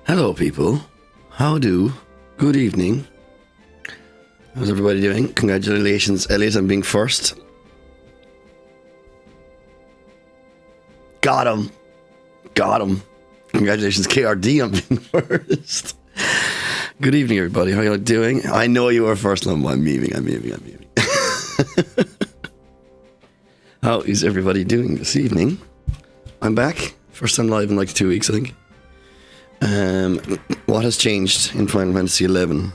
Hello, people. How do? Good evening. How's everybody doing? Congratulations, Elliot, on being first. Got him. Got him. Congratulations, KRD, on being first. Good evening, everybody. How are you doing? I know you were first. No, I'm memeing. How is everybody doing this evening? I'm back. First time live in like 2 weeks, I think. What has changed in Final Fantasy XI?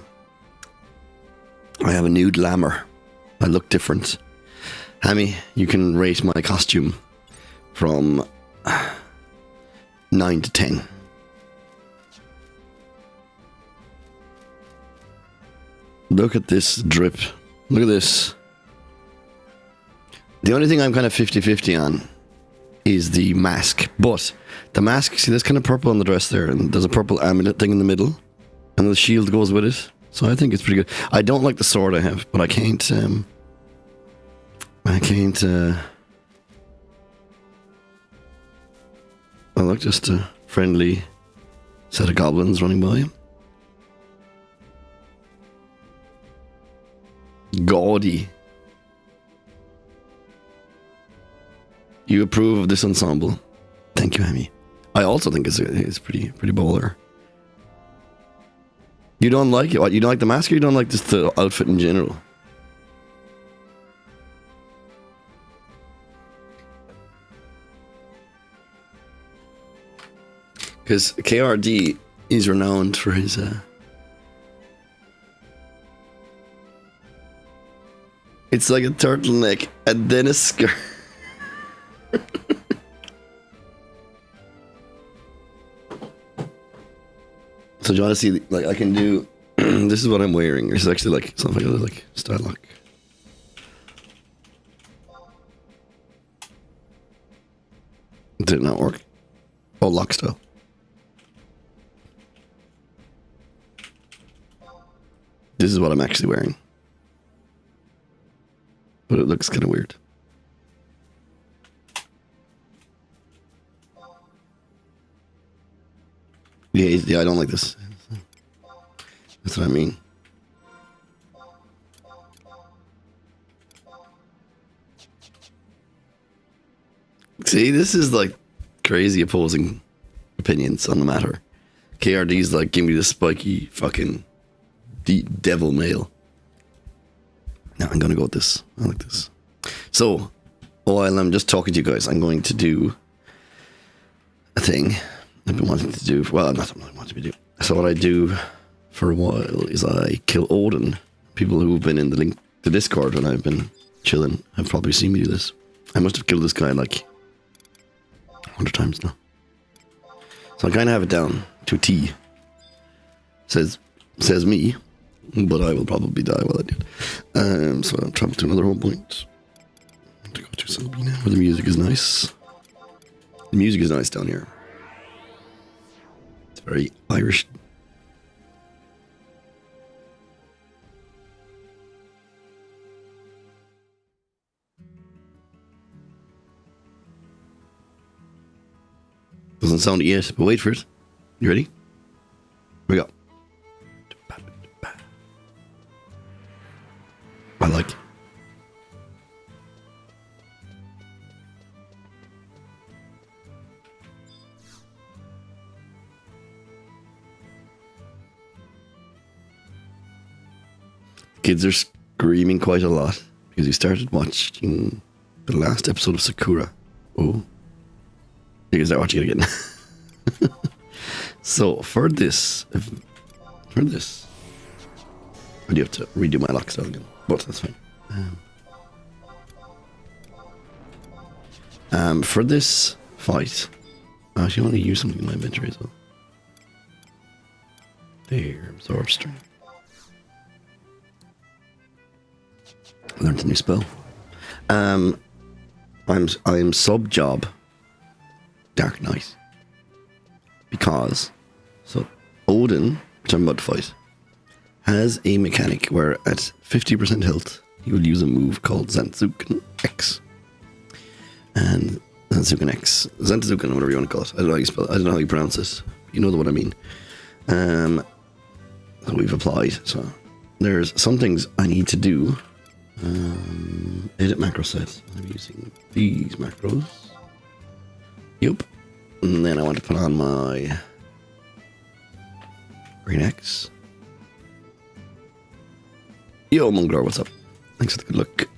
I have a nude lammer. I look different. Hammy, you can rate my costume from 9 to 10. Look at this drip. Look at this. The only thing I'm kind of 50-50 on is the mask. But the mask, see there's kind of purple on the dress there, and there's a purple amulet thing in the middle, and the shield goes with it. So I think it's pretty good. I don't like the sword I have, but I can't oh look, just a friendly set of goblins running by. Gaudy. You approve of this ensemble? Thank you, Hammy. I also think it's pretty baller. You don't like it? What? You don't like the mask, or you don't like just the outfit in general? Because KRD is renowned for his it's like a turtleneck and then a skirt. So do you want to see, like, I can do, this is what I'm wearing. This is actually like, something like style lock. Did it not work? Oh, lock style. This is what I'm actually wearing. But it looks kind of weird. Yeah, I don't like this. That's what I mean. See, this is like crazy opposing opinions on the matter. KRD's like, give me the spiky fucking devil male. No, I'm gonna go with this. I like this. So, while I'm just talking to you guys, I'm going to do a thing I've been wanting to do. Well, not something I want to do. So what I do for a while is I kill Odin. People who've been in the Discord when I've been chilling have probably seen me do this. I must have killed this guy like 100 times now. So I kind of have it down to a T. Says me, but I will probably die while I do it. So I'll travel to another home point. To go to Sabina, where the music is nice. The music is nice down here. It's very Irish. Doesn't sound it yet, but wait for it. You ready? Here we go. I like it. Kids are screaming quite a lot because we started watching the last episode of Sakura. Oh, you can start watching it again. So for this, I do have to redo my lock style again, but that's fine. For this fight, I actually want to use something in my inventory as well. There, absorb string. Learned a new spell. I'm sub job Dark Knight because Odin, which I'm about to fight, has a mechanic where at 50% health he will use a move called Zanzuken X. And Zanzuken X, Zanzuken, whatever you want to call it. I don't know how you spell it. I don't know how you pronounce it. You know what I mean. that we've applied. So there's some things I need to do. Edit macro set. I'm using these macros. Yep. And then I want to put on my Green X. Yo, Munglar, what's up? Thanks for the good look.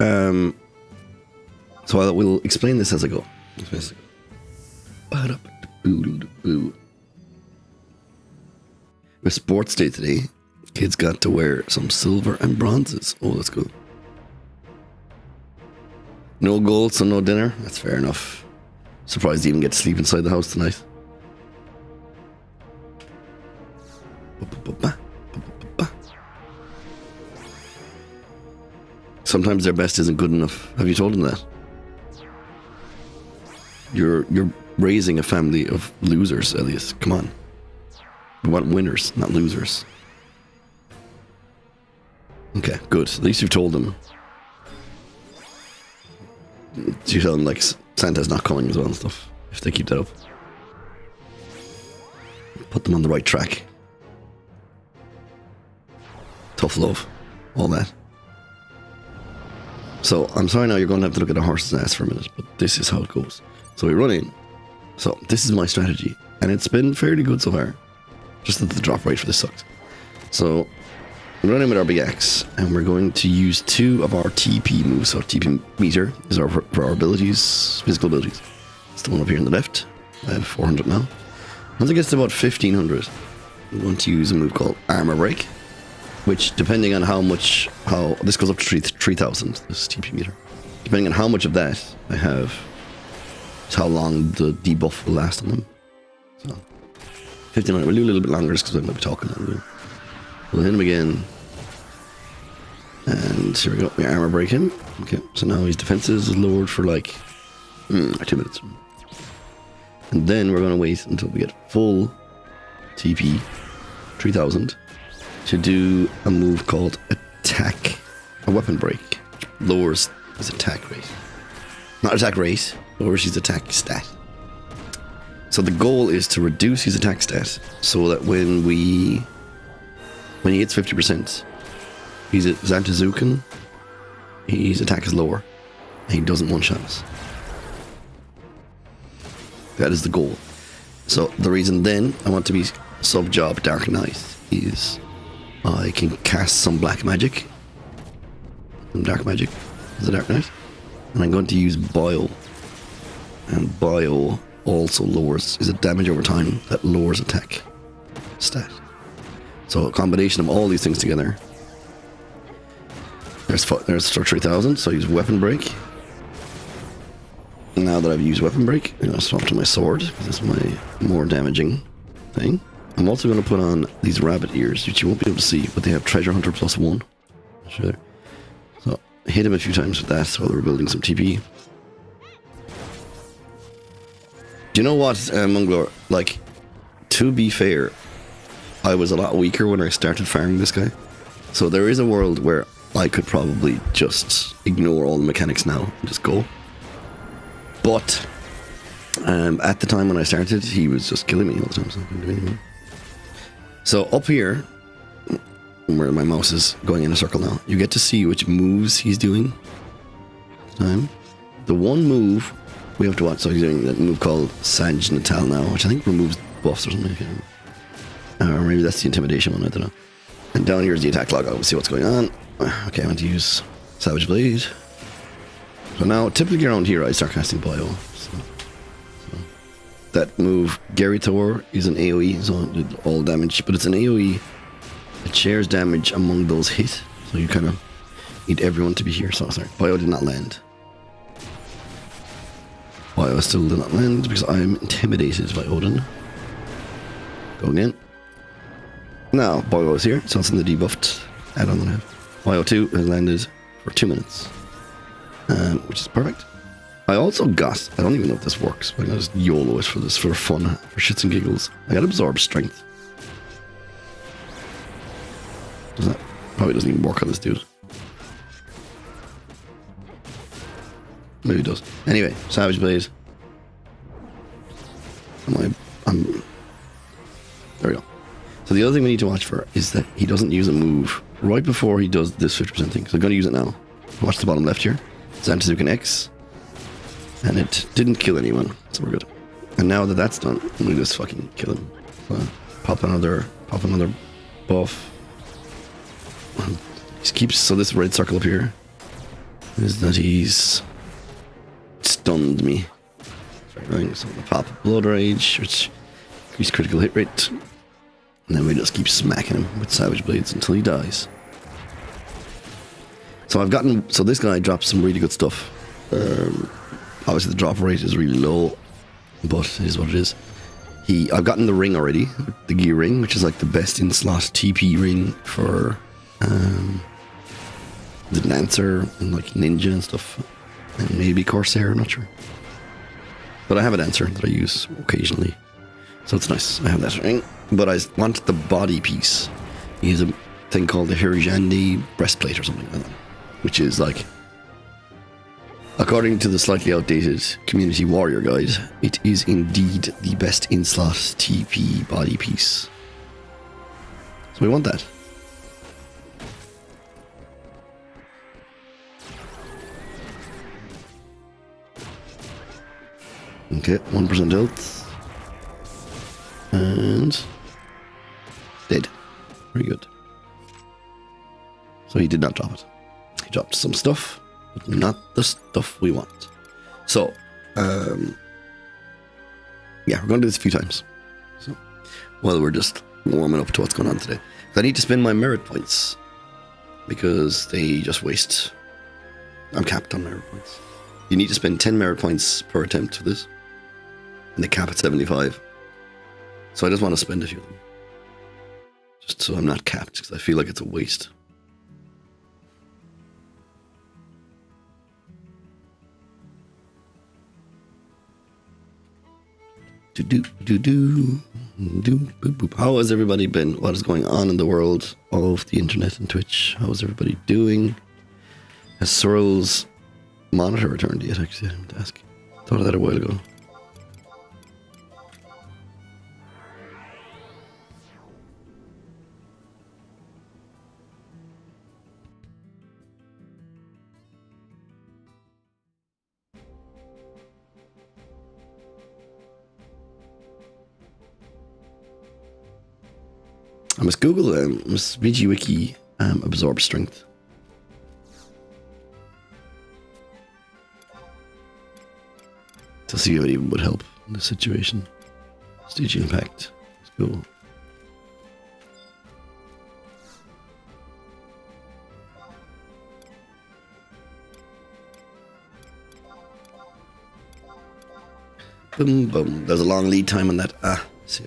So I will explain this as I go. With sports day today, kids got to wear some silver and bronzes. Oh, that's cool. No gold, so no dinner. That's fair enough. Surprised you even get to sleep inside the house tonight. Sometimes their best isn't good enough. Have you told them that? You're raising a family of losers, Elias. Come on. We want winners, not losers. Okay, good. At least you've told them. You tell them, like, Santa's not coming as well and stuff, if they keep that up. Put them on the right track. Tough love. All that. So, I'm sorry now you're going to have to look at a horse's ass for a minute, but this is how it goes. So we run in. So, this is my strategy. And it's been fairly good so far. Just that the drop rate for this sucks. So, we run in with our big axe, and we're going to use 2 of our TP moves. So, TP meter is for our abilities, physical abilities. It's the one up here on the left. I have 400 now. Once it gets to about 1500, I'm going to use a move called Armor Break, which, depending on how this goes up to 3000, this TP meter. Depending on how much of that I have, is how long the debuff will last on them. So, 1500, we'll do a little bit longer just because I'm going to be talking. We'll hit him again. And here we go, we armor break him. Okay, so now his defenses is lowered for like 2 minutes. And then we're going to wait until we get full TP 3000 to do a move called Attack, a weapon break, which lowers his attack rate. Not attack rate, lowers his attack stat. So the goal is to reduce his attack stat so that when he hits 50%, he's at Zantazuken, his attack is lower, and he doesn't one-shot us. That is the goal. So the reason then I want to be sub-job Dark Knight is I can cast some black magic. Some dark magic as a Dark Knight. And I'm going to use Bio. And Bio also is a damage over time that lowers attack stat. So a combination of all these things together. There's for 3000, so I use Weapon Break. Now that I've used Weapon Break, I'm going to swap to my sword, because that's my more damaging thing. I'm also going to put on these rabbit ears, which you won't be able to see, but they have Treasure Hunter +1. Sure. So, hit him a few times with that while we're building some TP. Do you know what, Munglar? Like, to be fair, I was a lot weaker when I started farming this guy. So there is a world where I could probably just ignore all the mechanics now and just go. But at the time when I started, he was just killing me all the time, so I couldn't do anything. So up here, where my mouse is going in a circle now, you get to see which moves he's doing. The one move we have to watch, so he's doing that move called Saj Natal now, which I think removes buffs or something. Or maybe that's the intimidation one, I don't know. And down here is the attack log. I'll see what's going on. Okay, I want to use Savage Blade. So now, typically around here, I start casting Bio. So that move, Gary Thor, is an AoE, so it did all damage, but it's an AoE. It shares damage among those hit, so you kind of need everyone to be here. So sorry, Bio did not land. Bio still did not land because I'm intimidated by Odin. Go again. Now, Bio is here, so it's in the debuffed add-on that I have. Bio 2 has landed for 2 minutes. Which is perfect. I also got, I don't even know if this works, but I'm gonna just YOLO it for this, for fun, for shits and giggles. I got Absorb Strength. Does that, probably doesn't even work on this dude. Maybe it does. Anyway, Savage Blade. There we go. So the other thing we need to watch for is that he doesn't use a move right before he does this 50% thing. So I'm going to use it now. Watch the bottom left here. Zantazuken X. And it didn't kill anyone, so we're good. And now that that's done, we just fucking kill him. So pop another buff. He keeps, so this red circle up here is that he's stunned me. Right, so I'm gonna pop Blood Rage, which increases critical hit rate. And then we just keep smacking him with Savage Blades until he dies. So I've gotten, so this guy drops some really good stuff. Obviously the drop rate is really low, but it is what it is. I've gotten the ring already, the gear ring, which is like the best in slot TP ring for the Lancer and like Ninja and stuff, and maybe Corsair, I'm not sure. But I have a Lancer that I use occasionally, so it's nice. I have that ring, but I want the body piece. He has a thing called the Hirjandi breastplate or something like that, which is like, according to the slightly outdated Community Warrior Guide, it is indeed the best in-slot TP body piece. So we want that. Okay, 1% health. And dead. Very good. So he did not drop it. He dropped some stuff, but not the stuff we want. So, yeah, we're going to do this a few times. So, while we're just warming up to what's going on today. I need to spend my merit points because they just waste. I'm capped on merit points. You need to spend 10 merit points per attempt for this. And they cap at 75. So I just want to spend a few of them. Just so I'm not capped, because I feel like it's a waste. How has everybody been? What is going on in the world of the internet and Twitch? How is everybody doing? Has Cyril's monitor returned yet? Actually, I didn't ask. Thought of that a while ago. I must Google must VGWiki absorb strength. To see if it even would help in this situation. Stage impact. Let's go. Boom, boom. There's a long lead time on that. See.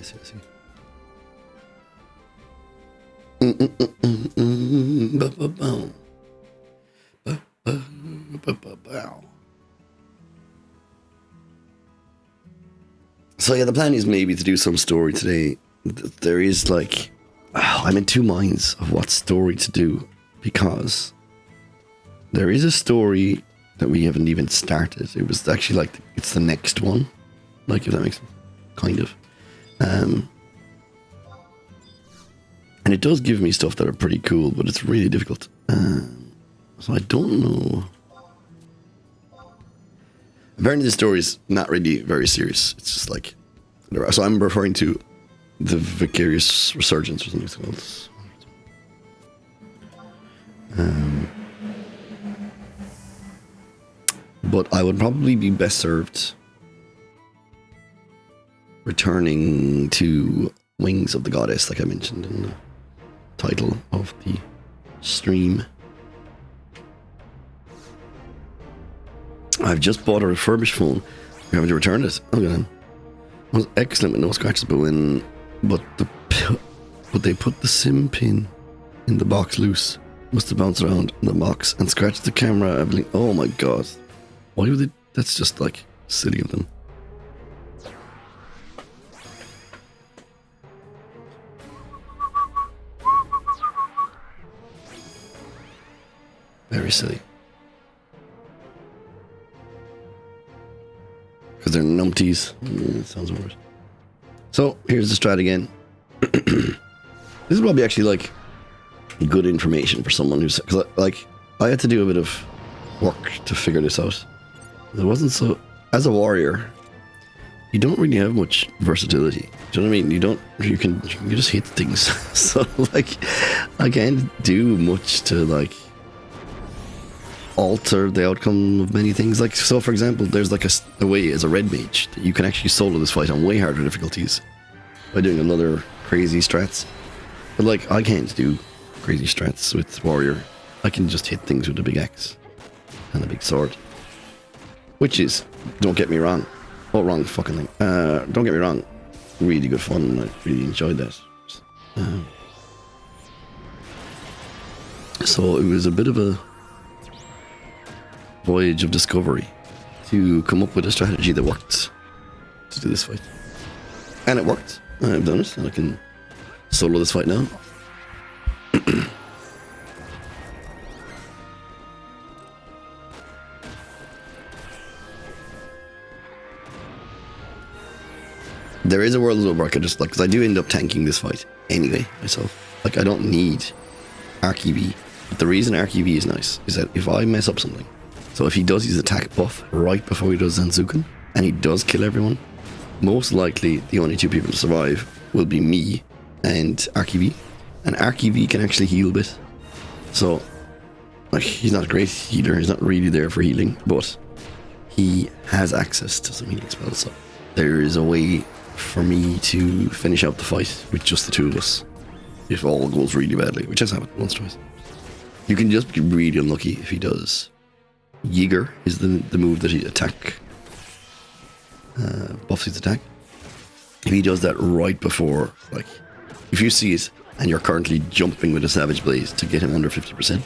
So yeah, the plan is maybe to do some story today. There is like, I'm in two minds of what story to do, because there is a story that we haven't even started. It was actually like, it's the next one, like, if that makes sense, kind of. And it does give me stuff that are pretty cool, but it's really difficult. So I don't know. Apparently the story is not really very serious. It's just like, so I'm referring to the Vicarious Resurgence or something it's called. But I would probably be best served returning to Wings of the Goddess, like I mentioned in the title of the stream. I've just bought a refurbished phone. We're having to return it. Look at him. It was excellent with no scratches, but they put the SIM pin in the box loose. Must have bounced around in the box and scratched the camera. Oh my god. Why would they? That's just like silly of them. Very silly. Because they're numpties. It sounds worse. So, here's the strat again. This is probably actually like good information for someone who's, because like I had to do a bit of work to figure this out. It wasn't so, as a warrior, you don't really have much versatility. Do you know what I mean? You can just hit things. So like, I can't do much to like alter the outcome of many things. Like, so for example, there's like a way as a red mage that you can actually solo this fight on way harder difficulties by doing another crazy strats. But like, I can't do crazy strats with warrior. I can just hit things with a big axe and a big sword, which is, don't get me wrong, wrong fucking thing. Don't get me wrong, really good fun. I really enjoyed that. So it was a bit of a voyage of discovery to come up with a strategy that worked to do this fight, and it worked. I've done it, and I can solo this fight now. There is a world where I could just, like, because I do end up tanking this fight anyway myself. Like, I don't need RKB. But the reason RKB is nice is that if I mess up something, so if he does his attack buff right before he does Zanzuken, and he does kill everyone, most likely the only two people to survive will be me and RKB. And RKB can actually heal a bit. So, like, he's not a great healer, he's not really there for healing, but he has access to some healing spells. So there is a way for me to finish out the fight with just the two of us, if all goes really badly, which has happened once or twice. You can just be really unlucky if he does. Yeager is the move that he attack buffs his attack. If he does that right before, like, if you see it and you're currently jumping with a Savage Blaze to get him under 50%,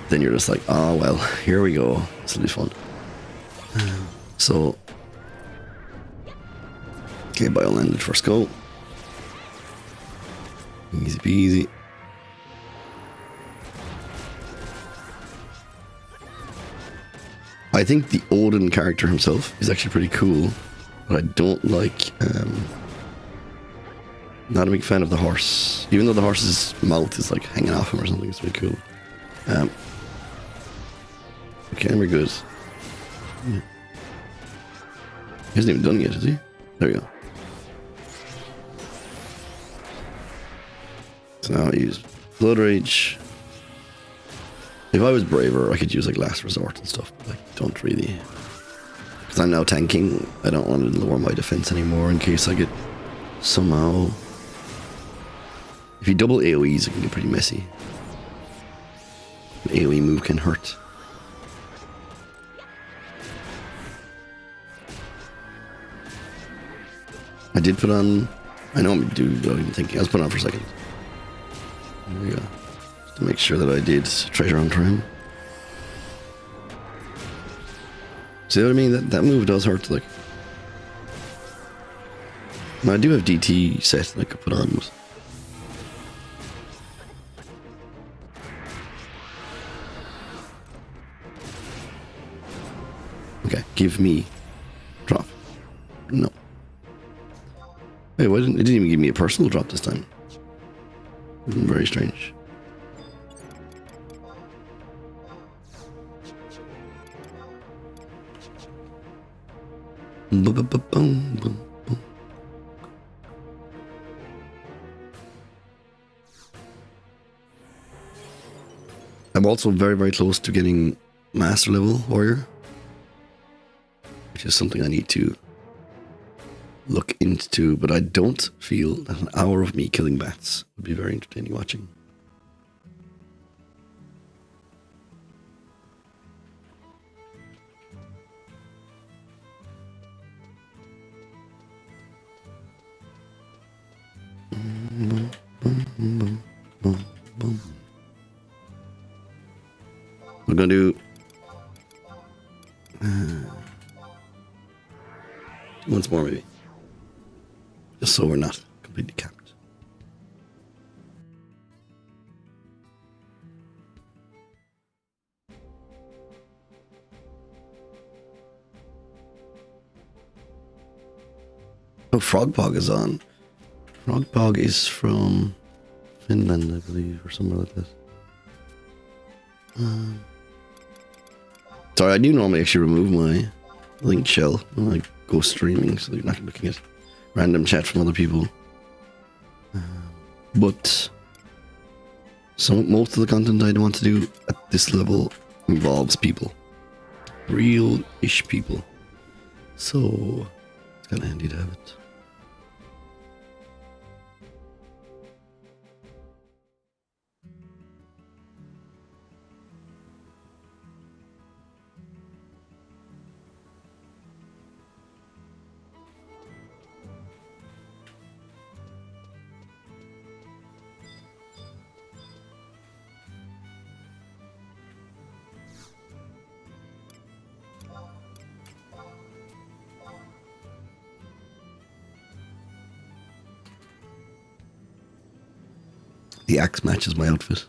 then you're just like, oh well, here we go, this will be fun. So okay, bio landed first go. Easy peasy. I think the Odin character himself is actually pretty cool, but I don't like, not a big fan of the horse. Even though the horse's mouth is like hanging off him or something, it's really cool. Okay, we're good. Yeah. He hasn't even done it yet, has he? There we go. So now I use Blood Rage. If I was braver, I could use like Last Resort and stuff, but I don't really. Because I'm now tanking, I don't want to lower my defense anymore in case I get somehow. If you double AoEs, it can get pretty messy. An AoE move can hurt. I did put on. I know I'm even thinking. I was putting on for a second. There we go. Just to make sure that I did treasure on him. See what I mean? That move does hurt. Like, now I do have DT set that I could put on. Okay, give me drop. No. Wait, why didn't it didn't even give me a personal drop this time? Very strange. I'm also very, very close to getting master level warrior, which is something I need to look into, but I don't feel that an hour of me killing bats would be very entertaining watching. We're gonna do once more, maybe, just so we're not completely capped. Oh, Frogpog is on. Frogpog is from Finland, I believe, or somewhere like that. Sorry, I do normally actually remove my link shell when I go streaming, so you're not looking at random chat from other people. But most of the content I want to do at this level involves people. Real-ish people. So it's kind of handy to have it. The axe matches my outfit.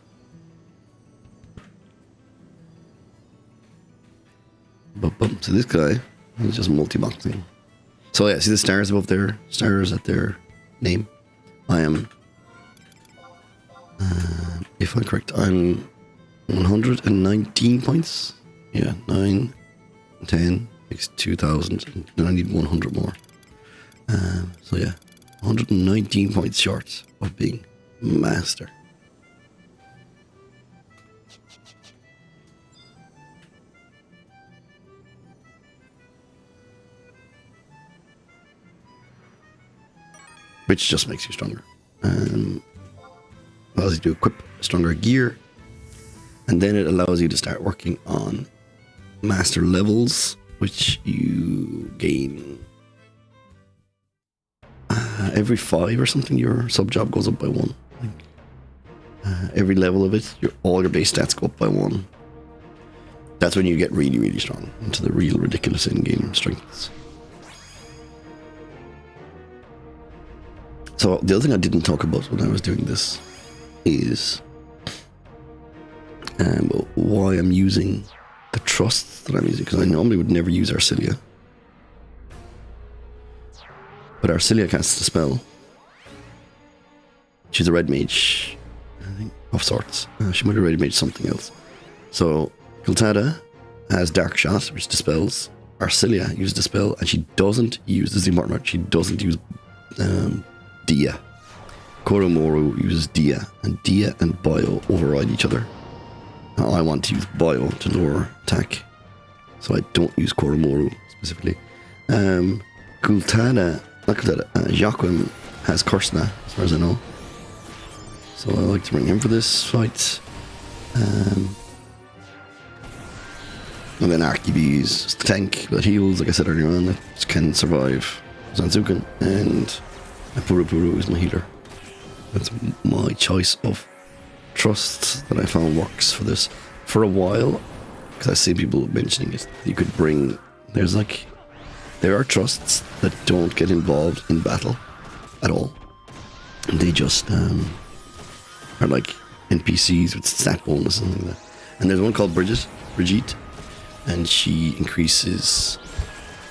So this guy is just multi-boxing. So yeah, see the stars above there? Stars at their name. I am, if I'm correct, I'm 119 points. Yeah, 9, 10, makes 2,000, and I need 100 more. So yeah, 119 points short of being master. Which just makes you stronger. Allows you to equip stronger gear, and then it allows you to start working on master levels, which you gain every 5 or something. Your sub job goes up by 1. Every level of it, all your base stats go up by 1. That's when you get really, really strong into the real ridiculous in-game strengths. So the other thing I didn't talk about when I was doing this is why I'm using the trusts that I'm using, because I normally would never use Arcilia. But Arcilia casts a spell. She's a red mage, I think, of sorts. She might have red mage something else. So Gul'tada has Dark Shot, which dispels. Arcilia uses Dispel, and she doesn't use, this is important part, she doesn't use Dia. Koromoru uses Dia, and Dia and Bio override each other. Now I want to use Bio to lower attack, so I don't use Koromoru specifically. Gul'tada, not Gul'tada, Joachim has Kursna, as far as I know. So I like to bring him for this fight. And then Archibee is just the tank that heals, like I said earlier on, that can survive Zanzuken, and Puru is my healer. That's my choice of trust that I found works for this. For a while, because I've seen people mentioning it, you could bring, there are trusts that don't get involved in battle at all. And they just are like NPCs with stat bonus and something like that. And there's one called Brigitte, and she increases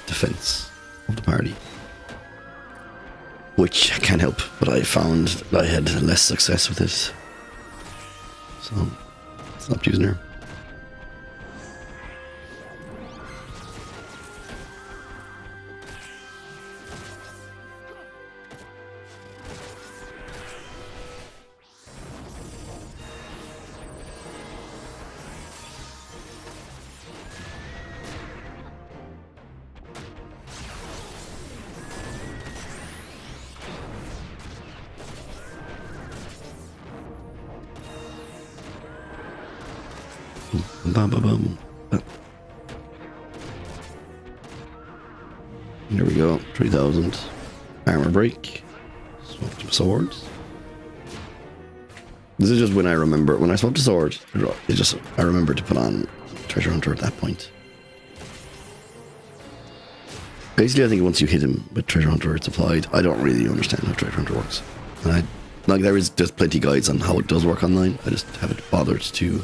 defense of the party, which I can't help, but I found that I had less success with this, so I stopped using her. Here we go, 3,000 armor break. Swap to swords. This is just when I remember, when I swap to sword, I remember to put on Treasure Hunter at that point. Basically, I think once you hit him with Treasure Hunter, it's applied. I don't really understand how Treasure Hunter works. And there is just plenty of guides on how it does work online. I just haven't bothered to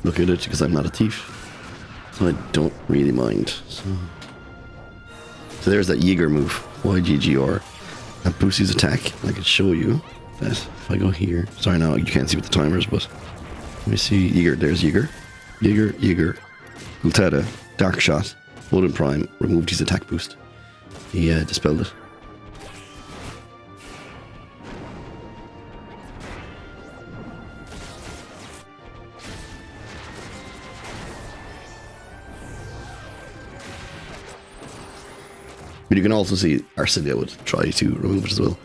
look at it because I'm not a thief. So I don't really mind. So there's that Yeager move, YGGR. That boosts his attack. I can show you. that. If I go here, sorry, now you can't see with the timers, but let me see. Yeager, there's Yeager, Gultada, Dark Shot, Odin Prime removed his attack boost. He dispelled it. But you can also see Arcelia would try to remove it as well.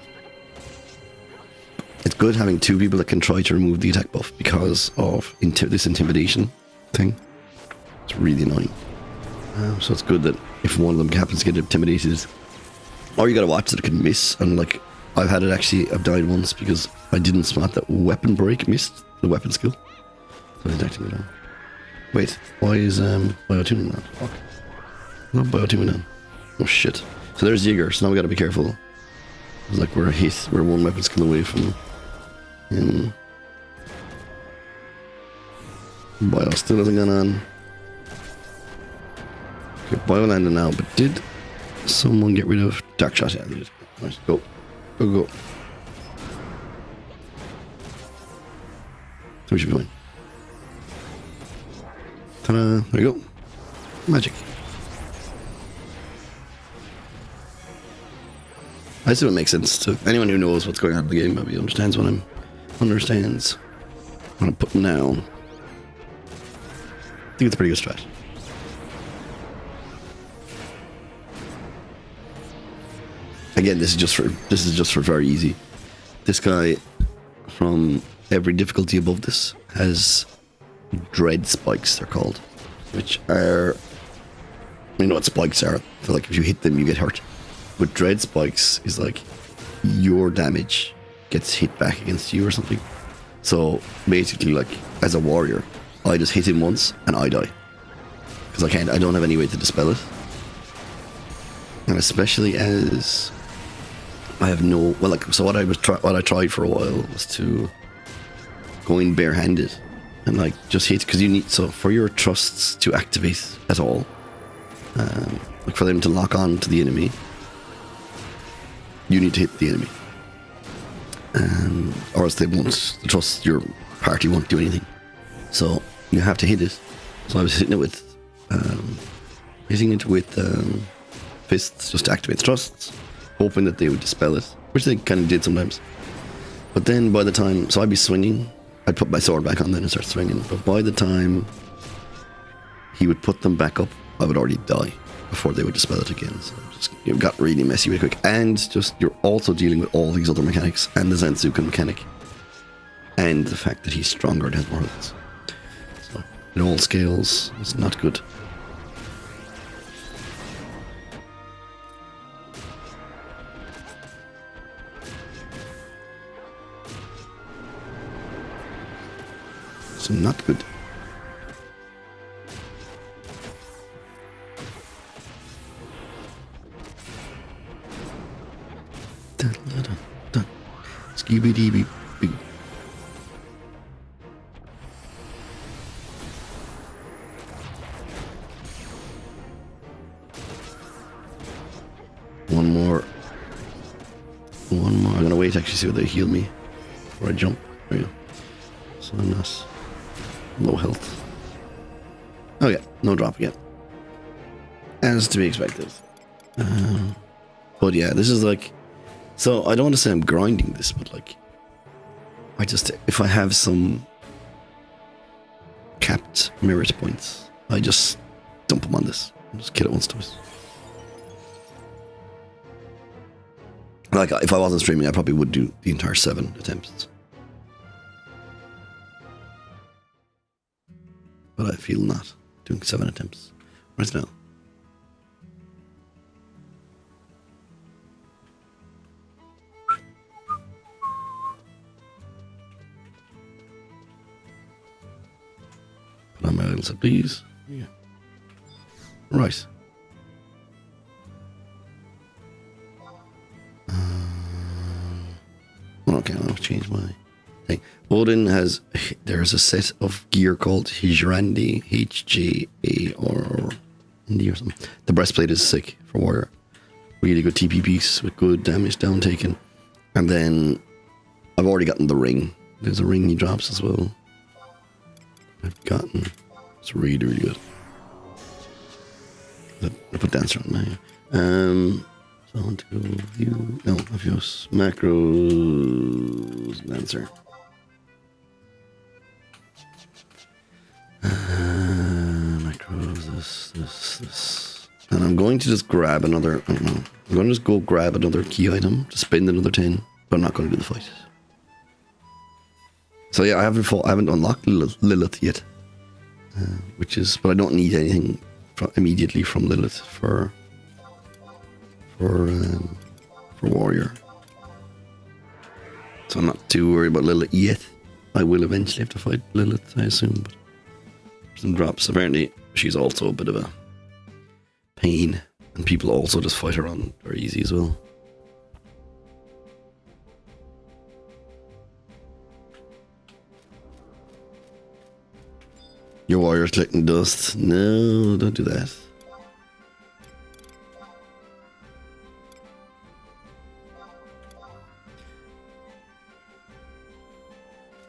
It's good having two people that can try to remove the attack buff because of this intimidation thing. It's really annoying. So it's good that if one of them happens to get intimidated, or you gotta watch that it can miss. And like, I've had it actually, I've died once because I didn't spot that weapon break missed the weapon skill. So I didn't actually go down. Wait, why is biotuning on? Fuck. Not biotuning on. Oh shit. So there's Yeager, so now we gotta be careful. It's like we're one weapon skill away from him. Bio still hasn't gone on. Okay, Bio landed now, but did someone get rid of Dark Shot? Yeah, they did. Nice, go. So we should be going. Ta-da, there you go. Magic. I assume it makes sense to anyone who knows what's going on in the game. Maybe understands what I'm putting down. I think it's a pretty good strat. Again, this is just for very easy. This guy, from every difficulty above this, has dread spikes. They're called, which are, you know what spikes are. So like if you hit them, you get hurt. But dread spikes is like your damage gets hit back against you or something. So basically, like as a warrior, I just hit him once and I die because I don't have any way to dispel it. And especially as I have no, well, like, so what I tried for a while was to go in barehanded and like just hit, because you need, so for your trusts to activate at all, like for them to lock on to the enemy, you need to hit the enemy, or else they won't, the trust, your party won't do anything. So you have to hit it. So I was hitting it with fists just to activate the trusts, hoping that they would dispel it, which they kind of did sometimes. But then by the time, so I'd be swinging, I'd put my sword back on then and start swinging, but by the time he would put them back up, I would already die before they would dispel it again. So it got really messy really quick. And just, you're also dealing with all these other mechanics and the Zanzuken mechanic and the fact that he's stronger and has more health. So it all scales. It's not good. It's not good. Skibidi beep. One more. I'm gonna wait to actually see if they heal me before I jump. There you go. So I'm not low health. Oh yeah, no drop again. As to be expected. But yeah, this is like, so I don't want to say I'm grinding this, but like, I just, if I have some capped merit points, I just dump them on this and just kill it once twice. Like, if I wasn't streaming, I probably would do the entire 7 attempts. But I feel not doing 7 attempts right now. Put on my items, please. Yeah. Right. Okay, I'll change my thing. Odin has, there's a set of gear called Hijrandi, HJA or or something. The breastplate is sick for warrior. Really good TP piece with good damage down taken. And then I've already gotten the ring. There's a ring he drops as well. I've gotten. It's really, really good. I put Dancer on my. So I want to go view. No, I've used macros. Dancer. Macros. This. And I'm going to just grab another. I don't know. I'm going to just go grab another key item to spend another 10, but I'm not going to do the fight. So yeah, I haven't unlocked Lilith yet, which is, but I don't need anything immediately from Lilith for warrior. So I'm not too worried about Lilith yet. I will eventually have to fight Lilith, I assume. But some drops. Apparently, she's also a bit of a pain, and people also just fight her on very easy as well. Your warrior's collecting dust. No, don't do that.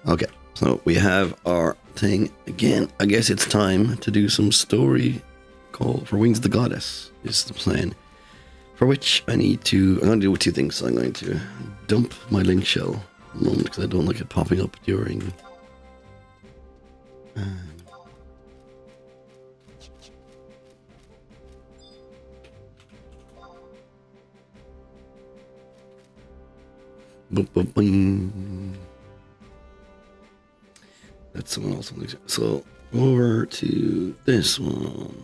Okay, so we have our thing again. I guess it's time to do some story call for Wings of the Goddess, is the plan. For which I need to, I'm going to do two things. So I'm going to dump my link shell a moment because I don't like it popping up during. That's someone else. So over to this one.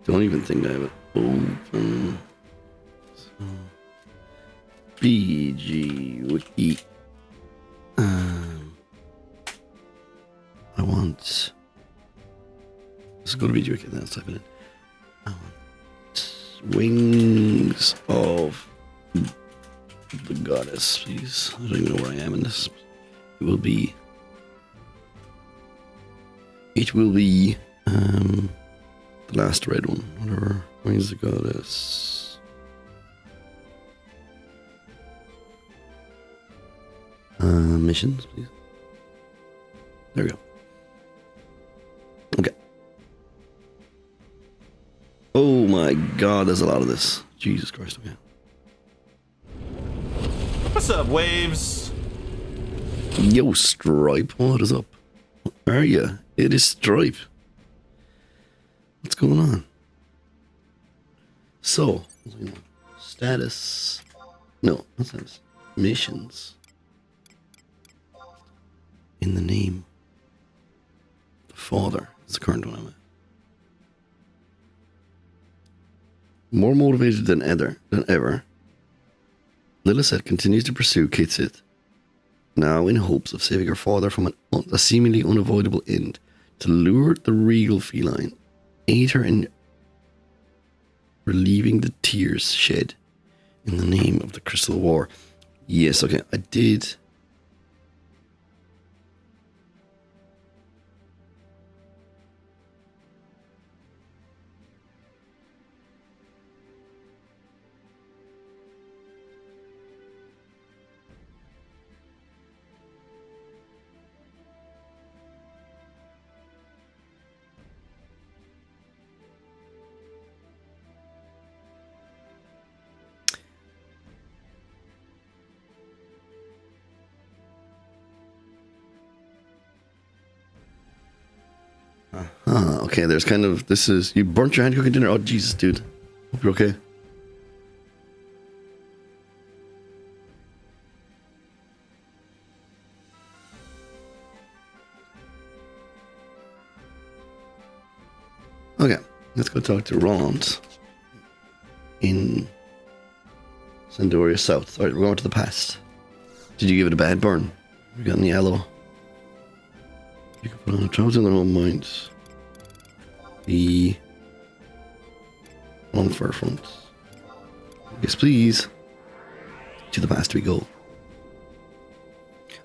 Don't even think I have it open. So, BG Wiki. I want. Let's go to BG Wiki. Let's type it in. I want Wings of the Goddess, please. I don't even know where I am in this. It will be the last red one, whatever. Wings of the Goddess. Missions, please. There we go. Okay. Oh my god, there's a lot of this. Jesus Christ, okay. What's up, Waves? Yo, Stripe, what is up? Where are you? It is Stripe. What's going on? So, status. No, what's that? Missions. In the name of the Father. That's the current one I'm at. More motivated than ever, Lilith continues to pursue Kitsit, now in hopes of saving her father from a seemingly unavoidable end, to lure the regal feline, aid her in relieving the tears shed in the name of the Crystal War. Yes, okay, I did. Okay, there's kind of, this is, you burnt your hand cooking dinner. Oh, Jesus, dude. Hope you're okay. Okay, let's go talk to Roland in Sandoria South. Alright, we're going to the past. Did you give it a bad burn? We got any yellow? You can put on a trouser in their own minds. The long fur front. Yes, please. To the past we go.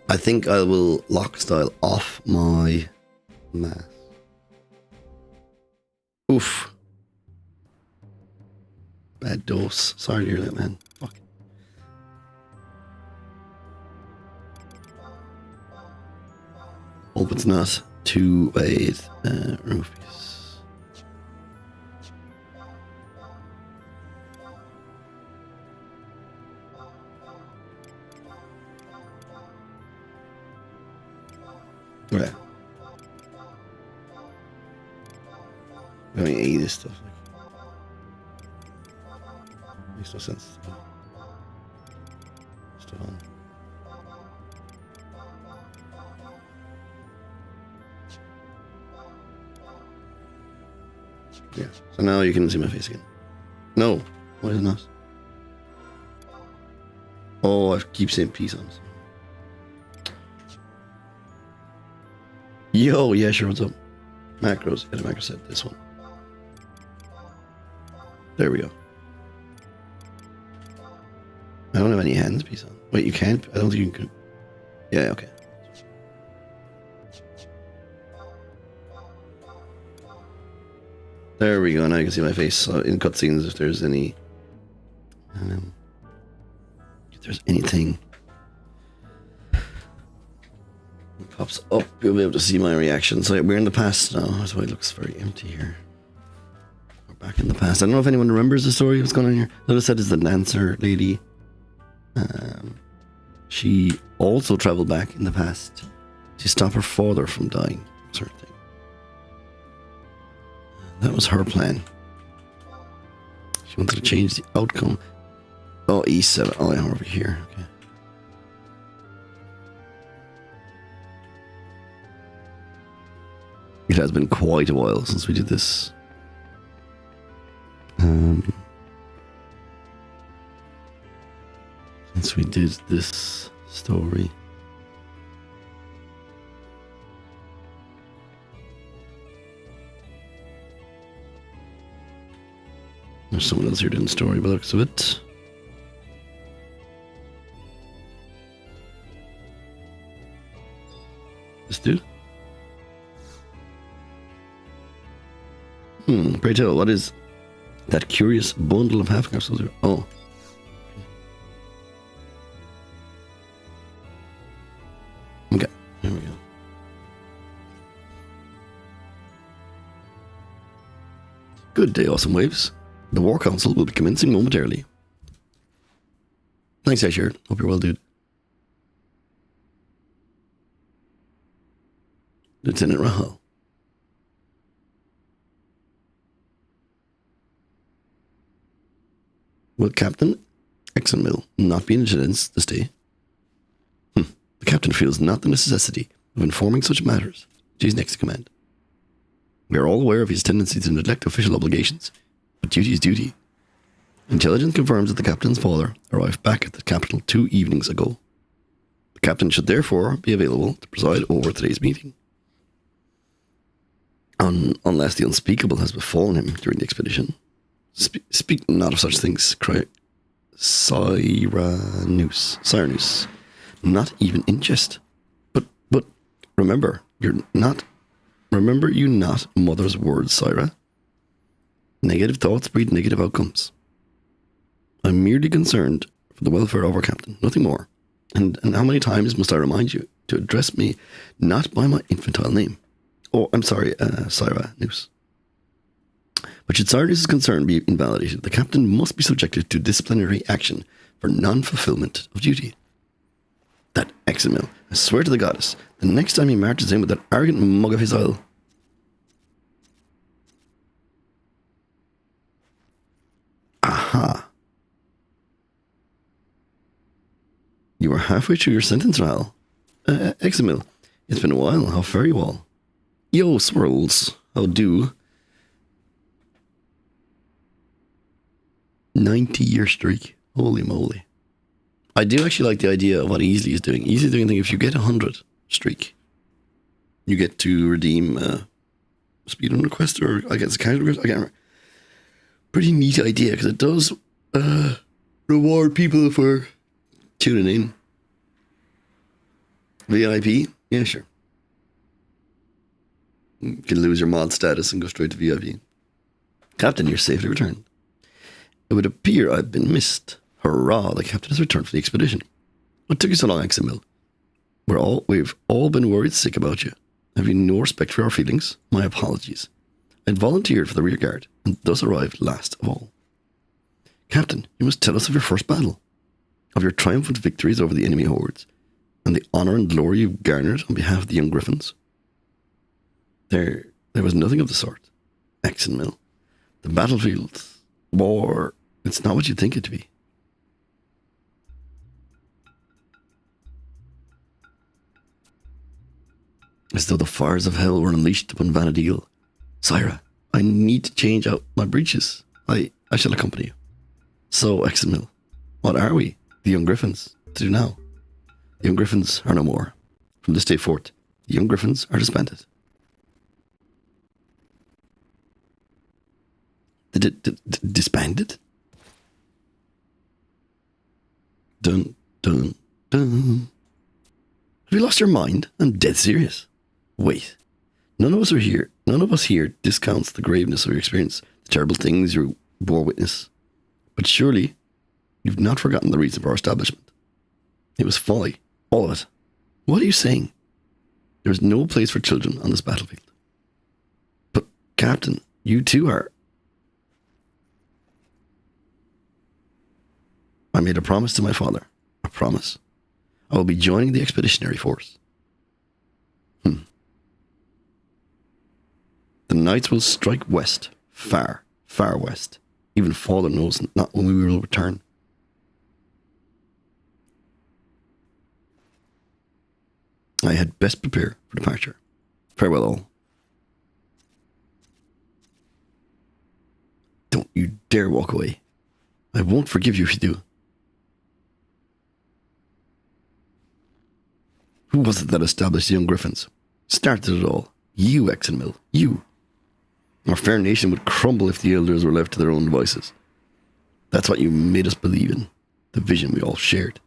I think I will lock style off my mask. Oof. Bad dose. Sorry to hear that, man. Fuck. Hope it's not too bad. Rupees. Yeah. I mean, eat this stuff. Makes no sense. Stuff on. Yeah. So now you can see my face again. No. Why is it not? Oh, I keep saying peace on. Yo, yeah, sure. What's up? Macros. Yeah, the macro set. This one. There we go. I don't have any hands piece on. Wait, you can't? I don't think you can. Yeah, okay. There we go. Now you can see my face in cutscenes if there's any. If there's anything that pops up, you'll be able to see my reaction. So we're in the past now. That's why it looks very empty here. Back in the past. I don't know if anyone remembers the story. What's going on here? Lola said is the dancer lady. She also traveled back in the past to stop her father from dying. Sort of thing. That was her plan. She wanted to change the outcome. Oh, E7. Oh, yeah, over here. Okay. It has been quite a while since we did this. Since we did this story. There's someone else here doing the story by the looks of it. This dude? Pray tell, what is that curious bundle of half capsules here? Oh. Okay, there we go. Good day, Awesome Waves. The War Council will be commencing momentarily. Thanks, Asher. Hope you're well, dude. Lieutenant Rahal. Will Captain Exonmill not be in attendance this day? The captain feels not the necessity of informing such matters to his next command. We are all aware of his tendency to neglect official obligations, but duty is duty. Intelligence confirms that the captain's father arrived back at the capital 2 evenings ago. The captain should therefore be available to preside over today's meeting. Unless the unspeakable has befallen him during the expedition. Speak not of such things, cried Cyrus. Not even in jest. But remember, you not mother's words, Syra. Negative thoughts breed negative outcomes. I'm merely concerned for the welfare of our captain, nothing more. And how many times must I remind you to address me not by my infantile name? Oh, I'm sorry, Syra Noose. But should Cyrus' concern be invalidated, the captain must be subjected to disciplinary action for non-fulfillment of duty. That Examil, I swear to the goddess, the next time he marches in with that arrogant mug of his I'll... Aha. You are halfway through your sentence, Rahal. Examil, it's been a while. How fare you all? Yo, swirls. How do? 90-year streak. Holy moly. I do actually like the idea of what Easily is doing. Easily doing thing, if you get 100 streak, you get to redeem a speedrun request, or I guess a character request. I can't remember. Pretty neat idea, because it does reward people for tuning in. VIP? Yeah, sure. You can lose your mod status and go straight to VIP. Captain, you're safely returned. It would appear I've been missed. Hurrah, the captain has returned from the expedition. What took you so long, Examil? We've all been worried sick about you. Have you no respect for our feelings? My apologies. I'd volunteered for the rear guard, and thus arrived last of all. Captain, you must tell us of your first battle, of your triumphant victories over the enemy hordes, and the honour and glory you've garnered on behalf of the young Griffins. There was nothing of the sort. Exenmill. The battlefield, war, it's not what you think it to be. As though the fires of hell were unleashed upon Vanadil. Syra, I need to change out my breeches. I shall accompany you. So, Exenmill, what are we, the young Griffins, to do now? The young Griffins are no more. From this day forth, the young Griffins are disbanded. Disbanded? Dun, dun, dun. Have you lost your mind? I'm dead serious. Wait. None of us here discounts the graveness of your experience, the terrible things you bore witness. But surely, you've not forgotten the reason for our establishment. It was folly. All of it. What are you saying? There is no place for children on this battlefield. But, Captain, you too are... I made a promise to my father. A promise. I will be joining the expeditionary force. The Knights will strike west. Far, far west. Even father knows not when we will return. I had best prepare for departure. Farewell all. Don't you dare walk away. I won't forgive you if you do. Who was it that established the young Griffins? Started it all. You, Exenmill. You. Our fair nation would crumble if the elders were left to their own devices. That's what you made us believe in. The vision we all shared.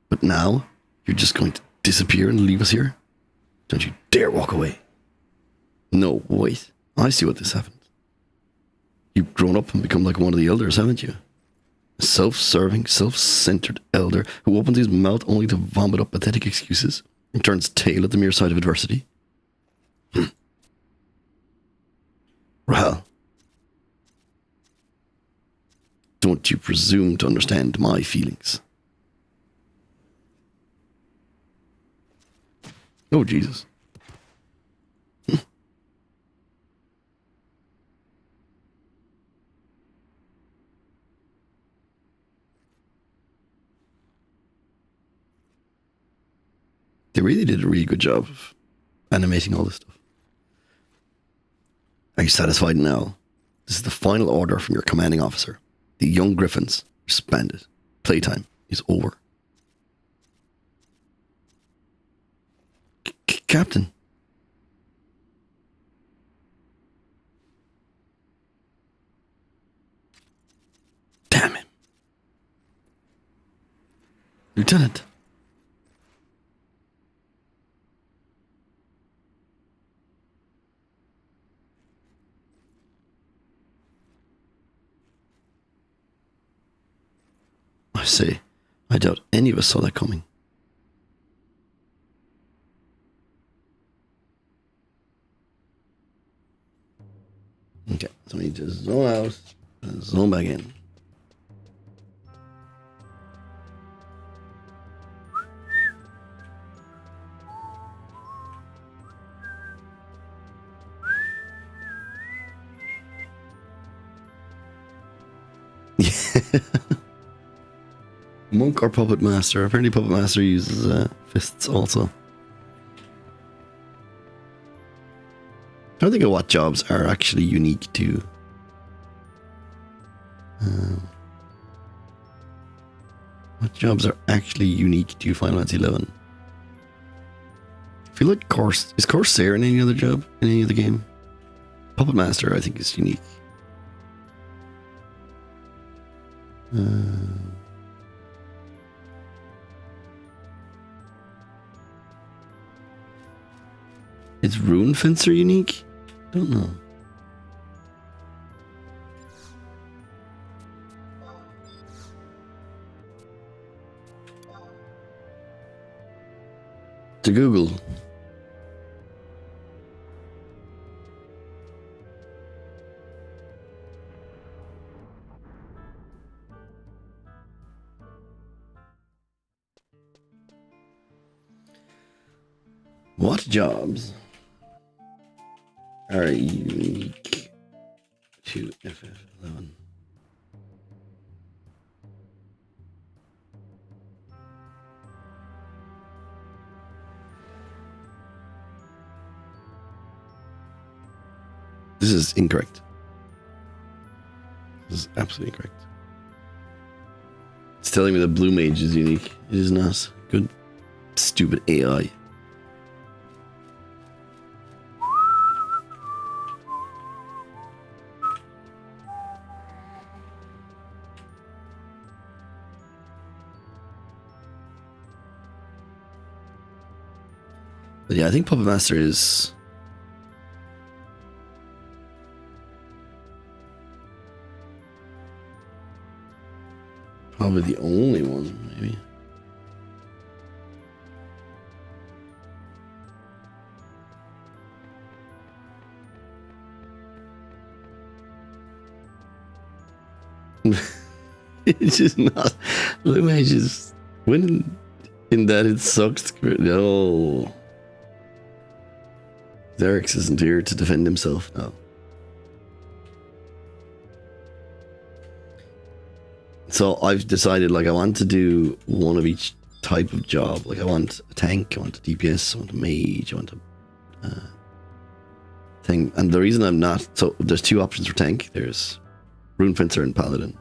But now, you're just going to disappear and leave us here? Don't you dare walk away. No, wait. I see what this happened. You've grown up and become like one of the elders, haven't you? A self-serving, self-centered elder who opens his mouth only to vomit up pathetic excuses and turns tail at the mere sight of adversity. Well, don't you presume to understand my feelings. Oh, Jesus. They really did a really good job of animating all this stuff. Are you satisfied now? This is the final order from your commanding officer. The young Griffins are disbanded. Playtime is over. Captain. Damn him. Lieutenant. I say, I doubt any of us saw that coming. Okay, so we need to zone out and zone back in. Yeah. Monk or Puppet Master? Apparently Puppet Master uses fists also. I don't think of what jobs are actually unique to... what jobs are actually unique to Final Fantasy XI? I feel like is Corsair in any other job? In any other game? Puppet Master I think is unique. Is Rune Fencer unique? Don't know. to Google. What jobs are unique to FF11? This is incorrect. This is absolutely incorrect. It's telling me that Blue Mage is unique. It is not. Good, stupid AI. But yeah, I think Puppet Master is probably the only one, maybe. It's just not. Blue Mage is winning in that it sucks. No. Xerix isn't here to defend himself, no. So I've decided, like, I want to do one of each type of job. Like, I want a tank, I want a DPS, I want a mage, I want a thing. And the reason I'm not, so there's two options for tank. There's Rune Fencer and Paladin.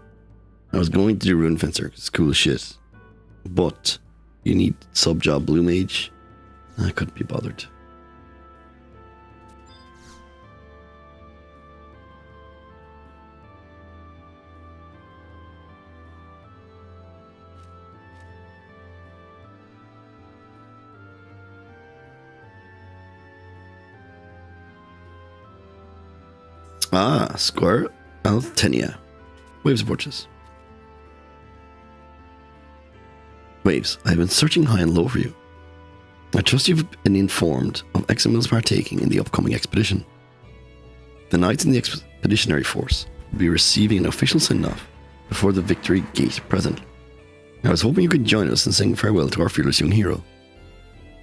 I was going to do Rune Fencer because it's cool as shit, but you need sub job Blue Mage. I couldn't be bothered. Ah, Square Altenia. Waves approaches. Waves, I have been searching high and low for you. I trust you've been informed of Examil's partaking in the upcoming expedition. The knights in the expeditionary force will be receiving an official send-off before the Victory Gate presently. I was hoping you could join us in saying farewell to our fearless young hero.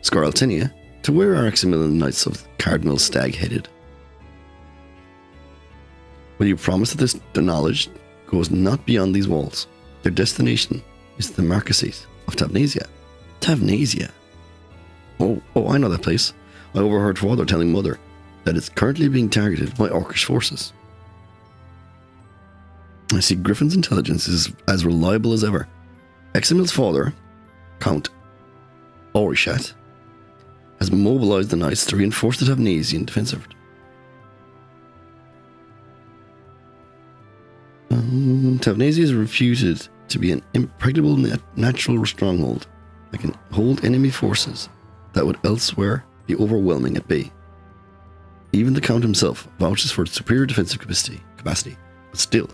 Square Altenia, to where are Examil and the Knights of Cardinal Stag headed? Will you promise that their knowledge goes not beyond these walls? Their destination is the Marquisate of Tavnasia. Tavnasia? Oh, I know that place. I overheard father telling mother that it's currently being targeted by Orcish forces. I see Griffin's intelligence is as reliable as ever. Examil's father, Count Orishat, has mobilized the knights to reinforce the Tavnasian defense effort. Tavnasia is reputed to be an impregnable natural stronghold that can hold enemy forces that would elsewhere be overwhelming at bay. Even the Count himself vouches for its superior defensive capacity, but still,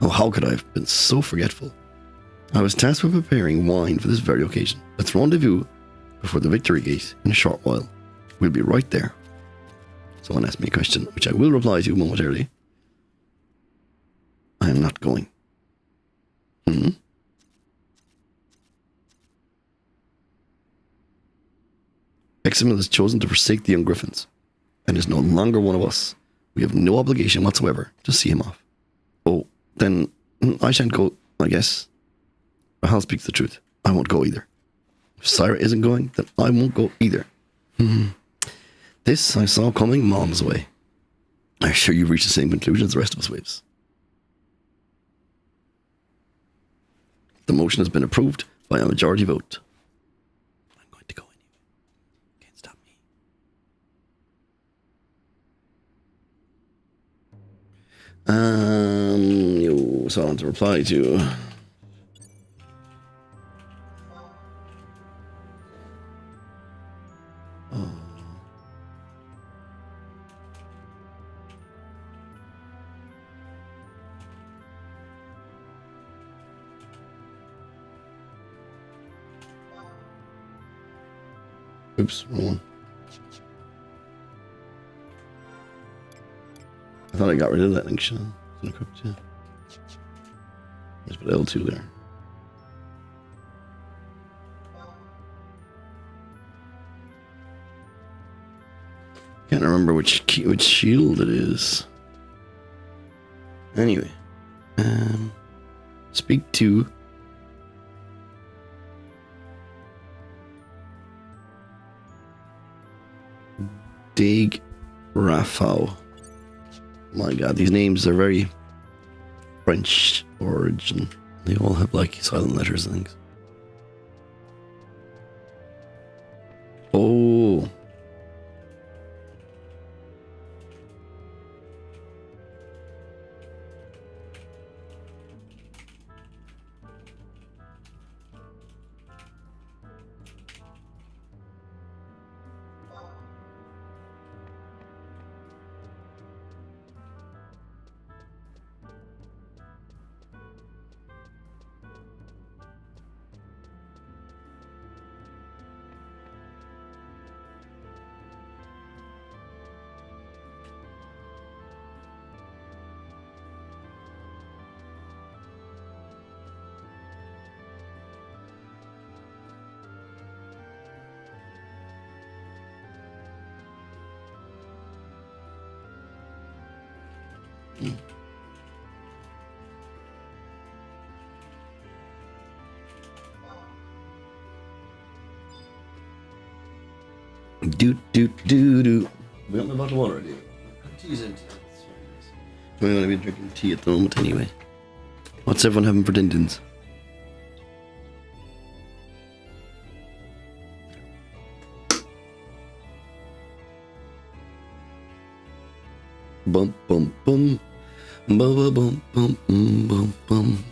oh, how could I have been so forgetful? I was tasked with preparing wine for this very occasion. Let's rendezvous before the Victory Gate in a short while. We'll be right there. Someone asked me a question, which I will reply to momentarily. I am not going. Examil has chosen to forsake the young Griffins and is no longer one of us. We have no obligation whatsoever to see him off. Oh, then I shan't go, I guess. Hal speaks the truth. I won't go either. If Syra isn't going, then I won't go either. This I saw coming mom's way. I'm sure you've reached the same conclusion as the rest of us, Waves. The motion has been approved by a majority vote. I'm going to go anyway. Can't stop me. You saw on to reply to. Oops, wrong one. I thought I got rid of that link shell. It's unequipped, yeah. Let's put L2 there. Can't remember which shield it is. Anyway, speak to Dig Rafał. My God, these names are very French origin. They all have like silent letters and things. Oh. Do. We got my bottle of water already. Tea's empty. We're going to be drinking tea at the moment anyway. What's everyone having for din-dins? Bum bum bum. Bum bum bum bum bum bum.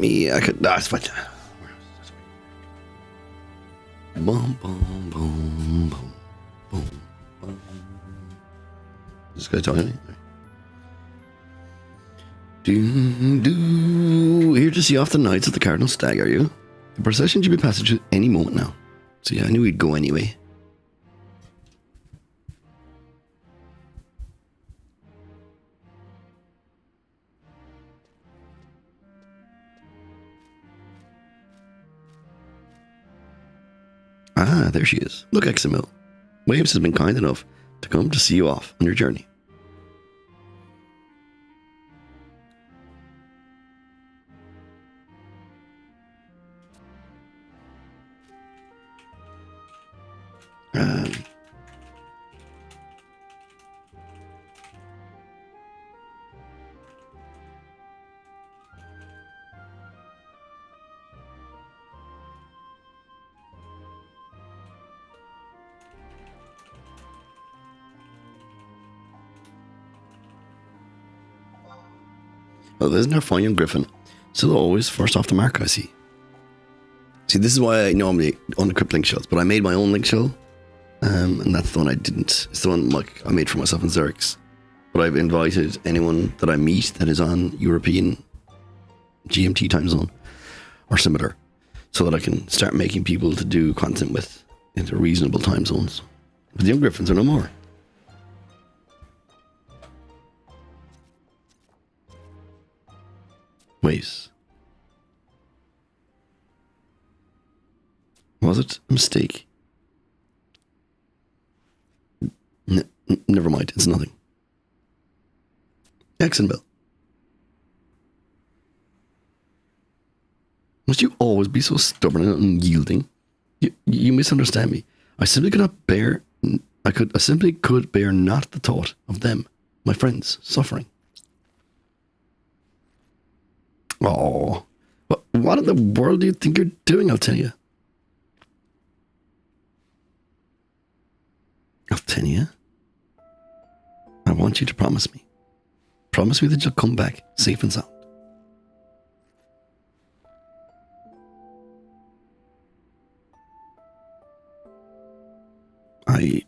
I could. Nah, it's fine. Boom, boom, boom, boom, boom, boom. Is this guy talking to me? Here to see off the Knights of the Cardinal Stag, are you? The procession should be passing through any moment now. So yeah, I knew we'd go anyway. Ah, there she is. Look, XML. Waves has been kind enough to come to see you off on your journey. Oh, isn't our fine young Griffin still always first off the mark, I see. See, this is why I normally unequip link shells, but I made my own link shell, and that's the one I didn't. It's the one like I made for myself in Xerix. But I've invited anyone that I meet that is on European GMT time zone or similar, so that I can start making people to do content with into reasonable time zones. But the young Griffins are no more. Waves. Was it a mistake? Never mind, it's nothing. Exenbill. Must you always be so stubborn and unyielding? You misunderstand me. I simply could not bear. I simply could bear not the thought of them, my friends, suffering. Oh, what in the world do you think you're doing? I'll tell you. Altenia, I want you to promise me. Promise me that you'll come back safe and sound. I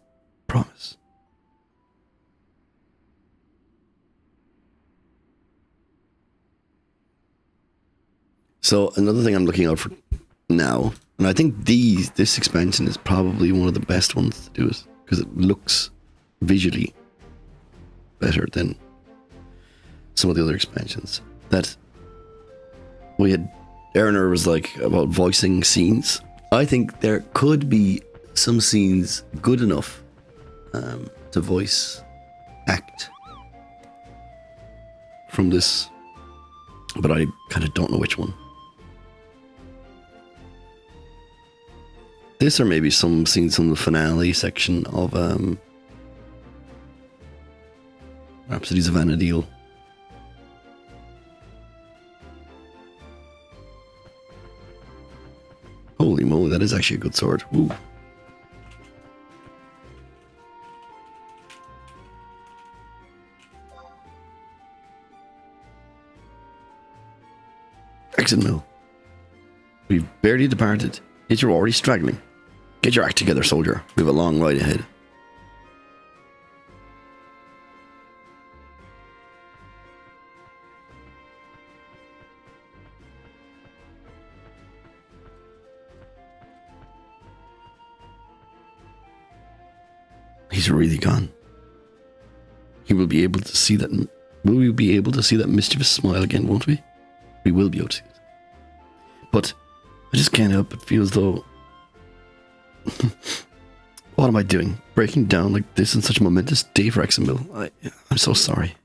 promise. So another thing I'm looking out for now, and I think this expansion is probably one of the best ones to do it because it looks visually better than some of the other expansions. That we had, Erner was like about voicing scenes. I think there could be some scenes good enough to voice act from this, but I kind of don't know which one. This, or maybe some scenes from the finale section of Rhapsodies of Vana'diel. Holy moly, that is actually a good sword. Ooh. Exit mill. We've barely departed, yet you're already straggling. Get your act together, soldier. We have a long ride ahead. He's really gone. He will be able to see that. Will we be able to see that mischievous smile again, won't we? We will be able to see it. But I just can't help but feel as though... What am I doing? Breaking down like this on such a momentous day for Examil. I'm so sorry.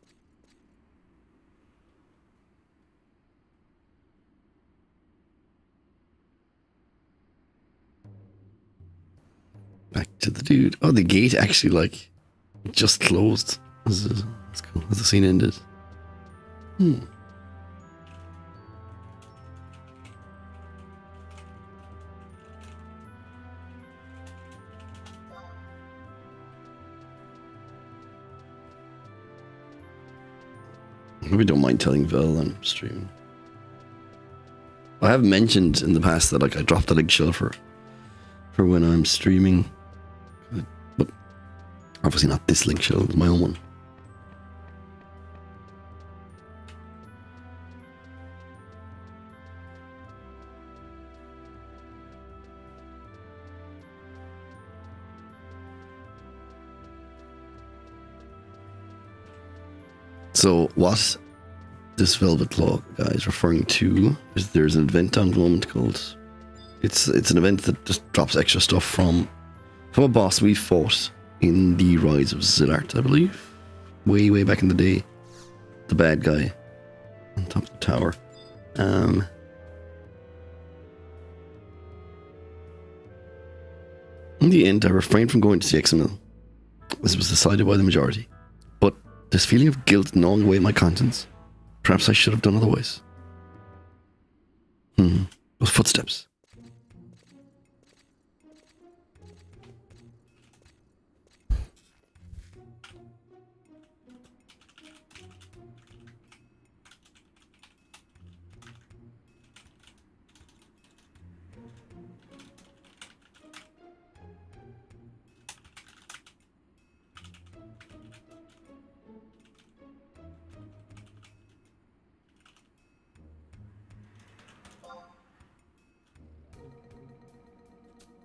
Back to the dude. Oh, the gate actually like just closed. That's cool. As the scene ended. Maybe don't mind telling Vel I'm streaming. I have mentioned in the past that like I dropped the link shell for when I'm streaming, but obviously not this link shell, it's my own one. So what this Velvet Claw guy is referring to is there's an event on the moment called... It's an event that just drops extra stuff from a boss we fought in the Rise of Zilart, I believe. Way back in the day. The bad guy on top of the tower. In the end, I refrained from going to see Examil. This was decided by the majority. But this feeling of guilt gnawing away at my conscience. Perhaps I should have done otherwise. Those footsteps.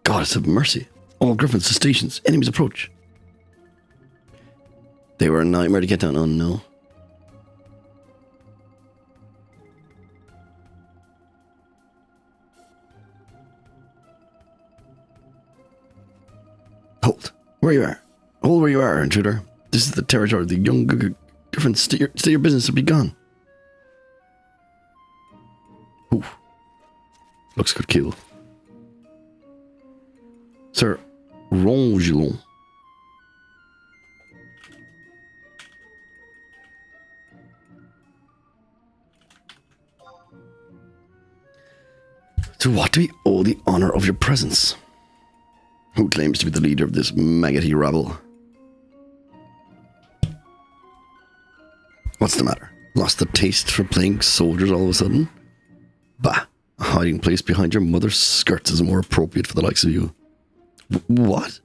Goddess of mercy. All griffins to stations. Enemies approach. They were a nightmare to get down on, no. Hold. Where you are. Hold where you are, intruder. This is the territory of the young griffins. Stay your business or be gone. Ooh. Looks good kill. Sir Rongelon. To what do we owe the honor of your presence? Who claims to be the leader of this maggoty rabble? What's the matter? Lost the taste for playing soldiers all of a sudden? Bah, a hiding place behind your mother's skirts is more appropriate for the likes of you. What?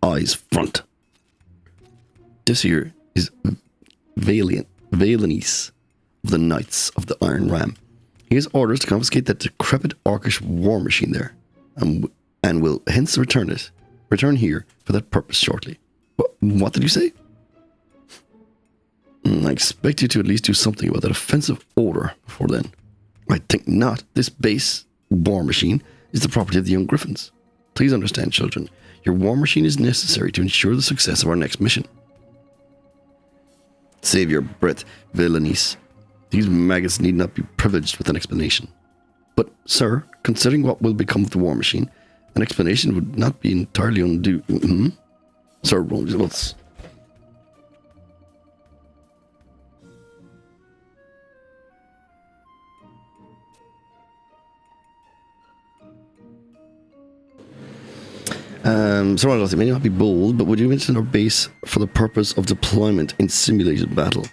Eyes front. This here is Valenice of the Knights of the Iron Ram. He has orders to confiscate that decrepit orcish war machine there, and will hence return here for that purpose shortly. What did you say? I expect you to at least do something about that offensive odor before then. I think not. This base war machine is the property of the young Griffins. Please understand, children, your war machine is necessary to ensure the success of our next mission. Save your breath, villainies. These maggots need not be privileged with an explanation. But, sir, considering what will become of the war machine, an explanation would not be entirely undue. Sir, let's... Sir Ronald, it may not be bold, but would you mention our base for the purpose of deployment in simulated battle?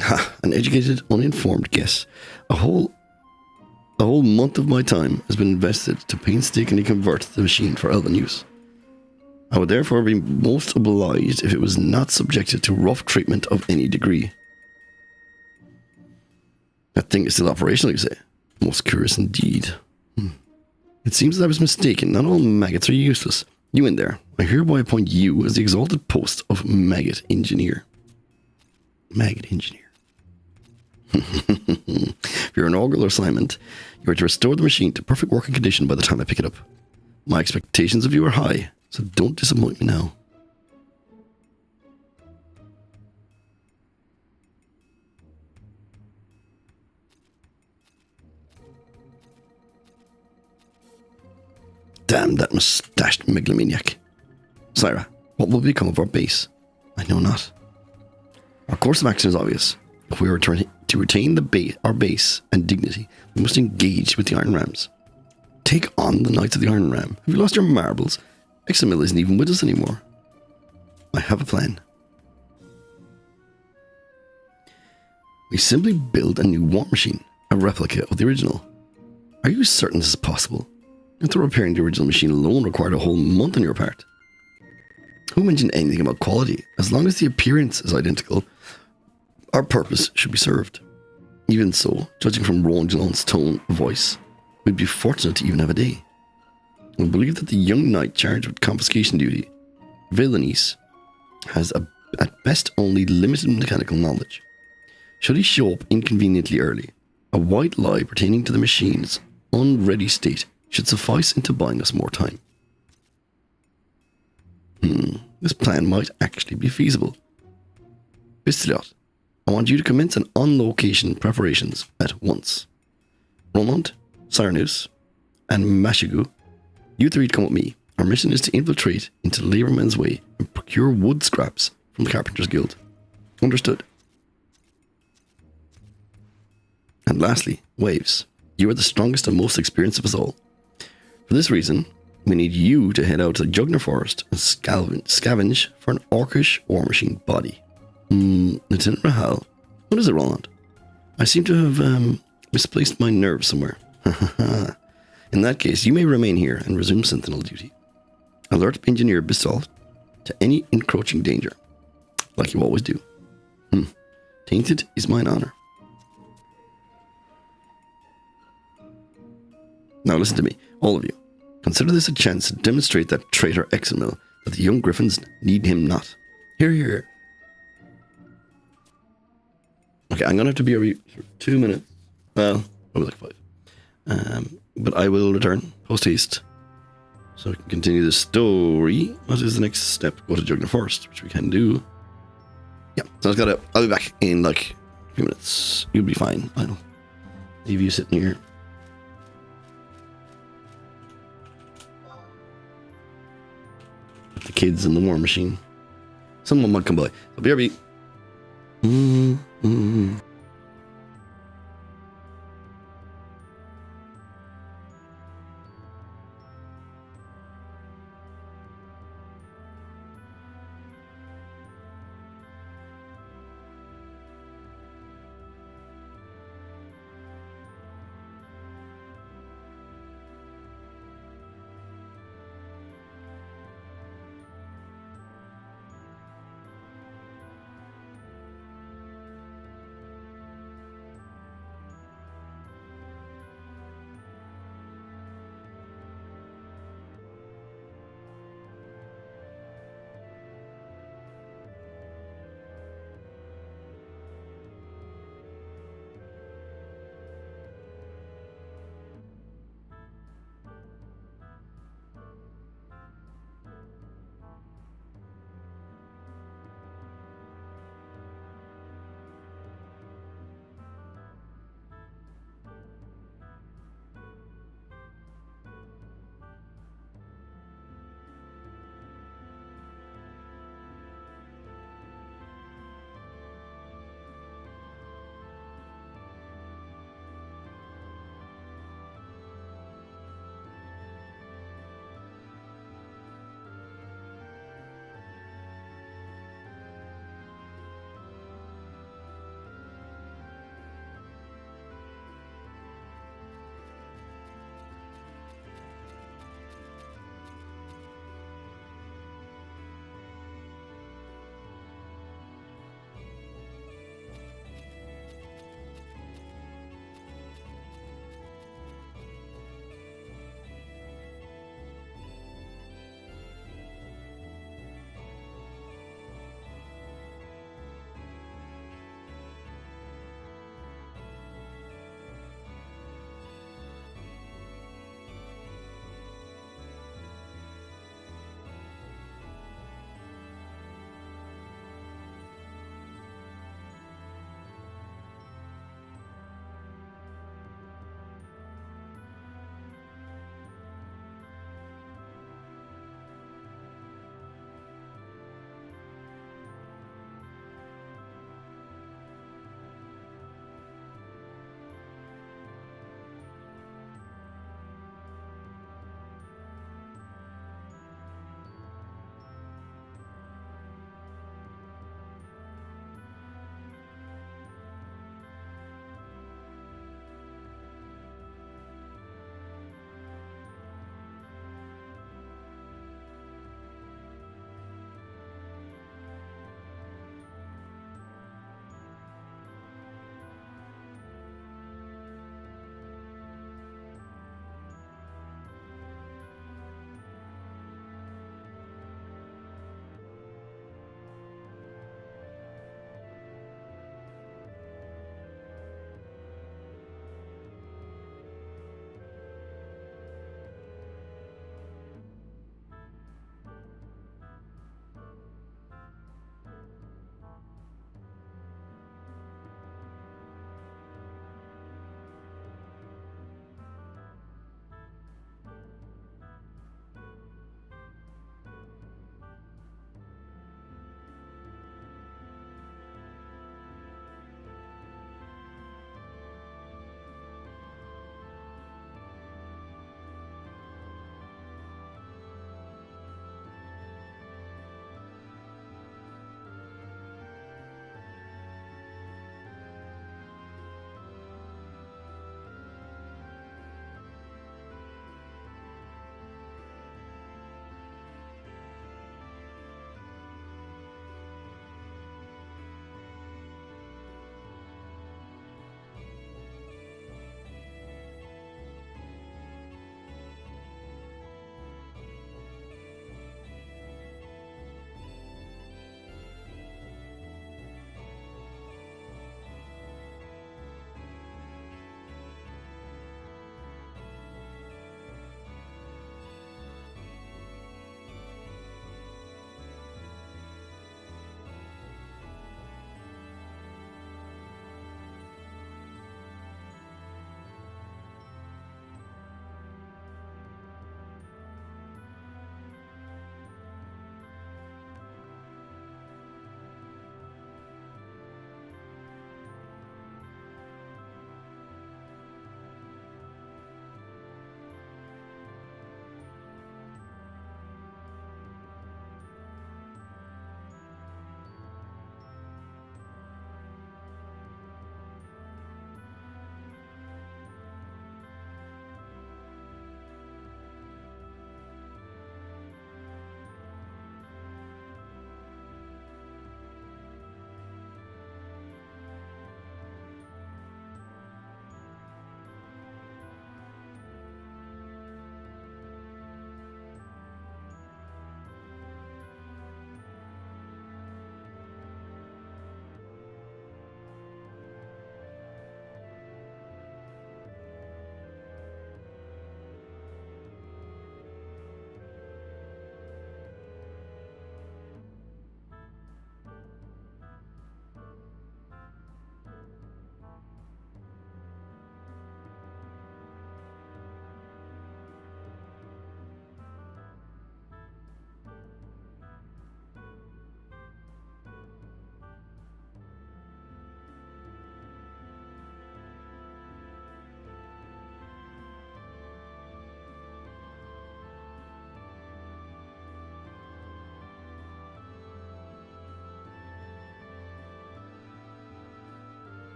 Ha, an educated, uninformed guess. A whole month of my time has been invested to painstakingly convert the machine for Elven use. I would therefore be most obliged if it was not subjected to rough treatment of any degree. That thing is still operational, you say? Most curious indeed. It seems that I was mistaken. Not all maggots are useless. You in there. I hereby appoint you as the exalted post of Maggot Engineer. Maggot Engineer. For your inaugural assignment, you are to restore the machine to perfect working condition by the time I pick it up. My expectations of you are high, so don't disappoint me now. Damn that mustached megalomaniac. Syra, what will become of our base? I know not. Our course of action is obvious. If we are to retain our base and dignity, we must engage with the Iron Rams. Take on the Knights of the Iron Ram. Have you lost your marbles? Examil isn't even with us anymore. I have a plan. We simply build a new war machine, a replica of the original. Are you certain this is possible? I thought repairing the original machine alone required a whole month on your part. Who mentioned anything about quality? As long as the appearance is identical, our purpose should be served. Even so, judging from Rowan Jalon's tone of voice, we'd be fortunate to even have a day. I believe that the young knight charged with confiscation duty, Villainies, has at best only limited mechanical knowledge. Should he show up inconveniently early, a white lie pertaining to the machine's unready state should suffice into buying us more time. This plan might actually be feasible. Vistiliot, I want you to commence on-location preparations at once. Roland, Cyrnus, and Mashigu, you three come with me. Our mission is to infiltrate into Laborman's Way and procure wood scraps from the Carpenters Guild. Understood. And lastly, Waves, you are the strongest and most experienced of us all. For this reason, we need you to head out to the Jugner Forest and scavenge for an orcish war machine body. Lieutenant Rahal, what is it, Roland? I seem to have misplaced my nerves somewhere. In that case, you may remain here and resume sentinel duty. Alert Engineer Bistol to any encroaching danger, like you always do. Tainted is mine honor. Now listen to me, all of you. Consider this a chance to demonstrate that traitor Examil that the young Griffins need him not. Hear, hear, hear. Okay, I'm gonna have to be over for 2 minutes. Well, probably like 5. But I will return post haste, so we can continue the story. What is the next step? Go to Jugner Forest, which we can do. Yeah, so I'll be back in like a few minutes. You'll be fine. I'll leave you sitting here. The kids in the war machine. Someone might come by. I'll be right back.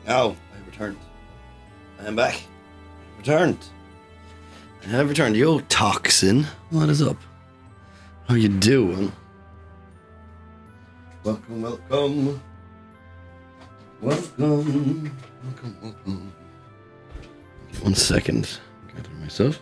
Oh, I returned. I am back. Returned. I have returned. Yo, Toxin. What is up? How you doing? Welcome, welcome. Welcome. Welcome, welcome. Okay, 1 second. Gather myself.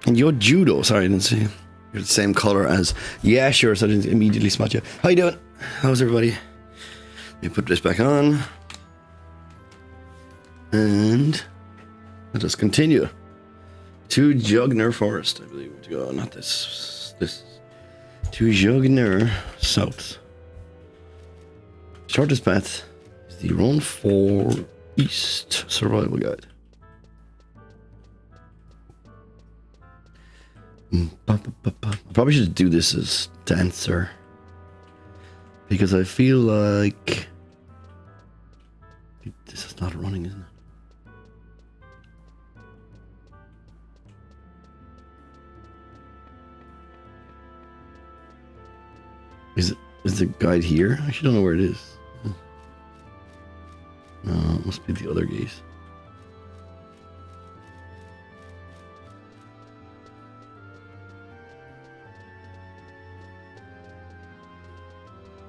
And you're judo. Sorry, I didn't see you. You're the same color as. Yeah, sure. So I didn't immediately spot you. How you doing? How's everybody? Let me put this back on. And let us continue to Jugner Forest, I believe. To go, not this. This. To Jugner South. Shortest path is the Run for East Survival Guide. I probably should do this as dancer because I feel like this is not running, isn't it? Is the guide here? I actually don't know where it is. No, it must be the other gate.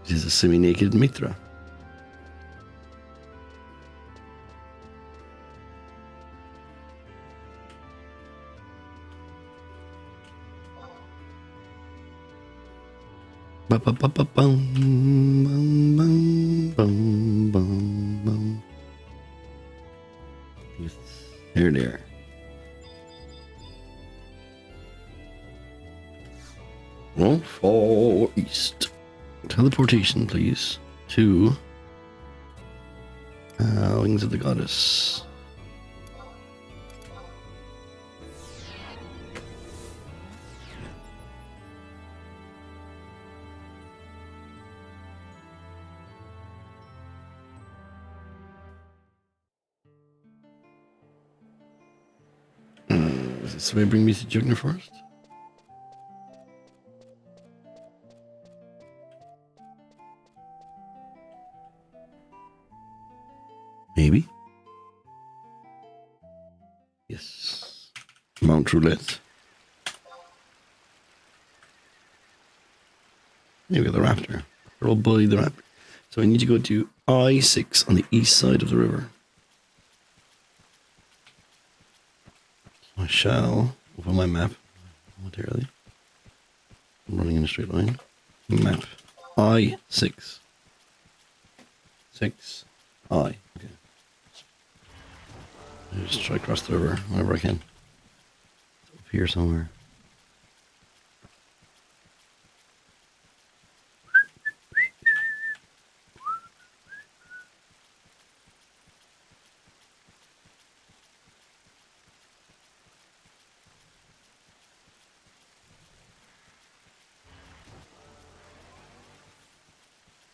This is a semi-naked Mitra. Here they are. Run for East. Teleportation, please, to Wings of the Goddess. Does this way bring me to Jugner Forest? Maybe. Yes. Mount Roulette. Here we got the raptor. We're all bully the raptor. So I need to go to I-6 on the east side of the river. I shall open my map momentarily. I'm running in a straight line. Map. I-6. 6. I. Okay. I just try to cross the river whenever I can. It's up here somewhere.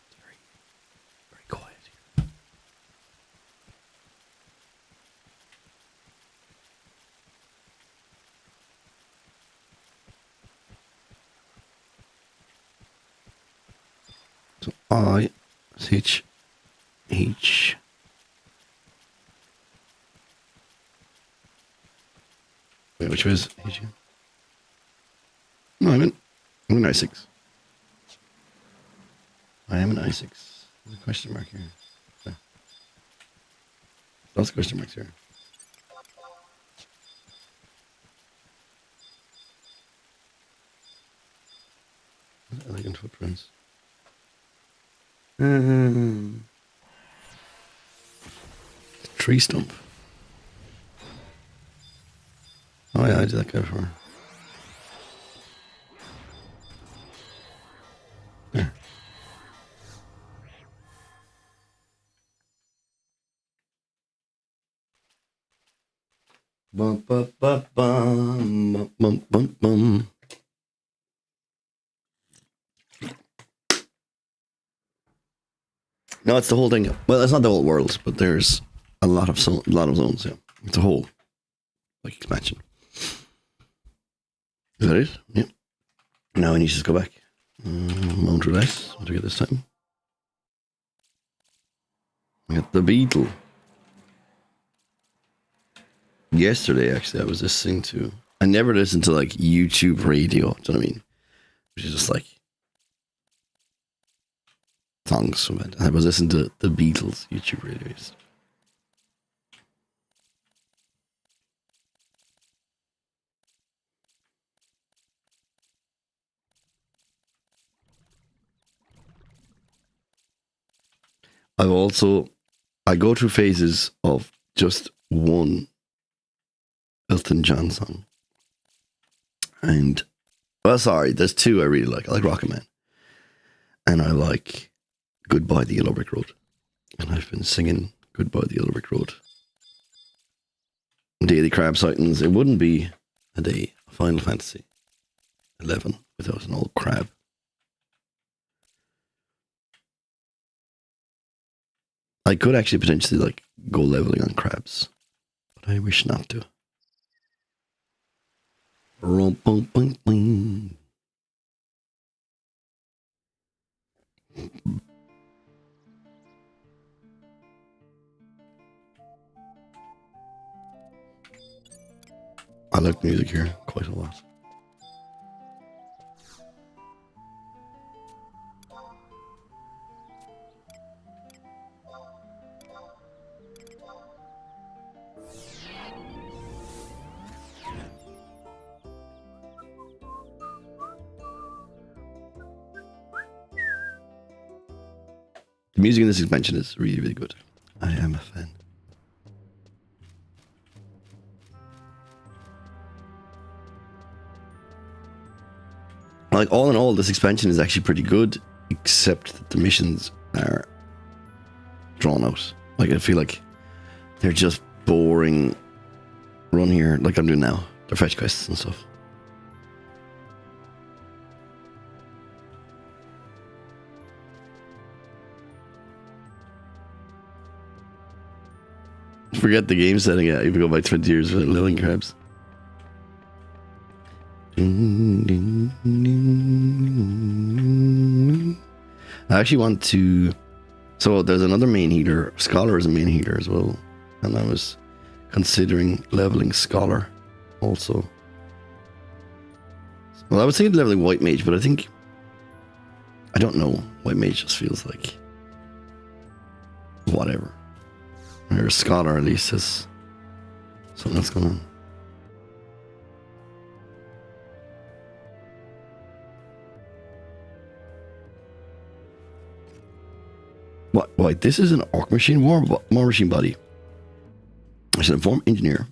It's very, very quiet here. So I-H. Wait, which was H? No, I'm in I-6. I am in I-6. There's a question mark here. Okay. Lots of question marks here. Elegant footprints. Tree stump. Oh yeah, I did that guy before. There. Bum, bum, bum, bum, bum, bum, bum. No, it's the whole thing. Well, it's not the whole world, but there's a lot of zones. Yeah, it's a whole like expansion. Is that it? Yep. Now I need to just go back. Mount relax. What do we get this time? We got the Beetle. Yesterday, actually, I was listening to. I never listened to like YouTube radio. Do you know what I mean? Which is just like songs from it. I was listening to the Beatles YouTube radios. I go through phases of just one Elton John song. And, well, sorry, there's two I really like. I like Rocket Man. And I like Goodbye the Yellow Brick Road. And I've been singing Goodbye the Yellow Brick Road. Daily crab sightings. It wouldn't be a day of Final Fantasy 11 without an old crab. I could actually potentially like go leveling on crabs, but I wish not to. I like music here quite a lot. The music in this expansion is really, really good. I am a fan. Like, all in all, this expansion is actually pretty good, except that the missions are drawn out. Like, I feel like they're just boring. Run here, like I'm doing now. They're fetch quests and stuff. Forget the game setting. Yeah, you can go back 20 years without living crabs. I actually want to. So there's another main healer. Scholar is a main healer as well, and I was considering leveling Scholar also. Well, I was thinking leveling White Mage, but I don't know. White Mage just feels like whatever. Or Scholar at least has something that's going on. What? Wait, this is an Orc Machine War Machine body. I should inform engineer.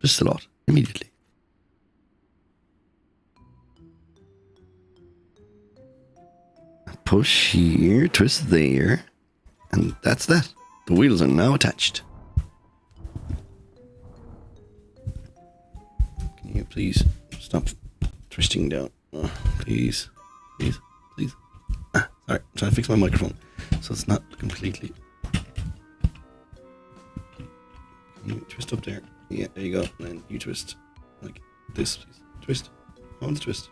Just a lot immediately. Push here, twist there, and that's that. The wheels are now attached. Can you please stop twisting down? Oh, please. Please. Please. Sorry, I'm trying to fix my microphone so it's not completely. Can you twist up there? Yeah, there you go. And then you twist like this, please. Twist. I want to twist.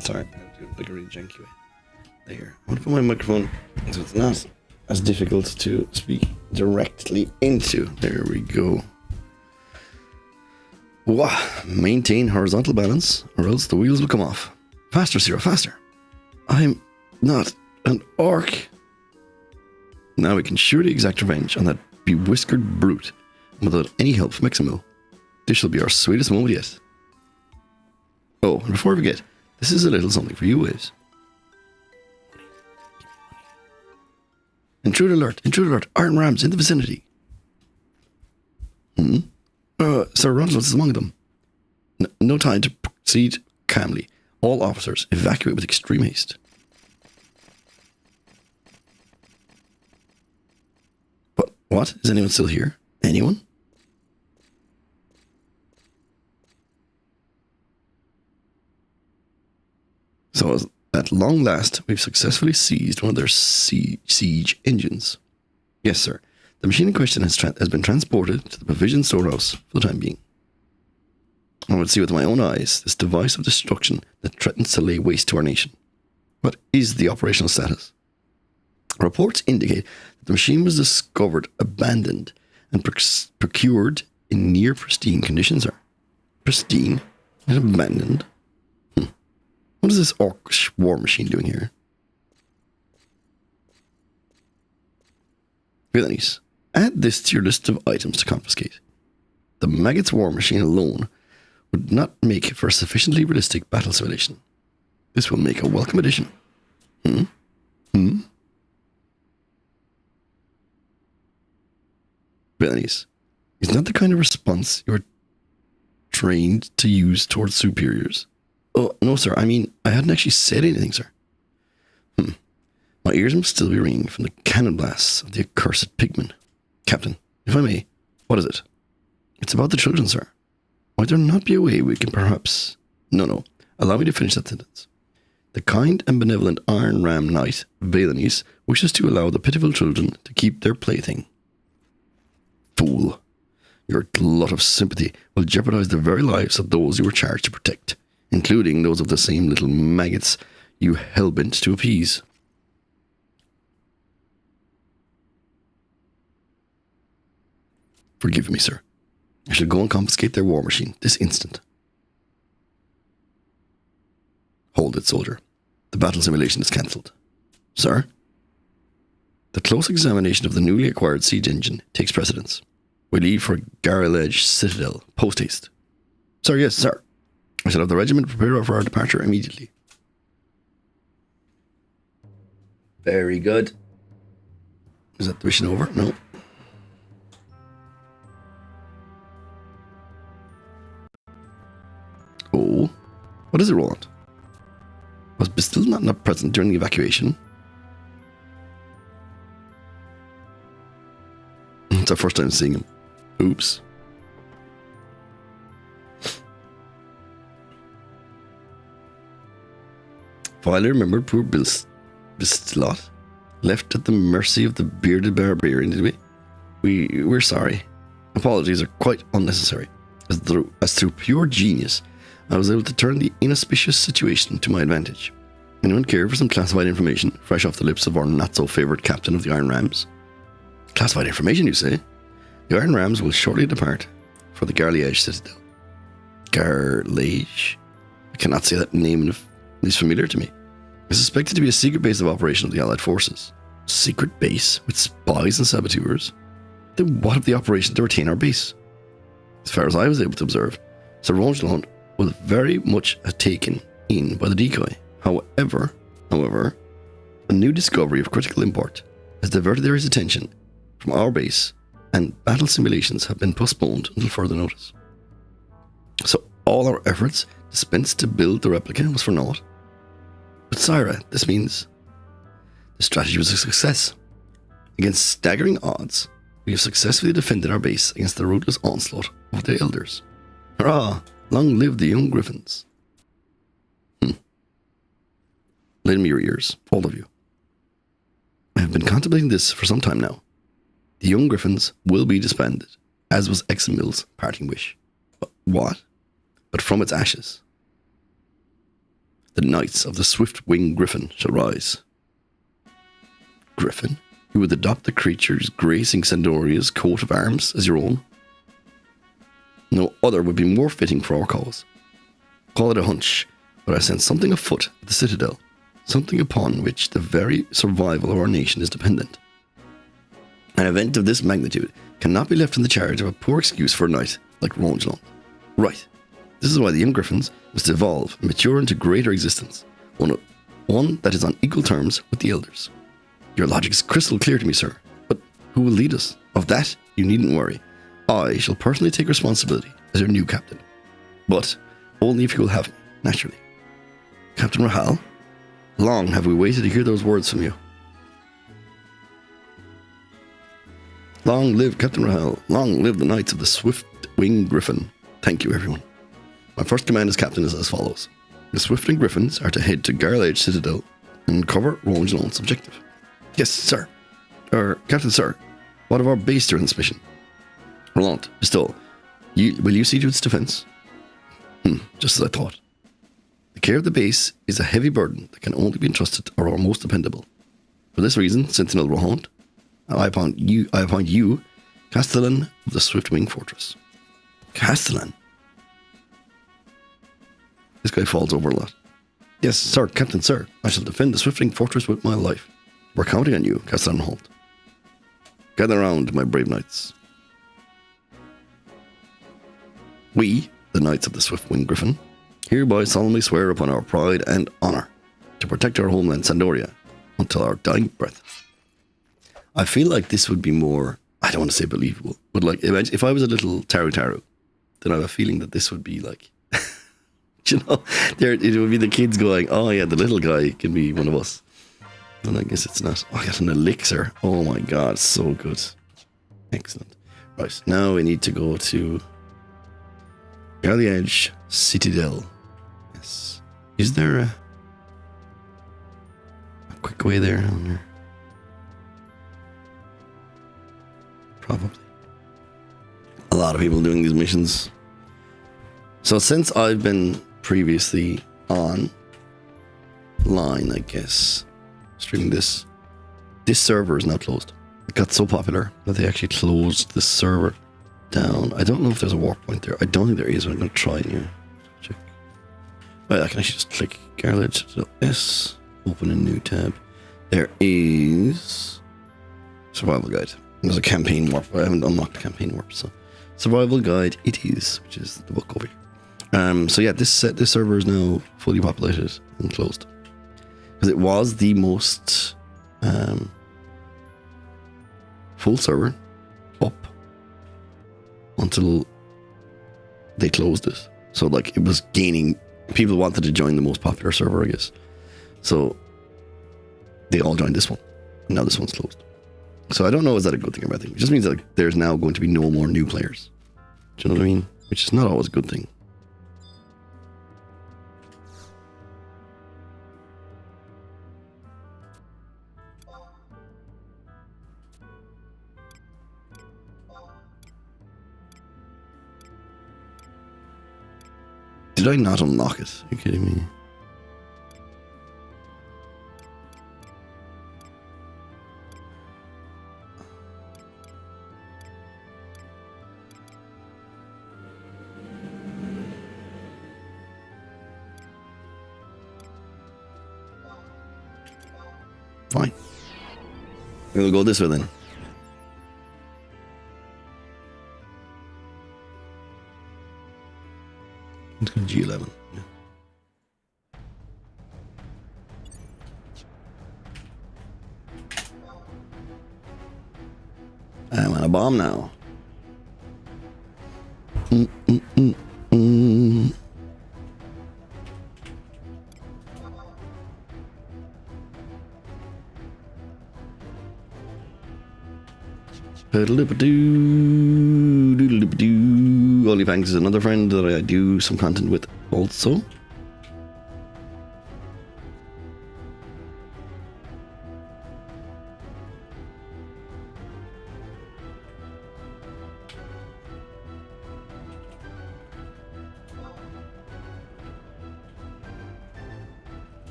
Sorry, I'm doing like a really janky way. There. I want to put my microphone so it's not as difficult to speak directly into. There we go. Wow. Maintain horizontal balance or else the wheels will come off. Faster, Zero, faster. I'm not an orc. Now we can surely exact revenge on that bewhiskered brute without any help from Examil. This shall be our sweetest moment yet. Oh, and before I forget, this is a little something for you, Waves. Intruder alert, Iron Rams in the vicinity. Sir Ronald is among them. No time to proceed calmly. All officers evacuate with extreme haste. What? Is anyone still here? Anyone? So, at long last, we've successfully seized one of their siege engines. Yes, sir. The machine in question has been transported to the provision storehouse for the time being. I would see with my own eyes this device of destruction that threatens to lay waste to our nation. What is the operational status? Reports indicate that the machine was discovered abandoned and procured in near pristine condition, sir. Pristine and abandoned? What is this orc war machine doing here? Villainies. Add this to your list of items to confiscate. The Maggot's war machine alone would not make for a sufficiently realistic battle simulation. This will make a welcome addition. Villainies. Is not the kind of response you are trained to use towards superiors. Oh, no, sir. I mean, I hadn't actually said anything, sir. My ears must still be ringing from the cannon blasts of the accursed pigmen. Captain, if I may, what is it? It's about the children, sir. Might there not be a way we can perhaps... No. Allow me to finish that sentence. The kind and benevolent Iron Ram Knight, Valenice, wishes to allow the pitiful children to keep their plaything. Fool. Your glut of sympathy will jeopardize the very lives of those you were charged to protect, including those of the same little maggots you hell-bent to appease. Forgive me, sir. I shall go and confiscate their war machine this instant. Hold it, soldier. The battle simulation is cancelled. Sir? The close examination of the newly acquired siege engine takes precedence. We leave for Garrel-Edge Citadel, post-haste. Sir, yes, sir. I shall have the regiment prepared for our departure immediately. Very good. Is that the mission over? No. Oh, what is it, Roland? Was Bistil not present during the evacuation? It's our first time seeing him. Oops. Finally remembered poor Bistilot, left at the mercy of the bearded barbarian, did we? We're sorry. Apologies are quite unnecessary. As through pure genius, I was able to turn the inauspicious situation to my advantage. Anyone care for some classified information, fresh off the lips of our not-so-favoured captain of the Iron Rams? Classified information, you say? The Iron Rams will shortly depart for the Garrel-Edge Citadel. Garrel-Edge? I cannot say that name, it is familiar to me. It's suspected to be a secret base of operation of the Allied forces. Secret base? With spies and saboteurs? Then what of the operation to retain our base? As far as I was able to observe, Sir Rongelon was very much taken in by the decoy. However, a new discovery of critical import has diverted his attention from our base, and battle simulations have been postponed until further notice. So all our efforts spent to build the replica was for naught. But Syra, this means the strategy was a success. Against staggering odds, we have successfully defended our base against the ruthless onslaught of the elders. Hurrah! Long live the young griffins. Lend me your ears, all of you. I have been contemplating this for some time now. The young griffins will be disbanded, as was Examil's parting wish. But what? But from its ashes, the knights of the swift-winged griffin shall rise. Griffin? You would adopt the creatures gracing Sandoria's coat of arms as your own? No other would be more fitting for our cause. Call it a hunch, but I sense something afoot at the Citadel, something upon which the very survival of our nation is dependent. An event of this magnitude cannot be left in the charge of a poor excuse for a knight like Rongelon. Right. This is why the young griffins must evolve and mature into greater existence, one that is on equal terms with the elders. Your logic is crystal clear to me, sir, but who will lead us? Of that, you needn't worry. I shall personally take responsibility as your new captain. But only if you will have me, naturally. Captain Rahal, long have we waited to hear those words from you. Long live Captain Rahel. Long live the Knights of the Swift-Winged Griffin. Thank you, everyone. My first command as captain is as follows. The Swift-Winged Griffins are to head to Garlage Citadel and cover Rowan Jalone's objective. Yes, sir. Captain, sir. What of our base during this mission? Roland, Pistol, will you see to its defense? Just as I thought. The care of the base is a heavy burden that can only be entrusted to our most dependable. For this reason, Sentinel Roland, I appoint you Castellan of the Swift-Wing Fortress. Castellan? This guy falls over a lot. Yes, sir, Captain, sir. I shall defend the Swift-Wing Fortress with my life. We're counting on you, Castellan Holt. Gather round, my brave knights. We, the Knights of the Swift-Wing Griffin, hereby solemnly swear upon our pride and honour to protect our homeland Sandoria until our dying breath. I feel like this would be more, I don't want to say believable, but like, imagine if I was a little Taru Taru, then I have a feeling that this would be like, you know, it would be the kids going, oh yeah, the little guy can be one of us. And I guess it's not. Oh, I got an elixir. Oh my god, so good. Excellent. Right, now we need to go to Garliage Citadel. Yes. Is there a quick way there? Probably. A lot of people doing these missions. So since I've been previously online, I guess, streaming this server is now closed. It got so popular that they actually closed the server down. I don't know if there's a warp point there. I don't think there is, but I'm going to try and check. Well, I can actually just click Garlage. So S, open a new tab. There is Survival Guide. There's a campaign warp. I haven't unlocked the campaign warp, so Survival Guide it is, which is the book over here. So yeah, this server is now fully populated and closed because it was the most full server up until they closed it. So like it was gaining, people wanted to join the most popular server, I guess. So they all joined this one. And now this one's closed. So I don't know, is that a good thing or bad thing? It just means that like, there's now going to be no more new players. Do you know what I mean? Which is not always a good thing. Did I not unlock it? Are you kidding me? Fine. We'll go this way then. Let's go G11. Yeah. I'm on a bomb now. OnlyFans is another friend that I do some content with also.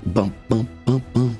Bum bum bum bum.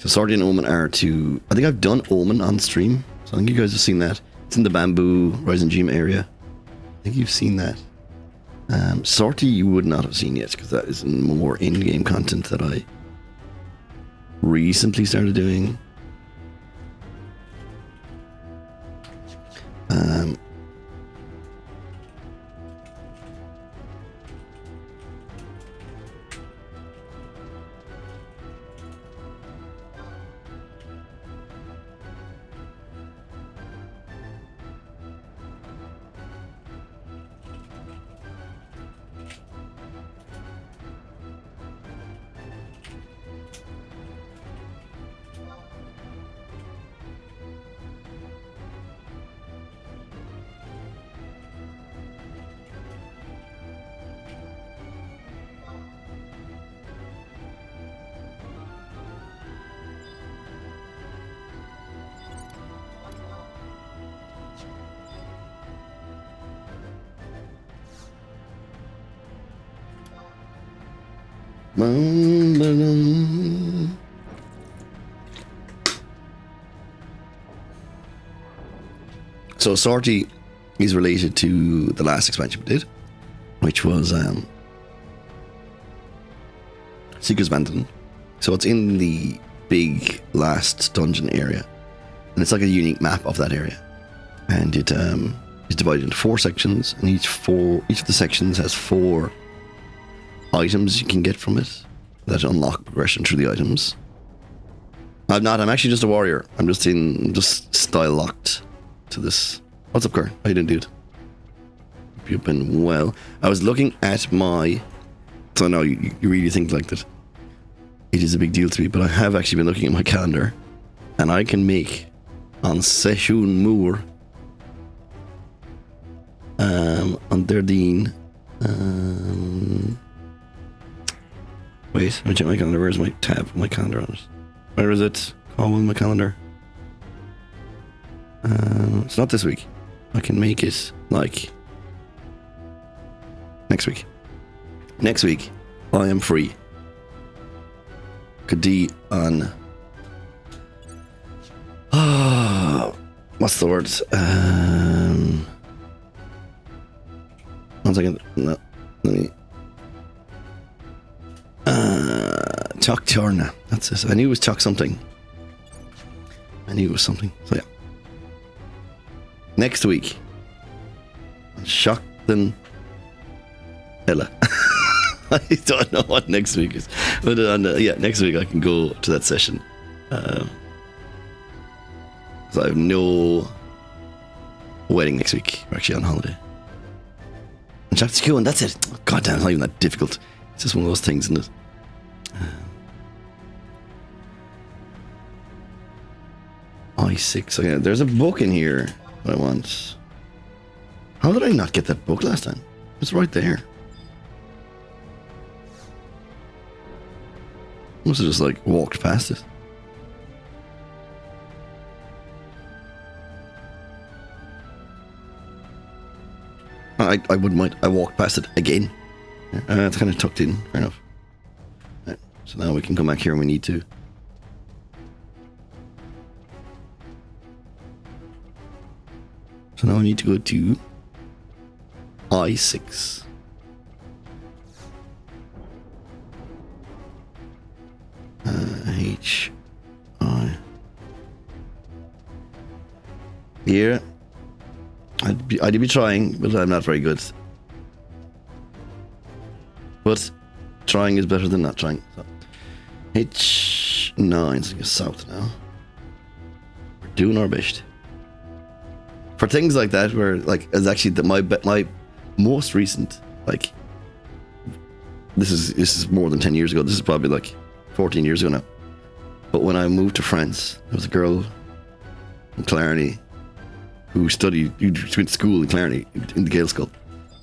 So Sortie and Omen are two. I think I've done Omen on stream, so I think you guys have seen that. It's in the Bamboo Rising Gym area. I think you've seen that. Sortie you would not have seen yet, because that is more in-game content that I recently started doing. So Sortie is related to the last expansion we did, which was Seeker's Abandon. So it's in the big last dungeon area, and it's like a unique map of that area, and it is divided into 4 sections, and each of the sections has 4 items you can get from it that unlock progression through the items. I'm actually just a warrior. I'm just style locked to this. What's up, Kurt? How you doing, dude? Hope you've been well. I was looking at my... So I know you really think like that. It is a big deal to me, but I have actually been looking at my calendar, and I can make on Seshun Moor on Derdine. Wait, let me check my calendar. Where's my tab? My calendar on it. Where is it? Oh, on my calendar. It's not this week. I can make it like next week. Next week, I am free. Could be on. What's the word? 1 second. No, let me. Chuck Turner. That's it. I knew it was Chuck something. So yeah. Next week. Shockton Ella. I don't know what next week is. But yeah, next week I can go to that session. So I have no wedding next week. We're actually on holiday. And chapter school, and that's it. Oh, God damn, it's not even that difficult. It's just one of those things, isn't it? I6. Okay, there's a book in here that I want. How did I not get that book last time? It's right there. Must have just like walked past it. I wouldn't mind. I walked past it again. It's kind of tucked in. Fair enough. Right, so now we can come back here when we need to. So now I need to go to I6. H I. Here. I'd be trying, but I'm not very good. But trying is better than not trying. So H9, so I guess south now. We're doing our best. For things like that, where like it's actually my most recent, like this is more than 10 years ago. This is probably like 14 years ago now. But when I moved to France, there was a girl in Clarny who went to school in Clarny, in the Gael School.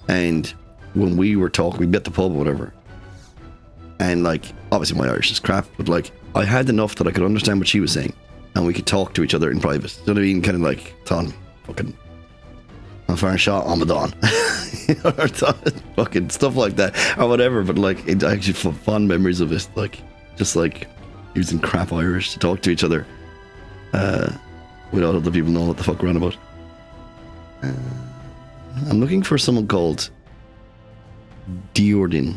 And when we were talking, we'd be at the pub or whatever. And like, obviously my Irish is crap, but like, I had enough that I could understand what she was saying. And we could talk to each other in private. You know what I mean? Kind of like, Ton, fucking, I'm firing a shot on Madon. Or fucking stuff like that. Or whatever, but like, I actually fond memories of it. Like, just like, using crap Irish to talk to each other without other people knowing what the fuck we're on about. I'm looking for someone called Diordin.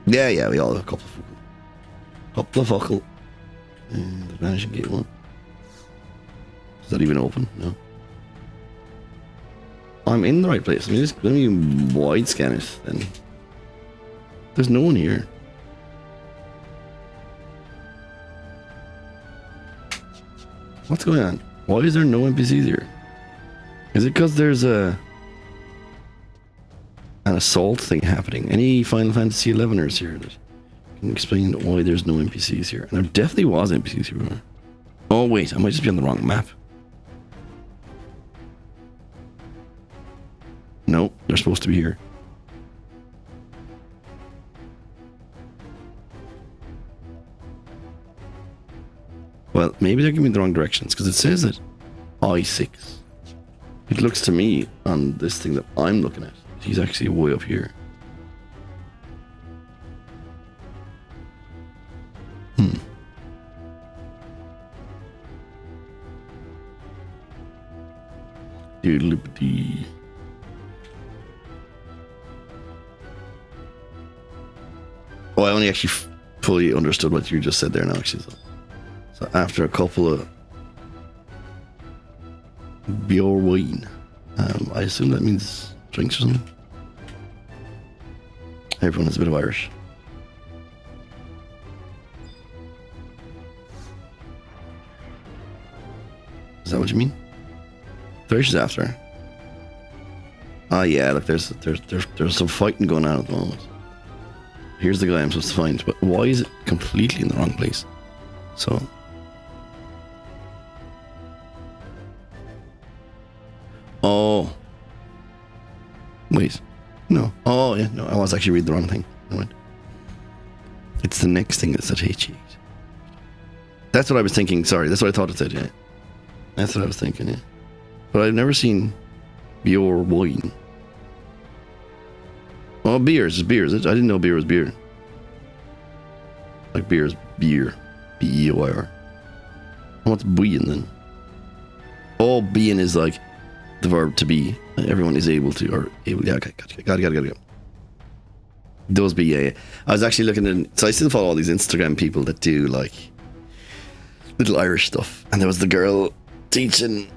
Yeah, we all have a couple of fuckle. And the Vanishing Gate one. Is that even open? No. I'm in the right place. Let me wide scan it then. There's no one here. What's going on? Why is there no NPCs here? Is it because there's an assault thing happening? Any Final Fantasy 11ers here that can explain why there's no NPCs here? And there definitely was NPCs here. Oh wait, I might just be on the wrong map. No, they're supposed to be here. Well, maybe they're giving me the wrong directions because it says that I6. It looks to me on this thing that I'm looking at, he's actually way up here. Doodle-dee. Oh, I only actually fully understood what you just said there now, actually. So after a couple of Bjorwine, I assume that means drinks or something. Everyone has a bit of Irish. Is that what you mean? Thresh is after. Oh yeah, look, there's some fighting going on at the moment. Here's the guy I'm supposed to find, but why is it completely in the wrong place? So. Oh. Wait. No. Oh, yeah, no, I was actually reading the wrong thing. Never mind. It's the next thing that said H8. That's what I was thinking, sorry, that's what I thought it said, yeah. That's what I was thinking, yeah. But I've never seen Bjor wine. Oh, beers. I didn't know beer was beer. Like beer is beer. B-E-O-I-R. What's being then? Oh, being is like the verb to be. Everyone is able to, or able. Yeah, okay, got it. Those be, yeah. I was actually looking at, so I still follow all these Instagram people that do like little Irish stuff. And there was the girl teaching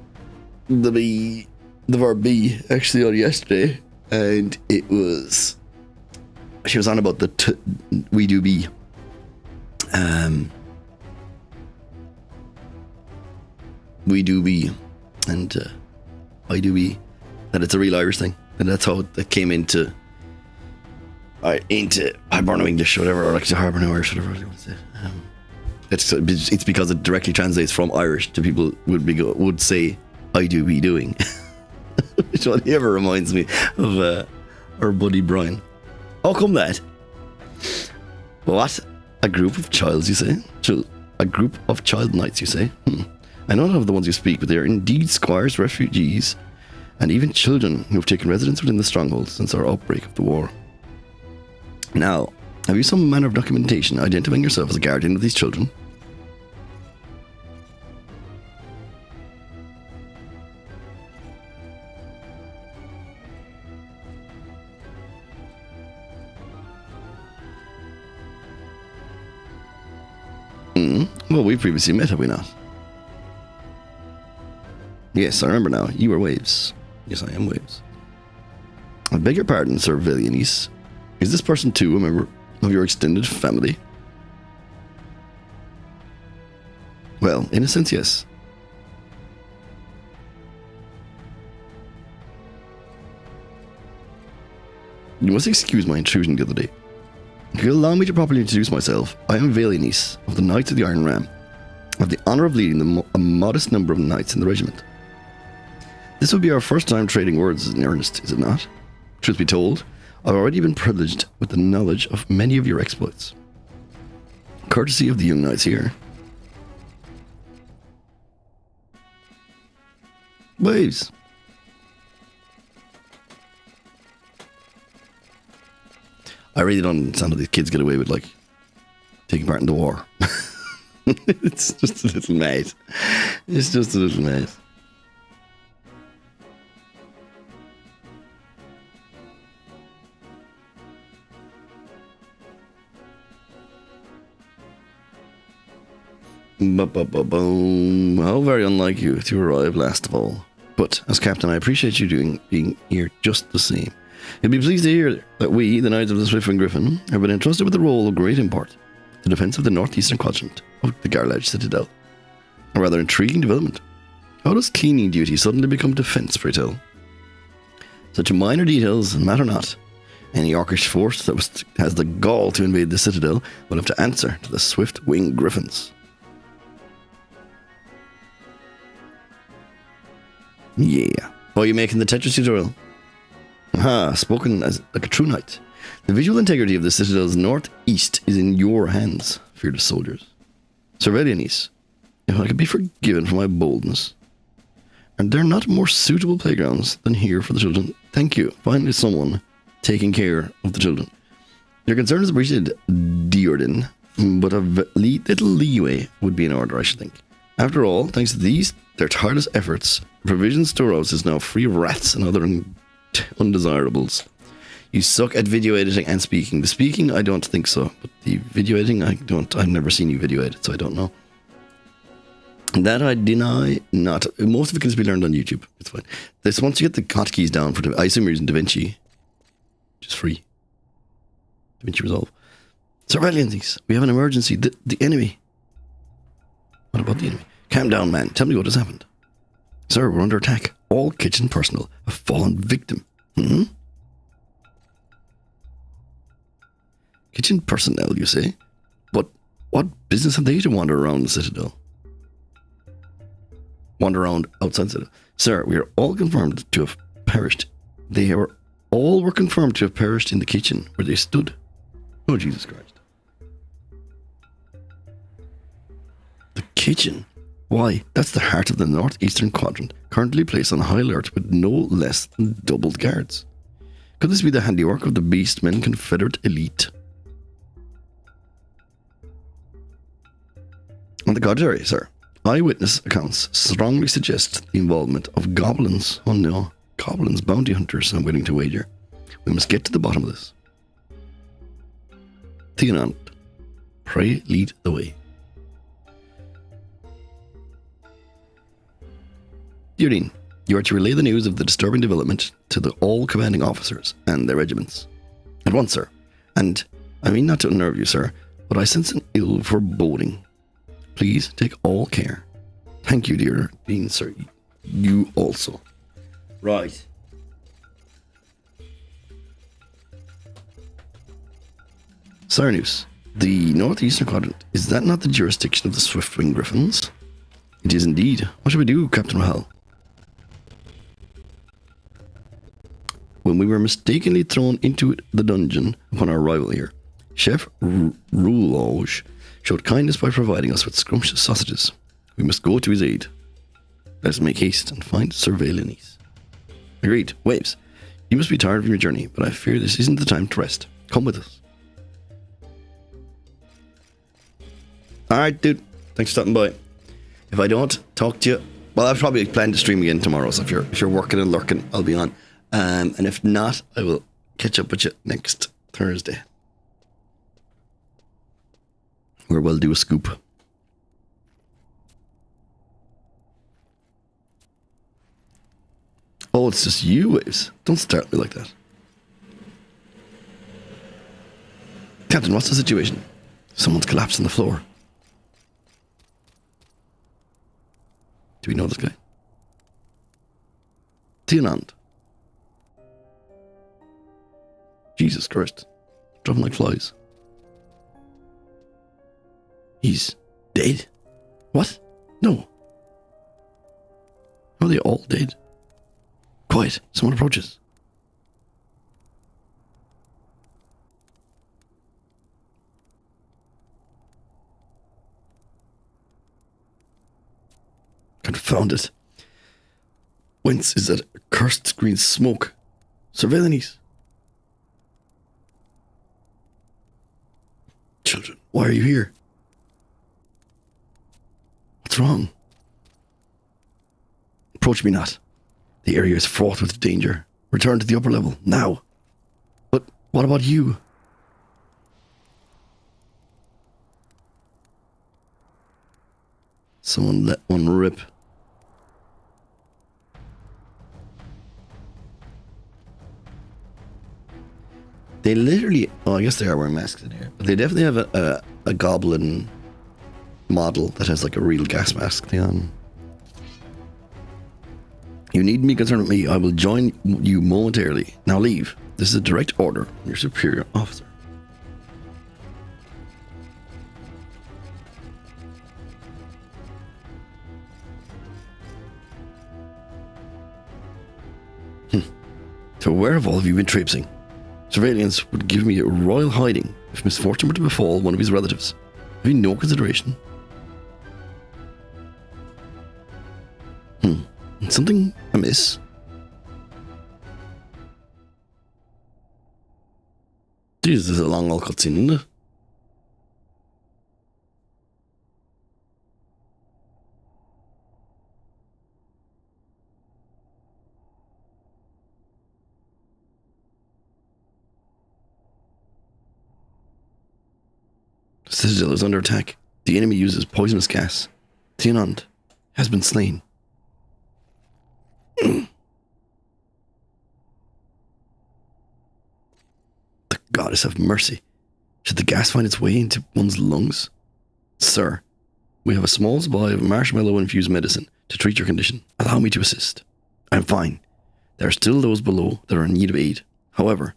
the verb be actually on yesterday. And it was, she was on about the we do be. We do be, and I do be, that it's a real Irish thing, and that's how it came into Hiberno English or whatever, or like Hiberno Irish, whatever you want to say. It's because it directly translates from Irish to people would say I do be doing. Which one ever reminds me of our buddy Brian. How come that? What? A group of childs, you say? A group of child knights, you say? I know none of the ones you speak, but they are indeed squires, refugees, and even children who have taken residence within the stronghold since our outbreak of the war. Now, have you some manner of documentation identifying yourself as a guardian of these children? Well, we previously met, have we not? Yes, I remember now. You are Waves. Yes, I am Waves. I beg your pardon, Sir Villianese. Is this person too a member of your extended family? Well, in a sense, yes. You must excuse my intrusion the other day. If you'll allow me to properly introduce myself, I am Villianese of the Knights of the Iron Ram. I have the honour of leading a modest number of knights in the regiment. This will be our first time trading words in earnest, is it not? Truth be told, I've already been privileged with the knowledge of many of your exploits. Courtesy of the young knights here. Waves. I really don't understand how these kids get away with, like, taking part in the war. It's just a little maze. It's just a little maze. Boom. How very unlike you to arrive last of all. But as captain, I appreciate you being here just the same. You'll be pleased to hear that we, the Knights of the Swiftwing Griffin, have been entrusted with a role of great import, the defence of the northeastern quadrant of the Garlage Citadel. A rather intriguing development. How does cleaning duty suddenly become defence, pray tell? Such minor details matter not. Any Orcish force that has the gall to invade the Citadel will have to answer to the Swiftwing Griffins. Yeah. Oh, you making the Tetris tutorial? Aha, spoken as like a true knight. The visual integrity of the Citadel's northeast is in your hands, fearless soldiers. Sir Velianis, if I could be forgiven for my boldness, are there not more suitable playgrounds than here for the children? Thank you. Finally someone taking care of the children. Your concern is appreciated, Dearden, but a little leeway would be in order, I should think. After all, thanks to their tireless efforts, the provision storehouse is now free of rats and other undesirables. You suck at video editing and speaking. The speaking, I don't think so, but the video editing, I've never seen you video edit, so I don't know. That I deny not. Most of it can just be learned on YouTube. It's fine. Once you get the hotkeys down for I assume you're using DaVinci, which is free. DaVinci Resolve. Surveillance. We have an emergency. The enemy. What about the enemy? Calm down, man. Tell me what has happened. Sir, we're under attack. All kitchen personnel have fallen victim. Kitchen personnel, you say? But what business have they to wander around the Citadel? Wander around outside the Citadel? Sir, we are all confirmed to have perished. All were confirmed to have perished in the kitchen where they stood. Oh, Jesus Christ. The kitchen? Why, that's the heart of the northeastern quadrant, currently placed on high alert with no less than doubled guards. Could this be the handiwork of the Beastmen Confederate elite? On the contrary, sir, eyewitness accounts strongly suggest the involvement of goblins. Oh no, goblins, bounty hunters, I'm willing to wager. We must get to the bottom of this. Theonant, pray lead the way. Eudine, you are to relay the news of the disturbing development to all commanding officers and their regiments. At once, sir. And I mean not to unnerve you, sir, but I sense an ill foreboding. Please take all care. Thank you, dear Dean, sir. You also. Right. Cyrnus, the northeastern quadrant, is that not the jurisdiction of the Swiftwing Griffins? It is indeed. What should we do, Captain Rahal? When we were mistakenly thrown into the dungeon upon our arrival here, Chef Rouloge showed kindness by providing us with scrumptious sausages. We must go to his aid. Let us make haste and find Sir Velianis. Agreed. Waves, you must be tired from your journey, but I fear this isn't the time to rest. Come with us. Alright, dude. Thanks for stopping by. If I don't talk to you, well, I've probably planned to stream again tomorrow, so if you're working and lurking, I'll be on. And if not, I will catch up with you next Thursday, where we'll do a scoop. Oh, it's just you, Waves. Don't start me like that. Captain, what's the situation? Someone's collapsed on the floor. Do we know this guy? Theonant. Jesus Christ. Dropping like flies. He's dead? What? No. Are they all dead? Quiet. Someone approaches. Confound it. Whence is that accursed green smoke? Sir Velianis. Why are you here? What's wrong? Approach me not. The area is fraught with danger. Return to the upper level, now. But what about you? Someone let one rip. They literally... Oh, I guess they are wearing masks in here. But they definitely have a goblin model that has like a real gas mask thing on. You need be concerned with me. I will join you momentarily. Now leave. This is a direct order from your superior officer. So where have all of you been traipsing? Surveillance would give me a royal hiding if misfortune were to befall one of his relatives. Have you no consideration? Something amiss? Jesus, this is a long old cutscene, isn't it? The Citadel is under attack. The enemy uses poisonous gas. Theonond has been slain. The goddess have mercy. Should the gas find its way into one's lungs? Sir, we have a small supply of marshmallow-infused medicine to treat your condition. Allow me to assist. I'm fine. There are still those below that are in need of aid. However,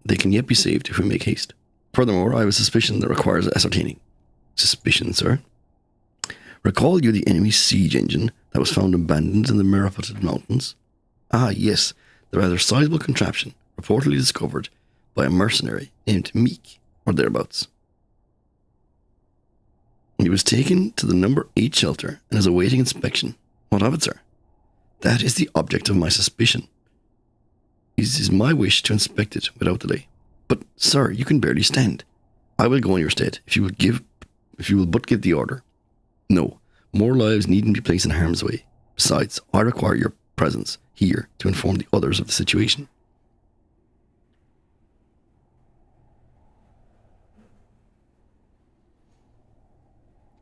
they can yet be saved if we make haste. Furthermore, I have a suspicion that requires ascertaining. Suspicion, sir? Recall you the enemy's siege engine that was found abandoned in the Mirapated Mountains? Ah, yes, the rather sizable contraption reportedly discovered by a mercenary named Meek, or thereabouts. He was taken to the number 8 shelter and is awaiting inspection. What of it, sir? That is the object of my suspicion. It is my wish to inspect it without delay. But, sir, you can barely stand. I will go in your stead if you will but give the order. No, more lives needn't be placed in harm's way. Besides, I require your presence here to inform the others of the situation.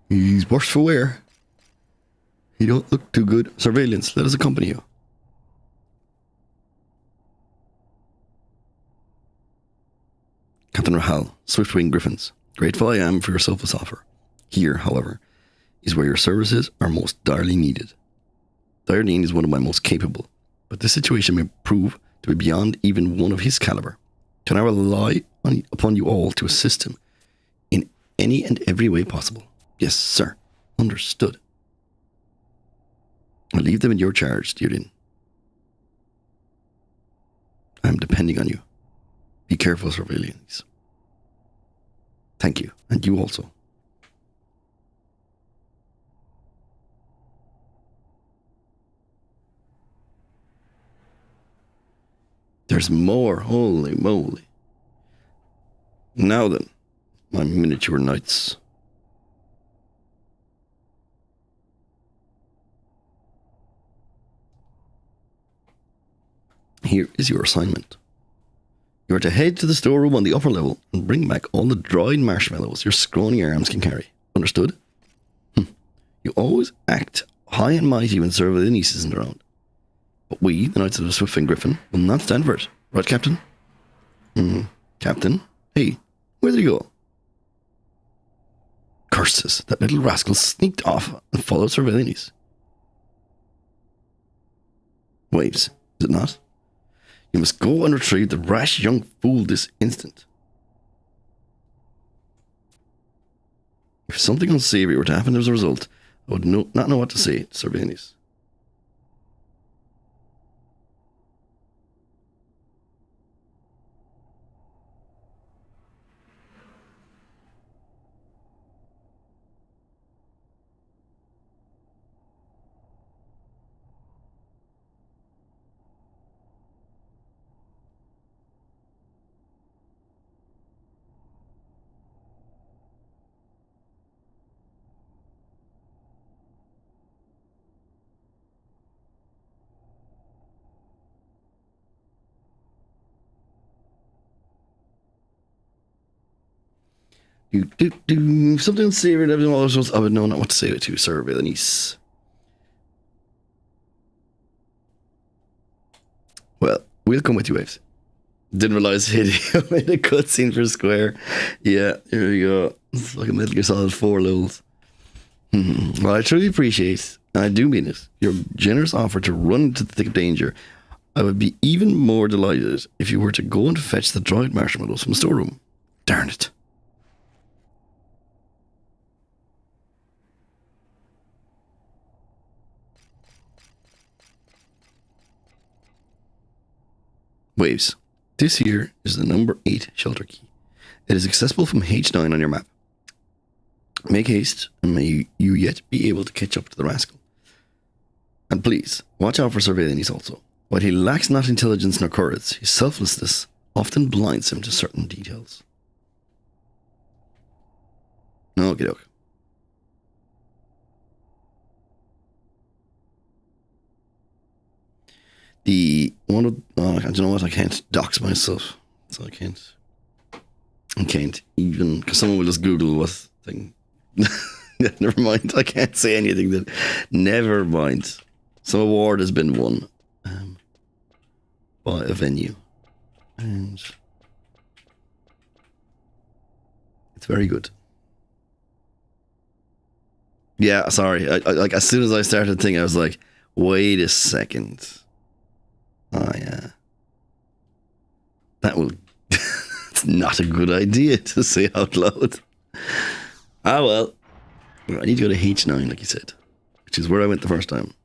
He's worse for wear. He don't look too good. Surveillance, let us accompany you. Captain Rahal, Swiftwing Griffins, grateful I am for your selfless offer. Here, however, is where your services are most direly needed. Dyrdean is one of my most capable, but this situation may prove to be beyond even one of his caliber. Can I rely upon you all to assist him in any and every way possible? Yes, sir. Understood. I'll leave them in your charge, Dyrdean. I am depending on you. Be careful, surveillance. Thank you, and you also. There's more, holy moly. Now then, my miniature knights. Here is your assignment. You are to head to the storeroom on the upper level and bring back all the dried marshmallows your scrawny arms can carry. Understood? You always act high and mighty when Sir Valenius isn't around. But we, the Knights of the Swiftwing Griffin, will not stand for it. Right, Captain? Captain? Hey, where did he go? Curses, that little rascal sneaked off and followed Sir Valenius. Waves, is it not? You must go and retrieve the rash young fool this instant. If something unsavory were to happen as a result, I would not know what to say to Sir Valenius. Something savory. I would know not what to say to Sir Villainice. Well, we'll come with you, Waves. Didn't realize Hideo made a cutscene for Square. Yeah, here we go. It's like a Metal Gear Solid 4 lulz. Well, I truly appreciate, and I do mean it, your generous offer to run into the thick of danger. I would be even more delighted if you were to go and fetch the dried marshmallows from the storeroom. Darn it. Waves. This here is the number 8 shelter key. It is accessible from H9 on your map. Make haste, and may you yet be able to catch up to the rascal. And please, watch out for Sir Villainice also. While he lacks not intelligence nor courage, his selflessness often blinds him to certain details. Okie doke. The one of, I don't know what, I can't dox myself, so I can't even, because someone will just Google what thing. Never mind, I can't say anything that, never mind. Some award has been won by a venue, and it's very good. Yeah, sorry, I like, as soon as I started thinking, I was like, wait a second. Oh yeah, that will. It's not a good idea to say out loud. Ah well, I need to go to H9, like you said, which is where I went the first time.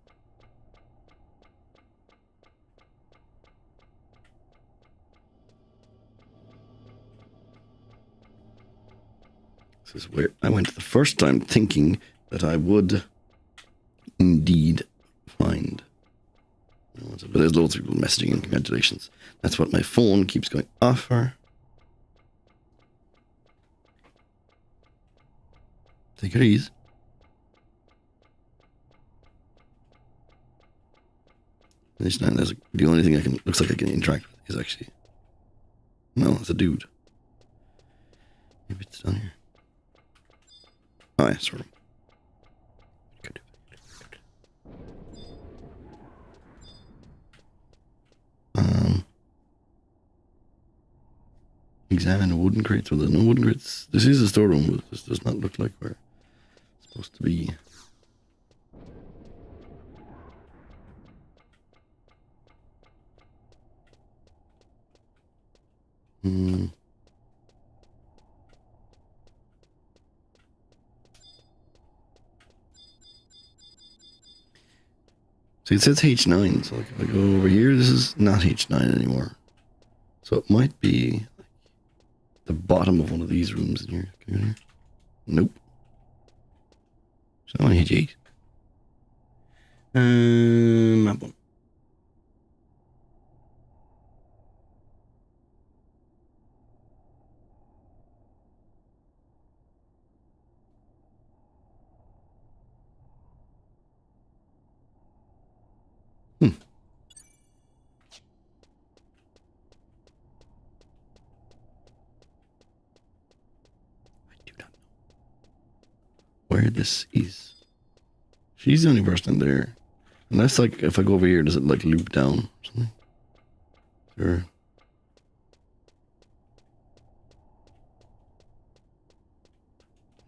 This is where I went the first time, thinking that I would indeed find. But there's loads of people messaging in, congratulations. That's what my phone keeps going off for. Take it easy. There's the only thing looks like I can interact with is actually, no, it's a dude. Maybe it's down here. Oh yeah, sort of. Good. Examine wooden crates. Well, there's no wooden crates. This is a storeroom, but this does not look like where it's supposed to be. So it says H9, so like if I go over here, this is not H9 anymore. So it might be like the bottom of one of these rooms in here. Can you go in here? Nope. So only H8. Map one. Where this is. She's the only person there. Unless, like, if I go over here, does it, like, loop down or something? Sure.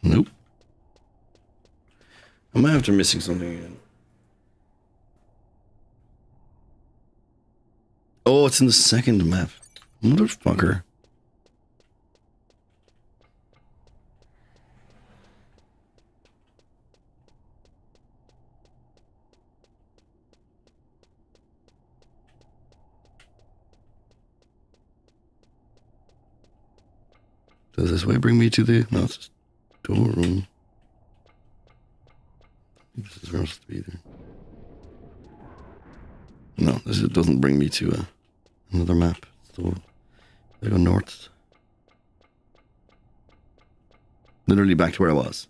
Nope. Am I after missing something again? Oh, it's in the second map. Motherfucker. Does this way bring me to the... No, it's just storeroom. This is where I'm supposed to be there. No, this doesn't bring me to another map. So I go north. Literally back to where I was.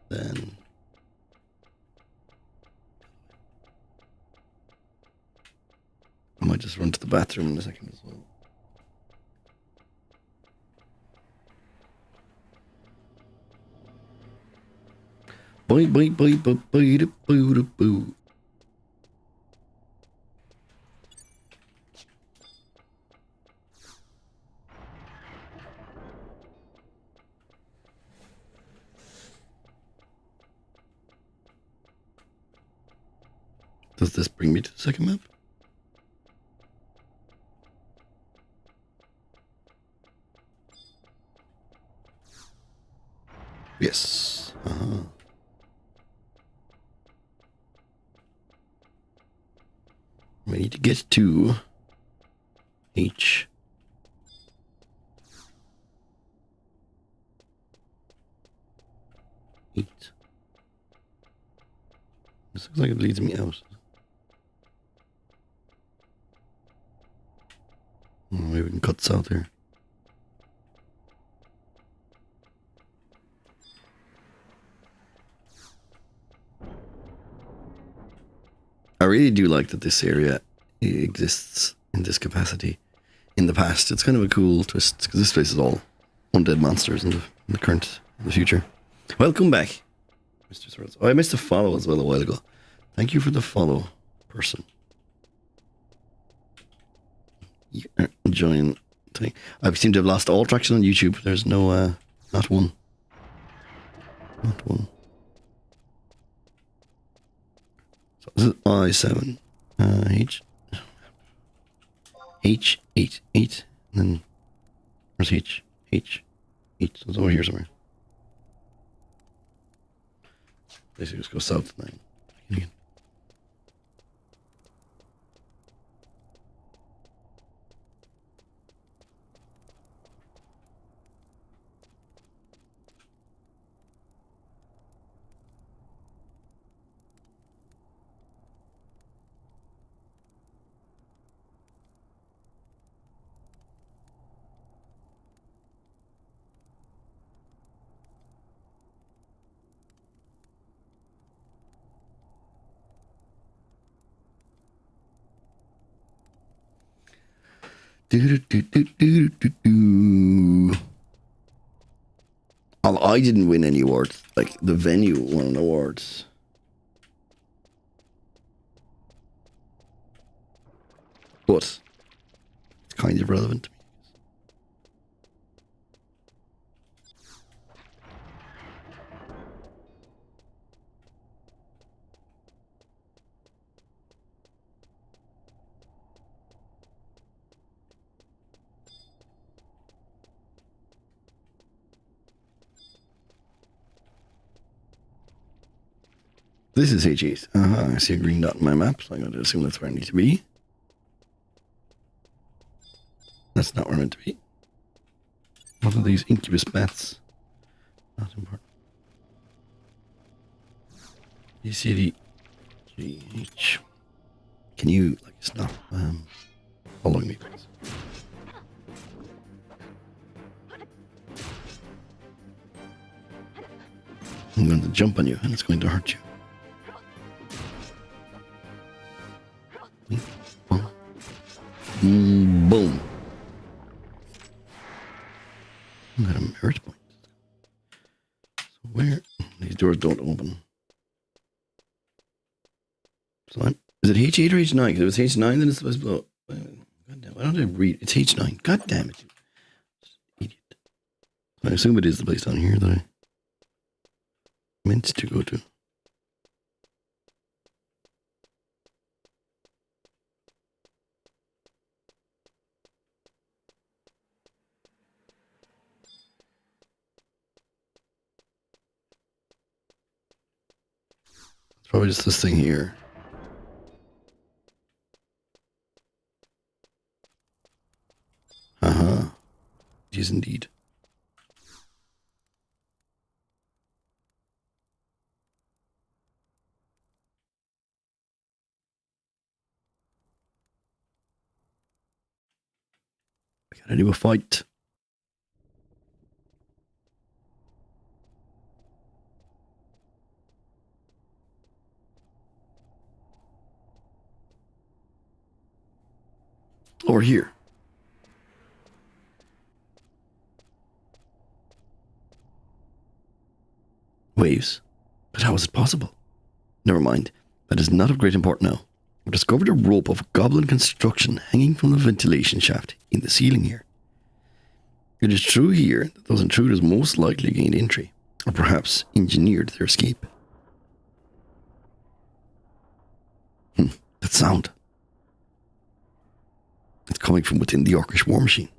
Then... I might just run to the bathroom in a second as well. Bye, bye, bye, bye, bye, da, boo, da, boo. Does this bring me to the second map? Yes. We need to get to H. Eight. This looks like it leads me out. Maybe we can cut south here. I really do like that this area exists in this capacity. In the past, it's kind of a cool twist because this place is all undead monsters in the current, in the future. Welcome back, Mr. Swords. Oh, I missed a follow as well a while ago. Thank you for the follow, person. Join thing. I seem to have lost all traction on YouTube. There's no, not one. Not one. So this is I7. H8, 8, and then where's H? H, 8. So it's over here somewhere. Basically, just go south 9. Again. I didn't win any awards. Like, the venue won awards. But it's kind of relevant to me. This is H8. I see a green dot in my map, so I'm going to assume that's where I need to be. That's not where I'm meant to be. What are these incubus bats? Not important. ECD GH. Can you like stop following me, please? I'm going to jump on you and it's going to hurt you. Boom. I got a merit point. So where? These doors don't open. So is it H8 or H9? Because if it's H9, then it's supposed to blow up. God damn, why don't I read? It's H9. God damn it. Idiot. I assume it is the place down here that I meant to go to. It's probably just this thing here. It is indeed. I gotta do a fight. Over here. Waves. But how is it possible? Never mind. That is not of great import now. I've discovered a rope of goblin construction hanging from the ventilation shaft in the ceiling here. It is true here that those intruders most likely gained entry, or perhaps engineered their escape. That sound. It's coming from within the Orcish war machine.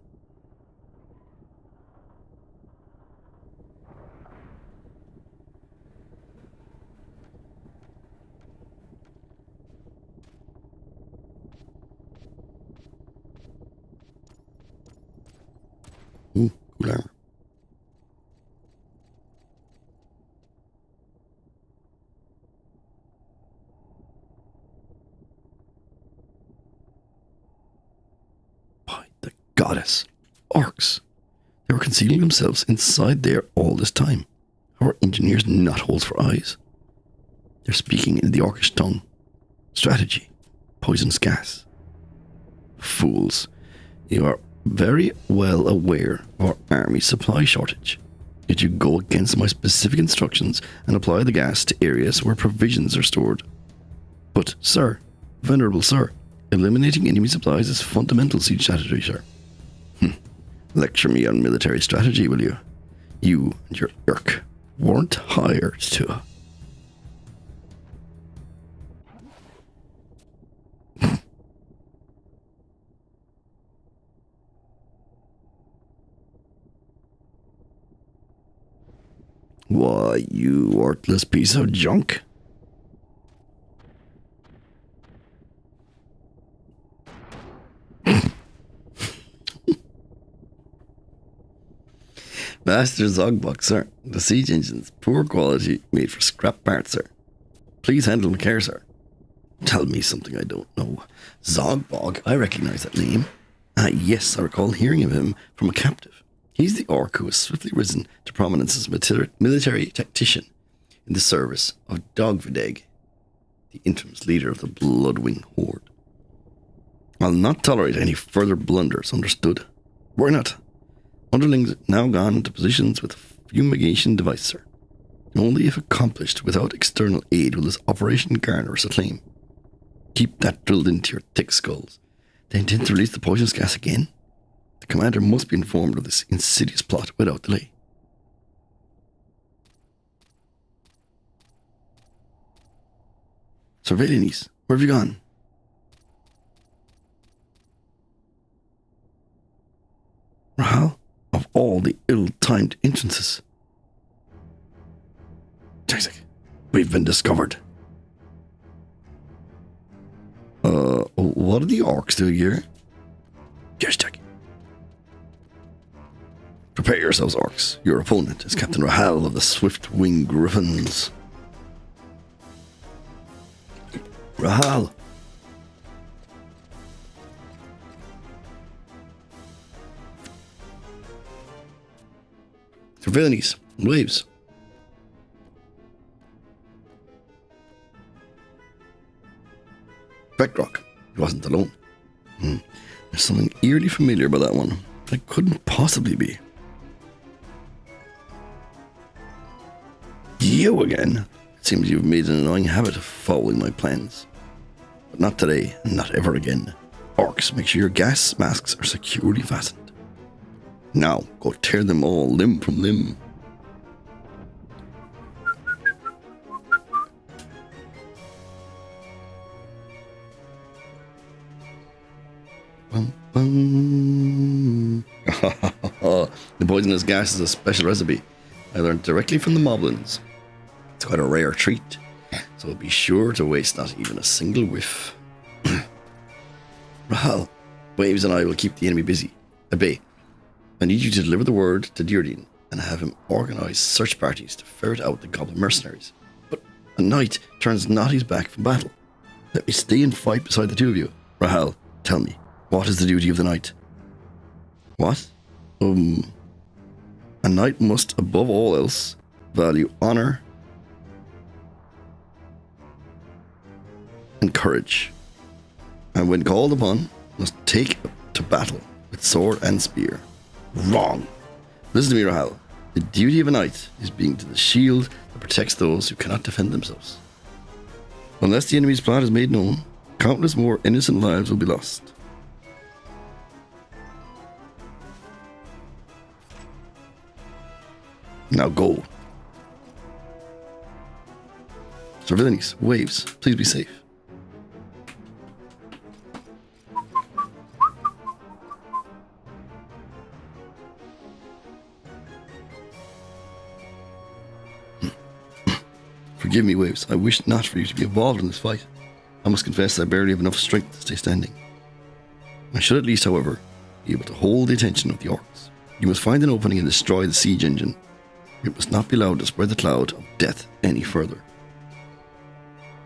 Ooh, cool armor. By the goddess. Orcs. They were concealing themselves inside there all this time. How are engineers not holes for eyes? They're speaking in the Orcish tongue. Strategy. Poisonous gas. Fools. You are very well aware of our army supply shortage. Yet you go against my specific instructions and apply the gas to areas where provisions are stored. But, sir, venerable sir, eliminating enemy supplies is fundamental siege strategy, sir. Lecture me on military strategy, will you? You and your irk weren't hired to. Why, you worthless piece of junk. Master Zogbok, sir. The siege engine's poor quality, made for scrap parts, sir. Please handle with care, sir. Tell me something I don't know. Zogbog, I recognize that name. Ah, yes, I recall hearing of him from a captive. He's the orc who has swiftly risen to prominence as a military tactician in the service of Dogvideg, the infamous leader of the Bloodwing Horde. I'll not tolerate any further blunders, understood? Why not? Underlings now gone into positions with fumigation device, sir. Only if accomplished without external aid will this operation garner us acclaim. Keep that drilled into your thick skulls. They intend to release the poisonous gas again? The commander must be informed of this insidious plot without delay. Sir Valinis, where have you gone? Rahal, of all the ill-timed entrances. Isaac, we've been discovered. What are the orcs doing here? Yes, Jack. Prepare yourselves, orcs. Your opponent is Captain Rahal of the Swift-Wing Griffins. Rahal. Sir Valinis, waves. Vectrock. He wasn't alone. There's something eerily familiar about that one. That couldn't possibly be. You again? It seems you've made an annoying habit of following my plans. But not today, and not ever again. Orcs, make sure your gas masks are securely fastened. Now, go tear them all limb from limb. Bum, bum. The poisonous gas is a special recipe I learned directly from the Moblins. It's quite a rare treat, so be sure to waste not even a single whiff. Rahal, Waves and I will keep the enemy busy. At bay. I need you to deliver the word to Deirdre and have him organise search parties to ferret out the goblin mercenaries. But a knight turns not his back from battle. Let me stay and fight beside the two of you. Rahal, tell me, what is the duty of the knight? What? A knight must, above all else, value honour and courage, and when called upon, must take to battle with sword and spear. Wrong. Listen to me, Rahal. The duty of a knight is being to the shield that protects those who cannot defend themselves. Unless the enemy's plot is made known, countless more innocent lives will be lost. Now go. Surveillance, waves, please be safe. Forgive me, Waves. I wish not for you to be involved in this fight. I must confess I barely have enough strength to stay standing. I should at least, however, be able to hold the attention of the orcs. You must find an opening and destroy the siege engine. It must not be allowed to spread the cloud of death any further.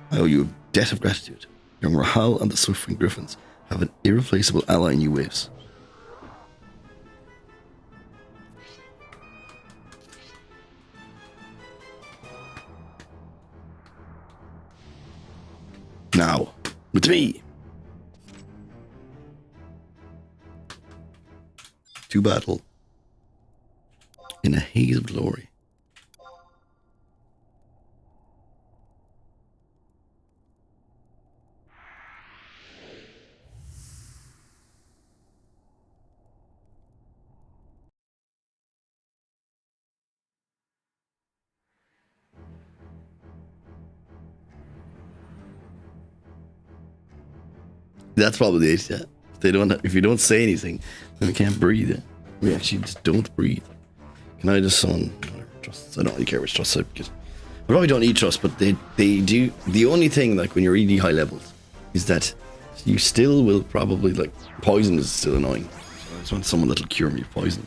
I owe you a debt of gratitude. Young Rahal and the Swiftwing Griffins have an irreplaceable ally in you, Waves. Now, with me. To battle in a haze of glory. That's probably it, yeah. If you don't say anything, then we can't breathe. Yeah? We actually just don't breathe. Can I just summon trusts? I don't really care which trusts I get. I probably don't need trust, but they do. The only thing, like when you're really high levels, is that you still will probably, like, poison is still annoying. So I just want someone that'll cure me of poison.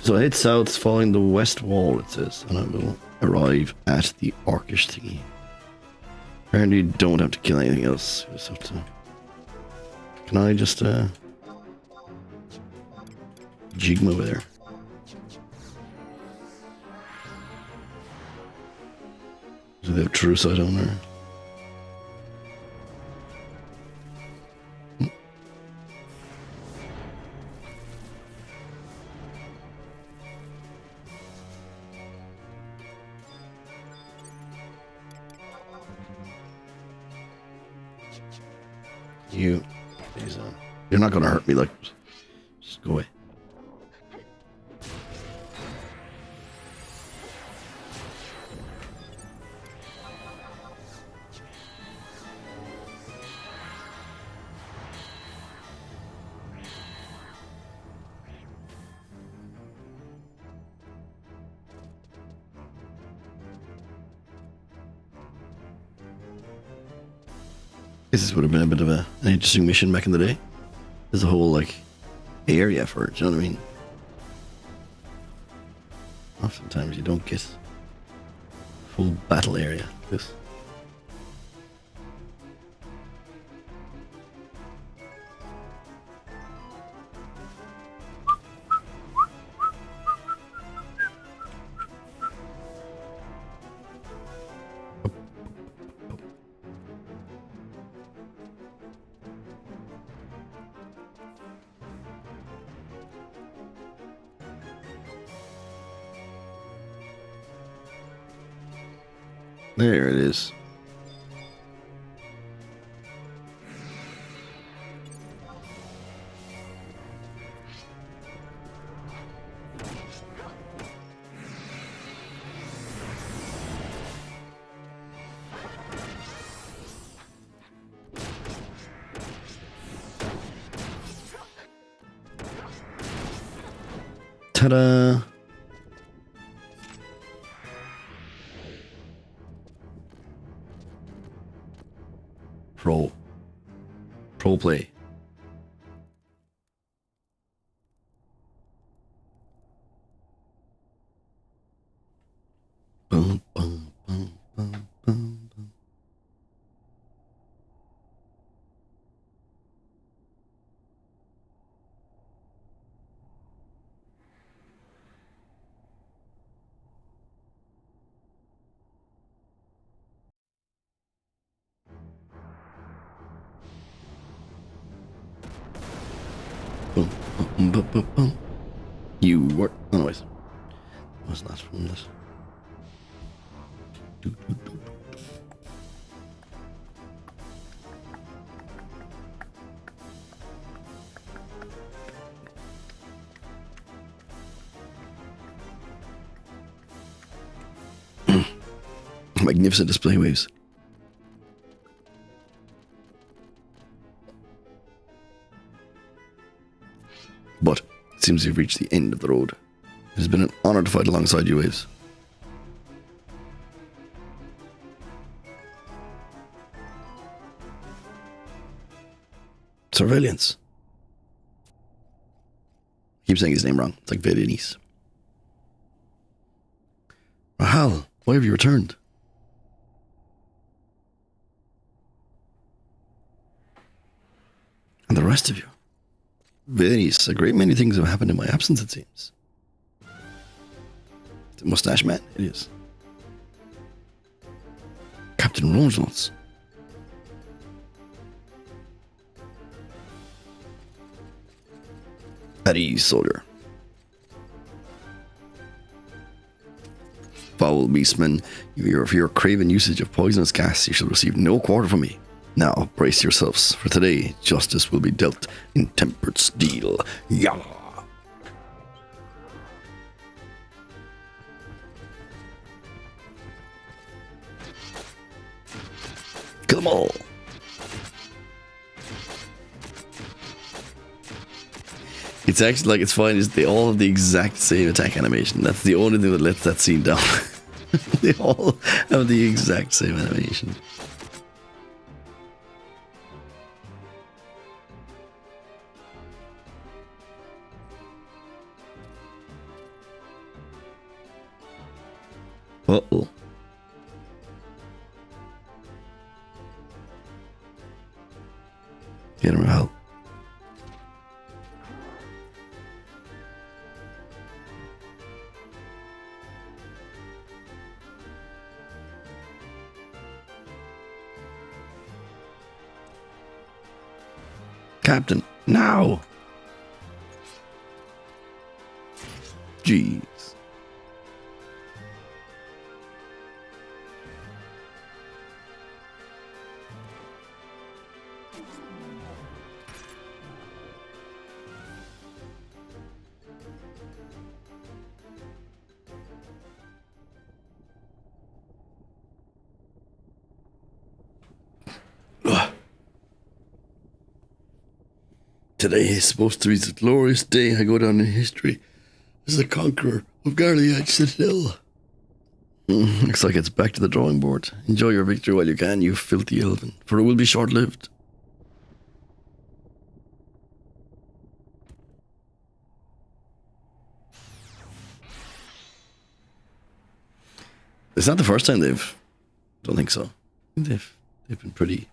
So I head south following the west wall, it says, and I will arrive at the orcish thingy. Apparently you don't have to kill anything else. You just have to... Can I just jig my way there? Do they have true sight on there? You're not gonna hurt me, like, just go away. This would have been a bit of an interesting mission back in the day. There's a whole, like, area for it, do you know what I mean? Oftentimes you don't get full battle area like this. There it is. Ta-da! Pro play. Boom, boom, boom, boom, boom, boom. You were. Oh, wait. Was not from this. Magnificent display waves. But it seems you've reached the end of the road. It has been an honor to fight alongside you, Waves. Surveillance. I keep saying his name wrong. It's like Velinis. Rahal, why have you returned? And the rest of you. Velinis, a great many things have happened in my absence, it seems. The mustache man, it is. Captain Rongelance. At ease, soldier. Foul beastman, for your craven usage of poisonous gas, you shall receive no quarter from me. Now, brace yourselves, for today, justice will be dealt in tempered steel. Yeah. Kill them all. It's actually like it's fine. They all have the exact same attack animation. That's the only thing that lets that scene down. They all have the exact same animation. Uh-oh. Get him out. Captain, now! Jeez. Today is supposed to be the glorious day I go down in history as the conqueror of Garliad Citadel. Looks like it's back to the drawing board. Enjoy your victory while you can, you filthy elven, for it will be short-lived. It's not the first time they've... Don't think so. They've been pretty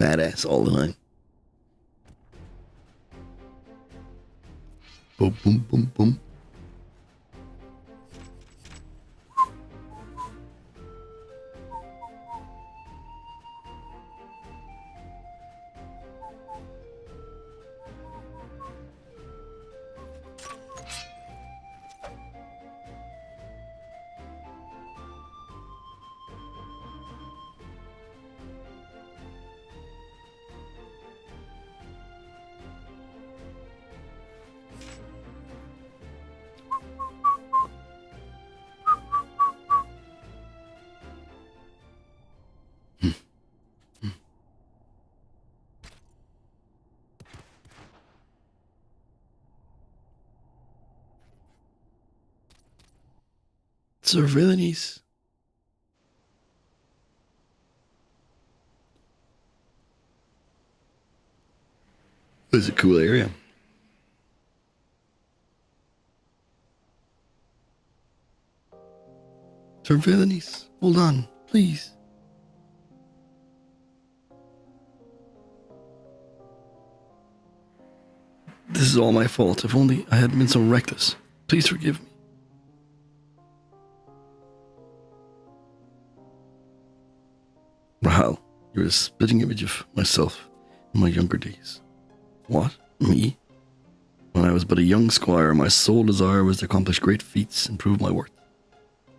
badass all the time. Boom, boom, boom, boom. Sir Villainies. It's a cool area. Sir Villainies, hold on, please. This is all my fault. If only I hadn't been so reckless. Please forgive me. Rahal, you're a splitting image of myself in my younger days. What? Me? When I was but a young squire, my sole desire was to accomplish great feats and prove my worth.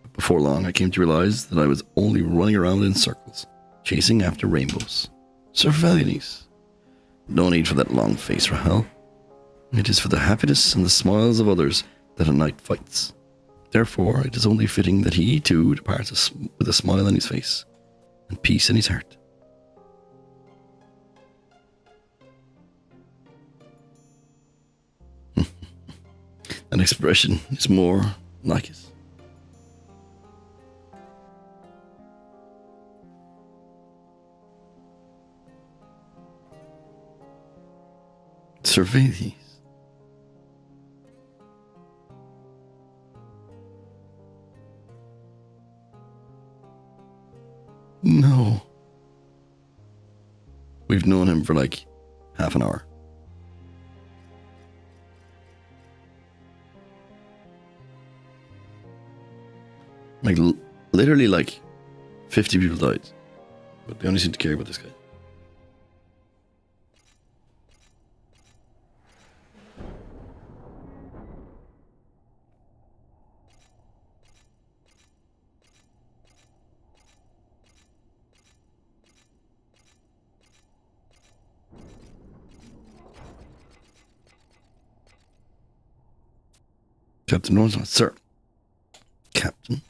But before long, I came to realize that I was only running around in circles, chasing after rainbows. Sir Valenies, no need for that long face, Rahel. It is for the happiness and the smiles of others that a knight fights. Therefore, it is only fitting that he, too, departs with a smile on his face and peace in his heart. An expression is more like it. Survey these. No. We've known him for like half an hour. Like, literally, like, 50 people died. But they only seem to care about this guy. Captain Rosman, sir. Captain.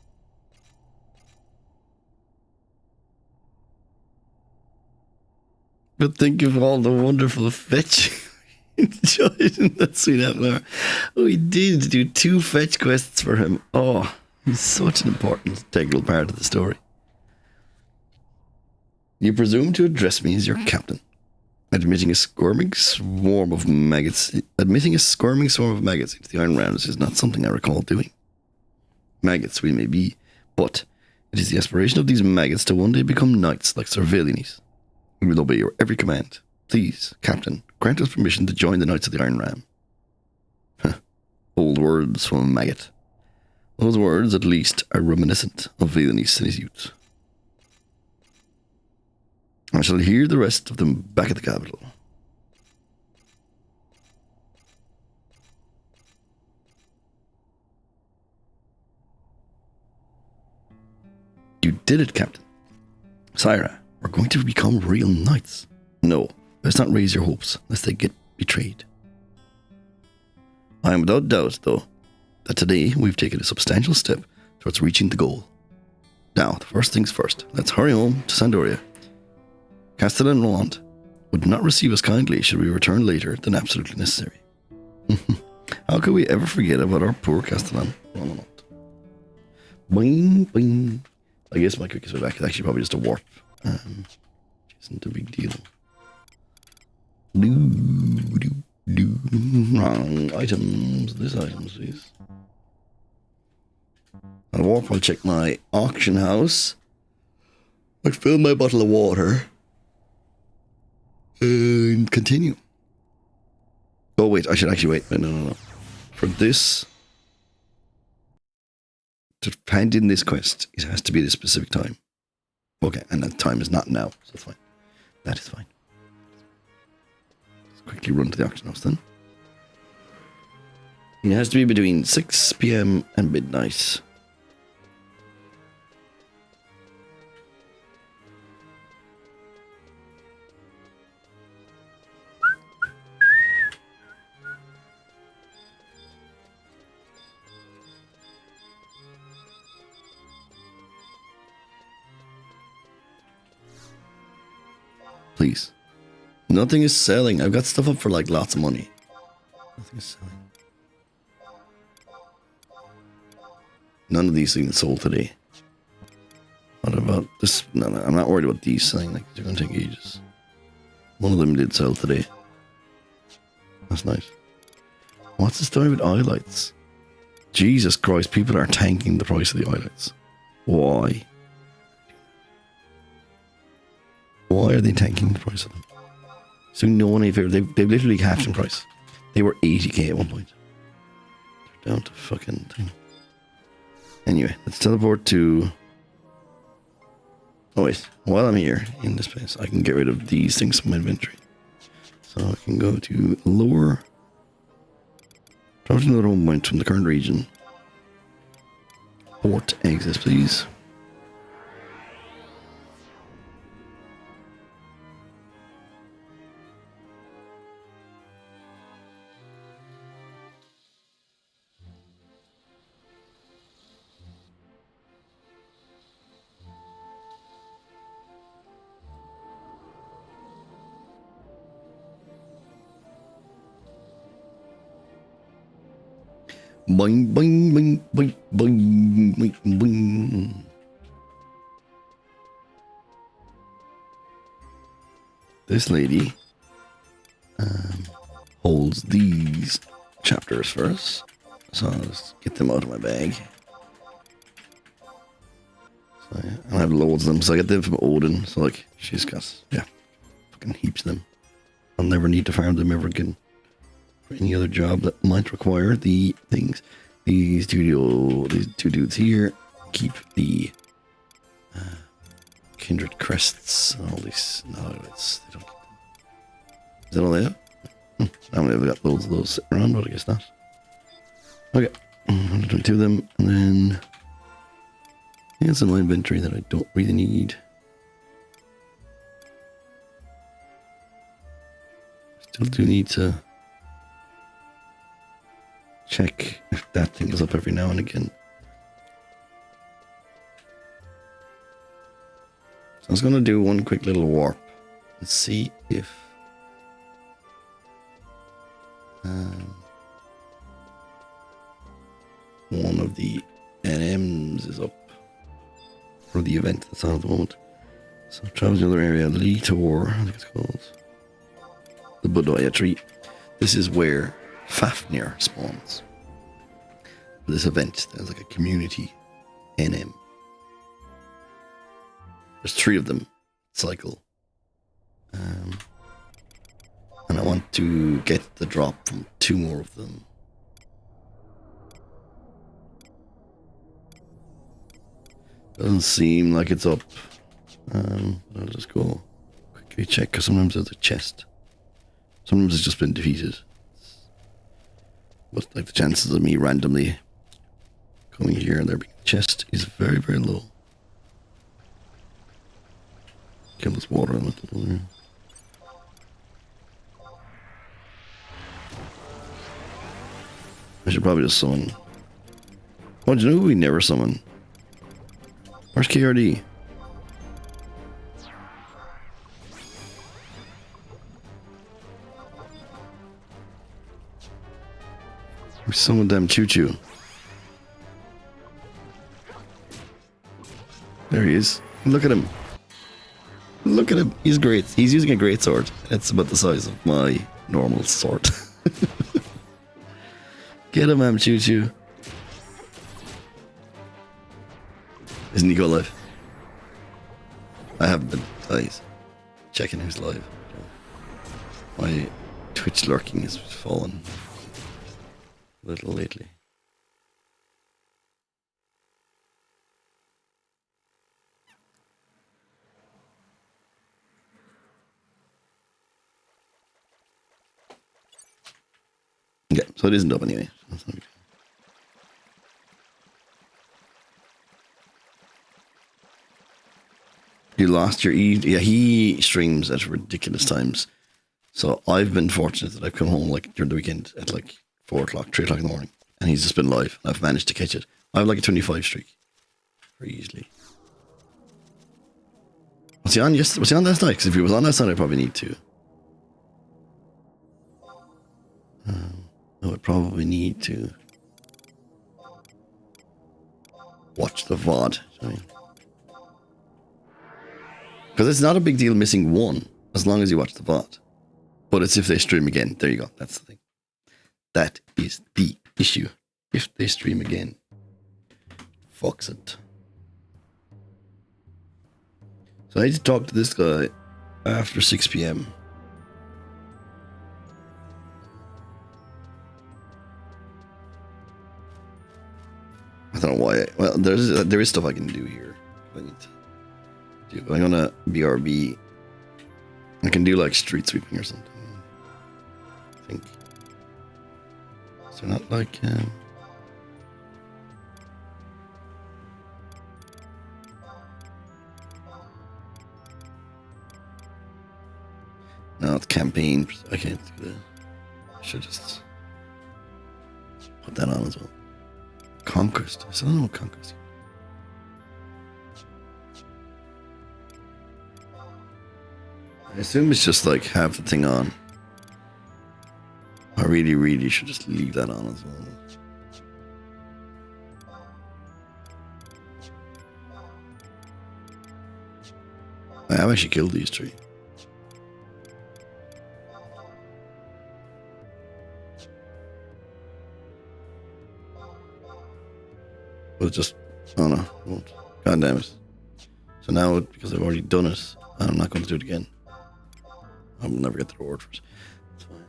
But think of all the wonderful fetch enjoyed in that sweet half an hour. Oh, he did do 2 fetch quests for him. Oh, he's such an important, integral part of the story. You presume to address me as your captain, admitting a squirming swarm of maggots into the Iron Realms is not something I recall doing. Maggots we may be, but it is the aspiration of these maggots to one day become knights like Sir Valenies. We will obey your every command. Please, Captain, grant us permission to join the Knights of the Iron Ram. Old words from a maggot. Those words, at least, are reminiscent of Valenies in his youth. I shall hear the rest of them back at the capital. You did it, Captain. Syra, we're going to become real knights. No, let's not raise your hopes, lest they get betrayed. I am without doubt, though, that today we've taken a substantial step towards reaching the goal. Now, the first things first, let's hurry home to Sandoria. Castellan Roland would not receive us kindly should we return later than absolutely necessary. How could we ever forget about our poor Castellan Roland? Boing, boing. I guess my quickest way back is actually probably just a warp. Which isn't a big deal. Wrong items. This items, please. I'll warp. I'll check my auction house. I'll fill my bottle of water. And continue. Oh, wait. I should actually wait. No. For this, to hand in this quest, it has to be at a specific time. Okay, and that time is not now, so that's fine. That is fine. Let's quickly run to the auction house then. It has to be between 6 p.m. and midnight. Please. Nothing is selling. I've got stuff up for like lots of money. Nothing is selling. None of these things sold today. What about this? No, I'm not worried about these selling. Like, they're going to take ages. One of them did sell today. That's nice. What's the story with eye lights? Jesus Christ, people are tanking the price of the eye lights. Why? Why are they tanking the price of them? So no one favor. They've literally halved in price. They were 80k at one point. They're down to fucking thing. Anyway, let's teleport to... Oh wait, while I'm here in this place, I can get rid of these things from my inventory. So I can go to lower Travel to another home point from the current region. Port exit, please. Boing, boing, boing, boing, boing, boing, boing. This lady holds these chapters for us. So let's get them out of my bag. So yeah, I have loads of them. So I get them from Odin. So like, she's got, yeah, fucking heaps of them. I'll never need to farm them ever again. For any other job that might require the things. These two dudes here keep the kindred crests and all these. No, they don't keep them. Is that all they have? I haven't ever got loads of those sitting around, but I guess not. Okay, 122 of them, and then it's in my inventory that I don't really need. Still do need to check if that thing is up every now and again. So I was going to do one quick little warp and see if one of the NMs is up for the event that's on at the moment. So travel to another area, Litor, I think it's called. The Budoya tree. This is where Fafnir spawns. For this event, there's like a community NM. There's 3 of them cycle. And I want to get the drop from 2 more of them. Doesn't seem like it's up. I'll just go quickly check, because sometimes there's a chest. Sometimes it's just been defeated. But like the chances of me randomly coming here and there being a chest is very, very low. Kill this water on it. I should probably just summon. Oh, do you know who we never summon? Where's KRD? We summoned them Choo Choo. There he is. Look at him. Look at him. He's great. He's using a great sword. It's about the size of my normal sword. Get him, man, Choo Choo. Isn't he go live? I haven't been checking who's live. My Twitch lurking has fallen a little lately. Okay, so it isn't up anyway. That's not good. You lost your E. Yeah, he streams at ridiculous times. So I've been fortunate that I've come home like during the weekend at like 4 o'clock, 3 o'clock in the morning, and he's just been live. I've managed to catch it. I have like a 25 streak, very easily. Was he on? Yes, was he on last night? Because if he was on last night, I probably need to. I would probably need to watch the VOD. Because it's not a big deal missing one, as long as you watch the VOD. But it's if they stream again. There you go. That's the thing. That is the issue. If they stream again. Fucks it. So I need to talk to this guy after 6 p.m. I don't know why. Well, there is stuff I can do here. I need to do. But I'm gonna BRB. I can do like street sweeping or something. I think. Is there not like no, it's campaign. I can't do that. I should just put that on as well. Conquest. I still don't know what Conquest is. I assume it's just like have the thing on. I really should just leave that on as well. I have actually killed these three. But just, oh no, it won't. God damn it. So now, because I've already done it, I'm not going to do it again. I will never get the reward for it. It's fine.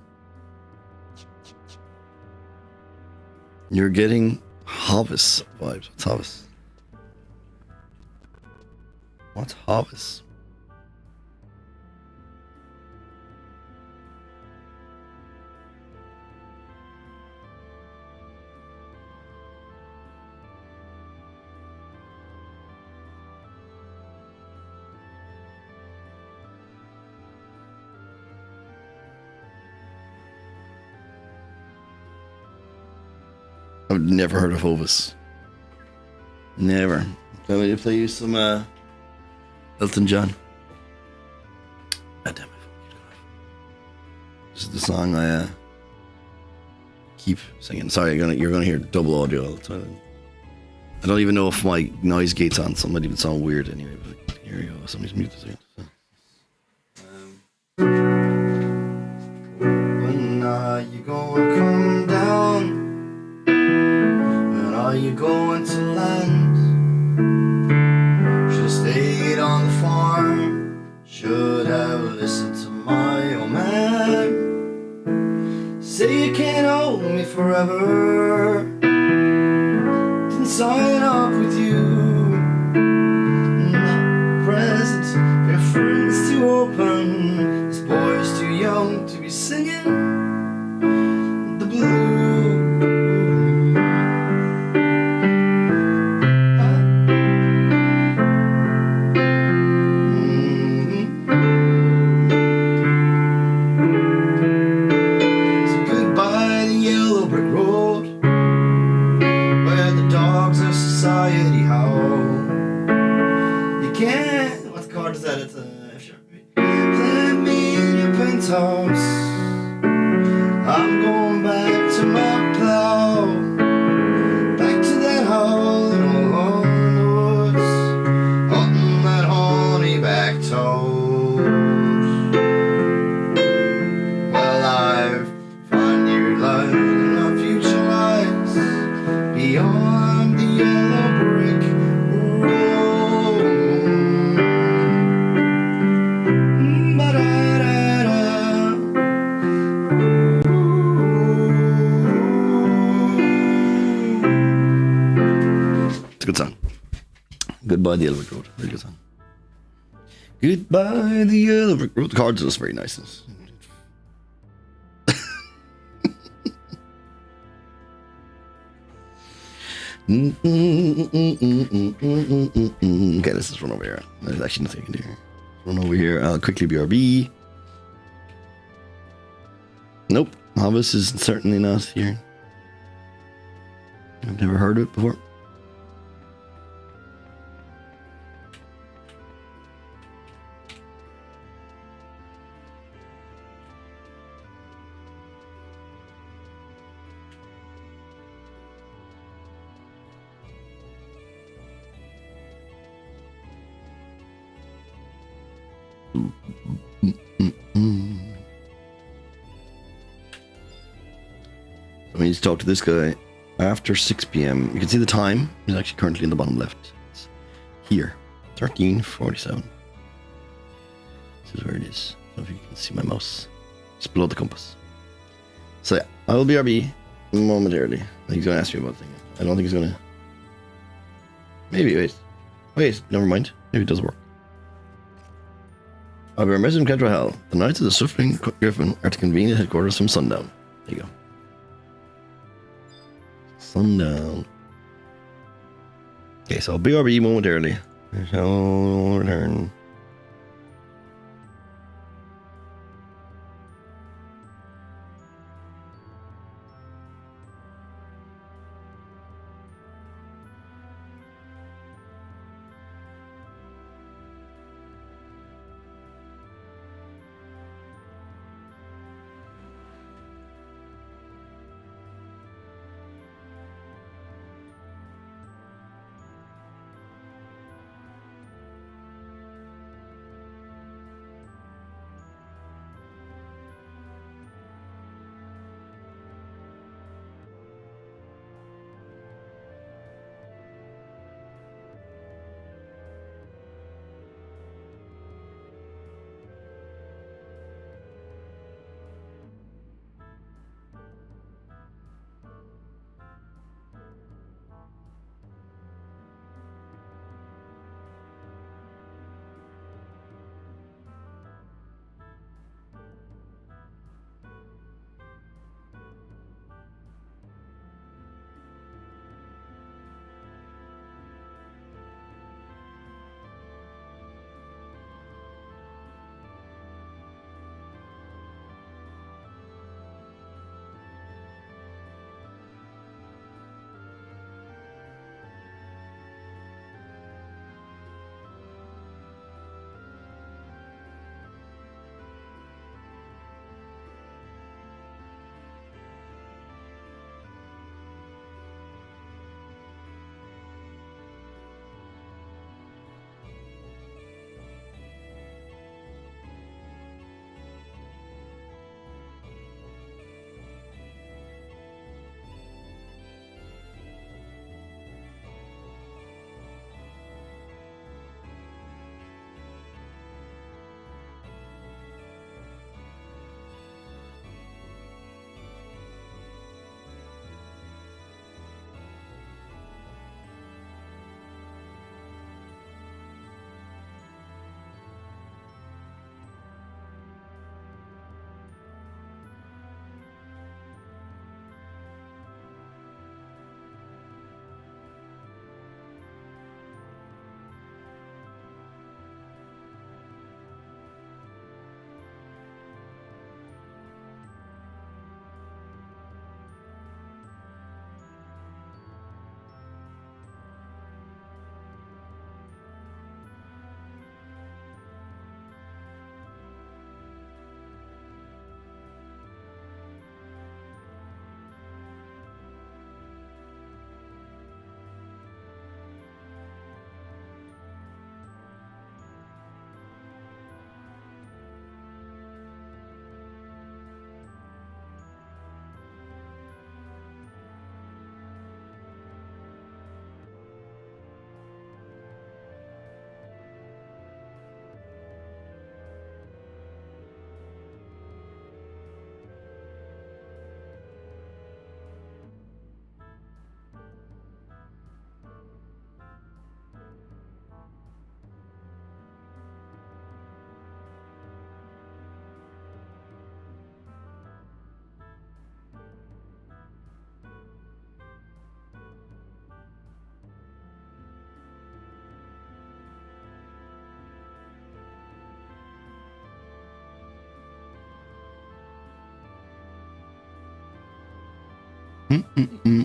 You're getting Hovis vibes. What's Hovis? What's Hovis? I've never heard of Hovis. Never. Can we play you some Elton John? God damn it. This is the song I keep singing. Sorry, you're gonna hear double audio all the time. I don't even know if my noise gate's on, so it might even sound weird anyway, but here we go. Somebody's muted again. So. When are you gonna come down? Are you going to land? Should've stayed on the farm. Should have listened to my old man. Say you can't hold me forever. Didn't sign up with you. Not present for your friends to open. This boy's too young to be singing the blues. I'm going back to my plow, back to that hole in all the woods, hunting that honeyback toad. Well, I've found new life and my future lies beyond the yellow brick road. Good song. Goodbye the Yellow Brick Road. Very good song. Goodbye the Yellow Brick Road. The cards are just very nice. Okay, let's just run over here. There's actually nothing I can do here. Run over here. I'll quickly BRB. Nope. Hovis is certainly not here. I've never heard of it before. So we need to talk to this guy after 6 p.m. You can see the time. He's actually currently in the bottom left. It's here, 13:47. This is where it is. I don't know if you can see my mouse. It's below the compass. So yeah, I will BRB momentarily. He's going to ask me about things. I don't think he's going to. Maybe, wait, never mind. Maybe it does work. I'll be remiss in Kedra Hell. The Knights of the Suffering Griffin are to convene at headquarters from sundown. There you go. sundown. Okay, so BRB momentarily. I shall return.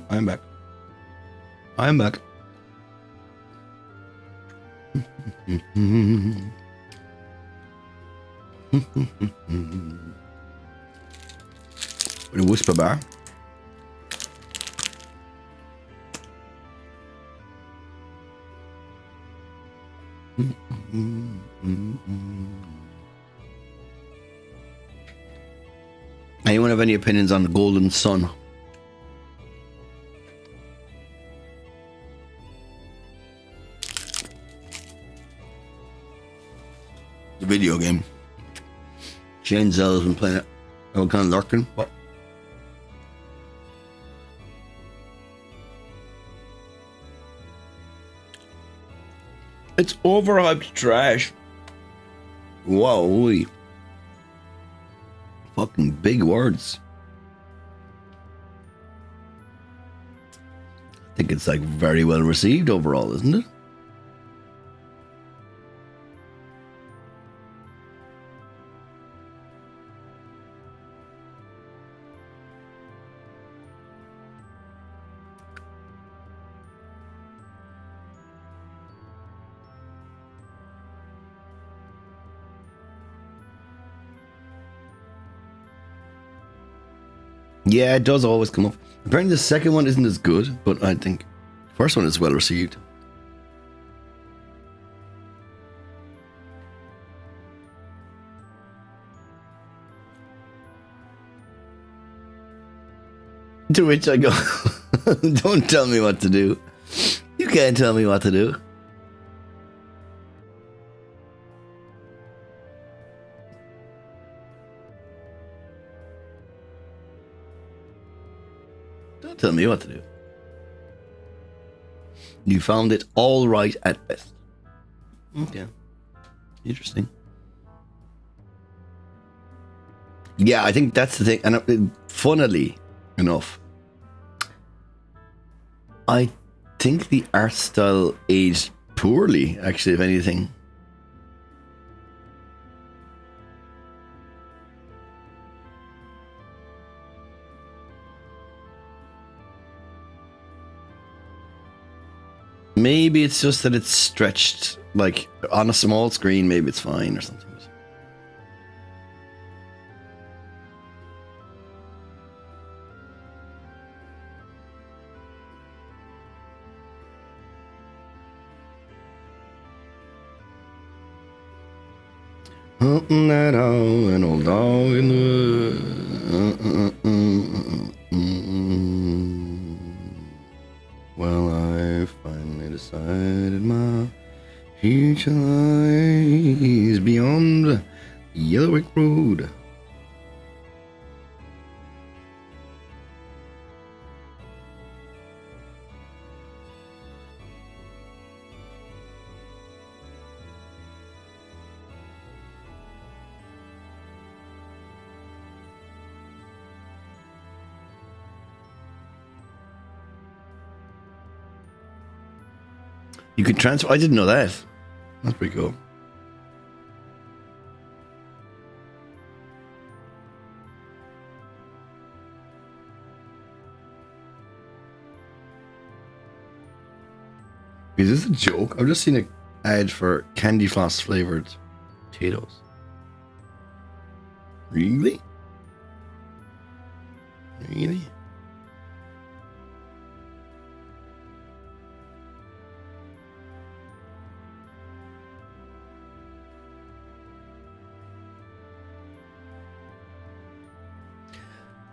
I'm back. I'm back. With a whisper bar. Anyone have any opinions on the Golden Sun? The video game. Shane Zell has been playing it. I'm kind of lurking, but it's overhyped trash. Whoa, fucking big words. think it's like very well received overall, isn't it? Yeah, it does always come up. Apparently the second one isn't as good, but I think the first one is well received. To which I go, don't tell me what to do. You can't tell me what to do. Don't tell me what to do. You found it all right at best. Okay. Interesting. Yeah, I think that's the thing. And funnily enough, I think the art style aged poorly, actually, if anything. Maybe it's just that it's stretched, like on a small screen, maybe it's fine or something. Hunting that owl, an old dog in the Well, I finally decided my future lies beyond Yellowwick Road. You could transfer. I didn't know that. That's pretty cool. Is this a joke? I've just seen an ad for candy floss flavored potatoes. Really? Really?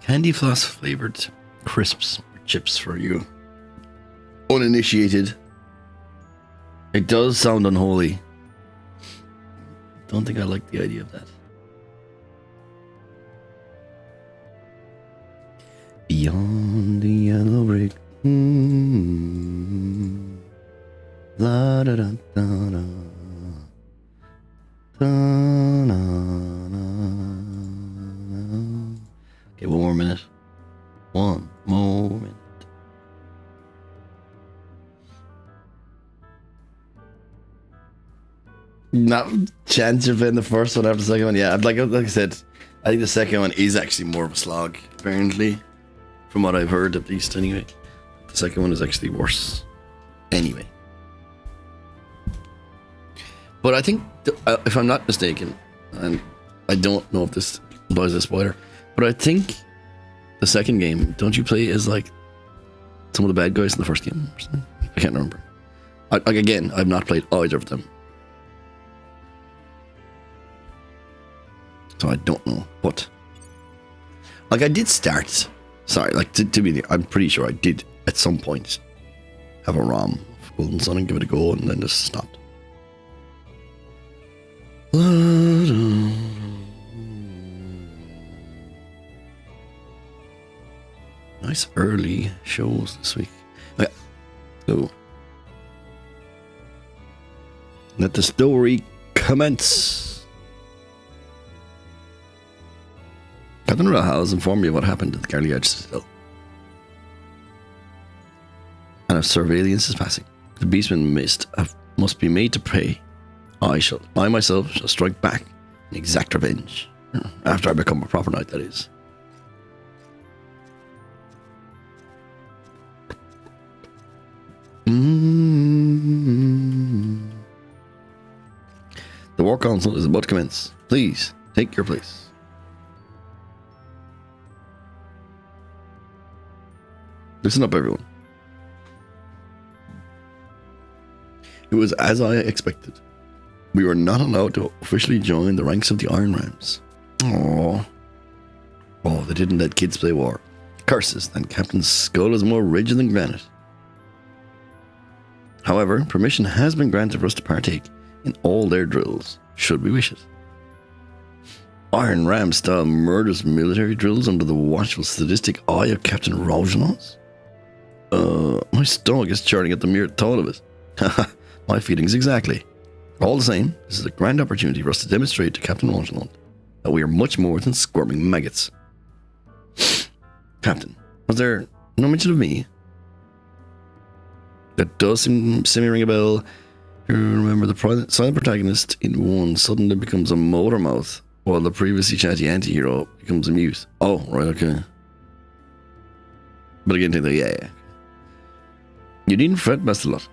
Candy floss flavored crisps or chips for you uninitiated. It does sound unholy. Don't think I like the idea of that. Beyond the yellow brick. La da da da da. Da, na, na. Okay, one more minute. One more minute. Not chance you're playing the first one after the second one. Yeah, like I said, I think the second one is actually more of a slog, apparently. From what I've heard, at least, anyway. The second one is actually worse. Anyway. But I think, if I'm not mistaken, and I don't know if this implies a spoiler, but I think the second game, don't you play as like some of the bad guys in the first game or something? I can't remember. Again, I've not played either of them. So I don't know, but like I did start. Sorry, like to be, I'm pretty sure I did at some point have a ROM of Golden Sun and give it a go, and then just stopped. Nice early shows this week. Okay, so let the story commence. Captain Rahal has informed me what happened at the Carly Edge Citadel. And and if surveillance is passing, the beastmen must be made to pay. I myself shall strike back and exact revenge. After I become a proper knight, that is. The War Council is about to commence. Please, take your place. Listen up, everyone. It was as I expected. We were not allowed to officially join the ranks of the Iron Rams. Oh, they didn't let kids play war. Curses, then Captain Skull is more rigid than granite. However, permission has been granted for us to partake in all their drills, should we wish it. Iron Ram style murderous military drills under the watchful sadistic eye of Captain Rougenos? My stomach is churning at the mere thought of it. My feelings exactly. All the same, this is a grand opportunity for us to demonstrate to Captain Rougenos that we are much more than squirming maggots. Captain, was there no mention of me? That does seem to ring a bell. You remember the silent protagonist in one suddenly becomes a motor mouth, while the previously chatty anti-hero becomes a mute. Oh, right, okay. But again, yeah. You needn't fret, Master Lot.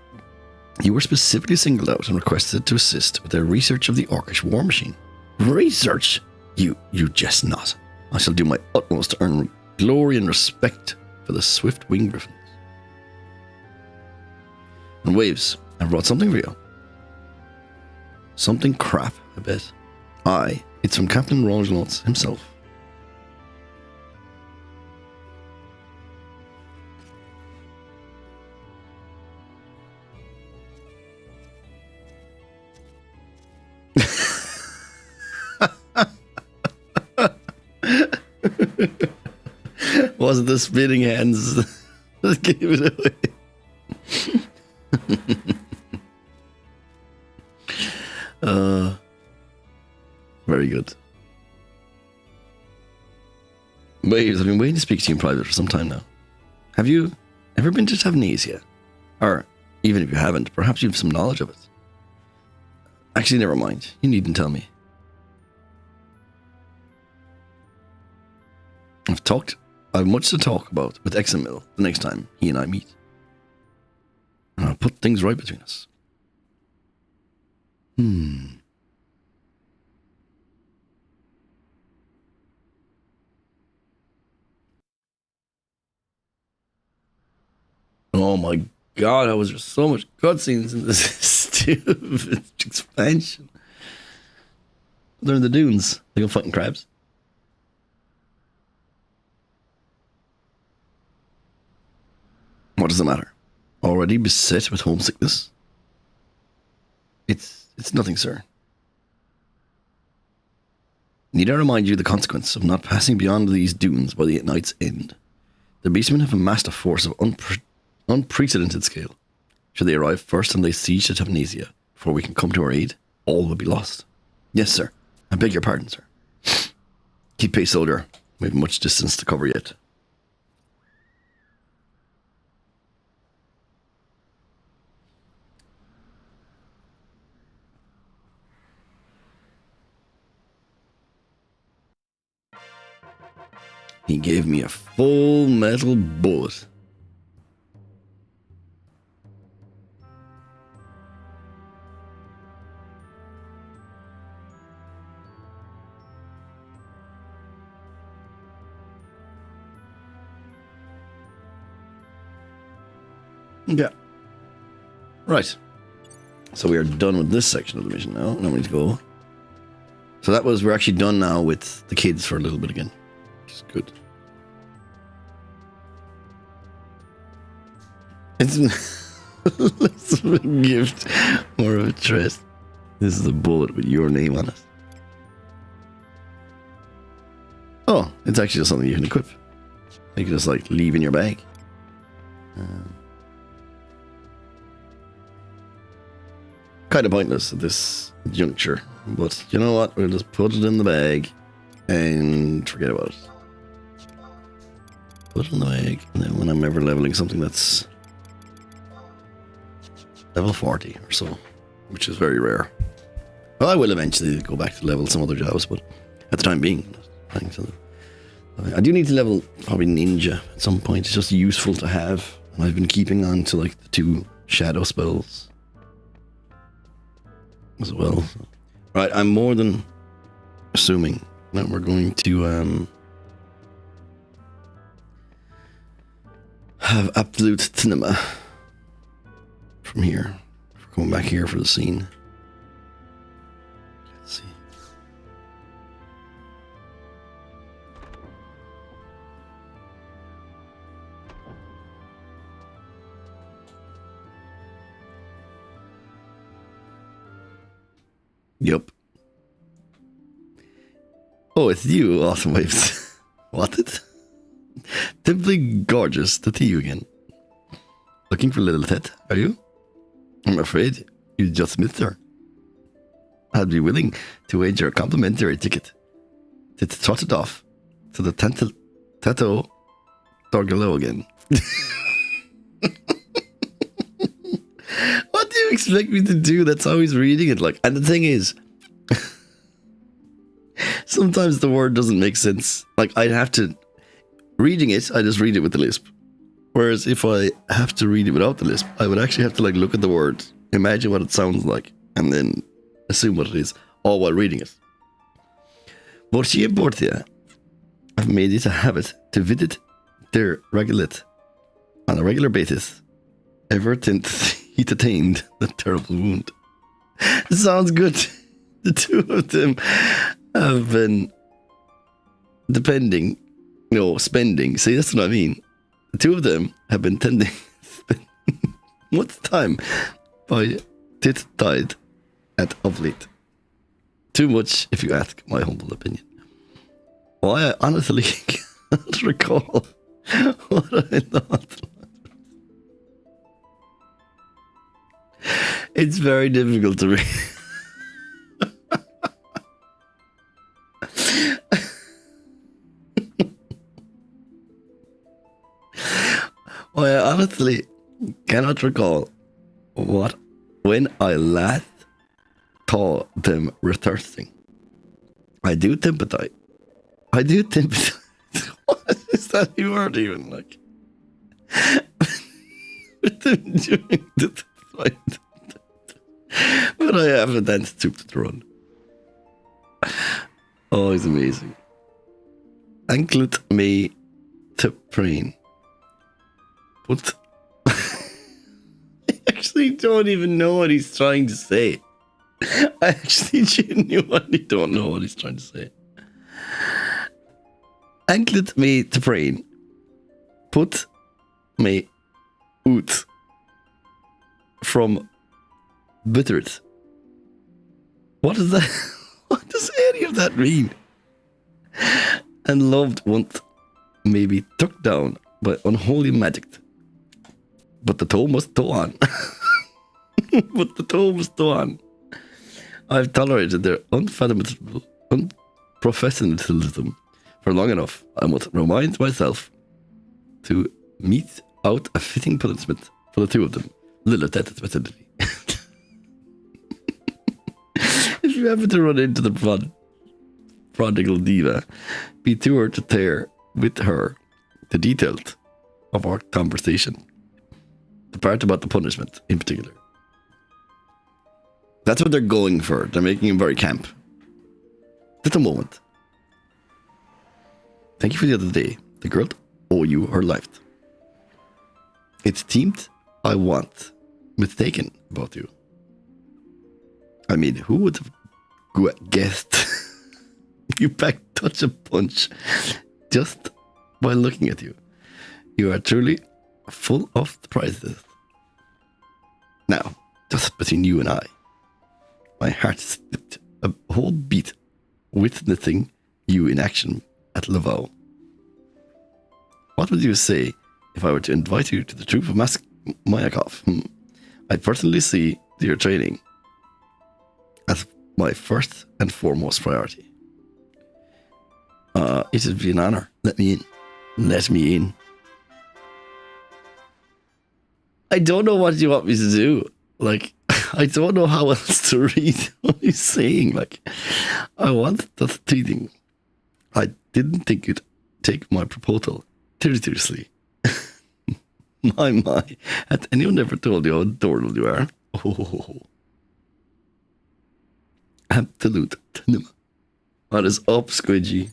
You were specifically singled out and requested to assist with their research of the Orcish war machine. Research? You jest not. I shall do my utmost to earn glory and respect for the swift-winged griffins. And Waves, I've brought something for you. Something crap, I bet. Aye, it's from Captain Rougenos himself. Was it the spinning hands that gave it away? Very good. Waves, I've been waiting to speak to you in private for some time now. Have you ever been to Tavnesia? Or, even if you haven't, perhaps you have some knowledge of it. Actually, never mind. You needn't tell me. I've much to talk about with Examil the next time he and I meet. And I'll put things right between us. Oh my god, there was just so much cutscenes in this stupid expansion. They're in the dunes. They go fighting crabs. What does it matter? Already beset with homesickness? It's nothing, sir. Need I remind you the consequence of not passing beyond these dunes by the night's end? The beastmen have amassed a force of unprecedented scale. Should they arrive first and lay siege to Tavnesia before we can come to our aid, all will be lost. Yes, sir. I beg your pardon, sir. Keep pace, soldier. We have much distance to cover yet. He gave me a full metal bullet. Yeah. Right. So we are done with this section of the mission now. Now we need to go. So we're actually done now with the kids for a little bit again. Which is good. It's less of a gift, more of a trust. This is a bullet with your name on it. Oh, it's actually just something you can equip. You can just like leave in your bag. Kind of pointless at this juncture, but you know what? We'll just put it in the bag and forget about it. Put it in the bag, and then when I'm ever leveling something that's level 40 or so, which is very rare. Well, I will eventually go back to level some other jobs, but at the time being, I think so. I do need to level probably Ninja at some point. It's just useful to have. And I've been keeping on to like the 2 shadow spells as well. So. Right, I'm more than assuming that we're going to have absolute cinema from here. We're going back here for the scene. Let's see. Yep. Oh, it's you, Awesome Waves. What it? Simply gorgeous to see you again. Looking for little Tet, are you? I'm afraid you just missed her. I'd be willing to wager a complimentary ticket to trot it off to the Tato Dorgalo again. What do you expect me to do? That's how he's reading it like. And the thing is, sometimes the word doesn't make sense. Like, I'd have to... Reading it, I just read it with the lisp. Whereas if I have to read it without the lisp, I would actually have to like look at the word, imagine what it sounds like, and then assume what it is, all while reading it. Bortia and Bortia have made it a habit to visit their Regulate on a regular basis ever since he attained the terrible wound. Sounds good. The 2 of them have been spending. See, that's what I mean. The 2 of them have been tending much time by tit died of late. Too much, if you ask my humble opinion. Well, I honestly can't recall what I thought. It's very difficult to read. Well, I honestly cannot recall when I last saw them rethirsting. I do sympathize. What is that you word even like? With them doing this fight. But I haven't that stupid run. Oh, it's amazing. Anklet me to preen. But I actually don't even know what he's trying to say. I actually genuinely don't know what he's trying to say. Anklet me to preen. Put me out from bittert. What is that? What does any of that mean? And loved once maybe took down by unholy magic. But the toe must go on. But the toe must go on. I've tolerated their unfathomable unprofessionalism for long enough. I must remind myself to mete out a fitting punishment for the 2 of them. Lilith, specifically. If you happen to run into the prodigal diva, be sure to tear with her the details of our conversation. The part about the punishment, in particular. That's what they're going for. They're making him very camp. Just a moment. Thank you for the other day. The girl owe you her life. It seemed I want mistaken about you. I mean, who would have guessed you packed such a punch just by looking at you? You are truly full of surprises. Now, just between you and I, my heart skipped a whole beat witnessing you in action at Laval. What would you say if I were to invite you to the troop of Mayakov? I personally see your training as my first and foremost priority. It would be an honor. Let me in. Let me in. I don't know what you want me to do. Like, I don't know how else to read what he's saying. Like, I want the teething. I didn't think you'd take my proposal seriously. My. Has anyone ever told you how adorable you are? Oh. Absolute. What is up, Squidgy?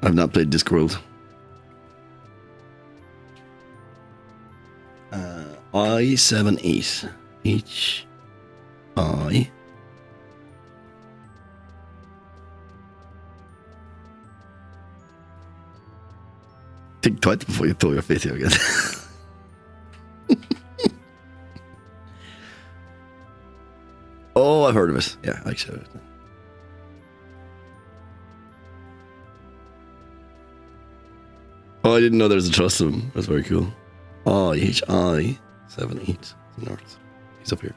I've not played Discworld. I78. I. Think twice before you throw your face here again. Oh, I've heard of it. Yeah, I showed it. Oh, I didn't know there was a trust of him. That's very cool. Oh, HI78 North. He's up here.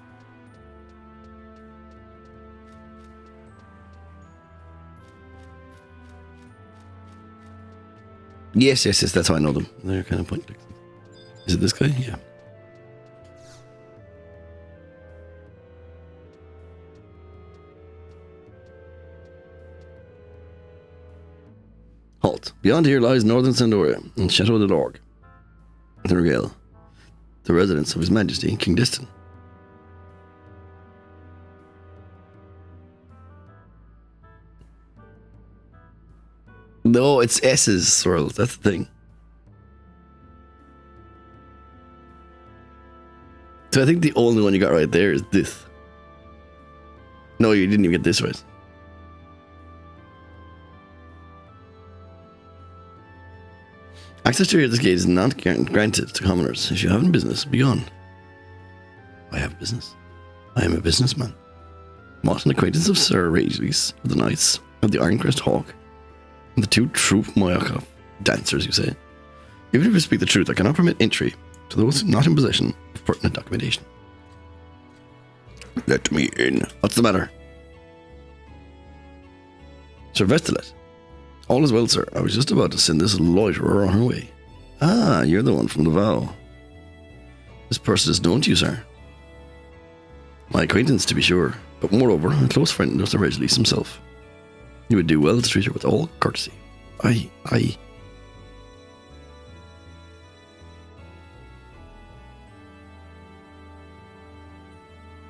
Yes, that's how I know them. They're kind of point picks. Is it this guy? Yeah. Halt. Beyond here lies northern Sandoria and Chateau de l'Orgue. The Regale. The residence of His Majesty, King Distan. No, it's S's, Swirl. That's the thing. So I think the only one you got right there is this. No, you didn't even get this right. Access to this gate is not granted to commoners. If you have business, be gone. I have business. I am a businessman. What an acquaintance of Sir Rageleys of the Knights of the Ironcrest Hawk. And the two true Moyaka dancers, you say. Even if you speak the truth, I cannot permit entry to those not in possession of pertinent documentation. Let me in. What's the matter? Sir Vestalet. All is well, sir. I was just about to send this loiterer on her way. Ah, you're the one from the vow. This person is known to you, sir. My acquaintance, to be sure, but moreover, a close friend of Sir Regeleys himself. You would do well to treat her with all courtesy. Aye.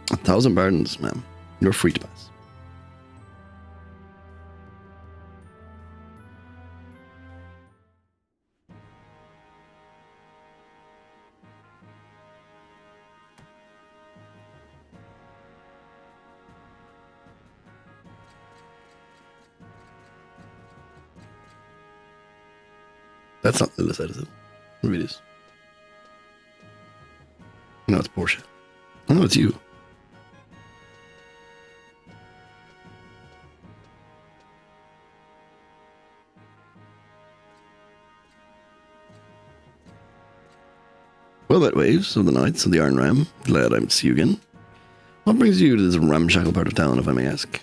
1,000 pardons, ma'am. You're free to pass. That's not the side, is it? Maybe it is. No, it's Porsche. I know it's you. Well met, Waves of the Knights of the Iron Ram. Glad I'm to see you again. What brings you to this ramshackle part of town, if I may ask?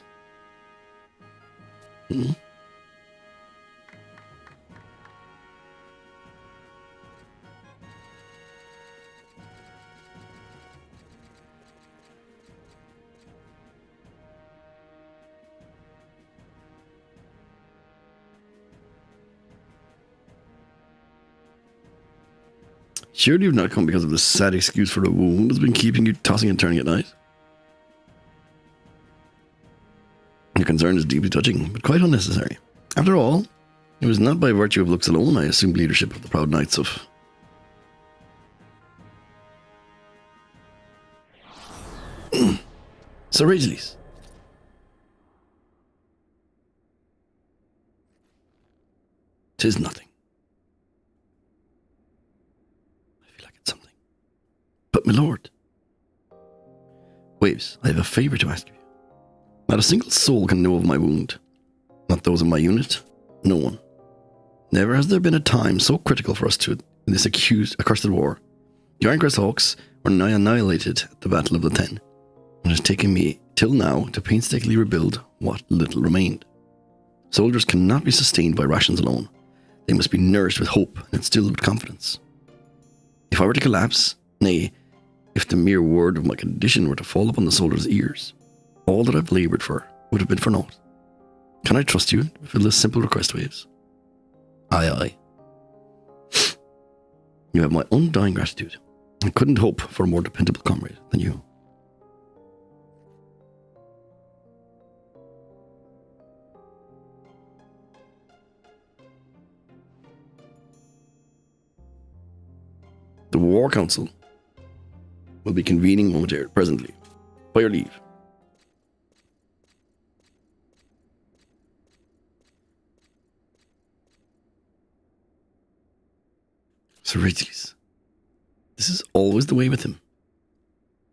Surely you've not come because of the sad excuse for a wound that's been keeping you tossing and turning at night. Your concern is deeply touching, but quite unnecessary. After all, it was not by virtue of looks alone I assumed leadership of the proud knights of... Sir Rageleys. 'Tis nothing. But, my lord. Waves, I have a favour to ask of you. Not a single soul can know of my wound. Not those of my unit. No one. Never has there been a time so critical for us in this accursed war. The Ironcrest Hawks were nigh annihilated at the Battle of the Ten. It has taken me till now to painstakingly rebuild what little remained. Soldiers cannot be sustained by rations alone. They must be nourished with hope and instilled with confidence. If I were to collapse, nay, if the mere word of my condition were to fall upon the soldiers' ears, all that I've laboured for would have been for naught. Can I trust you to fulfill this simple request, Waves? Aye, aye. You have my undying gratitude. I couldn't hope for a more dependable comrade than you. The War Council will be convening momentarily, presently. By your leave. Sir Hercules. This is always the way with him.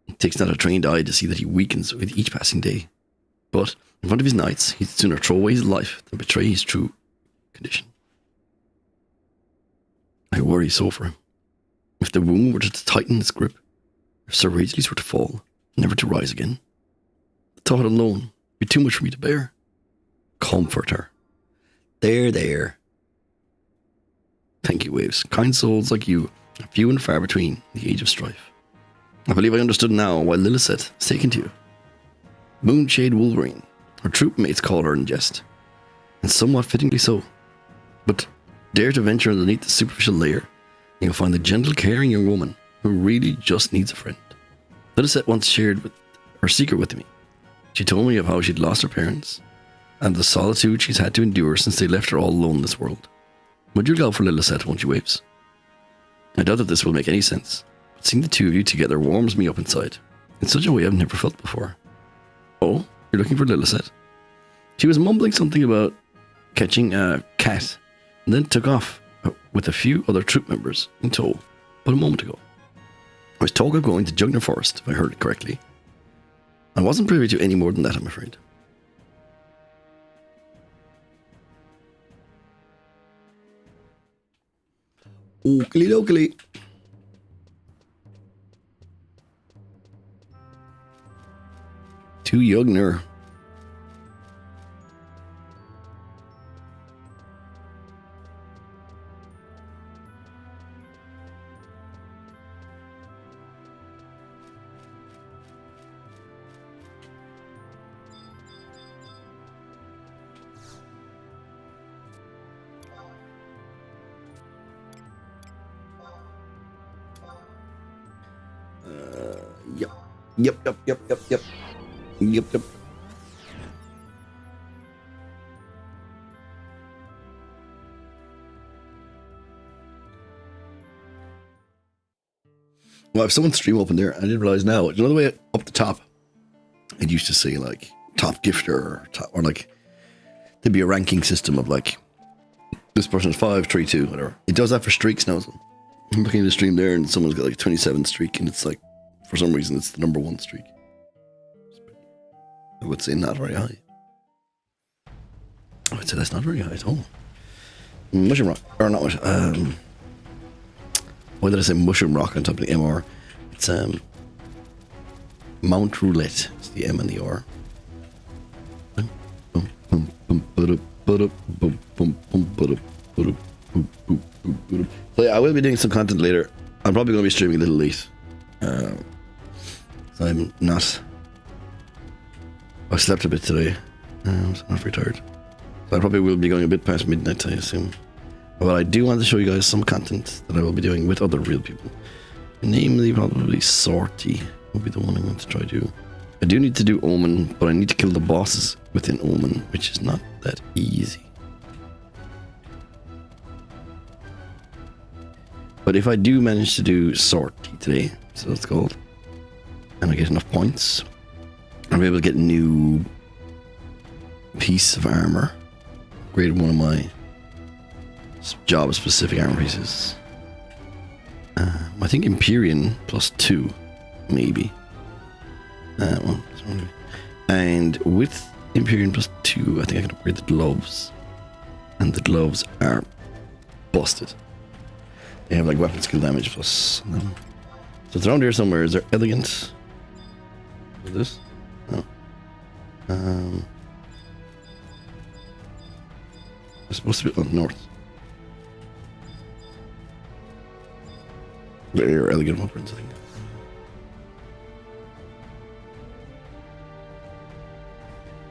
It takes not a trained eye to see that he weakens with each passing day. But in front of his knights, he'd sooner throw away his life than betray his true condition. I worry so for him. If the wound were to tighten its grip, if Sir Hercules were to fall, never to rise again, the thought alone would be too much for me to bear. Comfort her. There. Thank you, Waves. Kind souls like you are few and far between in the age of strife. I believe I understood now why Lillicet is taken to you. Moonshade Wolverine, her troop mates call her in jest, and somewhat fittingly so. But dare to venture underneath the superficial layer, and you'll find the gentle, caring young woman who really just needs a friend. Lillicet once shared her secret with me. She told me of how she'd lost her parents, and the solitude she's had to endure since they left her all alone in this world. Would you go for Lillicet, won't you, Waves? I doubt that this will make any sense, but seeing the two of you together warms me up inside, in such a way I've never felt before. Oh, you're looking for Lillicet? She was mumbling something about catching a cat, and then took off with a few other troop members in tow, but a moment ago. I was told of going to Jugner Forest, if I heard it correctly. I wasn't privy to any more than that, I'm afraid. Oakley dokely. To Jugner. Yep. Well, I have someone's stream open there. I didn't realize now. You know the way up the top, it used to say like top gifter or like there'd be a ranking system of like this person's 5, 3, 2, whatever. It does that for streaks now. So I'm looking at the stream there, and someone's got like 27 streak, and it's like for some reason it's the number 1 streak. I would say not very high. I would say that's not very high at all. Mushroom Rock, or not mushroom. Why did I say Mushroom Rock on top of the MR? It's Mount Roulette. It's the M and the R. So yeah, I will be doing some content later. I'm probably going to be streaming a little late. So I'm not. I slept a bit today. I was not very tired. So I probably will be going a bit past midnight, I assume. But I do want to show you guys some content that I will be doing with other real people. Namely, probably Sorty will be the one I'm going to try to do. I do need to do Omen, but I need to kill the bosses within Omen, which is not that easy. But if I do manage to do Sorty today, so it's called, and I get enough points, I'll be able to get a new piece of armor. Upgrade one of my job-specific armor pieces. I think Empyrean +2, maybe. And with Empyrean +2, I think I can upgrade the gloves. And the gloves are busted. They have like weapon skill damage plus on them. So So it's around here somewhere. Is there elegant? Is this? No. It's supposed to be north. There are elegant footprints, I think.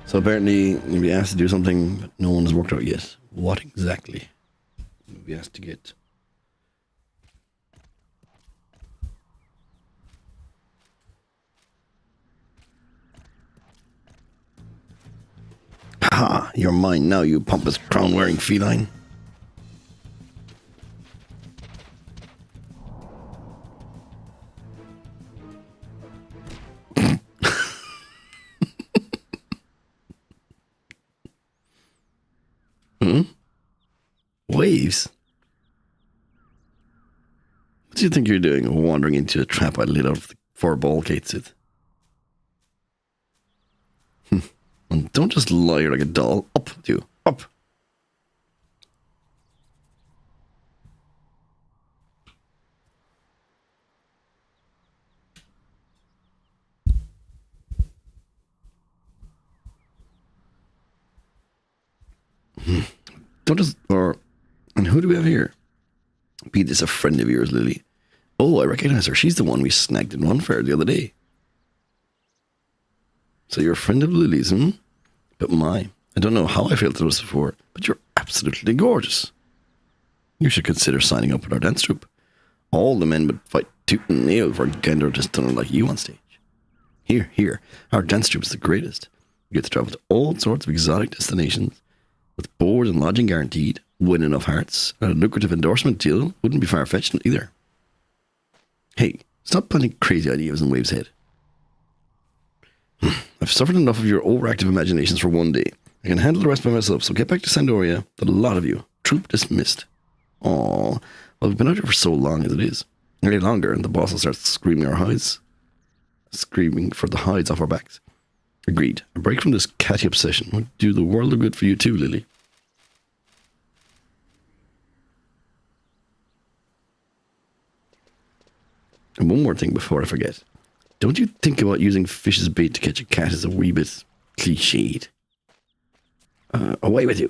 So apparently you'll be asked to do something that no one has worked out yet. What exactly? You'll be asked to get. Ha! You're mine now, you pompous crown-wearing feline. Waves? What do you think you're doing, wandering into a trap I lit out of the 4 ball gates with? And don't just lie like a doll. Up with you. Up. Don't just... And who do we have here? Be this a friend of yours, Lily? Oh, I recognize her. She's the one we snagged in one fair the other day. So you're a friend of Lily's, hmm? But I don't know how I felt it was before, but you're absolutely gorgeous. You should consider signing up with our dance troupe. All the men would fight tooth and nail for a gander just stunner like you on stage. Here, our dance troupe is the greatest. You get to travel to all sorts of exotic destinations, with board and lodging guaranteed, win enough hearts, and a lucrative endorsement deal wouldn't be far-fetched either. Hey, stop planting crazy ideas in Wave's head. I've suffered enough of your overactive imaginations for one day. I can handle the rest by myself, so get back to Sandoria, the lot of you. Troop dismissed. Aww. Well, we've been out here for so long as it is. Any longer, and the boss will start screaming our hides. Screaming for the hides off our backs. Agreed. A break from this catty obsession would do the world of good for you too, Lily. And one more thing before I forget. Don't you think about using fish as bait to catch a cat is a wee bit cliched? Away with you.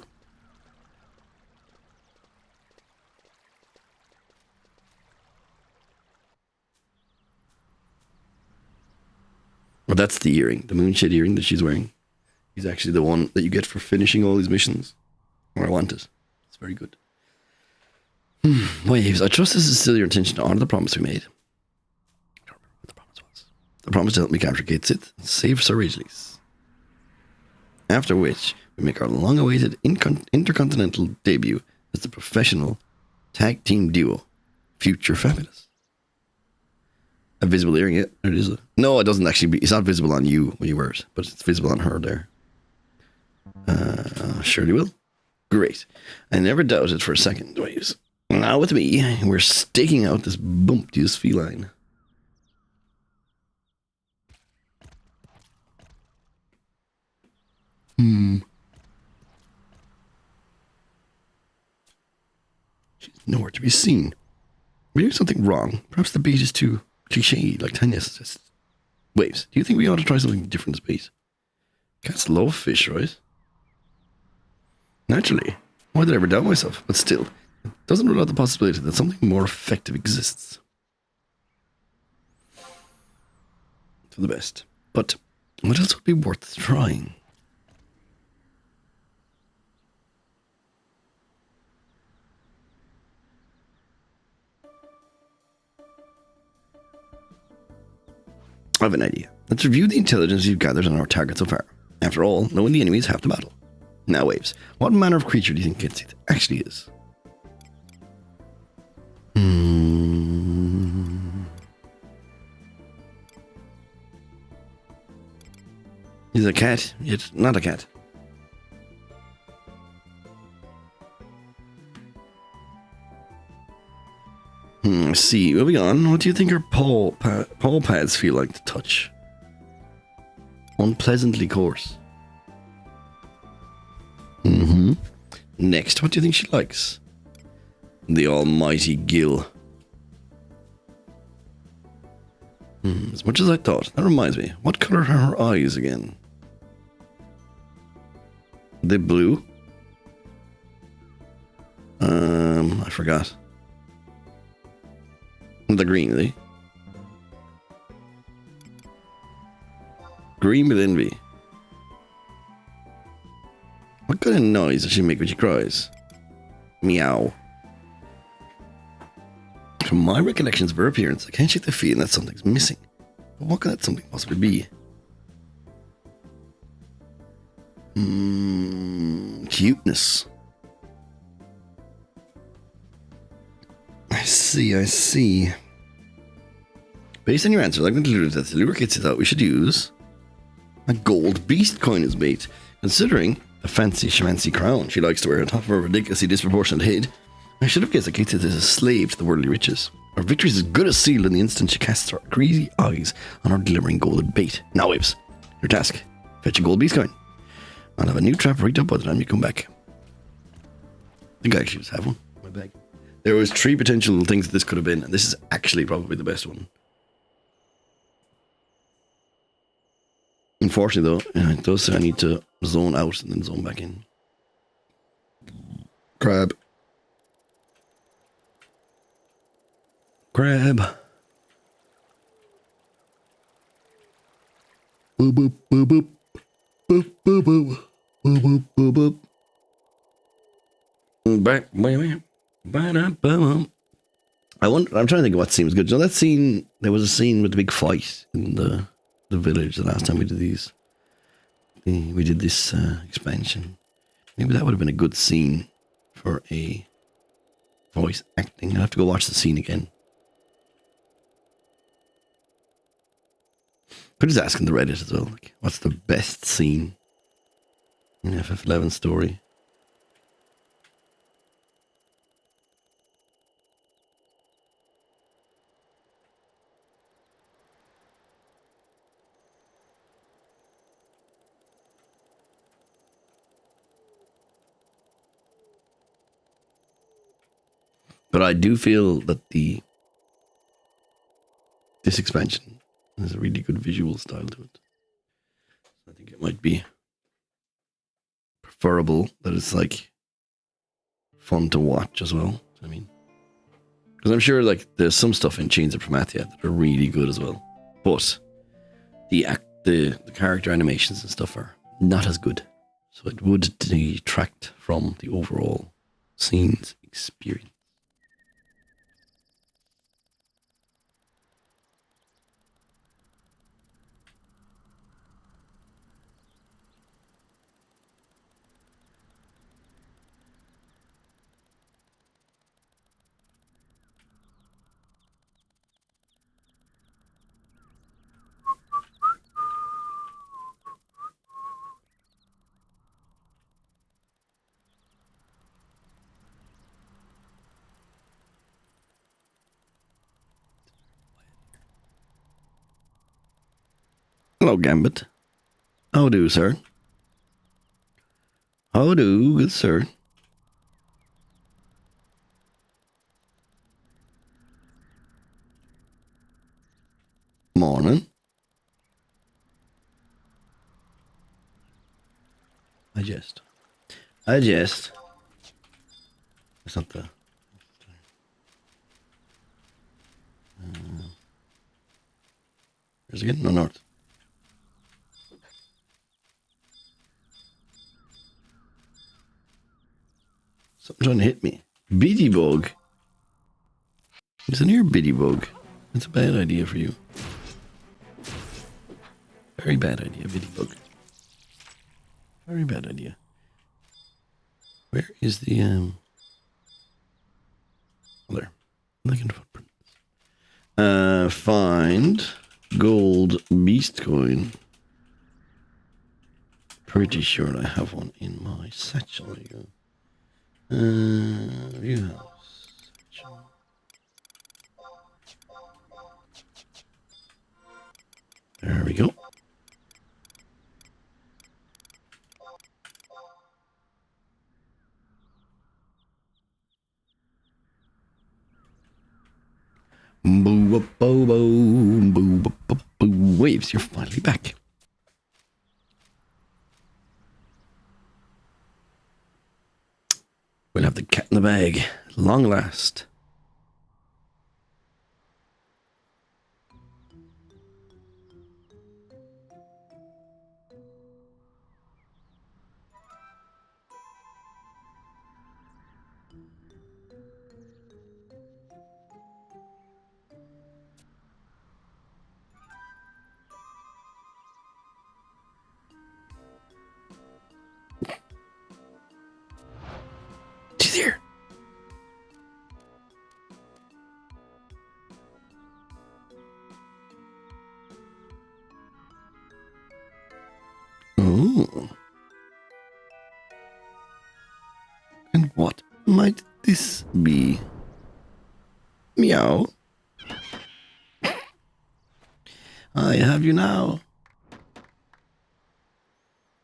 Well, that's the earring, the moonshade earring that she's wearing. He's actually the one that you get for finishing all these missions. Or I want it. It's very good. Waves, I trust this is still your intention to honor the promise we made. I don't remember what the promise was. The promise to help me capture Kate Sith and save Sir Ragelis. After which, we make our long-awaited intercontinental debut as the professional tag team duo, Future Fabulous. A visible earring, yeah, there it is. No, it doesn't actually it's not visible on you when you wear it, but it's visible on her there. Surely will. Great. I never doubted for a second, Waves. Now with me, we're staking out this bumptious feline. She's nowhere to be seen. We're doing something wrong. Perhaps the bait is too cliched, like Tanya suggests. Waves, do you think we ought to try something different as bait? Cats love fish, right? Naturally. Why did I ever doubt myself? But still, it doesn't rule out the possibility that something more effective exists. For the best. But what else would be worth trying? I have an idea. Let's review the intelligence you've gathered on our target so far. After all, knowing the enemy is half the battle. Now, Waves, what manner of creature do you think Kate Sith actually is? He's a cat, yet not a cat. See, moving on. What do you think her paw pads feel like to touch? Unpleasantly coarse. Next, what do you think she likes? The almighty gill. As much as I thought. That reminds me. What color are her eyes again? Are they blue? I forgot. The green, are they? Green with envy. What kind of noise does she make when she cries? Meow. From my recollections of her appearance, I can't shake the feeling that something's missing. But what can that something possibly be? Cuteness. I see. Based on your answer, I've concluded that the lure kits you thought we should use a gold beast coin as bait, considering the fancy schmancy crown she likes to wear on top of her ridiculously disproportionate head. I should have guessed that Kate is a slave to the worldly riches. Our victory is as good as sealed in the instant she casts her greasy eyes on our glimmering golden bait. Now, Waves, your task: fetch a gold beast coin. I'll have a new trap rigged up by the time you come back. I think I actually just have one in my bag. There was 3 potential things that this could have been, and this is actually probably the best one. Unfortunately, though, it does say I need to zone out and then zone back in. Crab. Boop, boop, boop, boop. Boop, boop, boop. Boop, boop, boop, boop. Back, I'm trying to think of what seems good. You know that scene? There was a scene with the big fight in the village the last time we did these. We did this expansion. Maybe that would have been a good scene for a voice acting. I'll have to go watch the scene again. Could just ask in the Reddit as well. Like, what's the best scene in FF11 story? But I do feel that this expansion has a really good visual style to it. I think it might be preferable that it's like fun to watch as well. I mean, because I'm sure like there's some stuff in Chains of Promathia that are really good as well, but the character animations and stuff are not as good, so it would detract from the overall scene's experience. Hello, Gambit. How do, sir? How do, good sir? Morning. I jest. That's not the... There's again? No, north. Something trying to hit me. Biddy bug. Listen here, Biddy bug. That's a bad idea for you. Very bad idea, Biddy bug. Very bad idea. Where is the oh, there. Looking for footprints. Find gold beast coin. Pretty sure I have one in my satchel. There you go. View house. Satchel. There we go. Boo boo boo boo boo Waves, you're finally back. We'll have the cat in the bag. At long last. She's here. Oh. And what might this be? Meow. I have you now.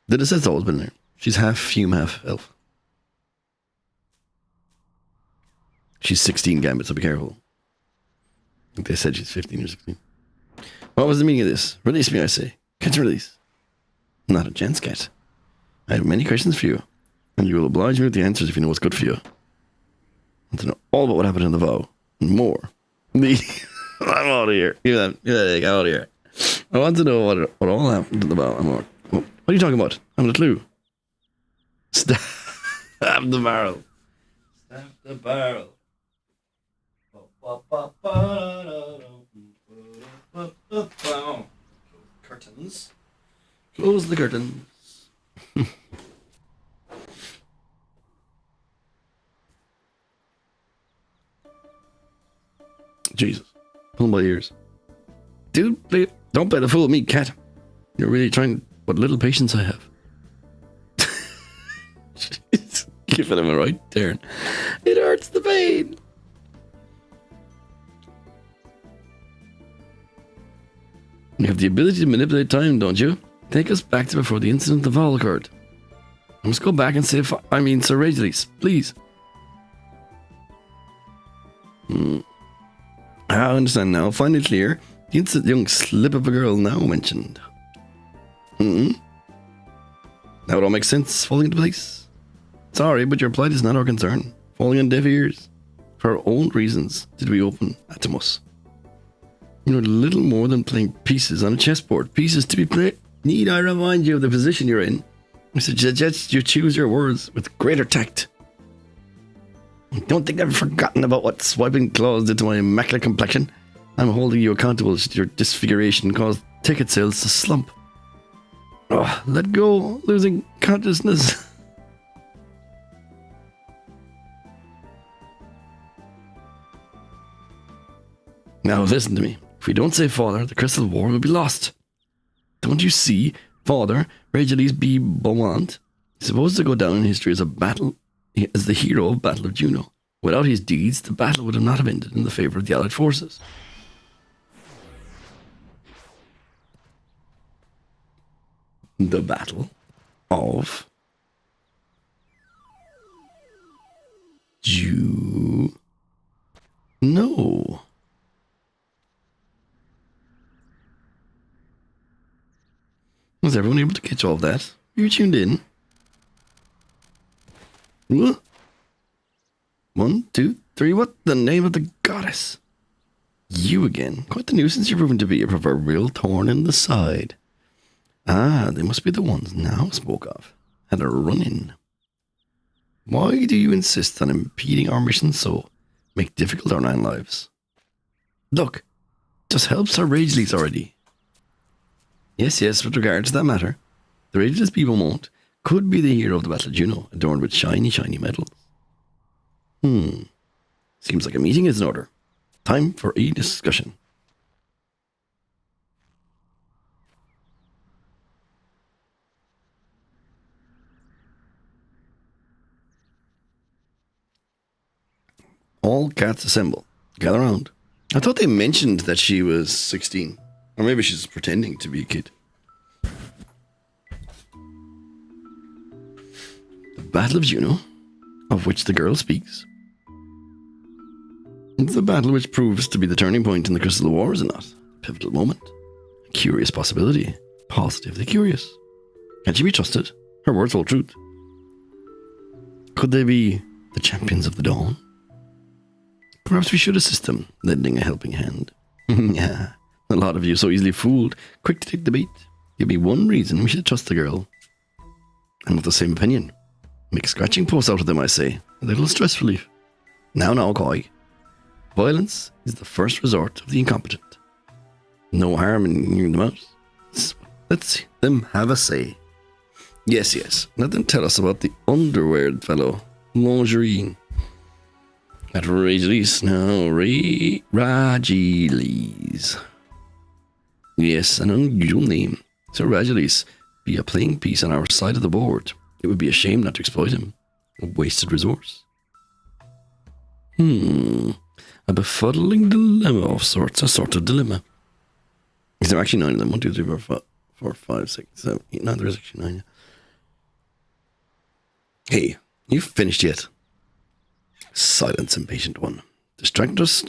The Desette's always been there. She's half human, half elf. She's 16 gambit, so be careful. I think they said she's 15 or 16. What was the meaning of this? Release me, I say. Can't release. Not a chance, cat. I have many questions for you, and you will oblige me with the answers if you know what's good for you. I want to know all about what happened in the vow, and more. I'm out of here. Give that egg out of here. I want to know what all happened in the vow, and more. What are you talking about? I haven't a clue. Stab the barrel. Stab the barrel. Curtains. Close the curtains. Jesus. Pull my ears. Dude, don't play the fool with me, cat. You're really trying. What little patience I have. Jeez. Giving him a right turn. It hurts the pain. You have the ability to manipulate time, don't you? Take us back to before the incident of all occurred. I must go back and say, Sir Ragelis, please. I understand now. Finally clear. The instant young slip of a girl now mentioned. Now it all makes sense. Falling into place. Sorry, but your plight is not our concern. Falling on deaf ears. For our own reasons did we open Atomos. You know little more than playing pieces on a chessboard. Pieces to be played. Need I remind you of the position you're in? I suggest you choose your words with greater tact. I don't think I've forgotten about what swiping claws did to my immaculate complexion. I'm holding you accountable to your disfiguration caused ticket sales to slump. Oh, let go, losing consciousness. Now listen to me. If we don't save Father, the Crystal War will be lost. Don't you see? Father, Ragelis B. Beaumont, is supposed to go down in history as the hero of Battle of Juno. Without his deeds, the battle would not have ended in the favor of the Allied forces. The Battle of Juno. Was everyone able to catch all of that? You tuned in? What? 1, 2, 3. What the name of the goddess? You again. Quite the nuisance you're proving to be, a proverbial thorn in the side. Ah, they must be the ones now spoke of. Had a run-in. Why do you insist on impeding our mission so? Make difficult our 9 lives. Look, just helps our Ragelis already. Yes, with regard to that matter, the Ragelis B. Beaumont could be the hero of the Battle of Juno, adorned with shiny medals. Seems like a meeting is in order. Time for a discussion. All cats assemble. Gather round. I thought they mentioned that she was 16. Or maybe she's pretending to be a kid. The Battle of Juno, of which the girl speaks. It's a battle which proves to be the turning point in the Crystal War, is it not? A pivotal moment. Curious possibility. Positively curious. Can she be trusted? Her words hold truth. Could they be the champions of the dawn? Perhaps we should assist them, lending a helping hand. Yeah, a lot of you so easily fooled. Quick to take the bait. Give me one reason we should trust the girl. I'm of the same opinion. Make scratching posts out of them, I say. A little stress relief. Now, Coy. Violence is the first resort of the incompetent. No harm in hearing them out. Let's them have a say. Yes. Let them tell us about the underwear fellow. Lingerie. At Ragiles. No, Ragiles. Yes, an unusual name. Sir Ragiles be a playing piece on our side of the board. It would be a shame not to exploit him. A wasted resource. A befuddling dilemma of sorts. A sort of dilemma. Is there actually 9 of them? 1, 2, 3, 4, 5, 6, 7, 8, 9. There is actually 9. Hey, you finished yet? Silence, impatient one. Distract us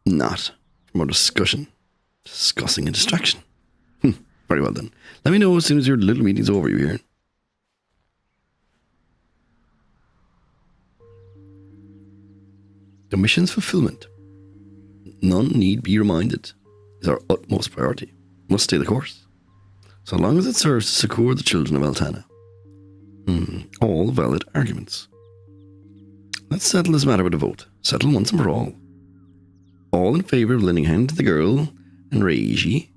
not from our discussion. Discussing a distraction. Very well then. Let me know as soon as your little meeting's over, you hear? The mission's fulfillment. None need be reminded. Is our utmost priority. Must stay the course. So long as it serves to succour the children of Altana. All valid arguments. Let's settle this matter with a vote. Settle once and for all. All in favour of lending a hand to the girl and Reiji.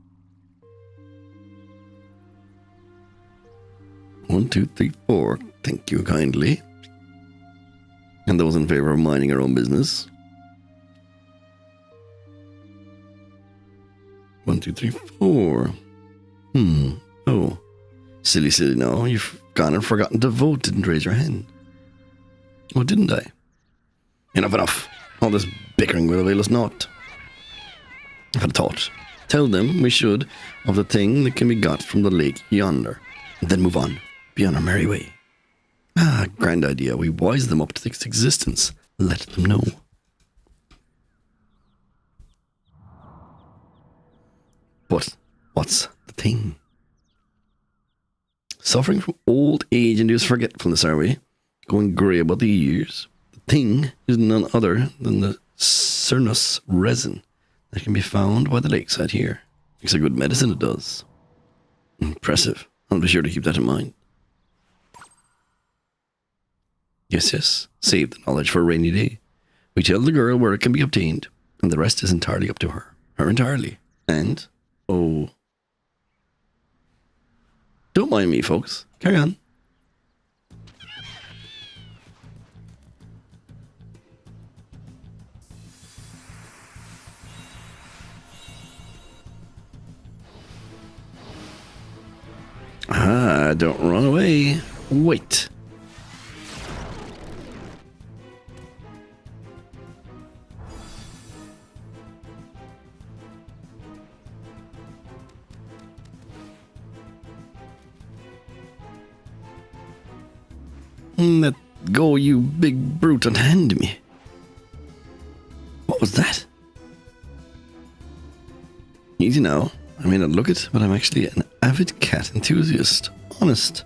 1, 2, 3, 4. Thank you kindly. And those in favour of minding our own business. 1, 2, 3, 4. Oh. Silly now. You've gone and forgotten to vote. Didn't raise your hand. Oh, didn't I? Enough. All this bickering will avail us not. I had a thought. Tell them we should of the thing that can be got from the lake yonder. And then move on. Be on our merry way. Grand idea. We wise them up to its existence. Let them know. But what's the thing? Suffering from old age-induced forgetfulness, are we? Going grey about the years. The thing is none other than the Cernus resin that can be found by the lakeside here. Makes a good medicine, it does. Impressive. I'll be sure to keep that in mind. Yes. Save the knowledge for a rainy day. We tell the girl where it can be obtained, and the rest is entirely up to her. Her entirely. And, don't mind me, folks. Carry on. Don't run away. Wait. Let go, you big brute, and hand me. What was that? Easy now. I may not look it, but I'm actually an avid cat enthusiast. Honest.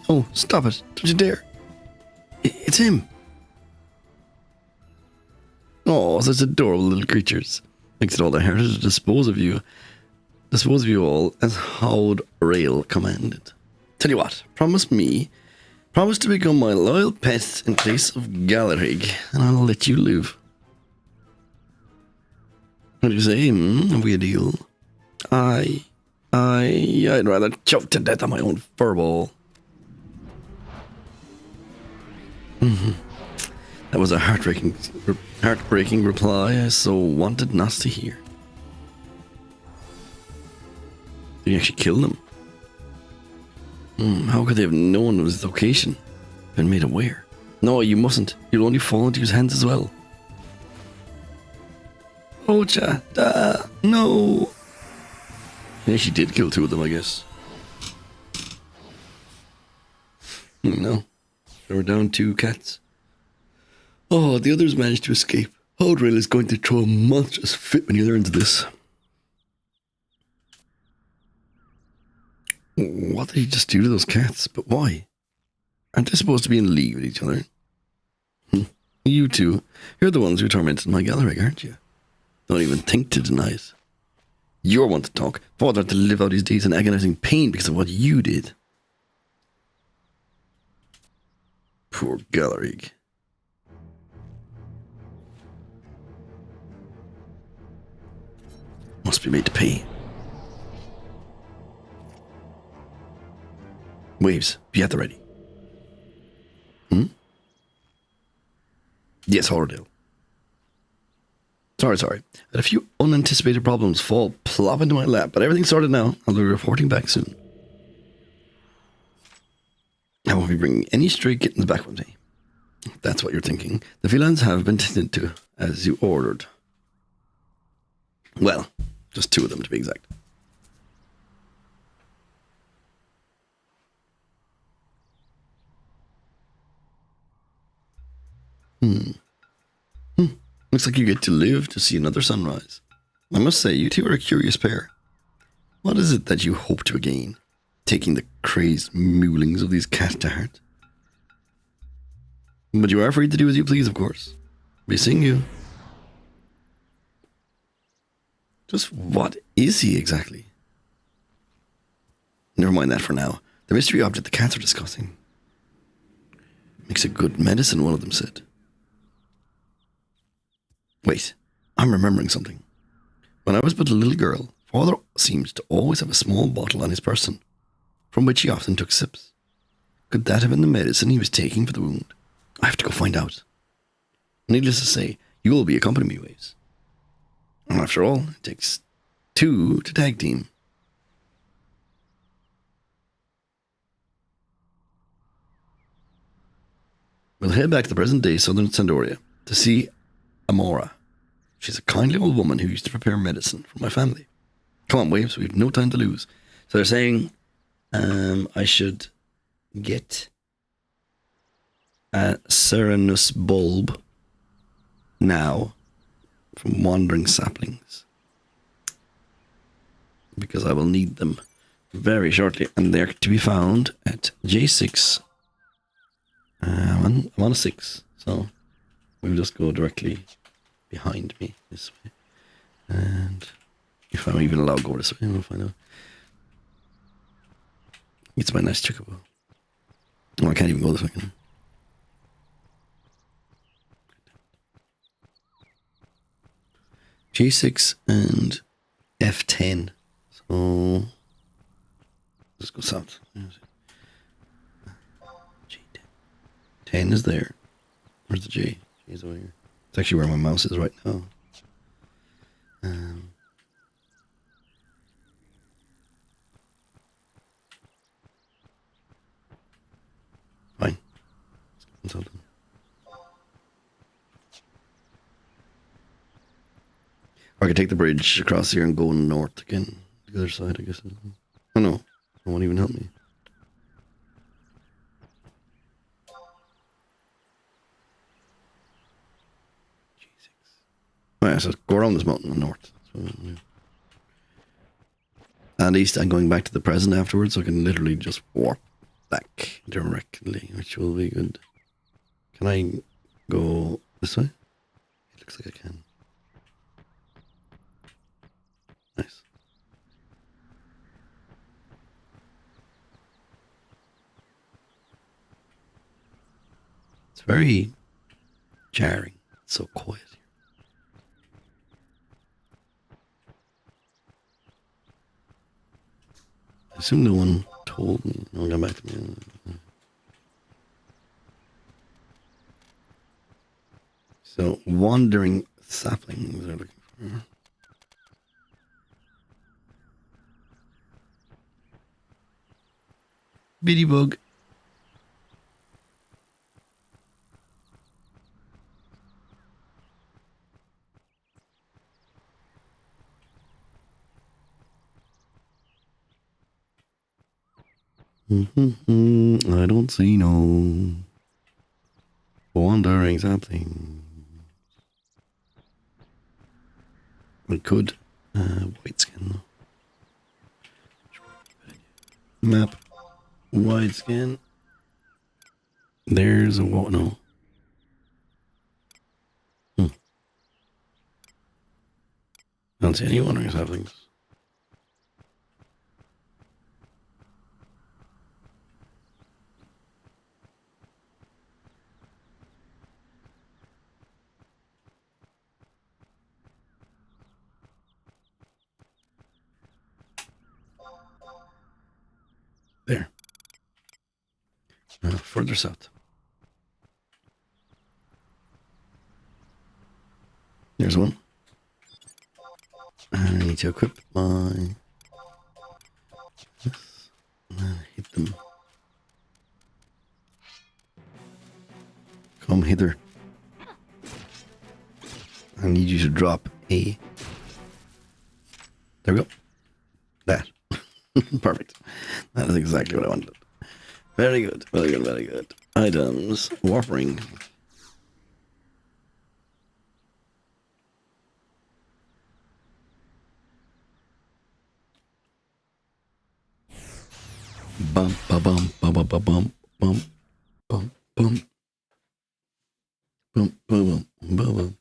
Oh, stop it. Don't you dare. It's him. Oh, such adorable little creatures. Makes it all the harder to dispose of you. Dispose of you all as Howd Rail commanded. Tell you what, promise to become my loyal pet in place of Galarig, and I'll let you live. What do you say? Have we a deal? I'd rather choke to death on my own furball. That was a heartbreaking reply I so wanted not to hear. Did you actually kill them? How could they have known of his location? Been made aware? No, you mustn't. You'll only fall into his hands as well. Ocha, no. Yeah, she did kill 2 of them, I guess. No. There were down 2 cats. Oh, the others managed to escape. Hodrail is going to throw a monstrous fit when he learns this. What did he just do to those cats? But why? Aren't they supposed to be in league with each other? You two, you're the ones who tormented my Gallery, aren't you? Don't even think to deny it. You're one to talk, father to live out his days in agonizing pain because of what you did. Poor Gallery. Must be made to pay. Waves, be at the ready. Yes, Horridale. Sorry. I had a few unanticipated problems fall plop into my lap, but everything's sorted now. I'll be reporting back soon. I won't be bringing any stray kittens back with me. If that's what you're thinking. The felines have been tended to, as you ordered. Well, just 2 of them to be exact. Looks like you get to live to see another sunrise. I must say, you two are a curious pair. What is it that you hope to gain, taking the crazed moolings of these cats to heart? But you are free to do as you please, of course. Be seeing you. Just what is he exactly? Never mind that for now. The mystery object the cats are discussing makes a good medicine, one of them said. Wait, I'm remembering something. When I was but a little girl, father seemed to always have a small bottle on his person, from which he often took sips. Could that have been the medicine he was taking for the wound? I have to go find out. Needless to say, you will be accompanying me, Waves. After all, it takes 2 to tag team. We'll head back to the present-day southern Sandoria to see Amora. She's a kindly old woman who used to prepare medicine for my family. Come on, Waves, we have no time to lose. So they're saying I should get a Serenus bulb now from wandering saplings, because I will need them very shortly, and they're to be found at J6. I'm on a 6, so we'll just go directly behind me this way, and if I'm even allowed to go this way, we'll find out. It's my nice chocobo. Oh, I can't even go this way, can I? G6 and F10. So let's go south. G10. 10 is there. Where's the J? J is over here. It's actually where my mouse is right now. Fine. Let's consult them. Or I could take the bridge across here and go north again. The other side, I guess. Oh no, it won't even help me. G6. Oh yeah, so go around this mountain north. At least I'm going back to the present afterwards, so I can literally just walk back directly, which will be good. Can I go this way? It looks like I can. Nice. It's very jarring. It's so quiet here. I assume no one told me. No one got back to me. So, wandering saplings are looking for. Bitty bug. I don't see no wandering sapling. We could white skin though. Map. Widescan. There's a what? No. I don't see any wandering saplings. There. Further south. There's one. I need to equip my... This. Hit them. Come hither. I need you to drop a... There we go. That. Perfect. That is exactly what I wanted. Very good. Very good. Very good. Items. Warp ring. Bum ba bum ba ba ba bum bum bum bum bum bum bum bum.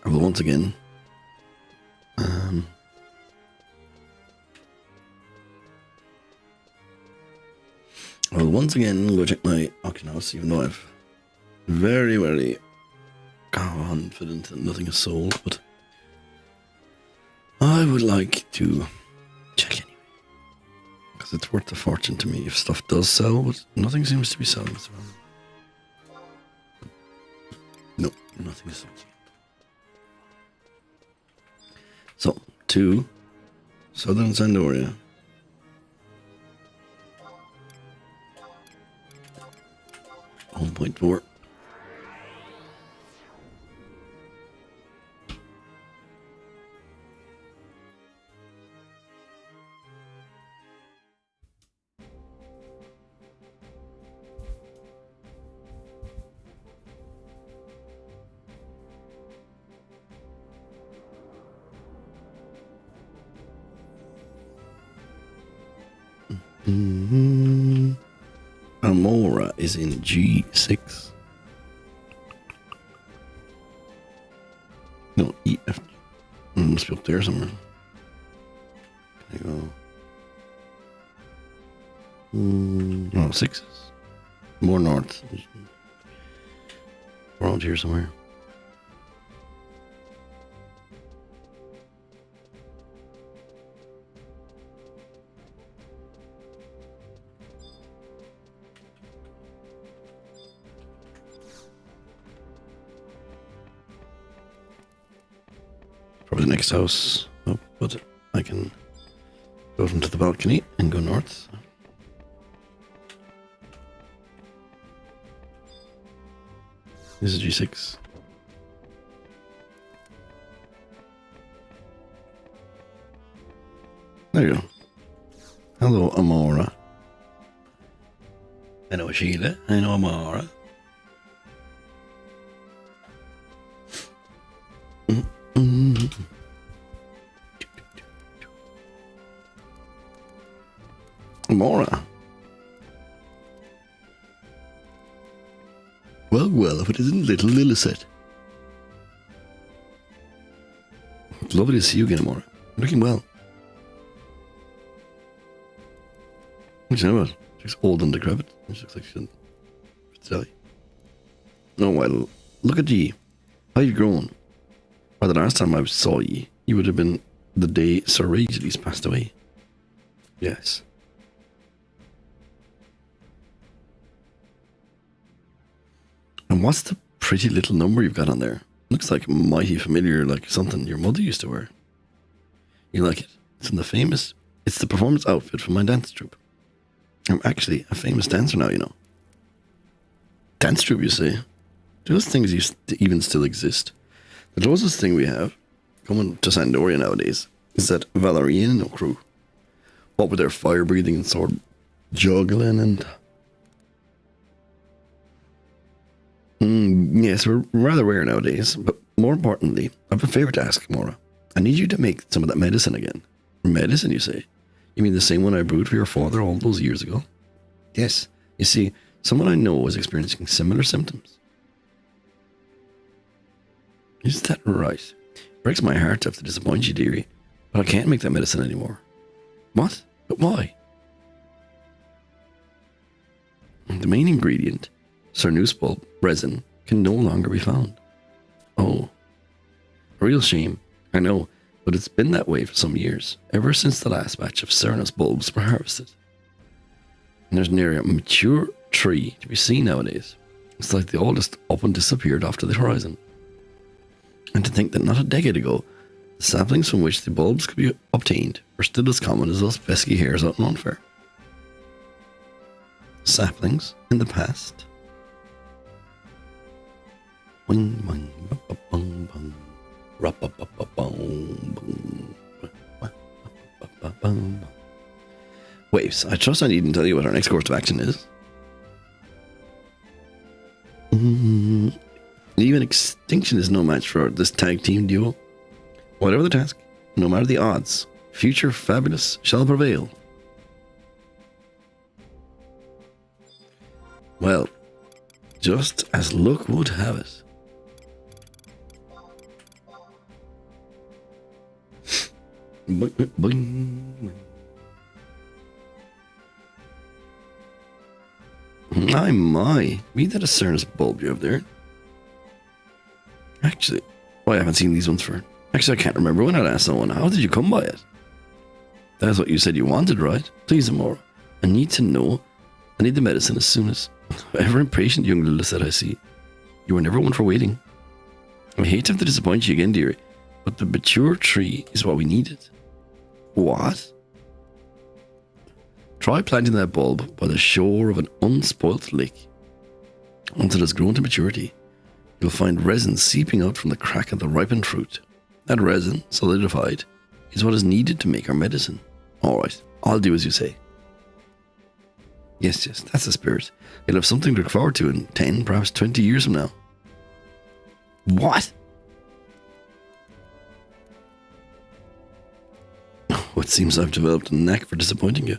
Well, once again, go check my auction house, even though I've very, very confident that nothing is sold, but I would like to check anyway, because it's worth a fortune to me if stuff does sell, but nothing seems to be selling. No, nothing is selling. So, to Southern Sandoria. Home point 4. Amora is in G6. No, EF. Must be up there somewhere. Can I go? Oh, 6s. More north. Around here somewhere. Probably the next house up, but I can go from to the balcony and go north. This is G6. There you go. Hello, Amora. I know Sheila. I know Amora. Amora. Well, well, if it isn't little Lillicet. It's lovely to see you again, Amora. You're looking well. What do you know about? She's old and decrepit. She looks like she's silly. Oh, well, look at ye. How you've grown. By the last time I saw ye, you would have been the day Sir Rageles passed away. Yes. And what's the pretty little number you've got on there? Looks like mighty familiar, like something your mother used to wear. You like it? It's the performance outfit for my dance troupe. I'm actually a famous dancer now, you know. Dance troupe, you say? Those things even still exist. The closest thing we have coming to Sandoria nowadays is that Valeriano crew. What with their fire breathing and sword juggling and... yes, we're rather rare nowadays, but more importantly, I have a favor to ask, Mora. I need you to make some of that medicine again. Medicine, you say? You mean the same one I brewed for your father all those years ago? Yes. You see, someone I know was experiencing similar symptoms. Is that right? Breaks my heart to have to disappoint you, dearie, but I can't make that medicine anymore. What? But why? The main ingredient, Cernus bulb resin, can no longer be found. Oh. A real shame, I know, but it's been that way for some years, ever since the last batch of Cernus bulbs were harvested. And there's nearly a mature tree to be seen nowadays. It's like they all just up and disappeared off to the horizon. And to think that not a decade ago, the saplings from which the bulbs could be obtained were still as common as those pesky hares out in Unfair. Saplings in the past. Wing, wing, bum, bum, bum. Waves, I trust I needn't tell you what our next course of action is. Even extinction is no match for this tag team duo. Whatever the task, no matter the odds, future fabulous shall prevail. Well, just as luck would have it. Boing, boing. My, be that a Cernus bulb you have there. Actually, I haven't seen these ones for. Actually, I can't remember when I last saw one. How did you come by it? That's what you said you wanted, right? Please, Amora. I need to know. I need the medicine as soon as. Ever impatient young Lilith I see. You were never one for waiting. I hate to have to disappoint you again, dearie, but the mature tree is what we needed. What? Try planting that bulb by the shore of an unspoilt lake. Until it has grown to maturity, you'll find resin seeping out from the crack of the ripened fruit. That resin, solidified, is what is needed to make our medicine. Alright, I'll do as you say. Yes, that's the spirit. You'll have something to look forward to in 10, perhaps 20 years from now. What? Oh, it seems I've developed a knack for disappointing you.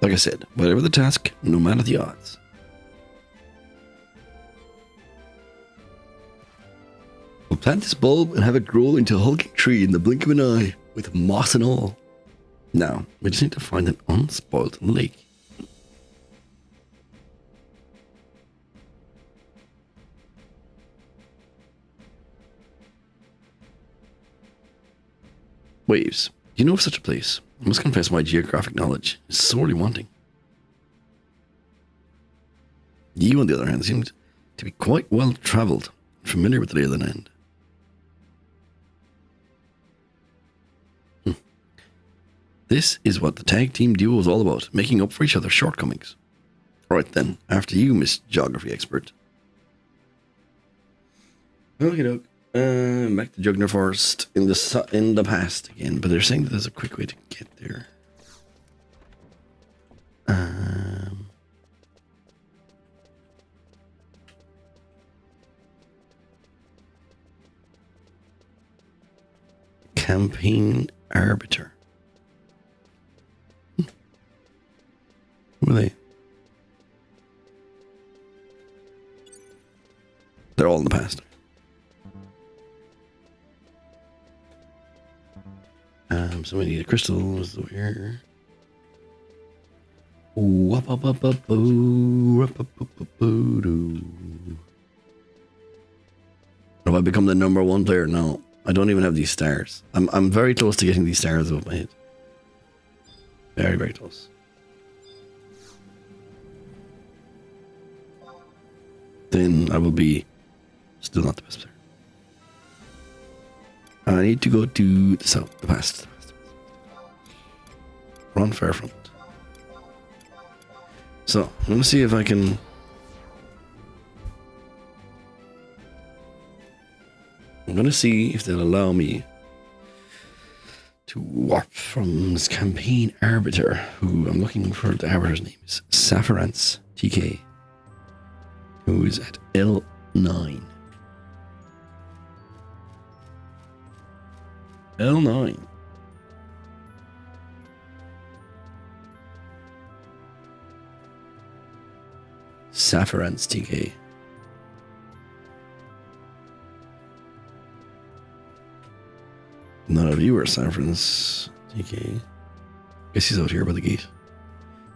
Like I said, whatever the task, no matter the odds. We'll plant this bulb and have it grow into a hulking tree in the blink of an eye, with moss and all. Now, we just need to find an unspoilt lake. Waves. Do you know of such a place? I must confess my geographic knowledge is sorely wanting. You, on the other hand, seemed to be quite well travelled and familiar with the lay of the land. This is what the tag team duo is all about, making up for each other's shortcomings. Alright then, after you, Miss Geography Expert. Okie doke. Back to Jugner Forest in the past again, but they're saying that there's a quick way to get there. Campaign Arbiter. Who are they? They're all in the past. So we need a crystal. So here. Have I become the #1 player? No, I don't even have these stars. I'm very close to getting these stars above my head. Very, very close. Then I will be still not the best player. I need to go to the south, the past. Run Fairfront. So, I'm gonna see if I can... I'm gonna see if they'll allow me to warp from this campaign arbiter, who I'm looking for. The arbiter's name is Safarance TK, who is at L9. L9. Safarance TK. Not a viewer, Safarance TK. Guess he's out here by the gate.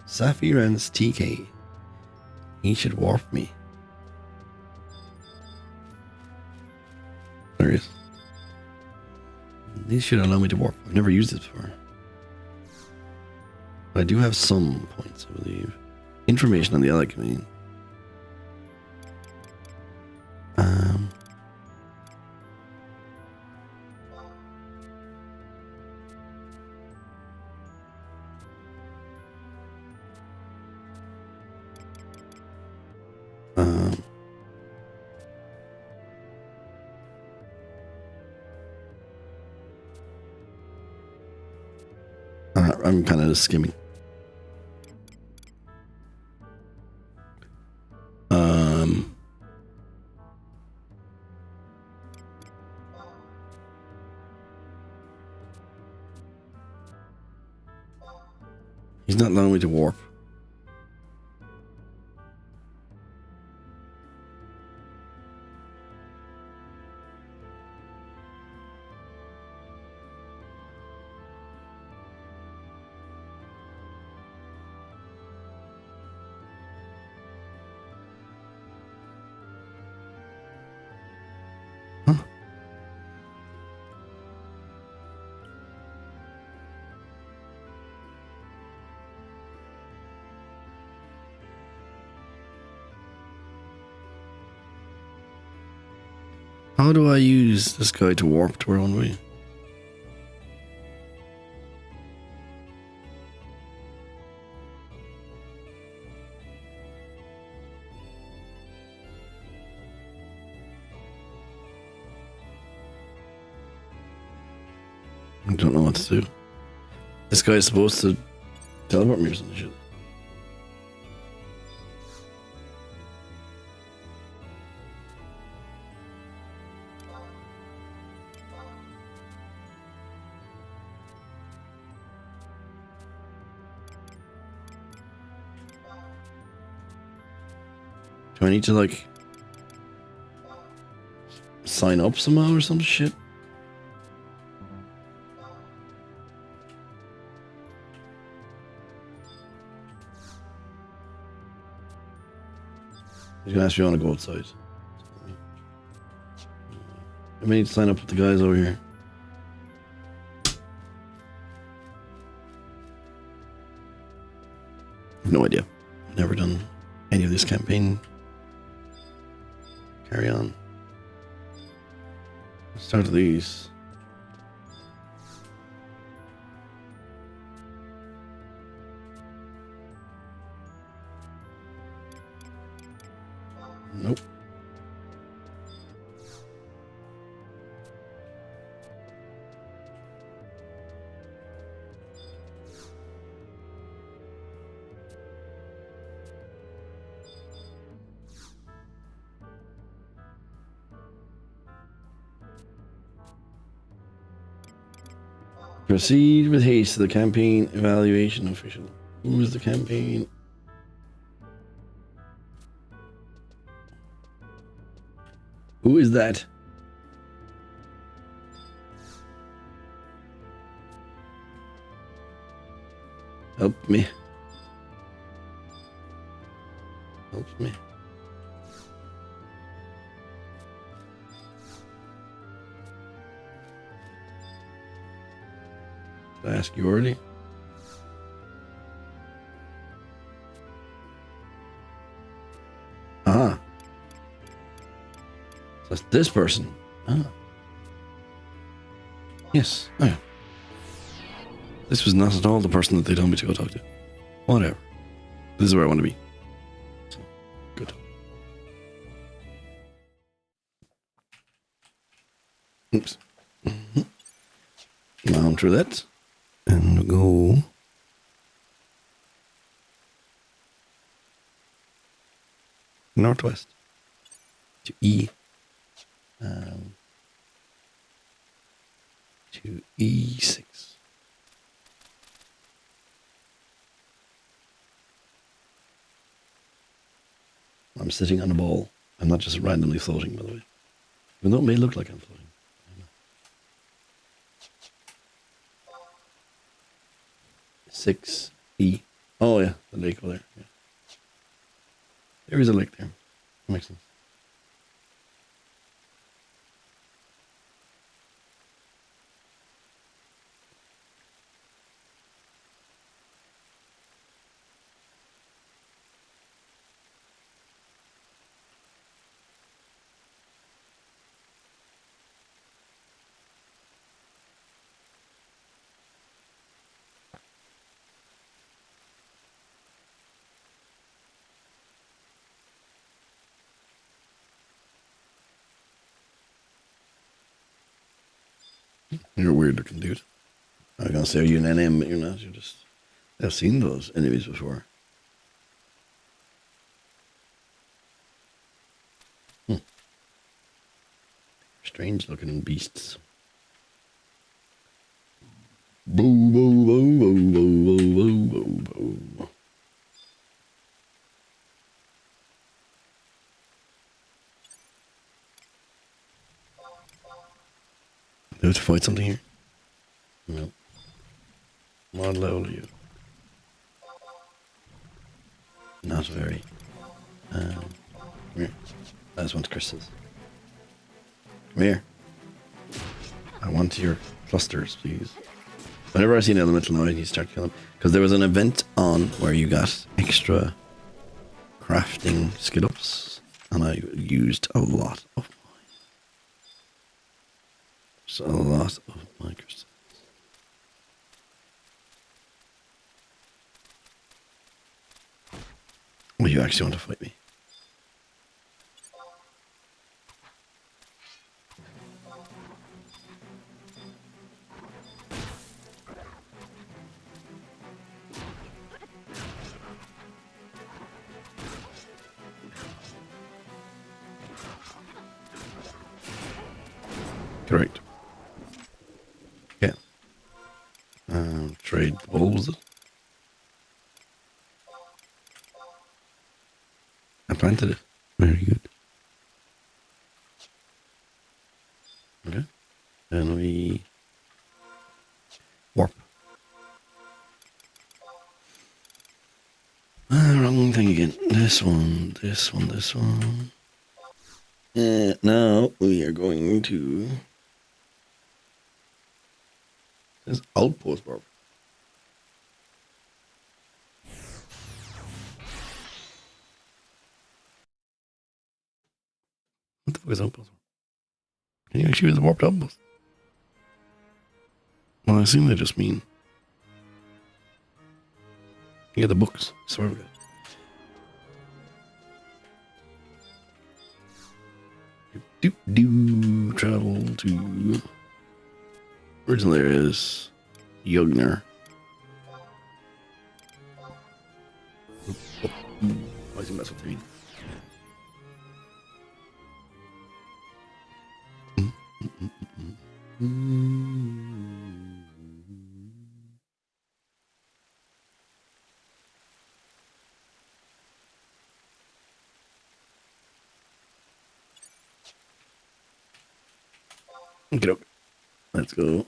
Safarance TK. He should warp me. There he is. These should allow me to warp. I've never used it before. But I do have some points, I believe. Information on the other community. I'm kind of just skimming. He's not allowing me to warp. How do I use this guy to warp to where I want to be? I don't know what to do. This guy is supposed to teleport me or some shit. Do I need to like sign up somehow or some shit? He's gonna ask you want to go outside. I may need to sign up with the guys over here. No idea. Never done any of this campaign. Carry on. Let's start with these. Nope. Proceed with haste to the campaign evaluation official. Who is the campaign? Who is that? Help me. Help me. Did I ask you already? Ah. So that's this person. Ah. Yes. Oh, yeah. This was not at all the person that they told me to go talk to. Whatever. This is where I want to be. Oops. Down through that. And go. Northwest. To E. To E6. I'm sitting on a ball. I'm not just randomly floating, by the way. Even though it may look like I'm floating. I don't know. 6E. Oh yeah, the lake over there. Yeah. There is a lake there. That makes sense. You're a weird looking dude. I was gonna say, are you an NM, but you're not. You're just. I've seen those enemies before. Strange looking beasts. Boo, boo, boo, boo, boo, boo, boo, boo, boo. Do we have to fight something here? No. What level are you? Not very. Come here. I just want crystals. Come here. I want your clusters, please. Whenever I see an elemental now, I need to start killing them. Because there was an event on where you got extra crafting skill ups, and I used a lot of mine. So a lot of my crystals. Well, you actually want to fight me? Correct. Yeah. Trade balls. I planted it. Very good. Okay. Then we warp. Wrong thing again. This one, this one, this one. Now we are going to this outpost, Bob. What the fuck is outpost? Can you actually use the warped outpost? Well, I assume they just mean you get the books. Swear to God. Do travel to original area is Yugner. Why is he mess with me? Okay, let's go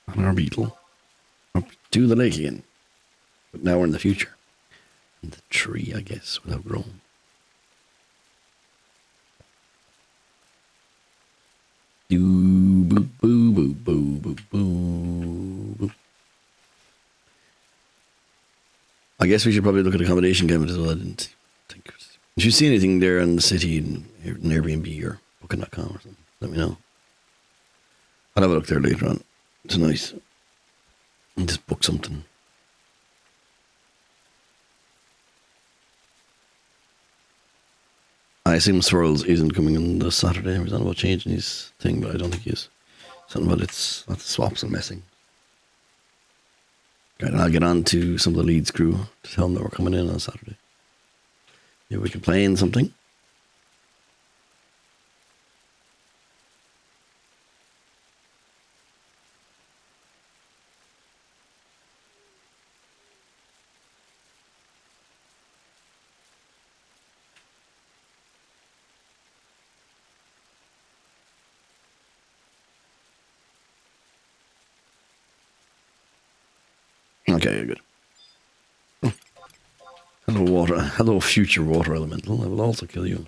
on our beetle up to the lake again. But now we're in the future. And the tree, I guess, will have grown. Do boo boo boo boo boo boo boo. I guess we should probably look at accommodation cabinets as well. I didn't think. If you see anything there in the city, in Airbnb or Booking.com or something, let me know. I'll have a look there later on tonight and just book something. I assume Swirls isn't coming on this Saturday. He was on about changing his thing, but I don't think he is. Something about it's not the swaps and messing. Right, and I'll get on to some of the Leeds crew to tell them that we're coming in on Saturday. Yeah, we can play in something. Okay, good. Oh. Hello, water. Hello, future water elemental. I will also kill you.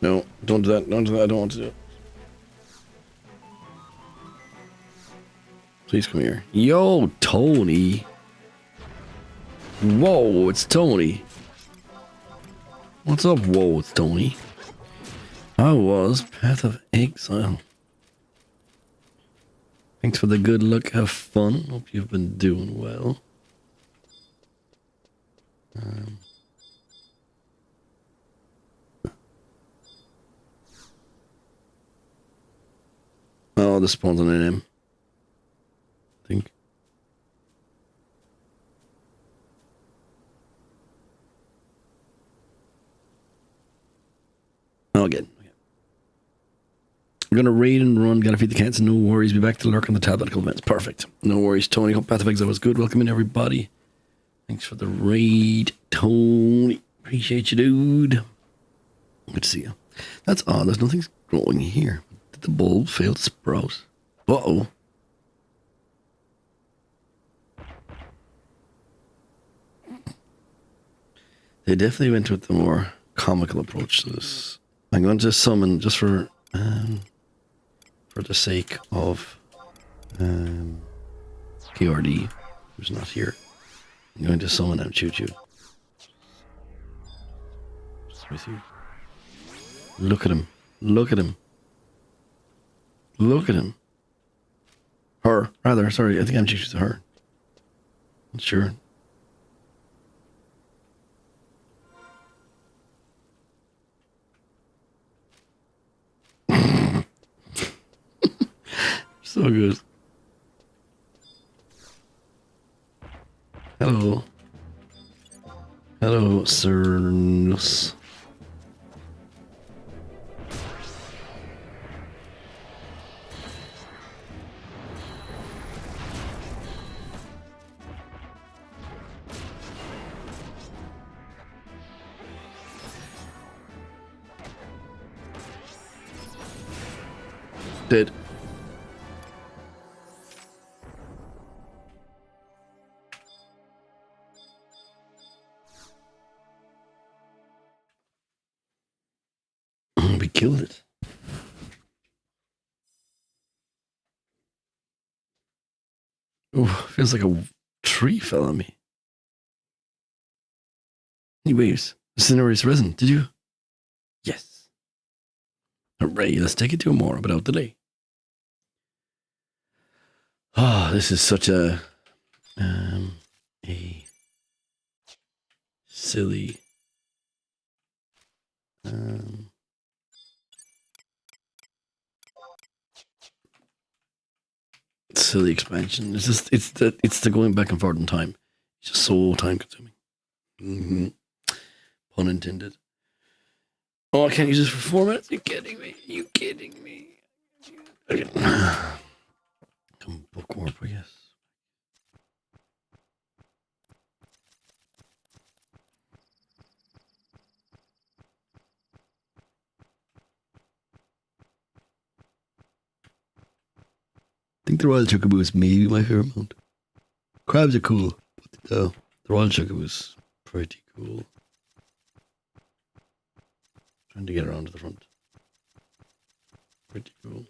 No, don't do that. Don't do that. I don't want to do it. Please come here. Yo, Tony. Whoa, it's Tony. What's up, whoa, it's Tony? How was Path of Exile? Thanks for the good luck. Have fun. Hope you've been doing well. Oh, this spawns on an M. I think. Oh, again. We're gonna raid and run, gotta feed the cats, no worries. Be back to lurk on the tabernacle events. Perfect. No worries, Tony. Hope Path of Exile was good. Welcome in, everybody. Thanks for the raid, Tony. Appreciate you, dude. Good to see you. That's odd. There's nothing growing here. Did the bulb fail to sprout? Uh-oh. They definitely went with the more comical approach to this. I'm going to summon just for the sake of KRD, who's not here. I'm going to summon him, Choo Choo. Just with you. Look at him. Look at him. Look at him. Her, rather, sorry, I think I'm Choo Choo's her. Not sure. So good. Hello. Hello, Cernus. Dead. We killed it. Oh, feels like a tree fell on me. Anyways, the scenario is risen. Did you? Yes. Hooray, let's take it to Amora without delay. Ah, this is such a silly silly expansion. It's just it's the going back and forth in time. It's just so time consuming. Mm-hmm. Pun intended. Oh, I can't use this for 4 minutes? You kidding me? You kidding me? Okay. Come book warp, I guess. I think the Royal Chocobo is maybe my favorite mount. Crabs are cool, but the Royal Chocobo is pretty cool. Trying to get around to the front. Pretty cool.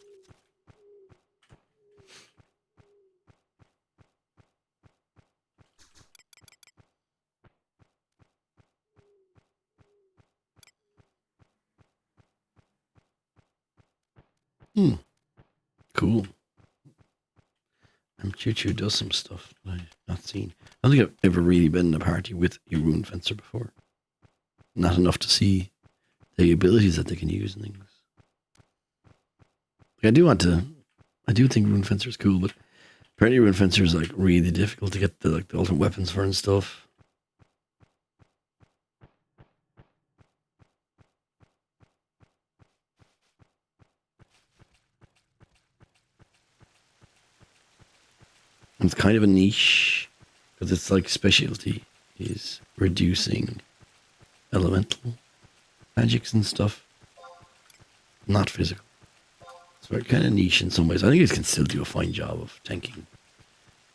Cool. Choo Choo does some stuff that I've not seen. I don't think I've ever really been in a party with a Rune Fencer before. not enough to see the abilities that they can use and things. Like, I do think Rune Fencer is cool, but apparently Rune Fencer is like really difficult to get the ultimate weapons for and stuff. And it's kind of a niche because it's like specialty is reducing elemental magics and stuff, not physical. So it's kind of niche in some ways. I think it can still do a fine job of tanking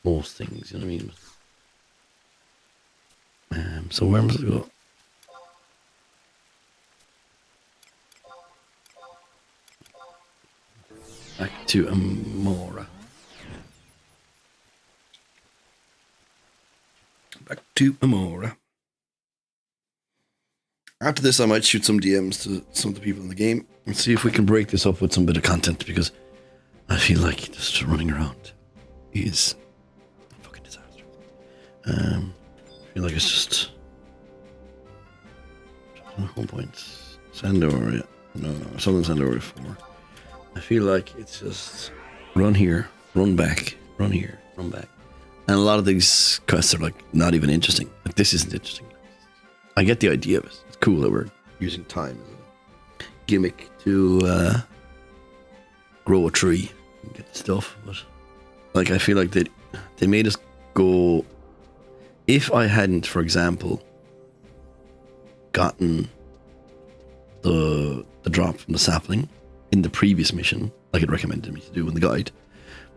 most things, you know what I mean? So where must I go? Back to Amora. Back to Amora. After this, I might shoot some DMs to some of the people in the game and see if we can break this up with some bit of content, because I feel like just running around is a fucking disaster. I feel like it's just home points. Sandor, yeah. No, Southern Sandor 4. I feel like it's just run here, run back, run here, run back. And a lot of these quests are like not even interesting. Like, this isn't interesting. I get the idea of it. It's cool that we're using time as a gimmick to grow a tree and get the stuff, but like I feel like they made us go. If I hadn't, for example, gotten the drop from the sapling in the previous mission, like it recommended me to do in the guide,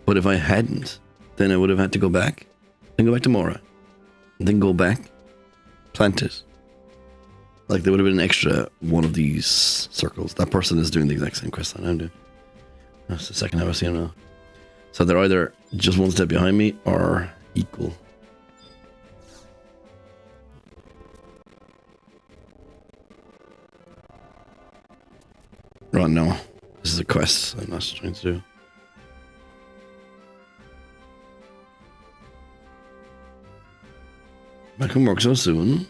but if I hadn't, then I would have had to go back, then go back to Mora, and then go back, plant it. Like, there would have been an extra one of these circles. That person is doing the exact same quest that I'm doing. That's the second time I've seen them now. So they're either just one step behind me or equal. Right, no. This is a quest I'm not trying to do. Back from work so soon.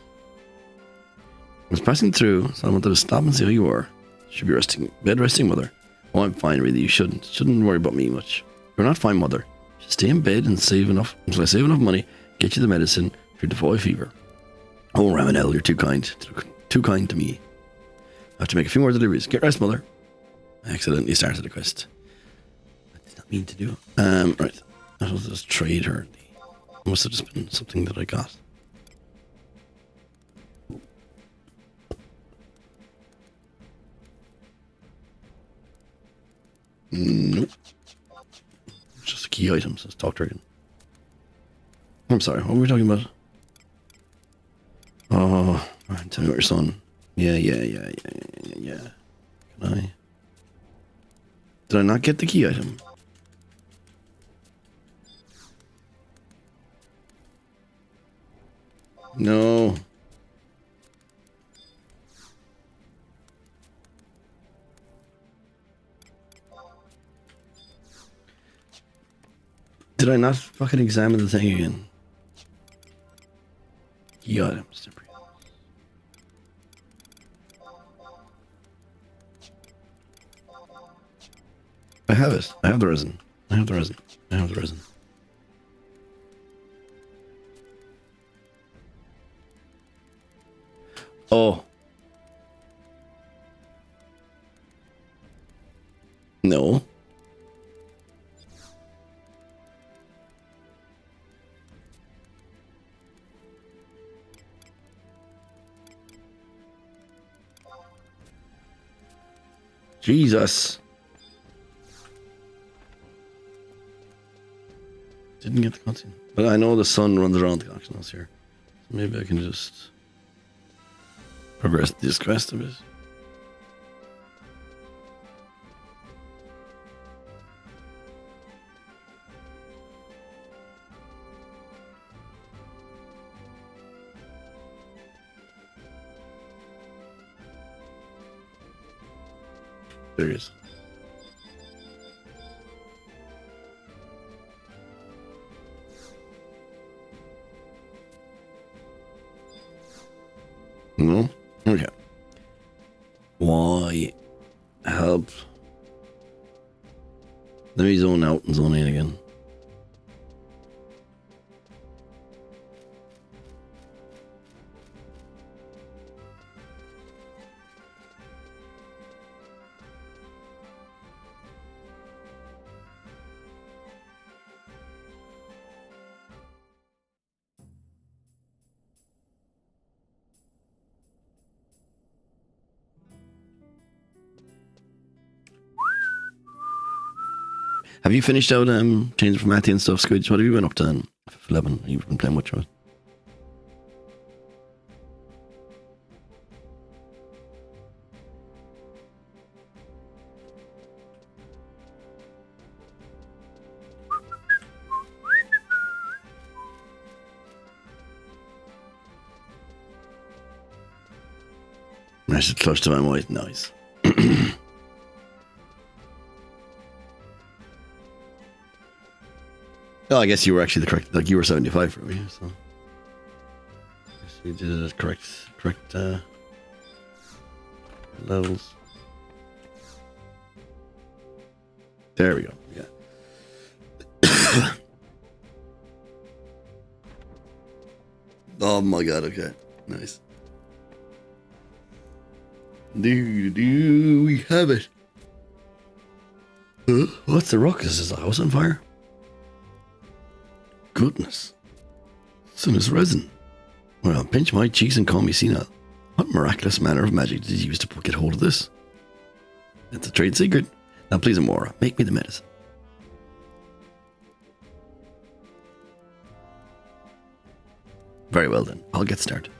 I was passing through, so I wanted to stop and see how you were. Should be resting. Bed resting, mother. Oh, I'm fine, really. You shouldn't. Shouldn't worry about me much. You're not fine, mother. Just stay in bed and save enough until I save enough money, get you the medicine for your Defoy fever. Oh, Ramanel, you're too kind. Too kind to me. I have to make a few more deliveries. Get rest, mother. I accidentally started the quest. I did not mean to do it. Right. I was just trade her. It must have just been something that I got. Nope. It's just key items. Let's talk to her again. I'm sorry, what were we talking about? Oh, tell me about your son. Yeah. Can I? Did I not get the key item? No. Did I not fucking examine the thing again? Key items. I have it. I have the resin. I have the resin. I have the resin. Oh. No. Jesus. Didn't get the cutscene. But I know the sun runs around the connection house here. So maybe I can just progress this quest a bit. There he is. No? Okay. Why? Help. Let me zone out and zone in again. Have you finished out changing formatting and stuff, Squidge? What have you been up to then? 11. You've been playing much of it. I should clutch to my mic. Nice. Oh, I guess you were actually the correct. Like you were 75 for me, so. I guess you did it at correct levels. There we go. Yeah. Oh my god. Okay. Nice. Do we have it? Huh? What's the ruckus? Is the house on fire? Goodness. Sun has risen. Well, pinch my cheeks and call me senile. What miraculous manner of magic did you use to get hold of this? It's a trade secret. Now please, Amora, make me the medicine. Very well then, I'll get started.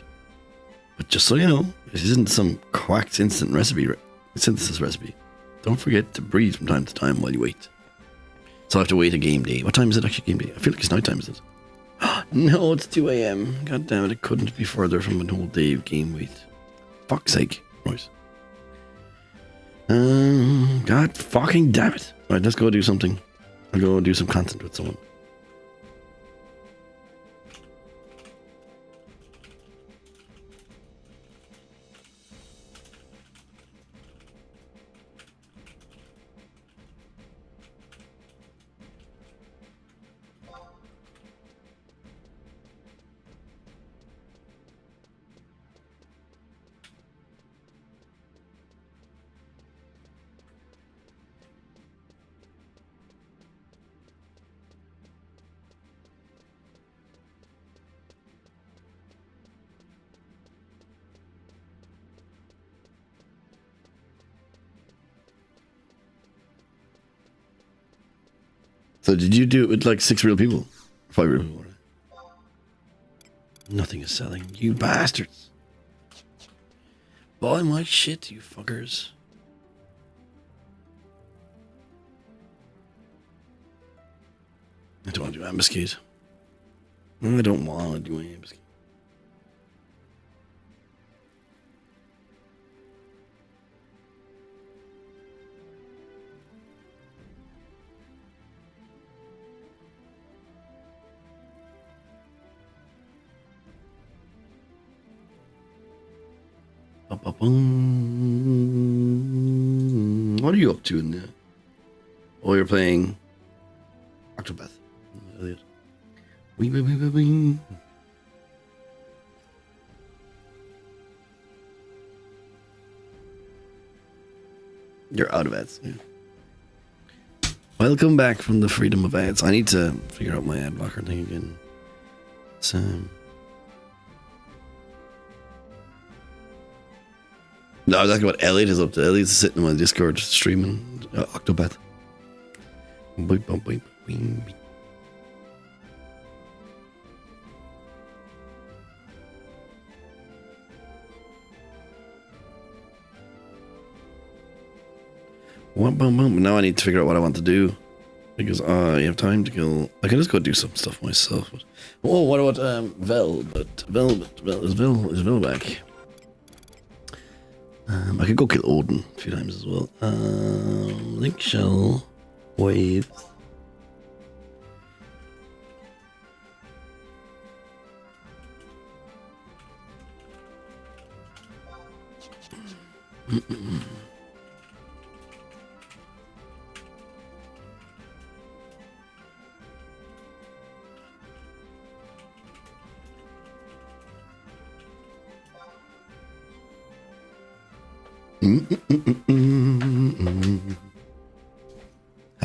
But just so you know, this isn't some quacked synthesis recipe. Don't forget to breathe from time to time while you wait. So I have to wait a game day. What time is it actually game day? I feel like it's night time, is it? No, it's 2 a.m. God damn it, it couldn't be further from an whole day of game wait. Fuck's sake. Right. God fucking damn it. Right, let's go do something. I'll go do some content with someone. So did you do it with like 6 real people? 5 real people? Nothing is selling. You bastards. Buy my shit, you fuckers. I don't want to do ambuscade. I don't want to do ambuscade. What are you up to in there? Oh, you're playing Octopath. Wing. You're out of ads. Yeah. Welcome back from the freedom of ads. I need to figure out my ad blocker thing again. It's, No, I was asking what Elliot is up to. Elliot's sitting on my Discord streaming Octopath. Now I need to figure out what I want to do. Because I have time to kill. I can just go do some stuff myself. But, oh, what about Velvet? Is Vel back? I could go kill Odin a few times as well. Link shell, waves. Have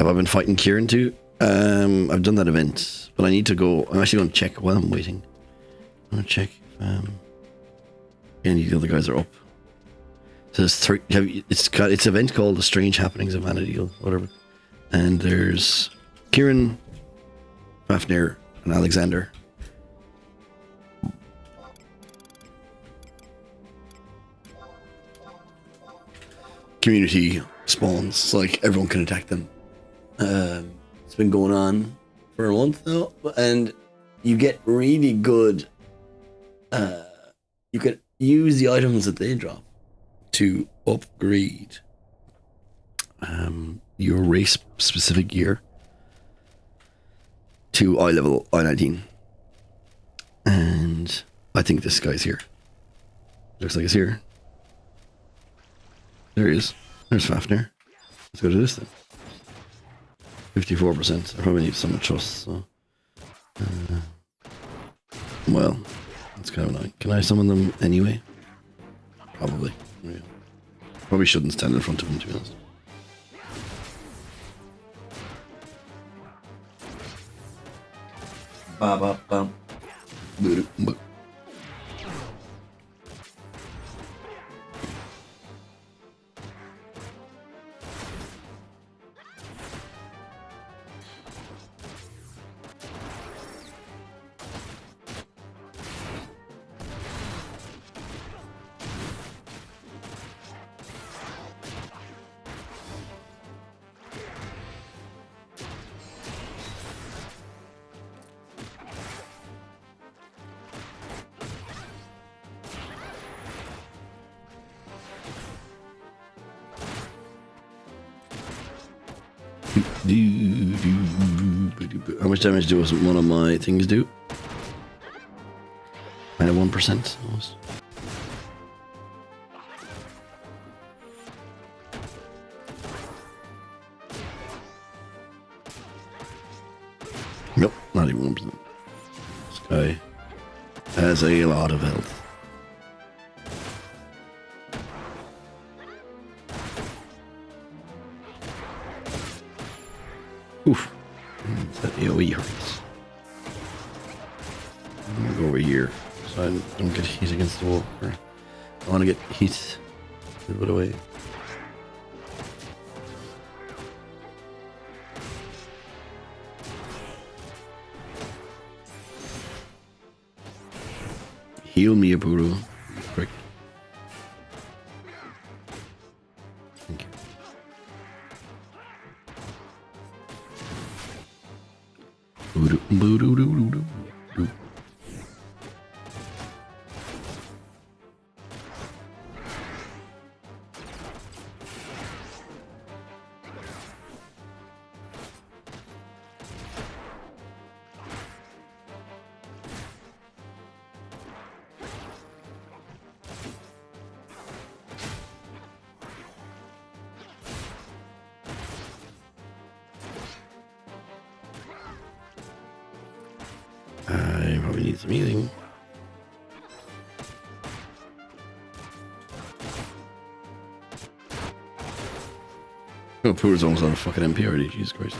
I been fighting Kieran too? I've done that event, but I need to go. I'm actually going to check while I'm waiting. I'm going to check if any of the other guys are up. So there's three. It's an event called The Strange Happenings of Vana'diel, whatever. And there's Kieran, Fafnir, and Alexander. Community spawns, so like everyone can attack them. It's been going on for a month now, and you get really good. You can use the items that they drop to upgrade your race specific gear to eye level I-19. And I think this guy's here. Looks like he's here. There he is. There's Fafnir. Let's go to this then. 54%. I probably need some trust, so. Well, that's kind of annoying. Can I summon them anyway? Probably. Yeah. Probably shouldn't stand in front of him, to be honest. Ba ba bum. How much damage does one of my things do? Minus 1% almost. Nope, not even 1%. This guy has a lot of health. Oof. That AoE hurts. I'm gonna go over here so I don't get hit against the wall. I want to get hit a little bit away. Heal me, Aburu. Prick. Thank you. I probably need some healing. Oh, Poor's almost on a fucking MP already, Jesus Christ.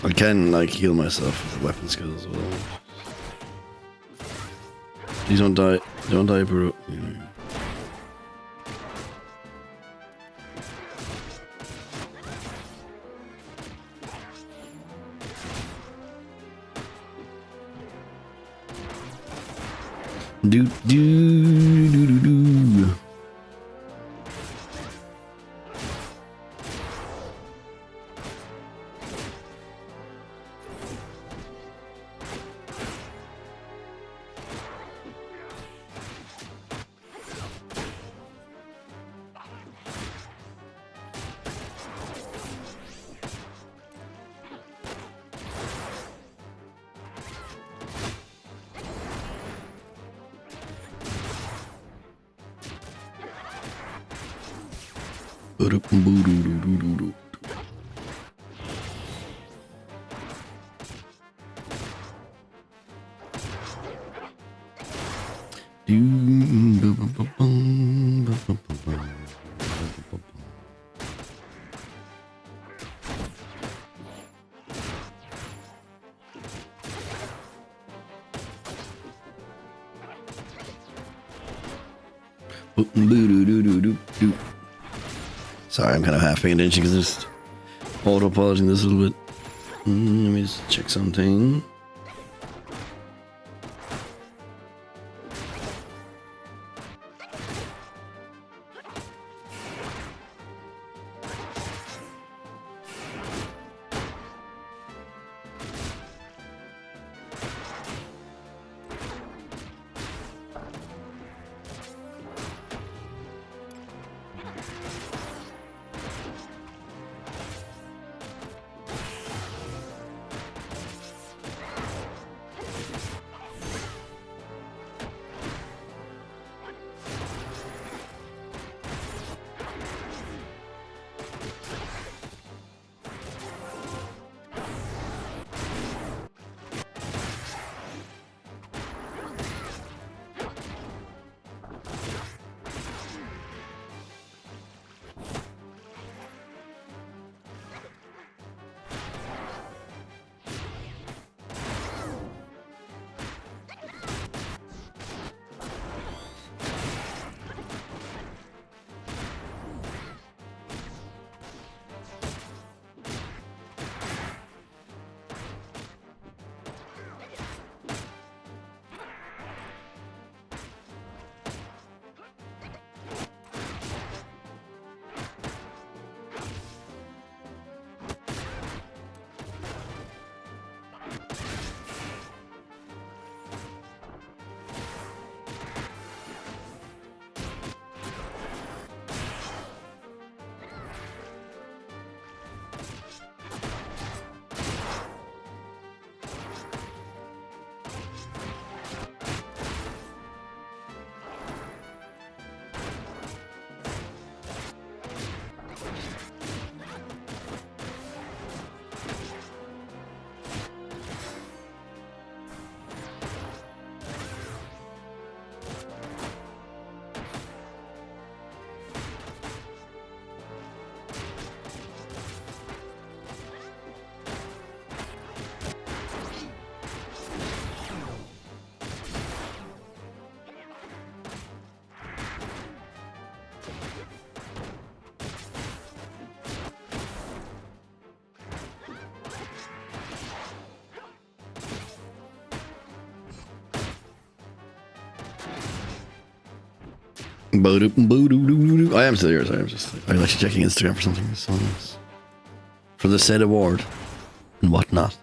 I can, like, heal myself with weapon skills as well. Please don't die. Don't die, Poor. Do do do do do. Sorry, I'm kind of half paying attention because I'm just auto-polishing this a little bit. Let me just check something. I am still here. Sorry, I'm actually checking Instagram for something. For the said award and whatnot.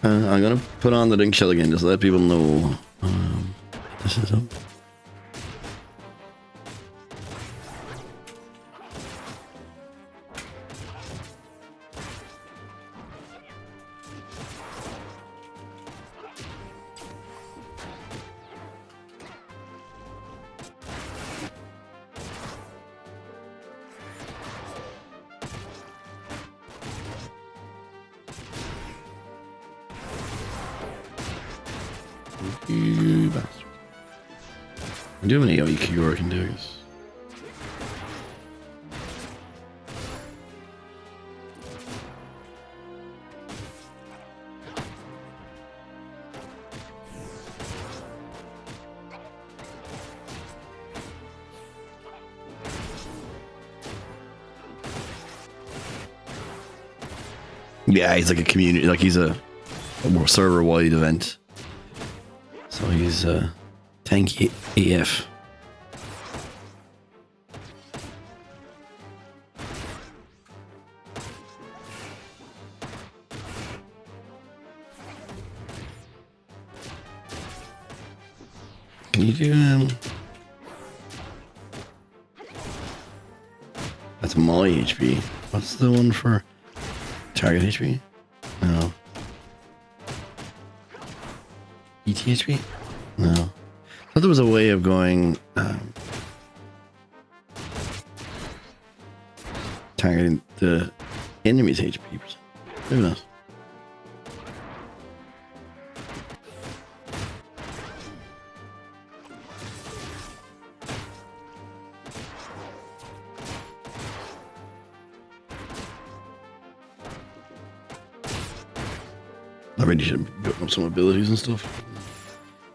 I'm gonna put on the Dink Shell again just to let people know this is up. You bastard. I do have an AoE cure I can do, I guess. Yeah, he's like a community, like he's a more server-wide event. So he's tanky AF. Can you do that's my HP. What's the one for target HP? No. ETHP? No. I thought there was a way of going targeting the enemy's HP. Maybe not. I really should have built up some abilities and stuff.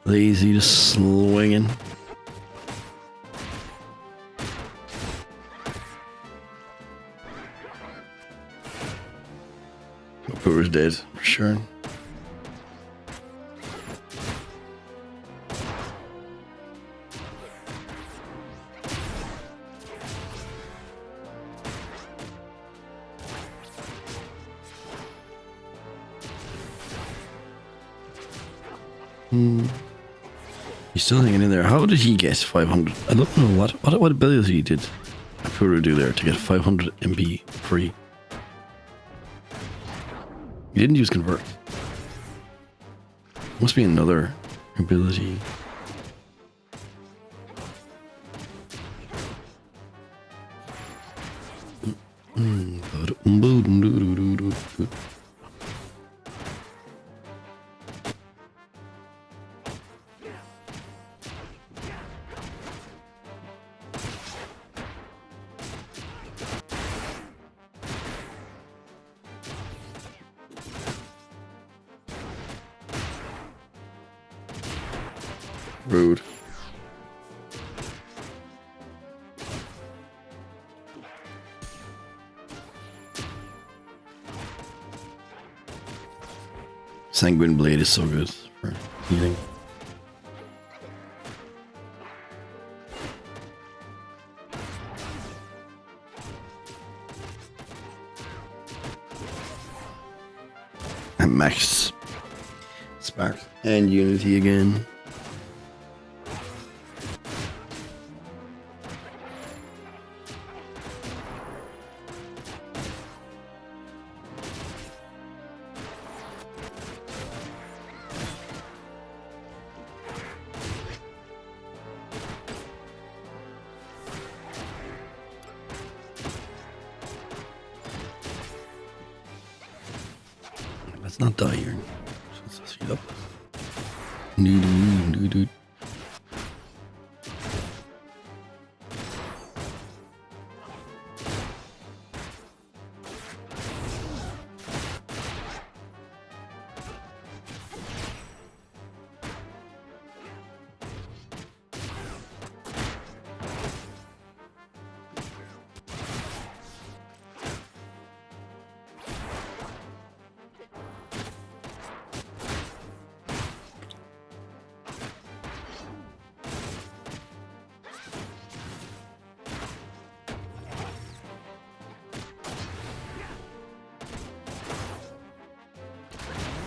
Lazy, just swinging. Power's dead, for sure. He's still hanging in there. How did he get 500? I don't know what ability did Puru do there to get 500 MB free. He didn't use convert. Must be another ability. Rude. Sanguine Blade is so good for healing. And Max Spark and Unity again. Let's not die here. Let's heat up. Dude.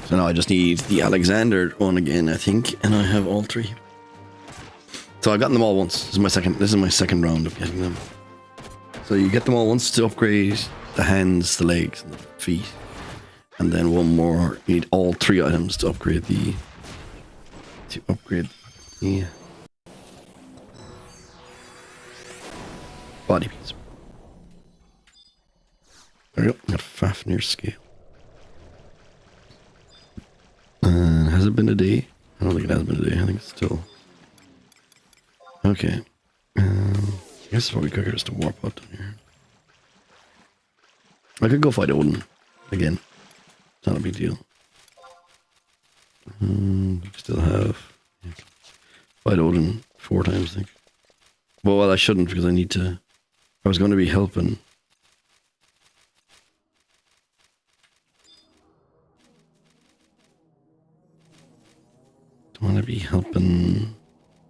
So now I just need the Alexander one again, I think, and I have all three. So I've gotten them all once. This is my second round of getting them. So you get them all once to upgrade the hands, the legs, and the feet. And then one more. You need all three items to upgrade the body piece. There we go. Got Fafnir scale. Has it been a day? I don't think it has been a day. I think it's still... Okay. I guess it's probably quicker just to warp out down here. I could go fight Odin again. It's not a big deal. We still have... Yeah, fight Odin 4 times, I think. Well, I shouldn't because I need to... I was going to be helping... I want to be helping.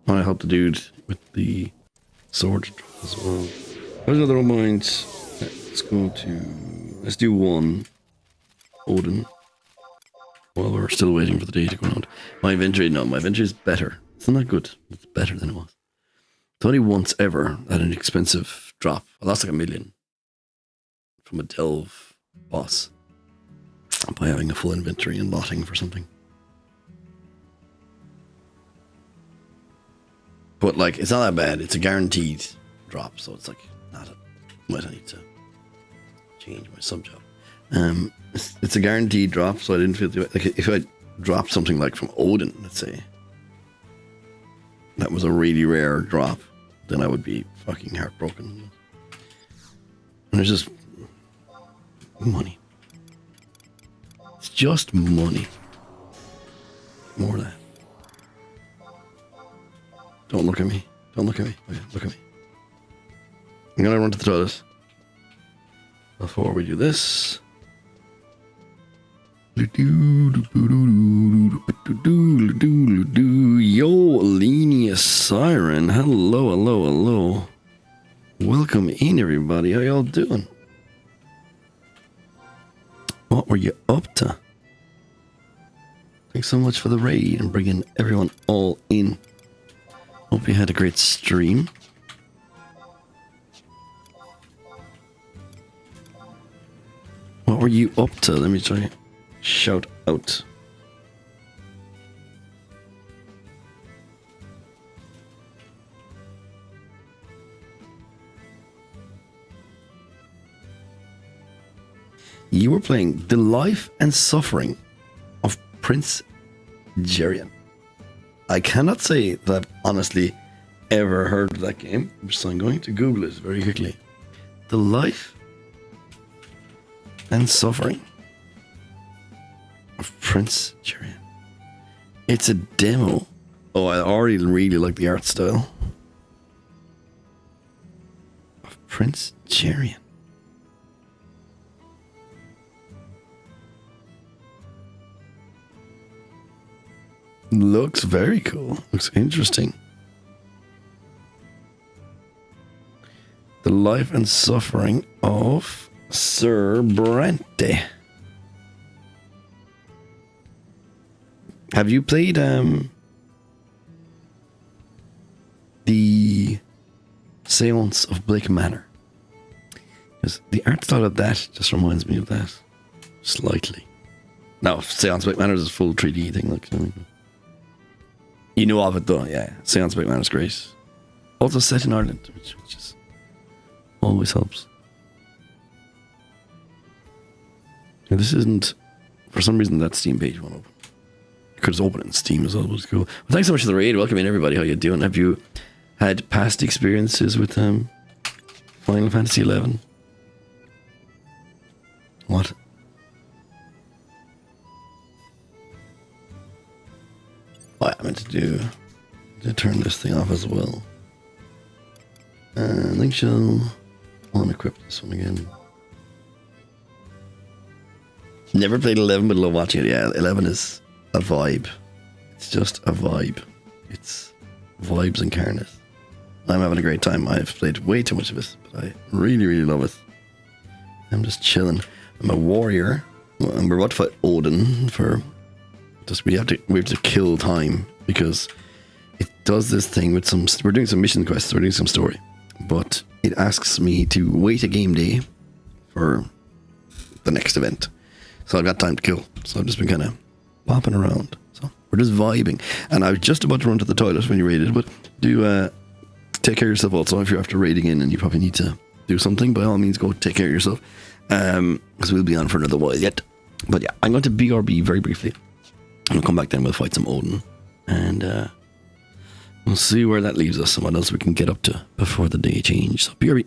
I want to help the dude with the sword as well. There's another one mind. Let's do one Odin while we're still waiting for the day to go on. My inventory is better. It's not good. It's better than it was. It's only once ever at an expensive drop. I lost like 1 million from a delve boss. by having a full inventory and botting for something. But like, it's not that bad. It's a guaranteed drop, so it's like not a. Might I need to change my sub job? It's a guaranteed drop, so I didn't feel like if I dropped something like from Odin, let's say, that was a really rare drop, then I would be fucking heartbroken. And it's just money. It's just money. More of that. Don't look at me. Don't look at me. Okay, look at me. I'm gonna run to the toilet before we do this. Yo, Alenia Siren. Hello, hello, hello. Welcome in, everybody. How y'all doing? What were you up to? Thanks so much for the raid and bringing everyone all in. Hope you had a great stream. What were you up to? Let me try. Shout out. You were playing The Life and Suffering of Prince Jerian. I cannot say that I've honestly ever heard of that game, so I'm going to Google it very quickly. The Life and Suffering of Prince Jerian. It's a demo. Oh, I already really like the art style of Prince Jerian. Looks very cool. Looks interesting. The Life and Suffering of Sir Brente. Have you played the Seance of Blake Manor? Because the art style of that just reminds me of that slightly. No, Seance of Blake Manor is a full 3D thing. Like, you know of it though, yeah. Seance of Blake Manor is great. Also set in Ireland, which is always helps. Now, this isn't, for some reason, that Steam page won't open. Could just open it in Steam as well, but it's cool. Well, thanks so much for the raid. Welcome in, everybody. How you doing? Have you had past experiences with Final Fantasy XI? What? Oh, I meant to turn this thing off as well. And link shall unequip this one again. Never played 11, but love watching it. Yeah, 11 is a vibe. It's just a vibe. It's vibes incarnate. I'm having a great time. I've played way too much of it, but I really, really love it. I'm just chilling. I'm a warrior, and we're about to fight Odin for. Just we have to kill time because it does this thing with some. We're doing some mission quests. We're doing some story, but it asks me to wait a game day for the next event. So I've got time to kill. So I've just been kind of popping around. So we're just vibing. And I was just about to run to the toilet when you raided, but do take care of yourself also. If you're after raiding in and you probably need to do something, by all means go take care of yourself. Because we'll be on for another while yet. But yeah, I'm going to BRB very briefly. And we'll come back then, we'll fight some Odin. And we'll see where that leaves us and what else we can get up to before the day change. So BRB.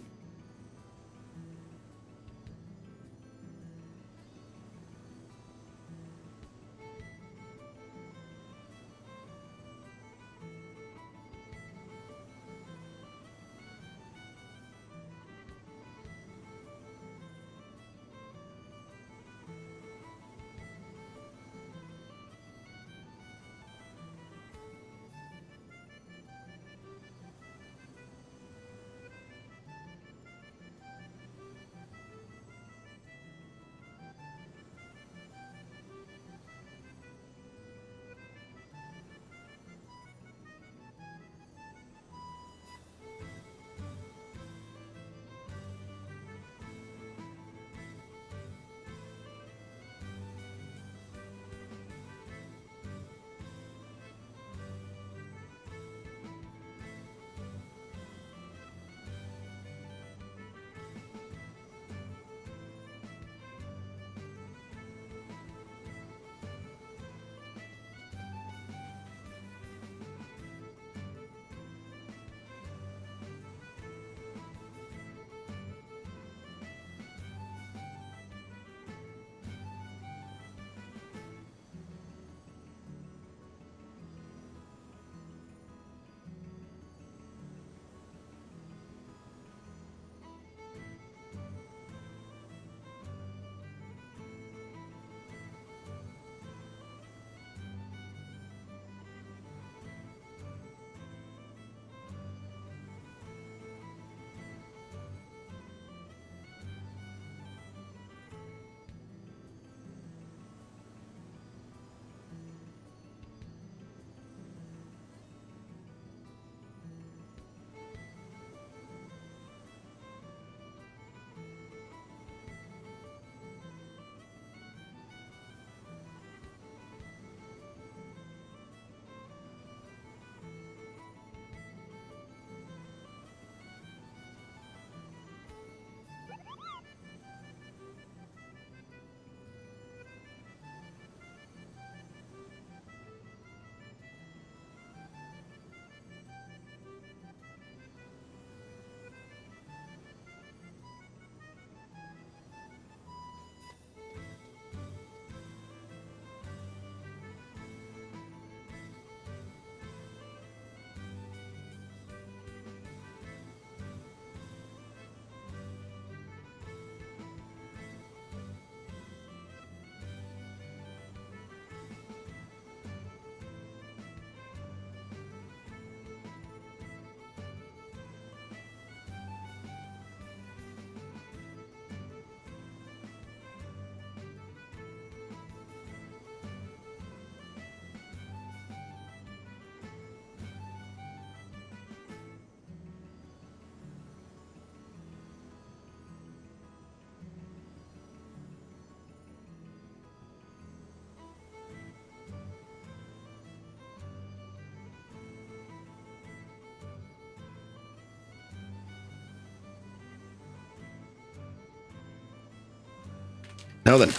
Now then,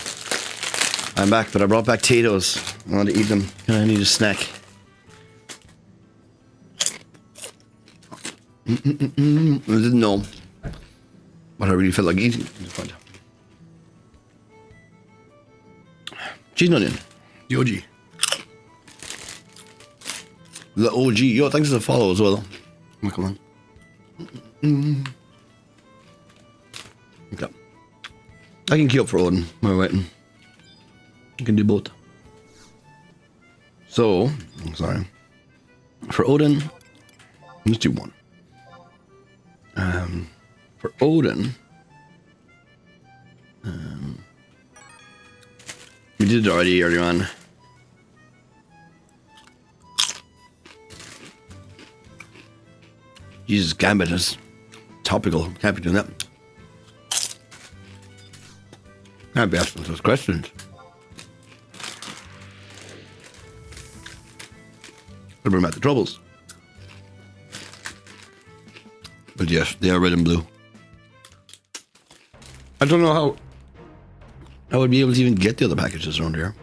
I'm back, but I brought back potatoes. I want to eat them, and I need a snack. I didn't know, but I really felt like eating. Cheese and onion, the OG. The OG. Yo, thanks for the follow as well. Come on. Okay. I can queue up for Odin while we're waiting. I can do both. So, I'm sorry. For Odin, let's do one. For Odin, we did it already earlier on. Jesus, Gambit is topical. Can't be doing that. Can't be asking those questions. Could bring back the troubles. But yes, they are red and blue. I don't know how I would be able to even get the other packages around here.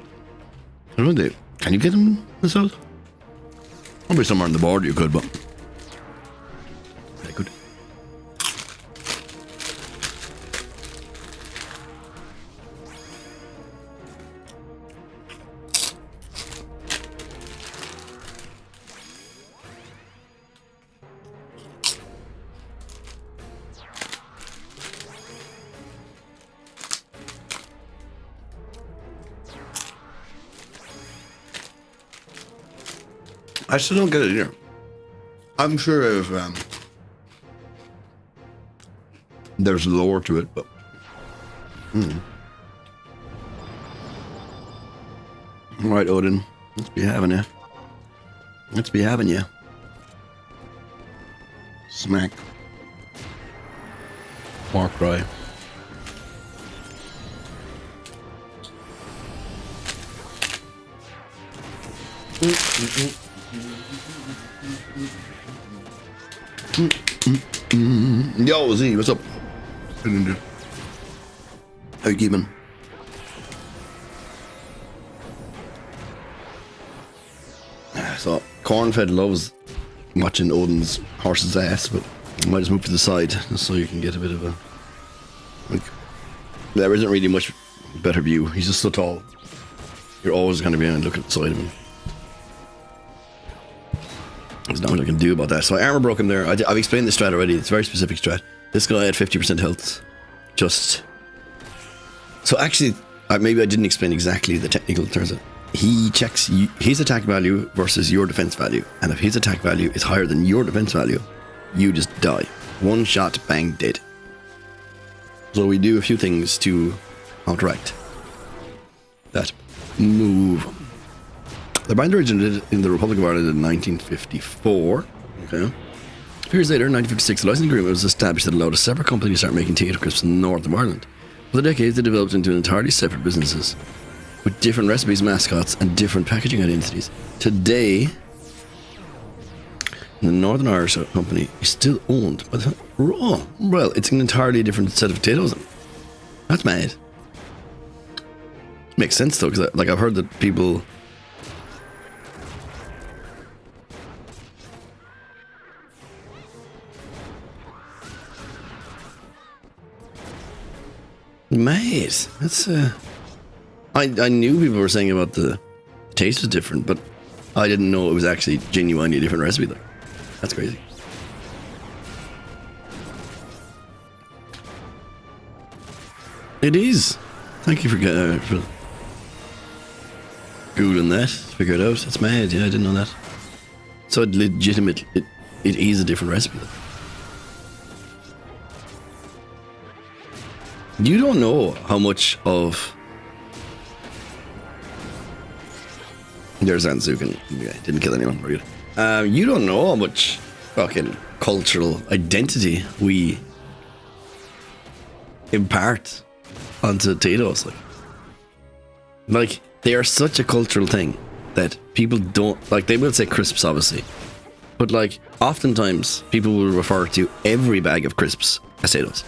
I don't know, can you get them in the south? Probably somewhere on the border you could, but I could. I still don't get it here. I'm sure if there's lore to it, but all right, Odin, let's be having you. Let's be having you. Smack. Far Cry. Yo, Z, what's up? How you keeping? So, Cornfed loves watching Odin's horse's ass, but I might just move to the side just so you can get a bit of a... Like, there isn't really much better view. He's just so tall. You're always going to be able to look at the side of him. There's not much I can do about that. So I armor broke him there. I've explained the strat already. It's a very specific strat. This guy had 50% health. Just... So actually, maybe I didn't explain exactly the technical terms of it. He checks his attack value versus your defense value. And if his attack value is higher than your defense value, you just die. One shot, bang, dead. So we do a few things to counteract that move. The band originated in the Republic of Ireland in 1954. Okay. A few years later, in 1956, a licensing agreement was established that allowed a separate company to start making potato crisps in the north of Ireland. For the decades, they developed into entirely separate businesses with different recipes, mascots, and different packaging identities. Today, the Northern Irish company is still owned by the... Oh, well, it's an entirely different set of potatoes. That's mad. Makes sense though, because I've heard that people... Mate, that's I knew people were saying about the taste was different, but I didn't know it was actually genuinely a different recipe though. That's crazy. It is. Thank you for googling that. Figure it out. That's mad. Yeah, I didn't know that. So it legitimate. It is a different recipe though. You don't know how much of... There's Anzukin. Yeah, didn't kill anyone. Very good. You don't know how much fucking cultural identity we impart onto potatoes. Like, they are such a cultural thing that people don't... Like, they will say crisps, obviously. But, like, oftentimes, people will refer to every bag of crisps as potatoes.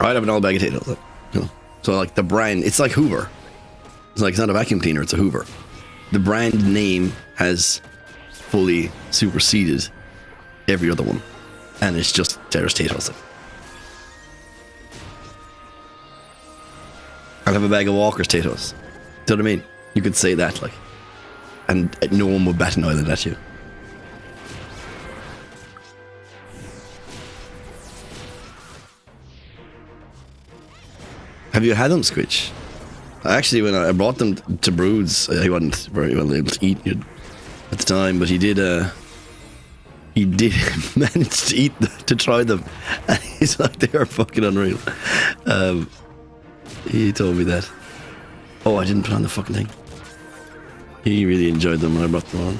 I'd have an all bag of potatoes. You know? So like the brand, it's like Hoover. It's like, it's not a vacuum cleaner, it's a Hoover. The brand name has fully superseded every other one. And it's just, there's Tato's. I'll have a bag of Walker's Tato's. Do you know what I mean? You could say that, like. And no one would bat an eyelid at you. Have you had them, Squitch? Actually, when I brought them to Broods, he wasn't very well able to eat it at the time, but he did manage to to try them, and he's like, they are fucking unreal. He told me that. Oh, I didn't put on the fucking thing. He really enjoyed them when I brought them on.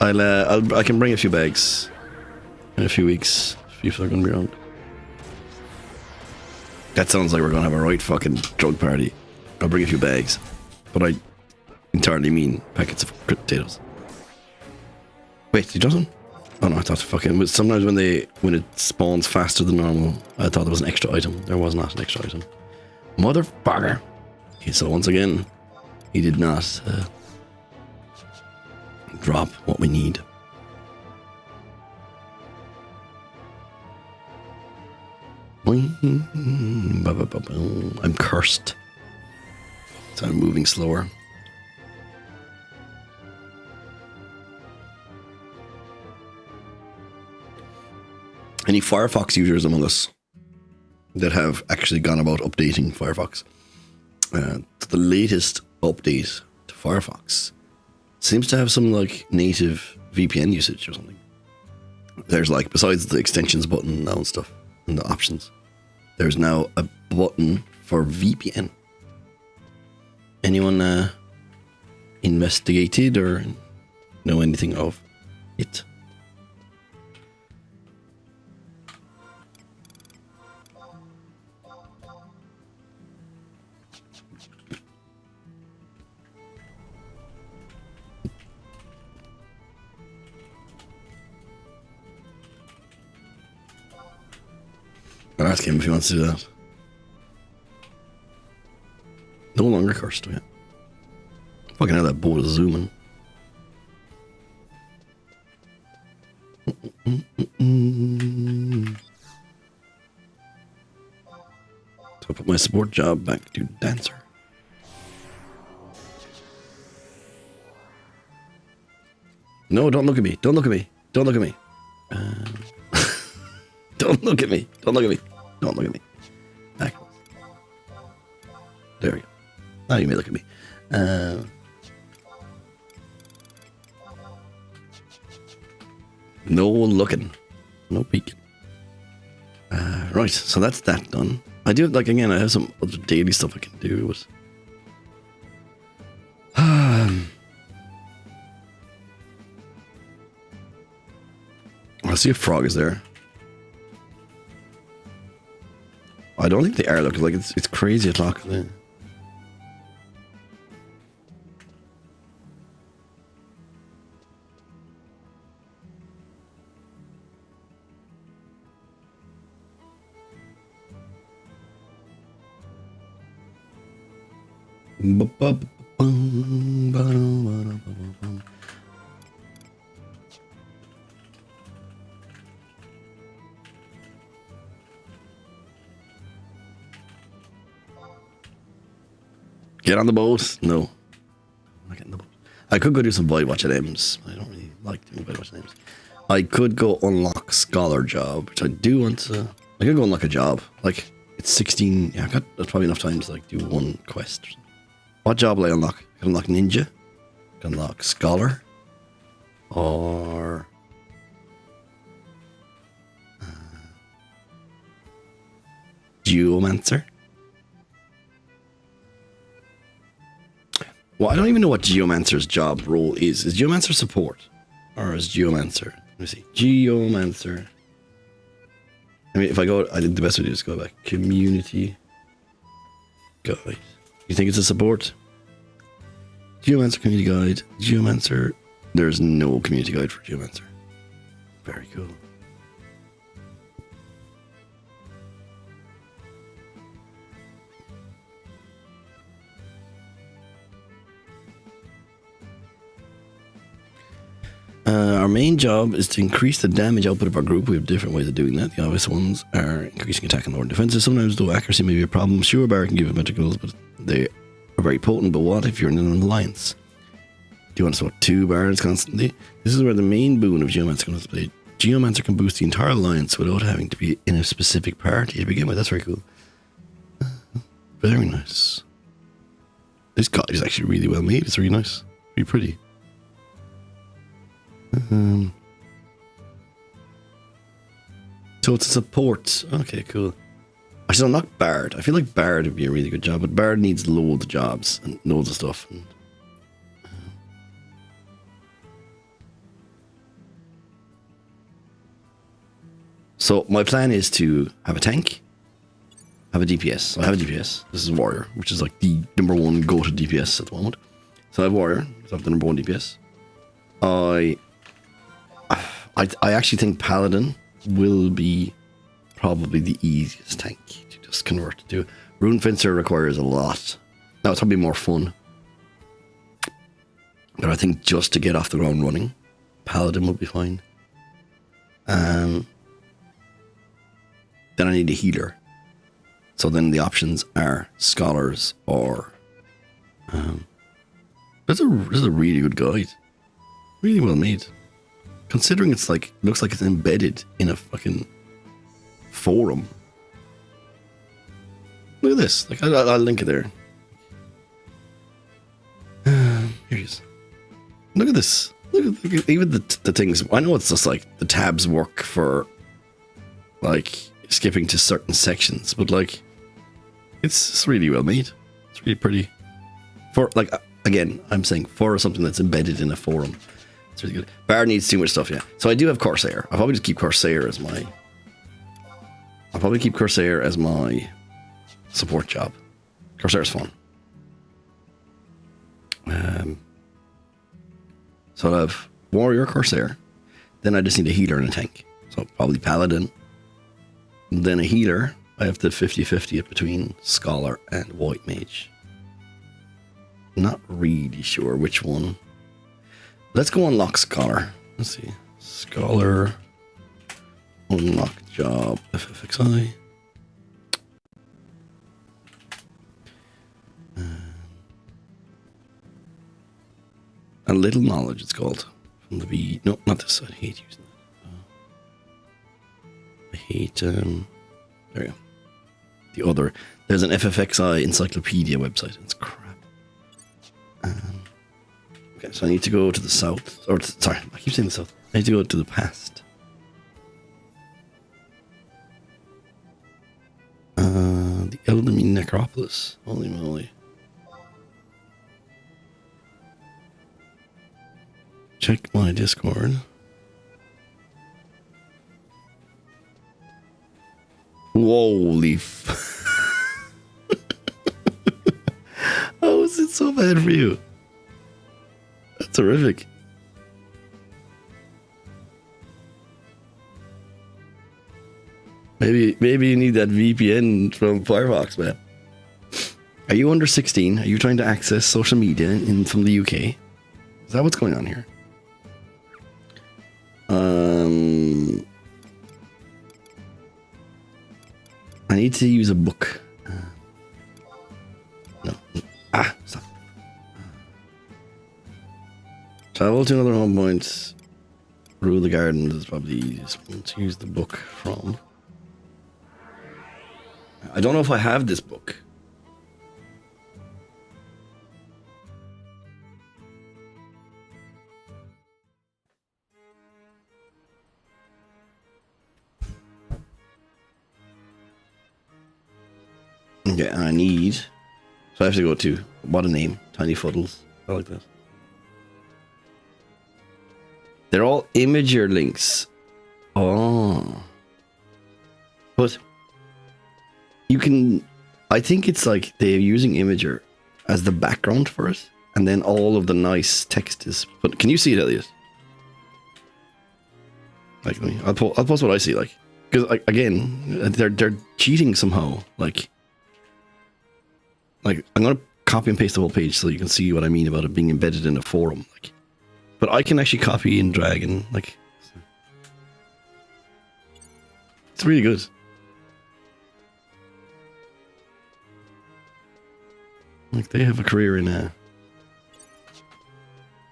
I can bring a few bags in a few weeks if they're going to be around. That sounds like we're going to have a right fucking drug party. I'll bring a few bags, but I entirely mean packets of potatoes. Wait, did you drop some? Oh no, I thought fucking. Sometimes when it spawns faster than normal, I thought there was an extra item. There was not an extra item. Motherfucker. Okay, so once again, he did not drop what we need. I'm cursed. So I'm moving slower. Any Firefox users among us that have actually gone about updating Firefox? The latest update to Firefox seems to have some like native VPN usage or something. There's like, besides the extensions button now and stuff and the options, there's now a button for VPN. Anyone investigated or know anything of it? I'll ask him if he wants to do that. No longer cursed, yeah. Fucking hell, that boat is zooming. So I put my support job back to dancer. No, don't look at me. Don't look at me. Don't look at me. Don't look at me. Don't look at me. Don't look at me. Back. There we go. Now you may look at me. No looking. No peeking. Right, so that's that done. I do, like, again, I have some other daily stuff I can do with. I see a frog is there. I don't think they are, look, like it's crazy o'clock. Get on the boat? No. I'm not getting the boat. I could go do some Void Watch at M's. I don't really like doing Void Watch at M's. I could go unlock Scholar job, which I do want to. I could go unlock a job. Like, it's 16. Yeah, I've got probably enough time to like do one quest. What job will I unlock? I can unlock Ninja. I can unlock Scholar. Or Geomancer. Well, I don't even know what Geomancer's job role is. Is Geomancer support? Or is Geomancer? Let me see. Geomancer. I mean, if I go, I think the best way to do is go back. Community guide. You think it's a support? Geomancer community guide. Geomancer. There's no community guide for Geomancer. Very cool. Our main job is to increase the damage output of our group. We have different ways of doing that. The obvious ones are increasing attack and lowering defenses. Sometimes, though, accuracy may be a problem. Sure, Barra can give better goals, but they are very potent. But what if you're in an alliance? Do you want to swap 2 Barons constantly? This is where the main boon of Geomancer comes into play. Geomancer can boost the entire alliance without having to be in a specific party to begin with. That's very cool. Very nice. This guide is actually really well made. It's really nice. Really pretty. So it's a support. Okay, cool. Actually, no, not Bard. I feel like Bard would be a really good job, but Bard needs loads of jobs and loads of stuff. And, so my plan is to have a tank, have a DPS. So I have a DPS. This is Warrior, which is like the number 1 go-to DPS at the moment. So I have Warrior. So I have the number 1 DPS. I actually think Paladin will be probably the easiest tank to just convert to. Rune Fencer requires a lot. Now it's probably more fun. But I think just to get off the ground running, Paladin will be fine. Then I need a healer. So then the options are Scholars or... this is a really good guide. Really well made. Considering it's like, looks like it's embedded in a fucking forum. Look at this. Like, I'll link it there. Here it is. Look at this. Look at even the things. I know it's just like the tabs work for like skipping to certain sections, but like it's really well made. It's really pretty. For like, again, I'm saying for something that's embedded in a forum. It's really good. Bar needs too much stuff, yeah. So I do have Corsair. I'll probably just keep Corsair as my... I'll probably keep Corsair as my support job. Corsair's fun. So I'll have Warrior, Corsair. Then I just need a healer and a tank. So probably Paladin. And then a healer. I have the 50-50 between Scholar and White Mage. Not really sure which one. Let's go unlock Scholar. Let's see. Scholar. Unlock job. FFXI. A little knowledge it's called. From the V. No, not this. I hate using that. I hate, there you go. The other. There's an FFXI encyclopedia website. It's crap. Okay, so I need to go to the south. Or, sorry, I keep saying the south. I need to go to the past. The Eldamy Necropolis. Holy moly. Check my Discord. Holy how is it so bad for you? That's horrific. Maybe you need that VPN from Firefox, man. Are you under 16? Are you trying to access social media from the UK? Is that what's going on here? I need to use a book. No. Stop. Travel to another home point. Rule the garden is probably the easiest one to use the book from. I don't know if I have this book. Okay, and I need... So I have to go to... What a name. Tiny Fuddles. I like that. They're all Imager links. Oh. But... You can... I think it's like they're using Imager as the background for it. And then all of the nice text is... But can you see it, Elliot? Like, I'll post what I see, like... Because, like, again, they're cheating somehow. Like, I'm going to copy and paste the whole page so you can see what I mean about it being embedded in a forum. Like, But I can actually copy and drag and like. It's really good. Like they have a career in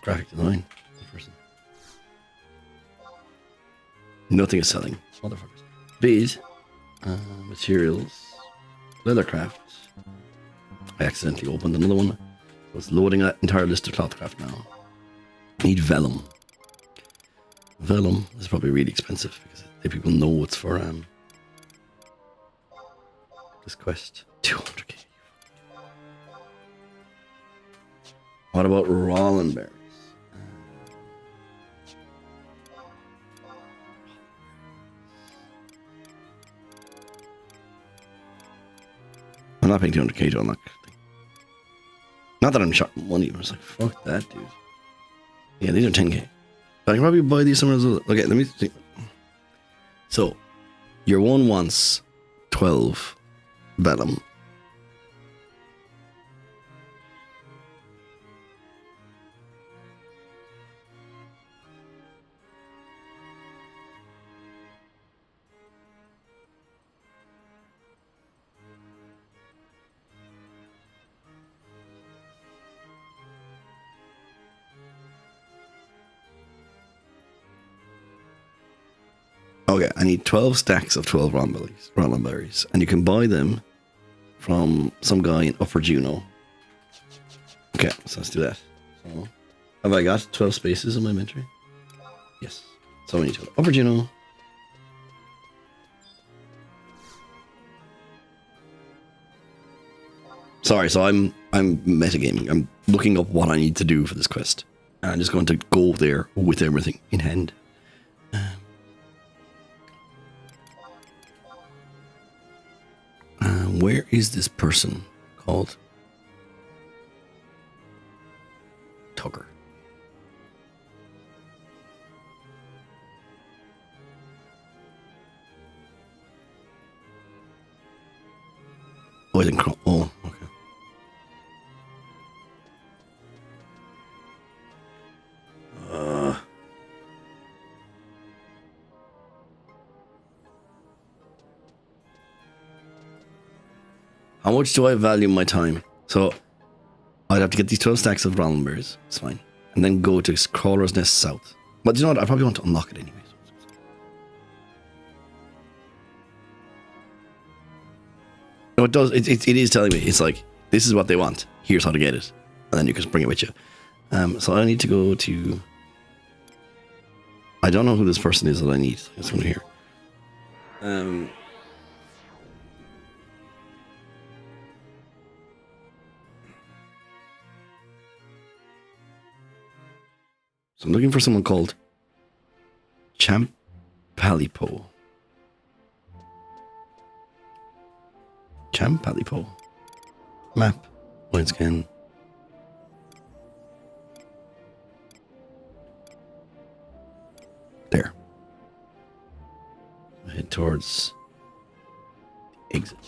graphic design. Person. Nothing is selling, motherfuckers. Bees, materials, leathercraft. I accidentally opened another one. I was loading that entire list of clothcraft now. Need vellum. Vellum is probably really expensive because people know it's for this quest. 200k. What about Rollin berries? I'm not paying 200k to unlock. Not that I'm short money, but I was like, fuck that, dude. Yeah, these are 10k. But I can probably buy these somewhere else. Okay, let me think. So, your one wants 12 vellum. Okay, I need 12 stacks of 12 Rollin berries. And you can buy them from some guy in Upper Juno. Okay, so let's do that. So, have I got 12 spaces in my inventory? Yes. So I need to Upper Juno. Sorry, so I'm metagaming. I'm looking up what I need to do for this quest. And I'm just going to go there with everything in hand. Where is this person called? Tucker. Oh, I didn't crawl. Oh, okay. How much do I value my time? So I'd have to get these 12 stacks of Rollin berries. It's fine. And then go to Crawler's Nest South. But you know what? I probably want to unlock it anyways. No, it does. It is telling me. It's like, this is what they want. Here's how to get it. And then you can bring it with you. So I need to go to... I don't know who this person is that I need. It's from here. So I'm looking for someone called Champalipo. Champalipo. Map. Wide scan. There. Head towards the exit.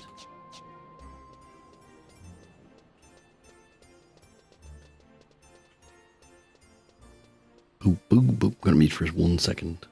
Boop, boop, boop. Gonna meet for 1 second.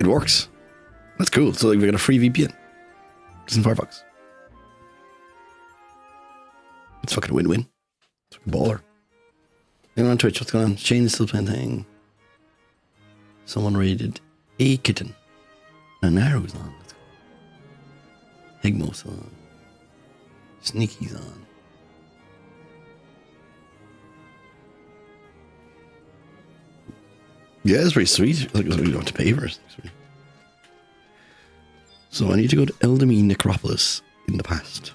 It works. That's cool. So like, we got a free VPN. It's in Firefox. It's fucking win-win. It's fucking baller. Anyone on Twitch, what's going on? Shane is still playing thing. Someone raided a kitten. And Arrow's on. Let's go. Higmo's on. Sneaky's on. Yeah, it's pretty sweet. Like, you don't have to pay for it. So I need to go to Eldamine Necropolis in the past.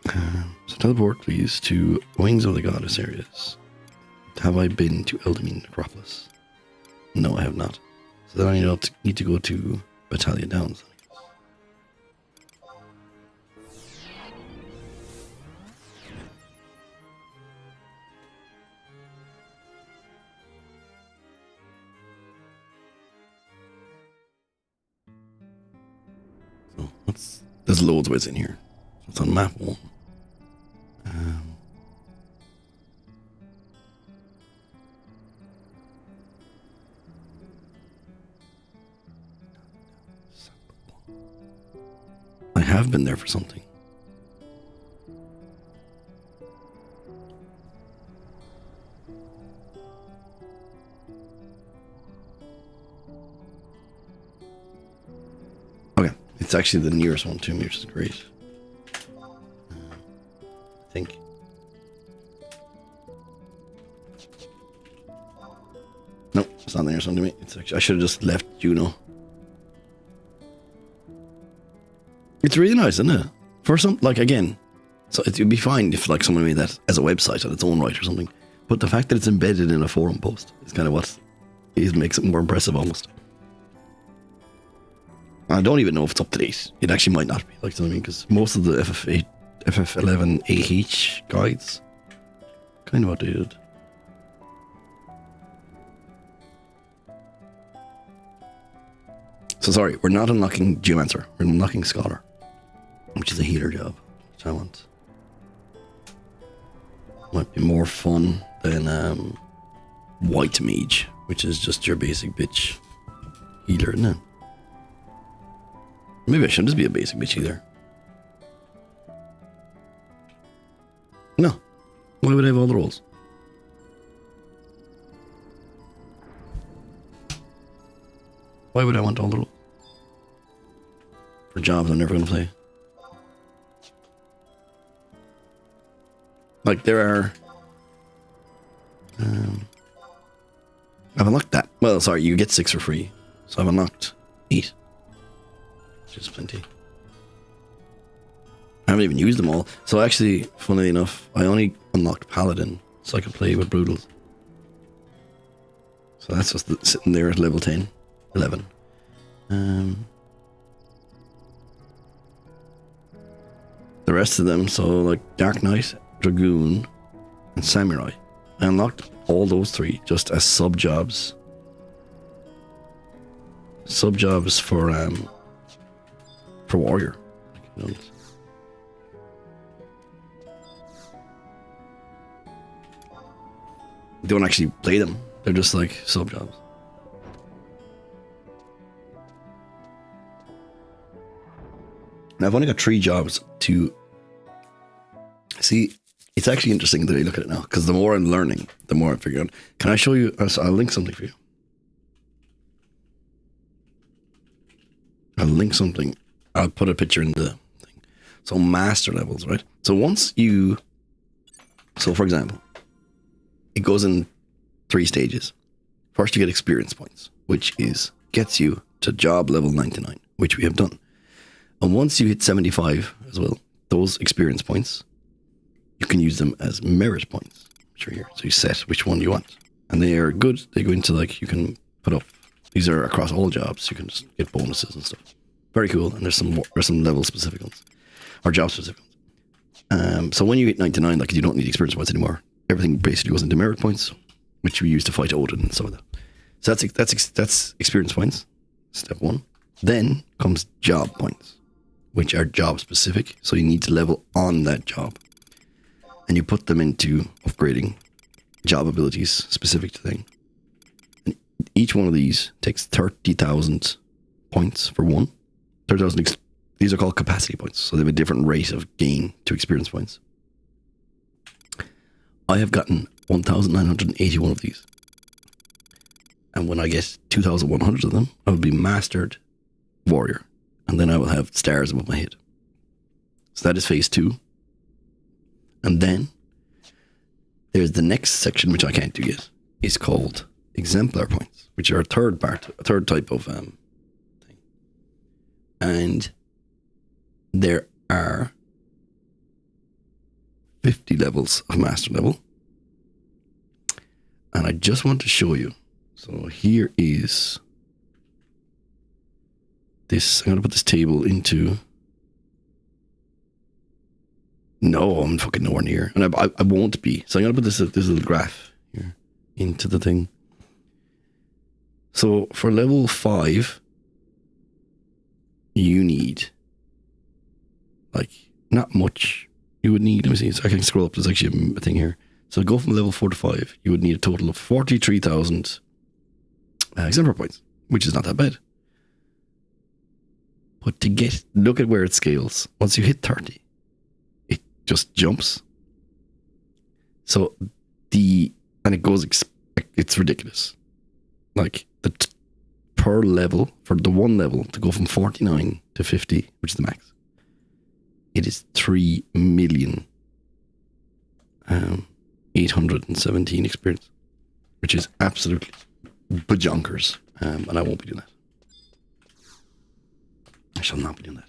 So teleport, please, to Wings of the Goddess areas. Have I been to Eldamine Necropolis? No, I have not. So then I need to go to Battalion Downs. So there's loads of ways in here. So it's on map 1. I have been there for something. Okay, it's actually the nearest one to me, which is great. I think. Nope, it's not the nearest one to me. It's actually, I should have just left Juno. It's really nice, isn't it? For some, like, again, so it would be fine if, like, someone made that as a website on its own right or something. But the fact that it's embedded in a forum post is kind of what makes it more impressive, almost. I don't even know if it's up to date. It actually might not be, like, you know what I mean? Because most of the FF11 AH guides kind of outdated. So sorry, we're not unlocking Geomancer. We're unlocking Scholar, which is a healer job, which I want. Might be more fun than White Mage, which is just your basic bitch healer, isn't it? Maybe I should just be a basic bitch healer. No. Why would I have all the roles? Why would I want all the roles? For jobs I'm never going to play. Like, there are... I've unlocked that. Well, sorry, you get 6 for free. So I've unlocked 8. Which is plenty. I haven't even used them all. So actually, funnily enough, I only unlocked Paladin so I could play with Brutals. So that's just sitting there at level 10, 11. The rest of them, so like Dark Knight, Dragoon, and Samurai, I unlocked all those 3 just as sub jobs. Sub jobs for warrior. You know, don't actually play them. They're just like sub jobs. Now I've only got 3 jobs to see. It's actually interesting that I look at it now, because the more I'm learning, the more I figure out. Can I show you? I'll link something for you. I'll link something. I'll put a picture in the thing. So master levels, right? So once you, so for example, it goes in 3 stages. First you get experience points, which gets you to job level 99, which we have done. And once you hit 75 as well, those experience points, you can use them as merit points, which are here. So you set which one you want. And they are good. They go into, like, you can put up, these are across all jobs. You can just get bonuses and stuff. Very cool. And there's some level specific ones, or job specific ones. So when you hit 99, like, you don't need experience points anymore. Everything basically goes into merit points, which we use to fight Odin and stuff like that. So that's experience points, step 1. Then comes job points, which are job specific. So you need to level on that job. And you put them into upgrading job abilities specific to thing. And each one of these takes 30,000 points for one. 30,000. These are called capacity points, so they have a different rate of gain to experience points. I have gotten 1,981 of these. And when I get 2,100 of them, I will be mastered warrior. And then I will have stars above my head. So that is phase 2. And then there's the next section, which I can't do yet. It's called exemplar points, which are a third type of thing. And there are 50 levels of master level. And I just want to show you. So here is this. I'm going to put this table into... No, I'm fucking nowhere near. And I won't be. So I'm going to put this little graph here into the thing. So for level 5, you need, like, not much. You would need, let me see, so I can scroll up. There's actually a thing here. So go from level 4 to 5, you would need a total of 43,000 exemplar points, which is not that bad. But look at where it scales. Once you hit 30, it just jumps. So and it goes, it's ridiculous. Like, per level, for the one level, to go from 49 to 50, which is the max, it is 3,817 experience, which is absolutely bajonkers. And I won't be doing that. I shall not be doing that.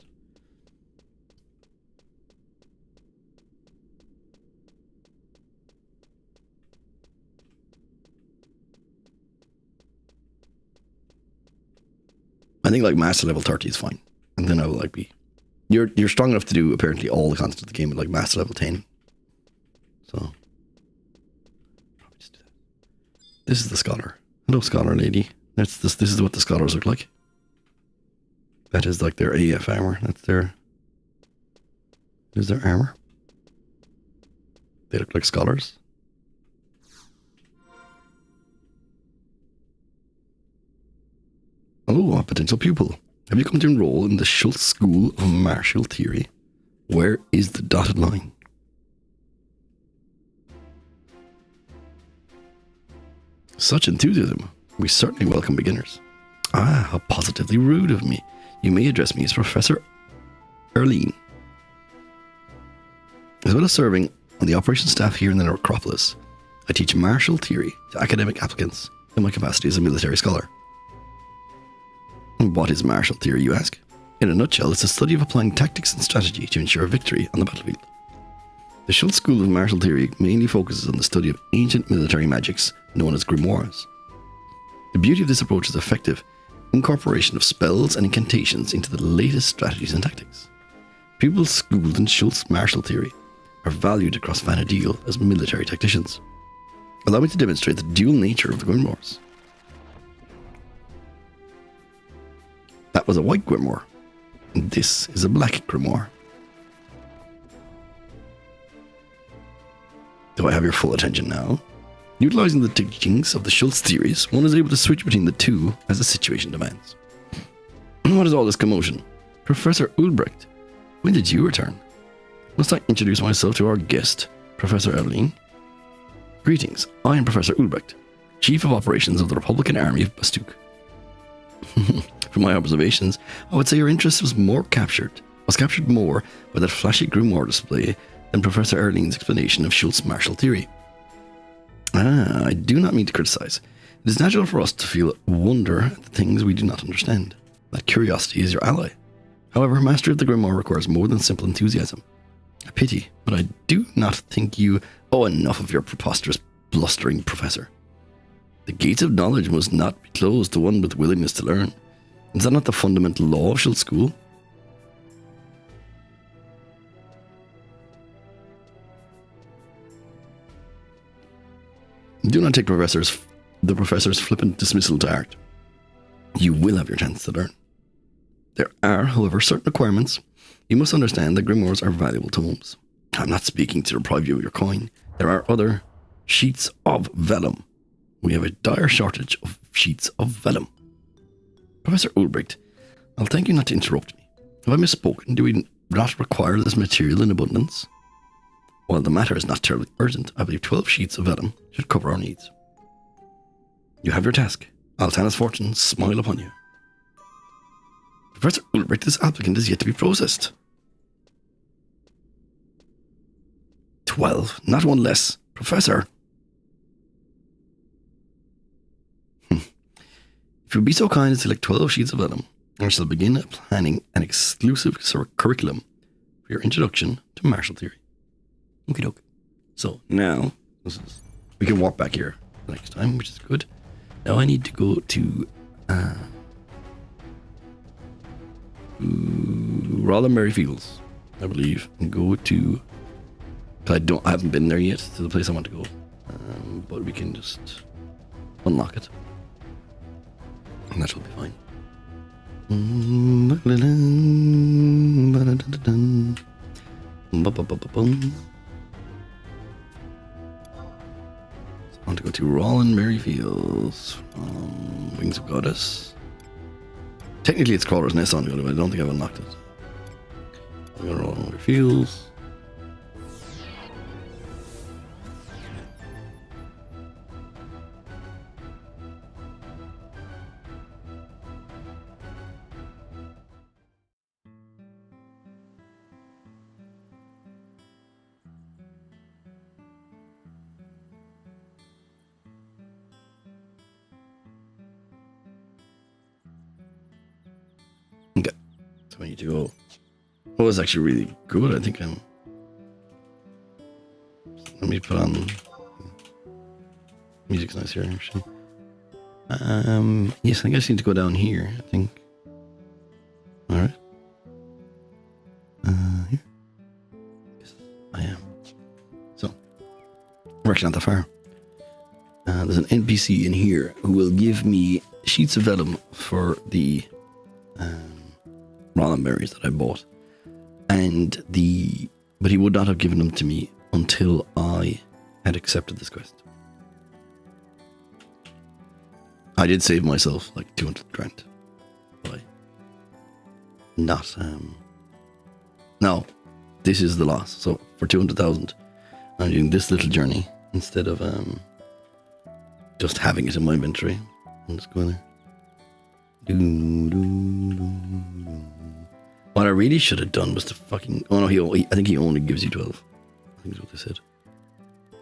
I think like master level 30 is fine. And then I will like be... You're strong enough to do apparently all the content of the game at like master level 10. So... probably just do that. This is the scholar. Hello, scholar lady. This is what the scholars look like. That is like their AF armor. That's their... Is their armor? They look like scholars. Oh, a potential pupil. Have you come to enroll in the Schultz School of Martial Theory? Where is the dotted line? Such enthusiasm. We certainly welcome beginners. Ah, how positively rude of me. You may address me as Professor Erlene. As well as serving on the operations staff here in the Necropolis, I teach martial theory to academic applicants in my capacity as a military scholar. What is martial theory, you ask? In a nutshell, it's a study of applying tactics and strategy to ensure victory on the battlefield. The Schultz School of Martial Theory mainly focuses on the study of ancient military magics known as grimoires. The beauty of this approach is effective incorporation of spells and incantations into the latest strategies and tactics. Pupils schooled in Schultz Martial Theory are valued across Vana'diel as military tacticians. Allow me to demonstrate the dual nature of the grimoires. That was a white grimoire, and this is a black grimoire. Do I have your full attention now? Utilizing the teachings of the Schultz theories, one is able to switch between the two as the situation demands. What is all this commotion? Professor Ulbrecht, when did you return? Must I introduce myself to our guest, Professor Evelyn? Greetings, I am Professor Ulbrecht, Chief of Operations of the Republican Army of Bastuk. From my observations, I would say your interest was captured more by that flashy grimoire display than Professor Erling's explanation of Schultz martial theory. I do not mean to criticize. It is natural for us to feel wonder at the things we do not understand. That curiosity is your ally. However, mastery of the grimoire requires more than simple enthusiasm. A pity, but I do not think you... Oh, enough of your preposterous blustering, Professor. The gates of knowledge must not be closed to one with willingness to learn. Is that not the fundamental law of Schultz School? Do not take the professor's flippant dismissal to heart. You will have your chance to learn. There are, however, certain requirements. You must understand that grimoires are valuable tomes. I'm not speaking to deprive you of your coin. There are other sheets of vellum. We have a dire shortage of sheets of vellum. Professor Ulbricht, I'll thank you not to interrupt me. Have I misspoken? Do we not require this material in abundance? While the matter is not terribly urgent, I believe 12 sheets of vellum should cover our needs. You have your task. Altana's fortune smile upon you. Professor Ulrich, this applicant is yet to be processed. 12, not one less. Professor. If you would be so kind as to select 12 sheets of vellum, I shall begin planning an exclusive curriculum for your introduction to martial theory. Okie doke. So now, we can walk back here the next time, which is good. Now I need to go to Rollin Merryfields, I believe, and go to. I haven't been there yet to the place I want to go, but we can just unlock it, and that will be fine. I want to go to Rollin Merryfields. Wings of Goddess. Technically it's Crawler's Nest on it, but I don't think I've unlocked it. I'm going to Rollin Merryfields. Okay, so I need to go. Oh, it's actually really good. I think I'm. Let me put on. Music's nice here, actually. Yes, I think I just need to go down here. I think. All right. Here. Yes, I am. So, we're actually not that far. There's an NPC in here who will give me sheets of vellum for the Rollin berries that I bought, but he would not have given them to me until I had accepted this quest. I did save myself like 200 grand by not. No, this is the loss. So for 200,000, I'm doing this little journey instead of just having it in my inventory. I'm just going there. What I really should have done was to fucking. Oh no, I think he only gives you 12. I think that's what they said.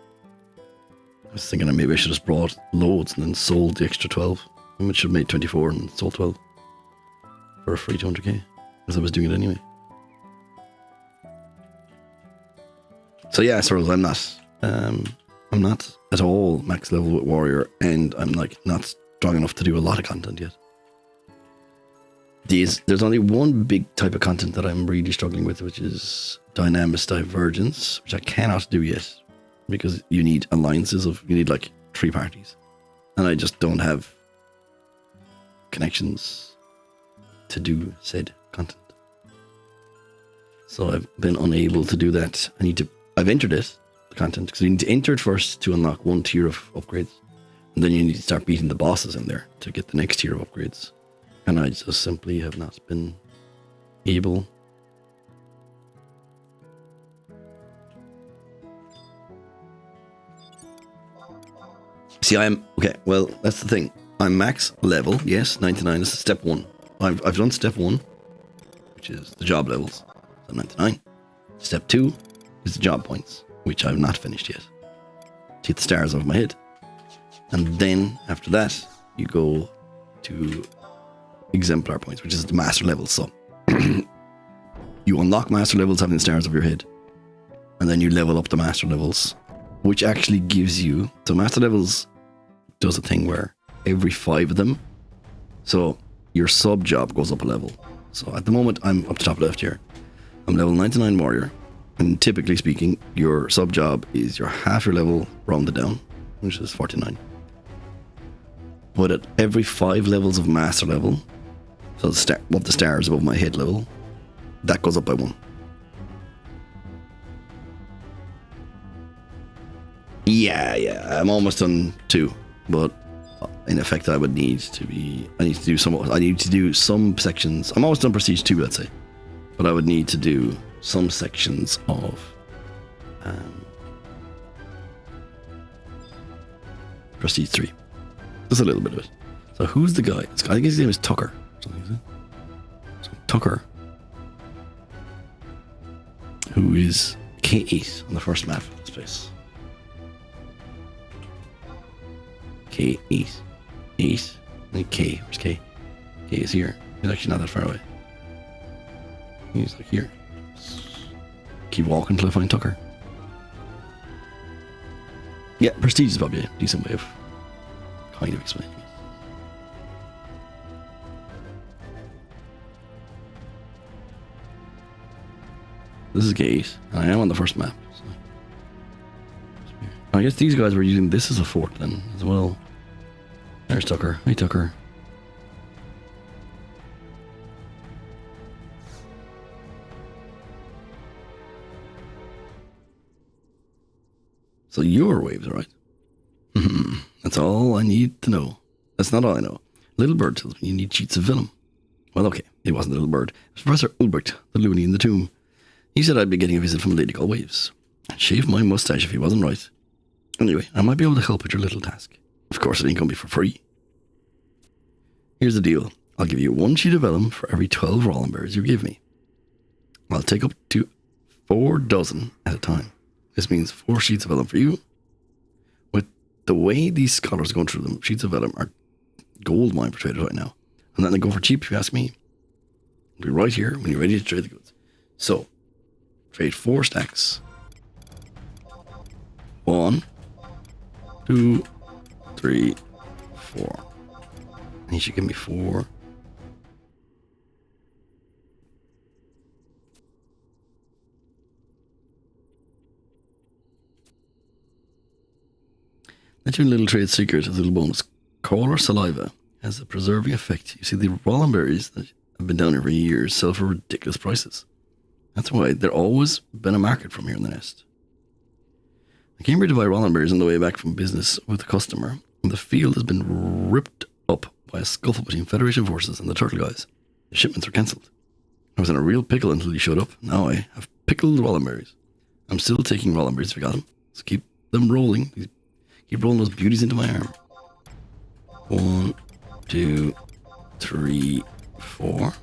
I was thinking that maybe I should have brought loads and then sold the extra 12. I should have made 24 and sold 12 for a free 200k, because I was doing it anyway. So yeah, Sorrels, I'm not at all max level with Warrior, and I'm like not strong enough to do a lot of content yet. There's only one big type of content that I'm really struggling with, which is Dynamis Divergence, which I cannot do yet because you need alliances you need like 3 parties, and I just don't have connections to do said content. So I've been unable to do that. I've entered it, the content, because you need to enter it first to unlock 1 tier of upgrades, and then you need to start beating the bosses in there to get the next tier of upgrades. And I just simply have not been able. See, okay, well, that's the thing. I'm max level, yes, 99 is step 1. I've done step 1, which is the job levels, so 99. Step 2 is the job points, which I've not finished yet. To get the stars over my head. And then, after that, you go to exemplar points, which is the master levels. So you unlock master levels having the stars of your head, and then you level up the master levels, which actually gives you. So master levels does a thing where every 5 of them, so your sub job goes up a level. So at the moment I'm up to top left here. I'm level 99 warrior, and typically speaking, your sub job is your half your level rounded down, which is 49. But at every 5 levels of master level, so the stars above my head level, that goes up by 1. Yeah, I'm almost done 2, but in effect, I need to do some sections. I'm almost done Prestige 2, let's say. But I would need to do some sections of Prestige 3. Just a little bit of it. So who's the guy? I think his name is Tucker. Something, is it? So Tucker, who is K8 on the first map of the space. K8. 8. And K. Where's K? K is here. He's actually not that far away. He's like here. Keep walking until I find Tucker. Yeah, Prestige is probably a decent way of kind of explaining it. This is Gate, and I am on the first map. So. I guess these guys were using this as a fort then as well. There's Tucker. Hey, Tucker. So your waves, right? That's all I need to know. That's not all I know. Little Bird tells me you need sheets of vellum. Well, okay, it wasn't Little Bird. It was Professor Ulbricht, the loony in the tomb. He said I'd be getting a visit from a lady called Waves. I'd shave my mustache if he wasn't right. Anyway, I might be able to help with your little task. Of course, it ain't gonna be for free. Here's the deal. I'll give you 1 sheet of vellum for every 12 rolling berries you give me. I'll take up to 4 dozen at a time. This means 4 sheets of vellum for you. With the way these scholars are going through them, sheets of vellum are gold mine for traders right now. And then they go for cheap if you ask me. I'll be right here when you're ready to trade the goods. So, trade 4 stacks. 1, 2, 3, 4. And he should give me 4. Let your little trade secret as a little bonus. Caller saliva has a preserving effect. You see, the rolling berries that have been down here for years sell for ridiculous prices. That's why there's always been a market from here in the nest. I came here to buy rolling berries on the way back from business with a customer, and the field has been ripped up by a scuffle between Federation forces and the turtle guys. The shipments were cancelled. I was in a real pickle until he showed up. Now I have pickled rolling berries. I'm still taking rolling berries if you got them. So keep them rolling. Keep rolling those beauties into my arm. 1, 2, 3, 4.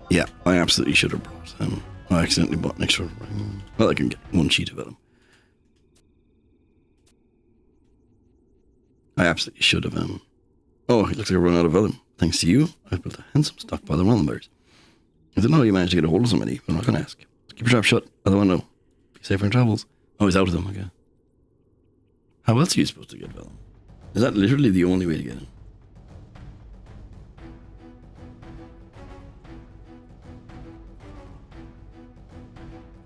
Yeah, I absolutely should have brought him. I accidentally bought an extra. Well, I can get 1 sheet of vellum. I absolutely should have. Oh, it looks like I've run out of vellum. Thanks to you, I've built a handsome stockpile of rolling berries. I don't know how you managed to get a hold of so many, but I'm not going to ask. Keep your trap shut. I don't want to know. Be safe in travels. Oh, he's out of them, okay. How else are you supposed to get vellum? Is that literally the only way to get it?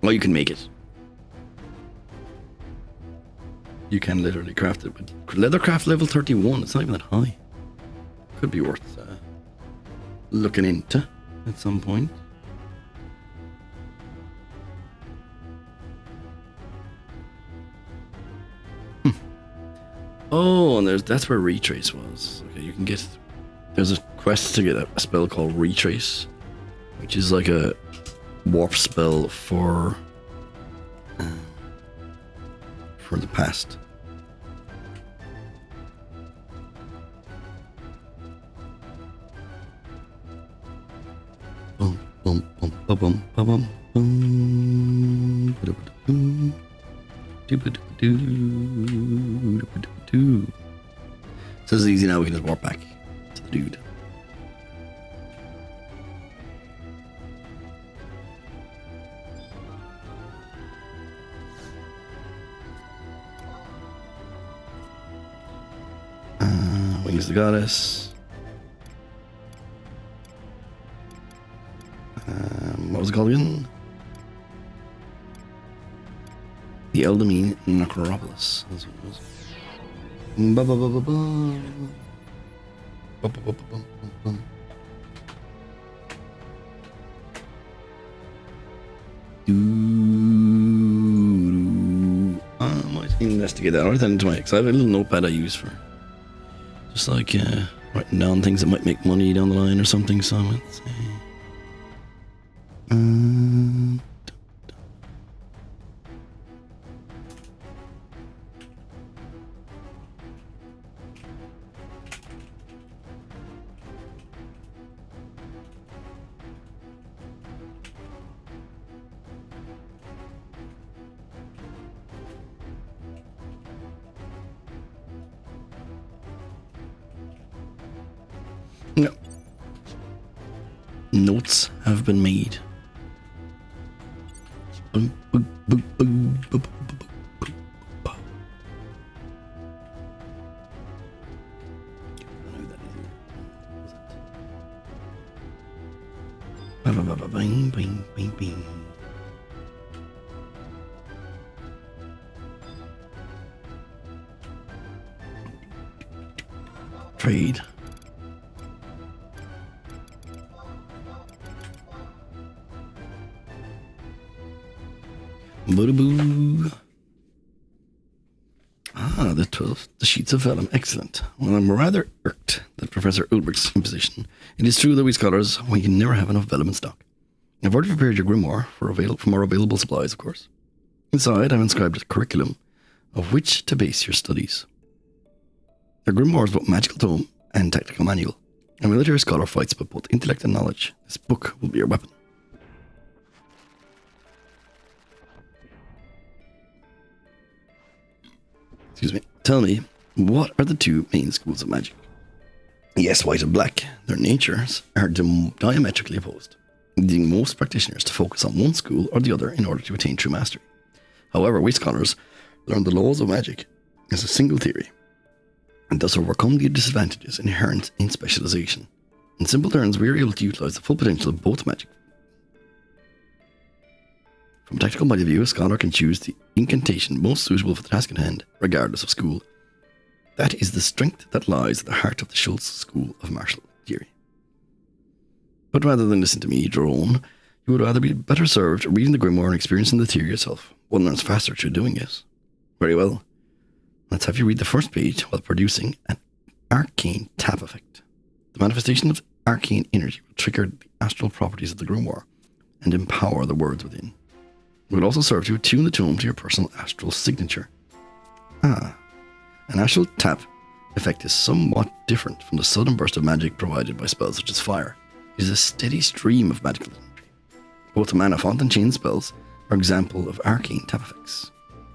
Well, you can make it. You can literally craft it. But Leathercraft level 31, it's not even that high. Could be worth looking into at some point. Oh, and that's where Retrace was. Okay, you can get... There's a quest to get a spell called Retrace, which is like a warp spell for the past. Boom, boom, boom, boom, boom, boom, boom, boom. So this is easy now. We can just warp back to the dude. Wings the Goddess. What was it called again? The Eldamine Necropolis. That's what it was. Ba, ba, ba, ba, ba. Ba, ba, ba, ba, ba, ba. I might investigate that. I'll write that into my, because I have a little notepad I use for just like writing down things that might make money down the line or something. So let's see. No. Notes have been made. Bing, bing, bing, bing. Trade. Boo. Ah, the sheets of vellum. Excellent. Well, I'm rather irked that Professor Ulbricht's imposition. It is true that we scholars, we can never have enough vellum in stock. I've already prepared your grimoire from our available supplies, of course. Inside, I've inscribed a curriculum of which to base your studies. Your grimoire is both magical tome and tactical manual. A military scholar fights with both intellect and knowledge. This book will be your weapon. Excuse me. Tell me, what are the two main schools of magic? Yes, white and black. Their natures are diametrically opposed, leading most practitioners to focus on one school or the other in order to attain true mastery. However, we scholars learn the laws of magic as a single theory, and thus overcome the disadvantages inherent in specialization. In simple terms, we are able to utilize the full potential of both magic. From a tactical point of view, a scholar can choose the incantation most suitable for the task at hand, regardless of school. That is the strength that lies at the heart of the Schultz School of Martial Theory. But rather than listen to me drone, you would rather be better served reading the grimoire and experiencing the theory yourself. One learns faster through doing it. Very well. Let's have you read the first page while producing an arcane tap effect. The manifestation of arcane energy will trigger the astral properties of the grimoire and empower the words within. It will also serve to attune the tome to your personal astral signature. An astral tap effect is somewhat different from the sudden burst of magic provided by spells such as fire. It is a steady stream of magical energy. Both the mana font and chain spells are examples of arcane tap effects.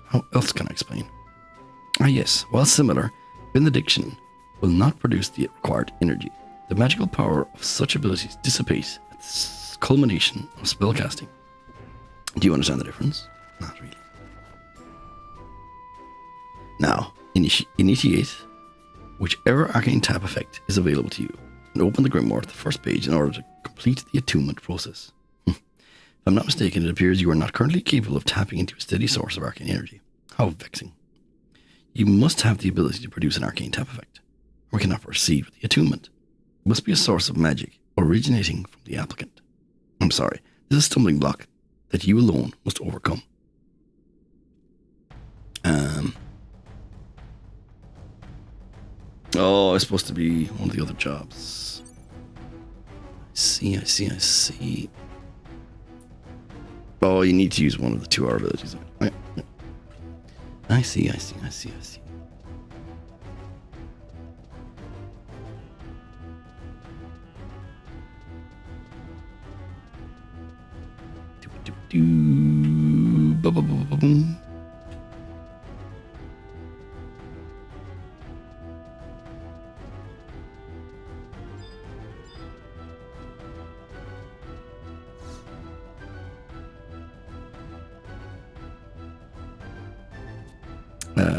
How else can I explain? Yes, while similar, benediction will not produce the required energy. The magical power of such abilities dissipates at the culmination of spellcasting. Do you understand the difference? Not really. Now, initiate whichever arcane tap effect is available to you and open the grimoire to the first page in order to complete the attunement process. If I'm not mistaken, it appears you are not currently capable of tapping into a steady source of arcane energy. How vexing. You must have the ability to produce an arcane tap effect, or we cannot proceed with the attunement. It must be a source of magic originating from the applicant. I'm sorry, this is a stumbling block that you alone must overcome. Oh, it's supposed to be one of the other jobs. I see. Oh, you need to use one of the 2 hour abilities. I see.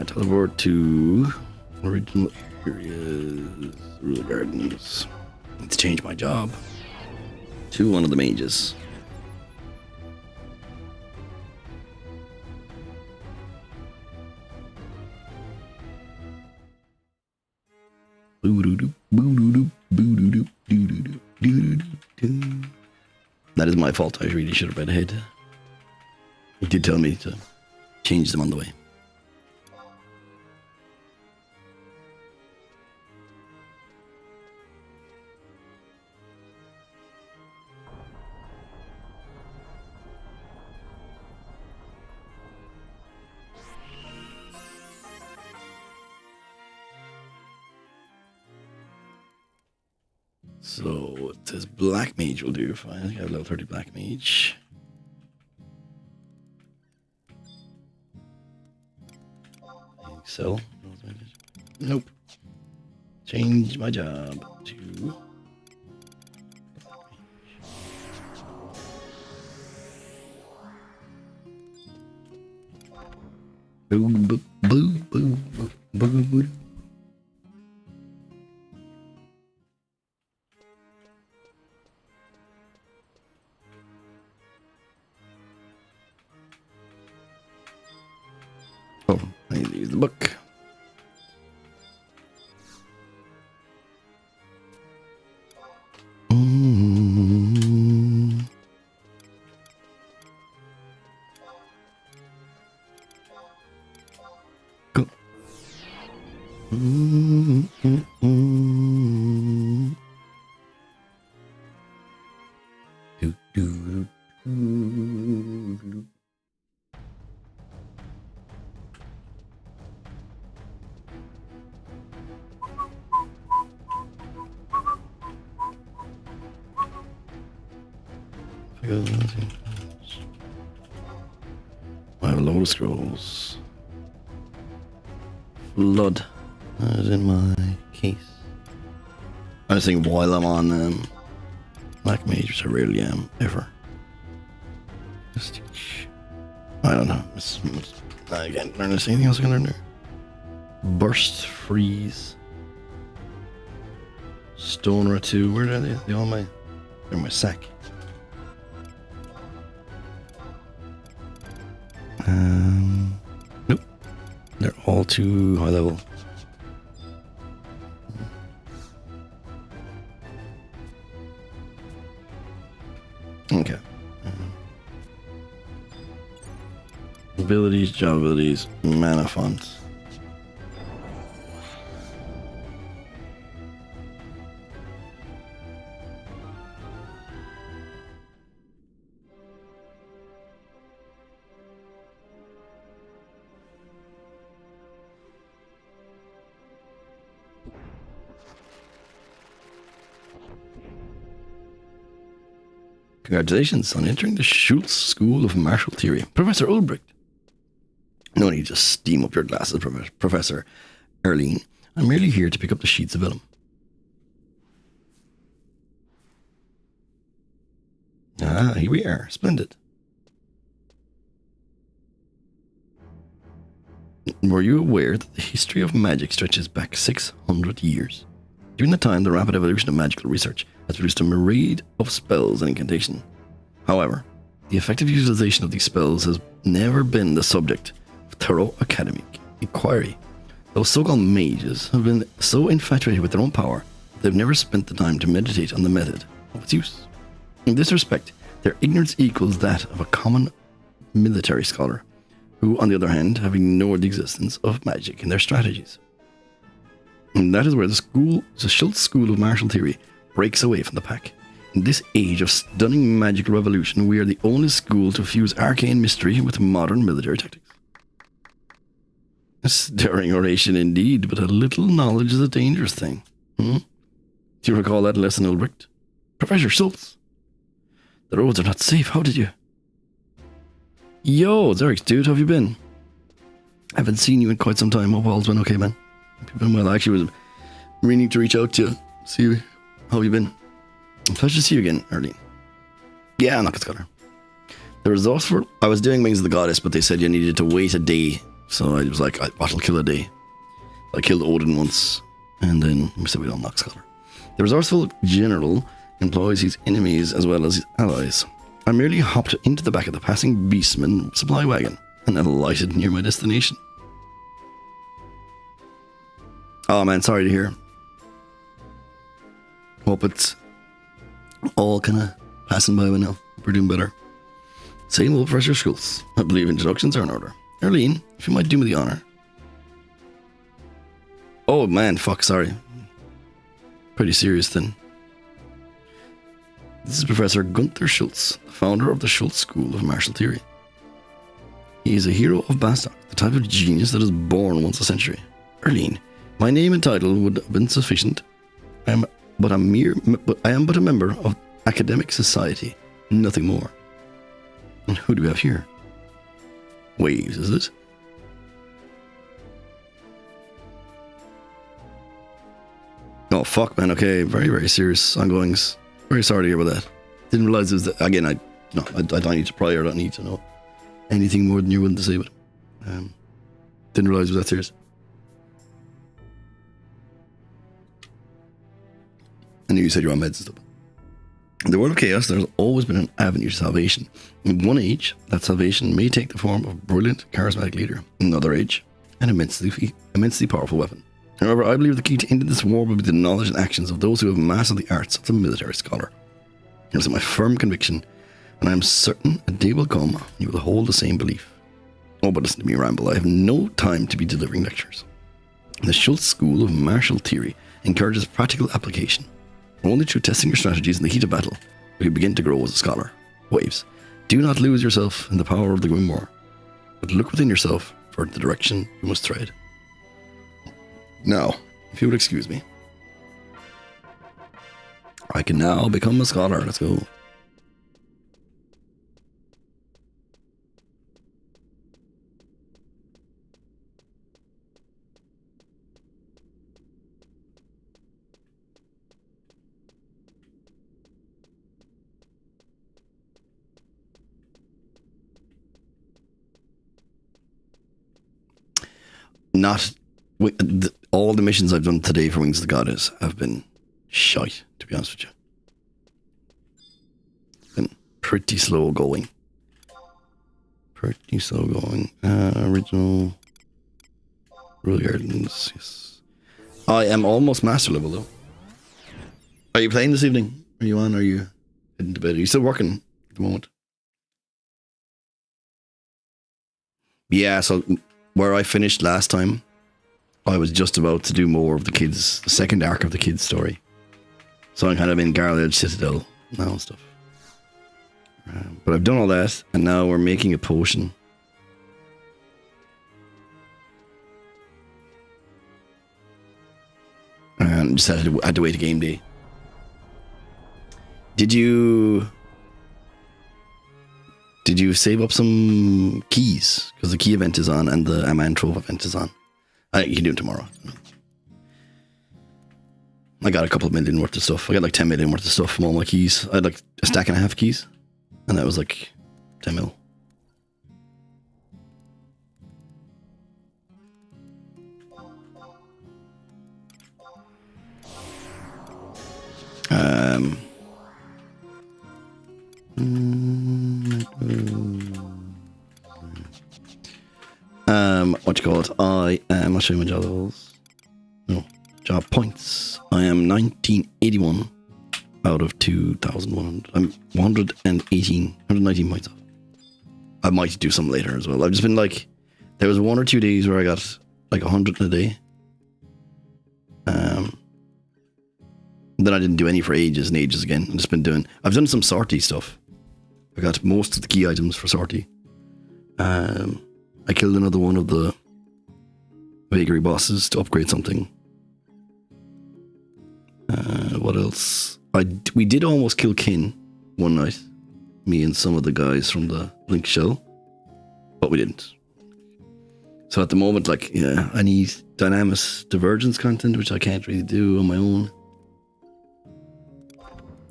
Teleport to original areas, Rule Gardens. Let's change my job to one of the mages. That is my fault. I really should have read ahead. You did tell me to change them on the way. So it says Black Mage will do. Fine. I think I have level 30 Black Mage. Sell. Nope. Change my job to boom, boom, boom, boom, boom, boom. Oh, I need to use the book. Go. Do, do, do. I have a load of scrolls. Flood. That is in my case. I was thinking while I'm on Black Mage, which I rarely am, ever. Stitch. I don't know. I can't learn this. Anything else I can learn there? Burst, freeze. Stoner 2. Where are they? They're all they're in my sack. Nope. They're all too high level. Okay. Abilities, job abilities, mana fonts. Congratulations on entering the Schultz School of Martial Theory. Professor Ulbricht. No need to steam up your glasses, Professor Erling. I'm merely here to pick up the sheets of vellum. Ah, here we are. Splendid. Were you aware that the history of magic stretches back 600 years? During that time, the rapid evolution of magical research has produced a myriad of spells and incantation. However, the effective utilization of these spells has never been the subject of thorough academic inquiry. Those so-called mages have been so infatuated with their own power, they've never spent the time to meditate on the method of its use. In this respect, their ignorance equals that of a common military scholar, who, on the other hand, have ignored the existence of magic in their strategies. And that is where the Schultz School of Martial Theory breaks away from the pack. In this age of stunning magical revolution, we are the only school to fuse arcane mystery with modern military tactics. A stirring oration indeed, but a little knowledge is a dangerous thing. Do you recall that lesson, Ulbricht? Professor Schultz. The roads are not safe. How did you? Yo, Zerix, dude, how have you been? I haven't seen you in quite some time. Hope all's been okay, man. Been well. I actually was meaning to reach out to you, see how you've been. Pleasure to see you again, Erling. Yeah, I'm not a scholar. The resourceful. I was doing Wings of the Goddess, but they said you needed to wait a day, so I was like, what'll kill a day? I killed Odin once, and then we said we don't knock scholar. The resourceful general employs his enemies as well as his allies. I merely hopped into the back of the passing beastman supply wagon and alighted near my destination. Oh man, sorry to hear. Hope it's all kind of passing by now. We're doing better. Same old Professor Schultz. I believe introductions are in order. Erlene, if you might do me the honor. Oh man, fuck, sorry. Pretty serious then. This is Professor Gunther Schultz, the founder of the Schultz School of Martial Theory. He is a hero of Bastok, the type of genius that is born once a century. Erlene, my name and title would have been sufficient. I am but a member of academic society, nothing more. And who do we have here? Waves, is it? Oh fuck, man. Okay, very, very serious ongoings. Very sorry to hear about that. Didn't realize it was that. Again, I don't need to pry or don't need to know anything more than you're willing to say, but didn't realize it was that serious. I knew you said you're on meds and stuff. In the world of chaos, there's always been an avenue to salvation. In one age, that salvation may take the form of a brilliant, charismatic leader. In another age, an immensely powerful weapon. However, I believe the key to ending this war will be the knowledge and actions of those who have mastered the arts of the military scholar. It is my firm conviction, and I am certain a day will come when you will hold the same belief. Oh, but listen to me ramble. I have no time to be delivering lectures. The Schultz School of Martial Theory encourages practical application. Only through testing your strategies in the heat of battle will you begin to grow as a scholar. Waves, do not lose yourself in the power of the Grimoire, but look within yourself for the direction you must tread. Now, if you would excuse me, I can now become a scholar. Let's go. All the missions I've done today for Wings of the Goddess have been shite, to be honest with you. Been pretty slow going. Original Rule Gardens, yes. I am almost master level though. Are you playing this evening? Are you on? Are you heading to bed? Are you still working at the moment? Yeah, so where I finished last time, I was just about to do more of the second arc of the kids' story. So I'm kind of in Garledge Citadel now and stuff. But I've done all that, and now we're making a potion. And just had to wait a game day. Did you save up some keys? Because the key event is on and the Amantrove event is on. You can do it tomorrow. I got a couple of million worth of stuff. I got like 10 million worth of stuff from all my keys. I had like a stack and a half keys. And that was like 10 mil. What you call it? I'll show you my job levels. No, job points. I am 1981 out of 2,100. I'm 119 points off. I might do some later as well. I've just been like, there was 1 or 2 days where I got like 100 in a day. Then I didn't do any for ages and ages again. I've done some sortie stuff. I got most of the key items for sortie. I killed another one of the vagary bosses to upgrade something. What else? We did almost kill Kin one night. Me and some of the guys from the Link Shell. But we didn't. So at the moment, like, yeah, I need Dynamis Divergence content, which I can't really do on my own.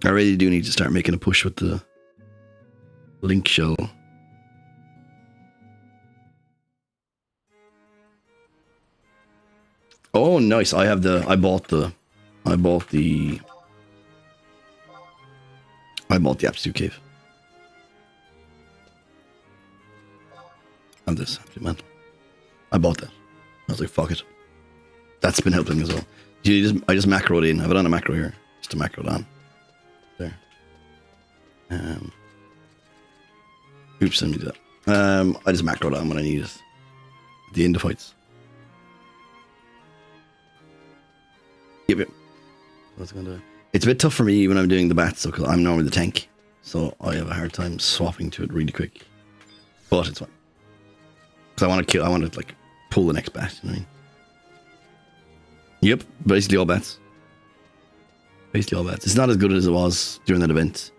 I really do need to start making a push with the Link Shell. Oh, nice. I bought the Aptitude Cave. And this Aptitude Mantle. I bought that. I was like, fuck it. That's been helping as well. I just macroed in. I have it on a macro here. just a Macrodon. There. Oops, let me do that. I just Macrodon when I need it. At the end of fights. Yep. What's going to? It's a bit tough for me when I'm doing the bats, because I'm normally the tank, so I have a hard time swapping to it really quick. But it's fine. Because I want to kill. I want to like pull the next bat. You know what I mean? Yep, basically all bats. Basically all bats. It's not as good as it was during that event.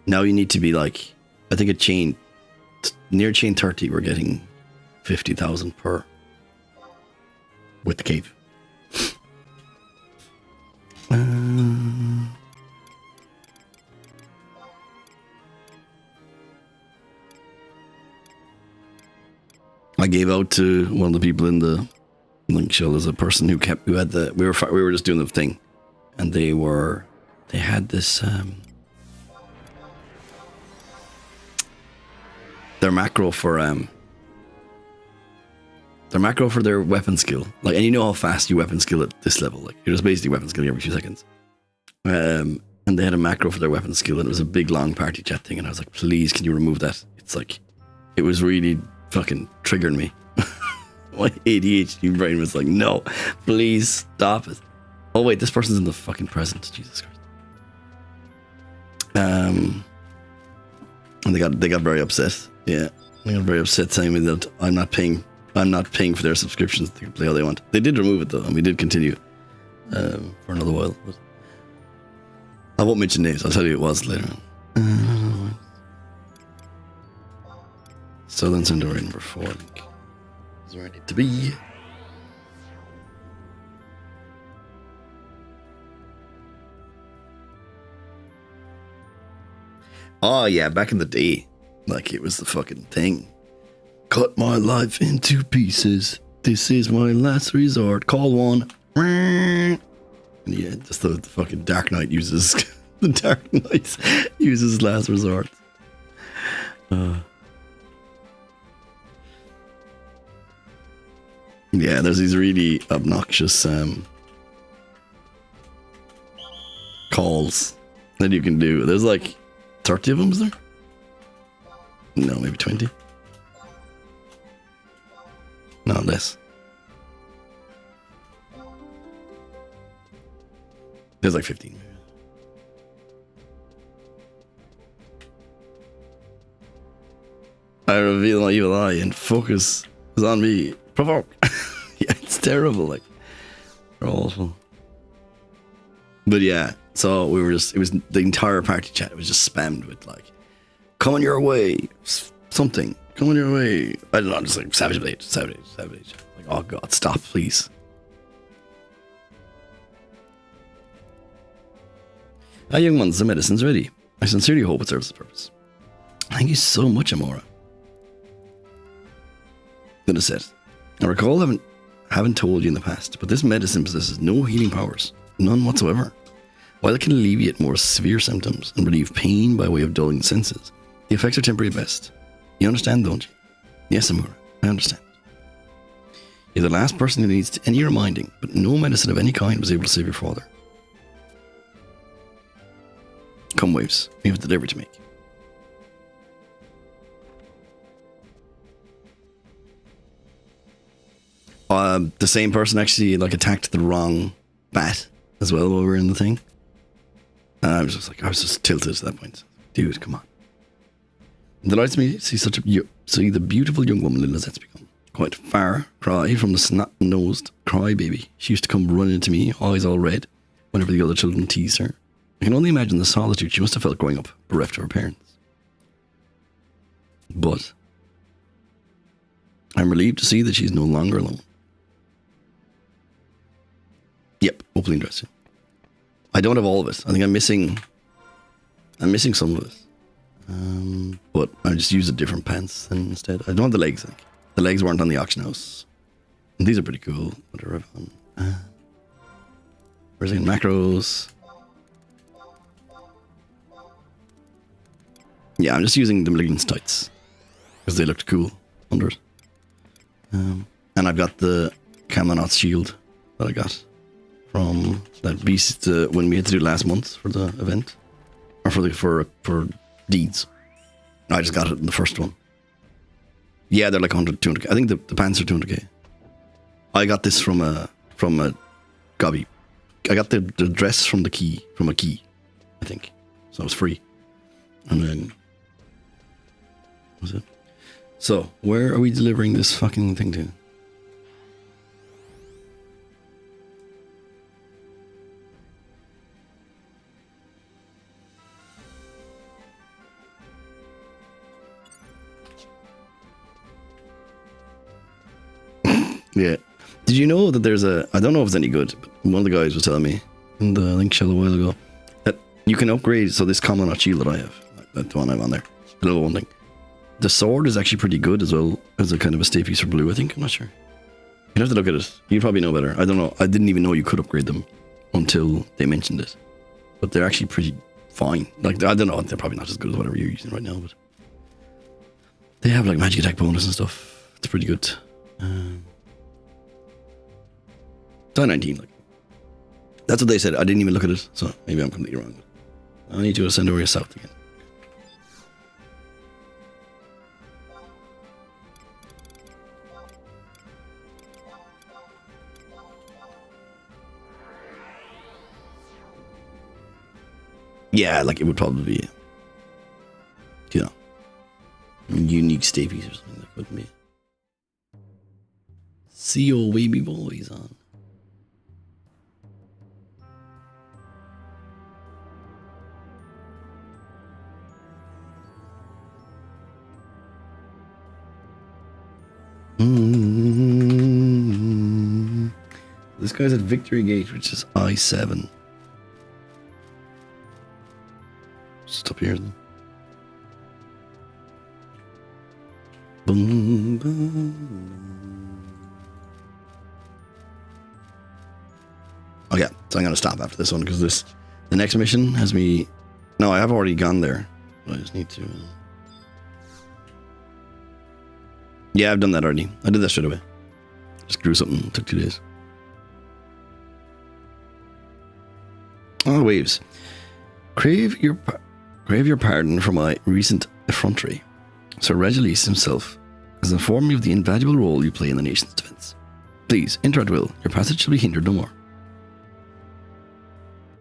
Now you need to be like, I think near chain 30, we're getting 50,000 per with the cave. I gave out to one of the people in the link show. There's a person who had we were just doing the thing, and they had this their macro for their weapon skill. Like, and you know how fast you weapon skill at this level. Like, you're just basically weapon skilling every few seconds. And they had a macro for their weapon skill, and it was a big long party chat thing. And I was like, please, can you remove that? It's like, it was really fucking triggering me. My ADHD brain was like, no, please stop it. Oh wait, this person's in the fucking present. Jesus Christ. And they got very upset. Yeah, they got very upset saying me that I'm not paying for their subscriptions. They can play all they want. They did remove it though, and we did continue for another while. But I won't mention names. I'll tell you who it was later on. Southern Centauri number 4, I think. Is where I need to be. Oh yeah, back in the day, like it was the fucking thing. Cut my life into pieces. This is my last resort. Call one. And yeah, just the fucking Dark Knight uses the Dark Knight uses last resort. Yeah, there's these really obnoxious calls that you can do. There's like 30 of them, is there? No, maybe 20. No, less. There's like 15 maybe. I reveal my evil eye and focus is on me. Provoke. Yeah, it's terrible. Like, they're awful. But yeah, so it was the entire party chat. It was just spammed with like, coming your way, something, coming your way. I don't know, just like Savage Blade. Like, oh god, stop, please. Young ones, the medicine's ready. I sincerely hope it serves its purpose. Thank you so much, Amora. Then it said, I recall haven't told you in the past, but this medicine possesses no healing powers, none whatsoever. While it can alleviate more severe symptoms and relieve pain by way of dulling the senses, the effects are temporary at best. You understand, don't you? Yes, Amura, I understand. You're the last person who needs any reminding, but no medicine of any kind was able to save your father. Come, Waves, we have a delivery to make. The same person actually like attacked the wrong bat as well while we were in the thing. I was just tilted at that point. Dude, come on. It delights me to see the beautiful young woman Lizette's become. Quite far cry from the snot-nosed crybaby. She used to come running to me, eyes all red, whenever the other children teased her. I can only imagine the solitude she must have felt growing up, bereft of her parents. But I'm relieved to see that she's no longer alone. Yep, opening dress. Yeah. I don't have all of it. I think I'm missing some of it. But I just used a different pants instead. I don't have the legs. I think the legs weren't on the auction house. And these are pretty cool. Whatever. Where's it? Macros. Yeah, I'm just using the Malignance tights because they looked cool under it. And I've got the Camelot's shield that I got from that beast when we had to do it last month for the event, or for deeds. I just got it in the first one. Yeah, they're like 100, 200k. I think the pants are 200k. I got this from a Gobby. I got the dress from a key, I think. So it was free. And then what was it? So where are we delivering this fucking thing to? Yeah. Did you know that there's I don't know if it's any good, but one of the guys was telling me in the link shell a while ago that you can upgrade, so this Commandant shield that I have, that one I'm on there, the little one thing. The sword is actually pretty good as well as a kind of a stay piece for blue, I think. I'm not sure. You'd have to look at it. You probably know better. I don't know. I didn't even know you could upgrade them until they mentioned it. But they're actually pretty fine. Like, I don't know, they're probably not as good as whatever you're using right now, but they have like magic attack bonus and stuff. It's pretty good. It's 19, like. That's what they said. I didn't even look at it, so maybe I'm completely wrong. I need to send over your south again. Yeah, like it would probably be, you know, unique stay piece or something like with me. See your baby boys on. This guy's at Victory Gate, which is I-7. Stop here then. Boom, boom. Oh yeah, so I'm gonna stop after this one because the next mission has me. No, I have already gone there. I just need to. Yeah, I've done that already. I did that straight away. Just grew something. It took 2 days. Oh, waves. Crave your pardon for my recent effrontery. Sir Regulus himself has informed me of the invaluable role you play in the nation's defence. Please, enter at will. Your passage shall be hindered no more.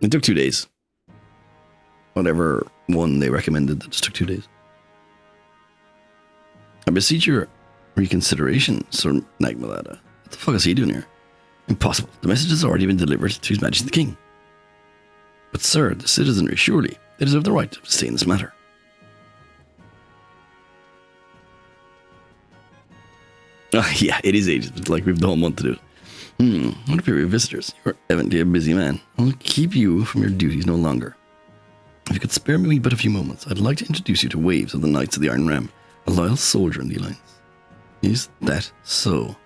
It took 2 days. Whatever one they recommended, that just took 2 days. I beseech your reconsideration, Sir Nagmalada. What the fuck is he doing here? Impossible. The message has already been delivered to His Majesty the King. But sir, the citizenry, surely, they deserve the right to stay in this matter. Yeah, it is ages, but like we've the whole month to do it. What appear your visitors? You're evidently a busy man. I'll keep you from your duties no longer. If you could spare me but a few moments, I'd like to introduce you to Waves of the Knights of the Iron Ram, a loyal soldier in the Alliance. Is that so?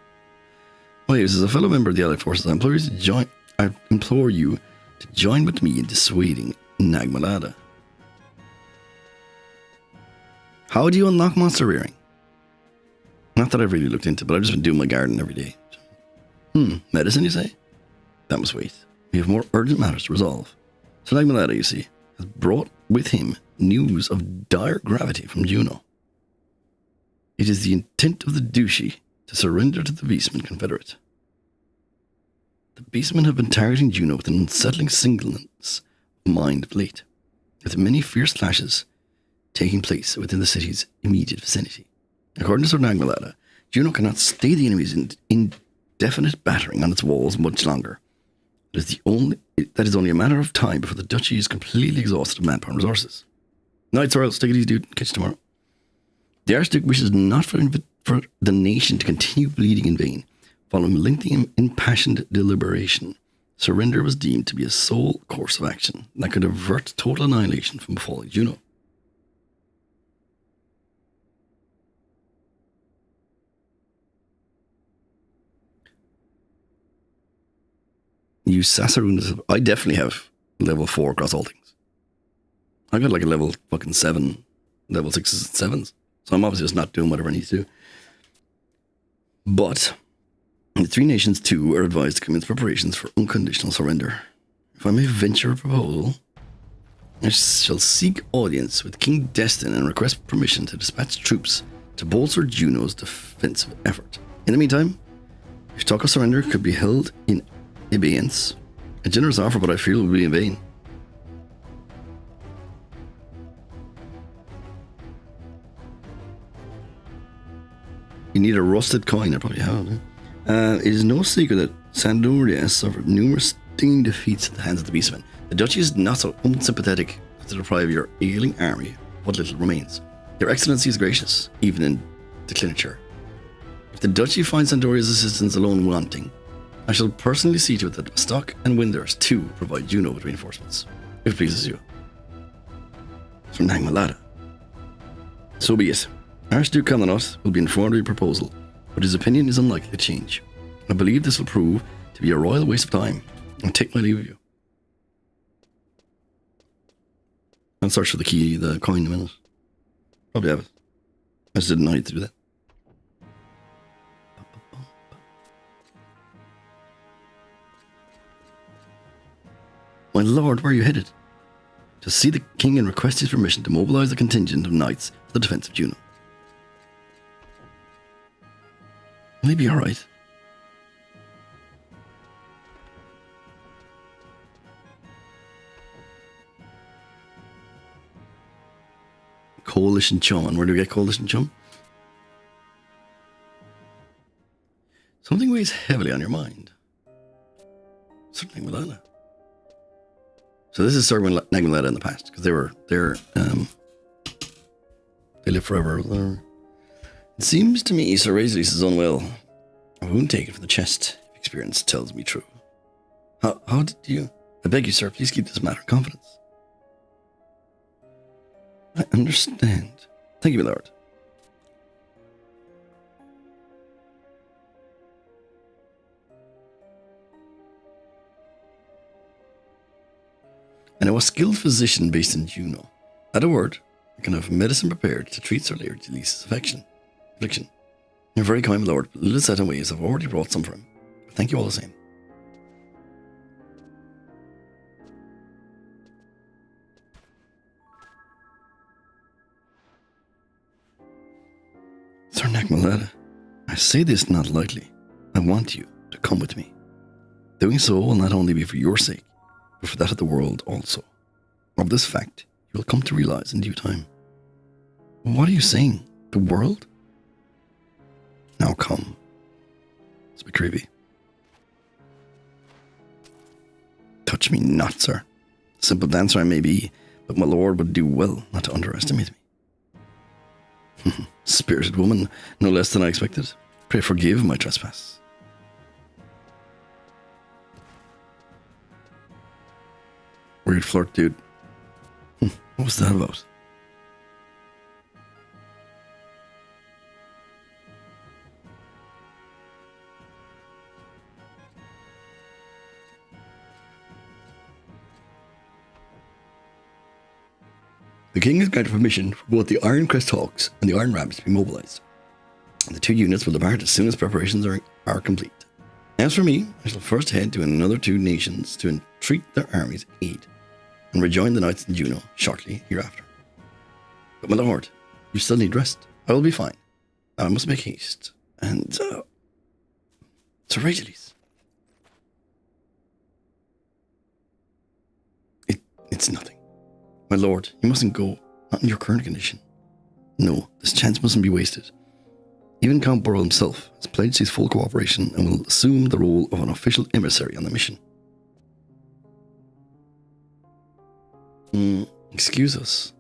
Waves, as a fellow member of the Allied forces, I implore you to join with me in dissuading Nagmalada. How do you unlock monster rearing? Not that I've really looked into, but I've just been doing my garden every day. Medicine, you say? That must wait. We have more urgent matters to resolve. So Nagmalada, you see, has brought with him news of dire gravity from Juno. It is the intent of the Duchy to surrender to the Beastmen Confederate. The Beastmen have been targeting Juno with an unsettling singleness of mind of late, with many fierce clashes taking place within the city's immediate vicinity. According to Sir Nagmalada, Juno cannot stay the enemy's indefinite battering on its walls much longer. That is only a matter of time before the Duchy is completely exhausted of manpower and resources. Night, Sorrel. Take it easy, dude. Catch you tomorrow. The Archduke wishes not for the nation to continue bleeding in vain. Following lengthy and impassioned deliberation, surrender was deemed to be a sole course of action that could avert total annihilation from befalling Juno. You Sassarunas. I definitely have level 4 across all things. I got like a level fucking 7, level 6s and 7s. So I'm obviously just not doing whatever I need to do. But The three nations too are advised to commence preparations for unconditional surrender. If I may venture a proposal, I shall seek audience with King Destin and request permission to dispatch troops to bolster Juno's defensive effort. In the meantime, if talk of surrender could be held in abeyance, a generous offer, but I fear will be in vain. You need a rusted coin, I probably have. It is no secret that Sandoria has suffered numerous stinging defeats at the hands of the Beastmen. The Duchy is not so unsympathetic as to deprive your ailing army of what little remains. Your Excellency is gracious, even in declinature. If the Duchy finds Sandoria's assistance alone wanting, I shall personally see to it that Stock and Winders too provide Juno with reinforcements, if it pleases you. It's from Nagmalada. So be it. Archduke Camelot will be informed of your proposal, but his opinion is unlikely to change. I believe this will prove to be a royal waste of time, and take my leave of you. I'll search for the coin in a minute. Probably have it. I just didn't know how to do that. My lord, where are you headed? To see the king and request his permission to mobilize a contingent of knights for the defense of Juno. Will he be alright? Coalition Chum. And where do we get Coalition Chum? Something weighs heavily on your mind. Certainly Nagmalada. So this is Sir Nagmalada in the past, because they live forever. It seems to me Sir Razorlease is unwell. I won't take it from the chest if experience tells me true. How did you? I beg you, sir, please keep this matter in confidence. I understand. Thank you, my lord. I know a skilled physician based in Juno. At a word, I can have medicine prepared to treat Sir Razorlease's affliction. You're very kind, my lord, but little set in ways I've already brought some for him. But thank you all the same. Sir Nagmalada, I say this not lightly. I want you to come with me. Doing so will not only be for your sake, but for that of the world also. Of this fact, you will come to realize in due time. What are you saying? The world? Now come. It's a bit creepy. Touch me not, sir. Simple dancer I may be, but my lord would do well not to underestimate me. Spirited woman, no less than I expected. Pray forgive my trespass. Weird flirt, dude. What was that about? The king has granted permission for both the Ironcrest Hawks and the Iron Rabbits to be mobilized. And the two units will depart as soon as preparations are complete. As for me, I shall first head to another two nations to entreat their armies' aid, and rejoin the knights in Juno shortly hereafter. But my lord, you still need rest. I will be fine. I must make haste. And, Sir Razorlease. It's nothing. My lord, you mustn't go. Not in your current condition. No, this chance mustn't be wasted. Even Count Burrell himself has pledged his full cooperation and will assume the role of an official emissary on the mission. Excuse us.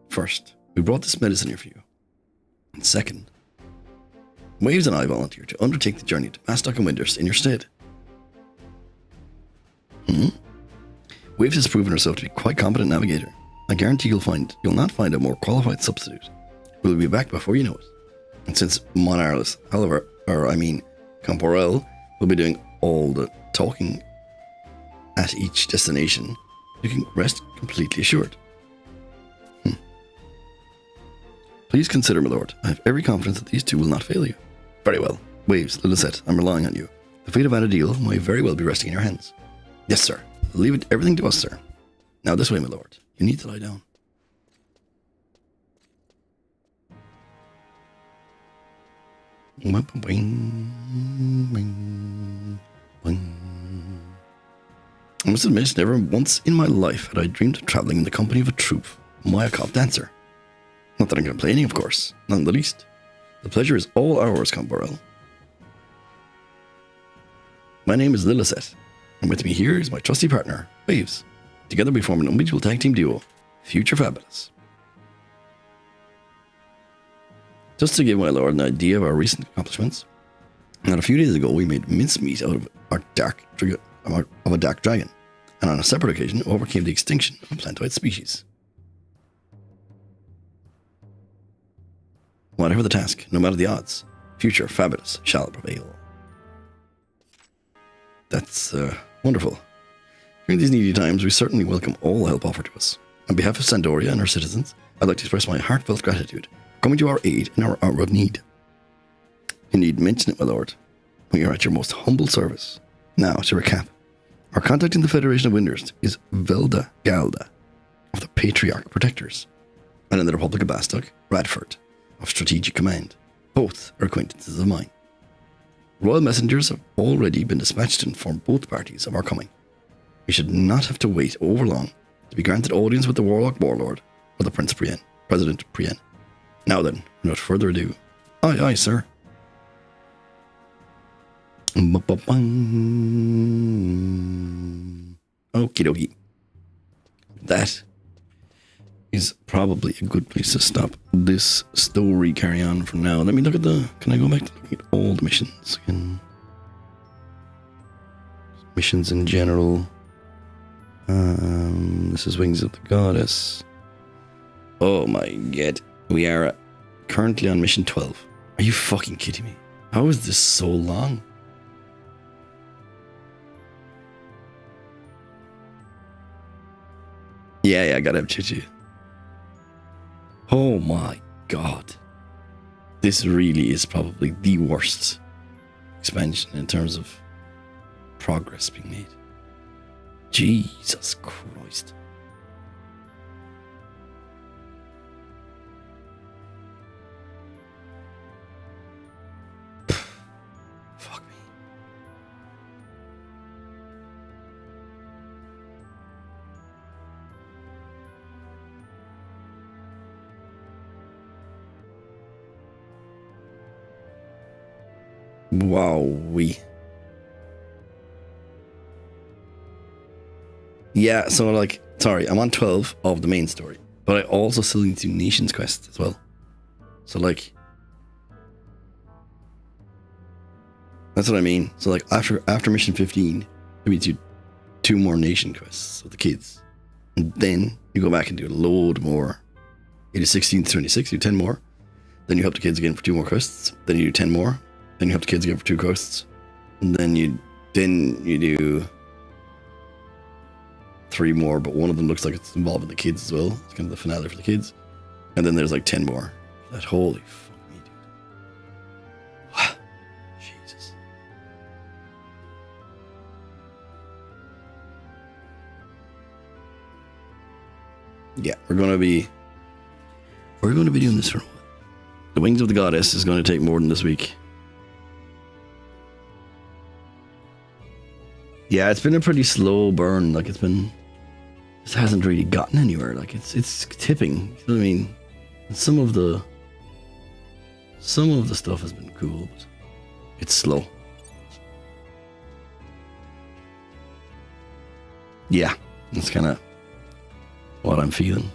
First, we brought this medicine here for you. And second, Waves and I volunteer to undertake the journey to Mastock and Winders in your stead. Waves has proven herself to be quite competent navigator. I guarantee you'll not find a more qualified substitute. We'll be back before you know it. And since Monarlis, Count Burrell will be doing all the talking at each destination, you can rest completely assured. Please consider, my lord, I have every confidence that these two will not fail you. Very well. Waves, Lilith, I'm relying on you. The fate of Anadil may very well be resting in your hands. Yes, sir. Leave it everything to us, sir. Now this way, my lord. You need to lie down. I must admit, never once in my life had I dreamed of travelling in the company of a troupe Mayakov dancer. Not that I'm complaining, of course, none the least. The pleasure is all ours, Count Borel. My name is Lilith, and with me here is my trusty partner, Waves. Together we form an unbeatable tag team duo, Future Fabulous. Just to give my lord an idea of our recent accomplishments, not a few days ago we made mincemeat out of a dark dragon, and on a separate occasion overcame the extinction of a plantoid species. Whatever the task, no matter the odds, Future Fabulous shall prevail. That's wonderful. During these needy times, we certainly welcome all help offered to us. On behalf of Sandoria and her citizens, I'd like to express my heartfelt gratitude for coming to our aid in our hour of need. You need mention it, my lord. We are at your most humble service. Now, to recap, our contact in the Federation of Winders is Velda Galda of the Patriarch Protectors, and in the Republic of Bastok, Radford of Strategic Command. Both are acquaintances of mine. Royal messengers have already been dispatched to inform both parties of our coming. We should not have to wait over long to be granted audience with the Warlock Warlord or the President Prien. Now then, without further ado, aye, sir. Okie dokie. That is probably a good place to stop this story carry on for now. Let me look at can I go back to looking at all the missions again? Missions in general. This is Wings of the Goddess. Oh my god. We are currently on mission 12. Are you fucking kidding me? How is this so long? Yeah, I gotta have Chichi. Oh my god. This really is probably the worst expansion in terms of progress being made. Jesus Christ. Fuck me. Wowee. Yeah, so like, sorry, I'm on 12 of the main story, but I also still need to do Nations quests as well. So like, that's what I mean. So like, after mission 15, I need to do 2 more Nation quests with the kids. And then you go back and do a load more. You do 16 to 26, you do 10 more. Then you help the kids again for 2 more quests. Then you do 10 more. Then you help the kids again for 2 quests. And then you do 3 more, but one of them looks like it's involving the kids as well. It's kind of the finale for the kids. And then there's like 10 more. That holy fuck me, dude. Jesus. Yeah, we're gonna be doing this for a while. The Wings of the Goddess is gonna take more than this week. Yeah, it's been a pretty slow burn. Like it just hasn't really gotten anywhere. Like it's tipping. You know what I mean? And some of the stuff has been cool, but it's slow. Yeah, that's kind of what I'm feeling.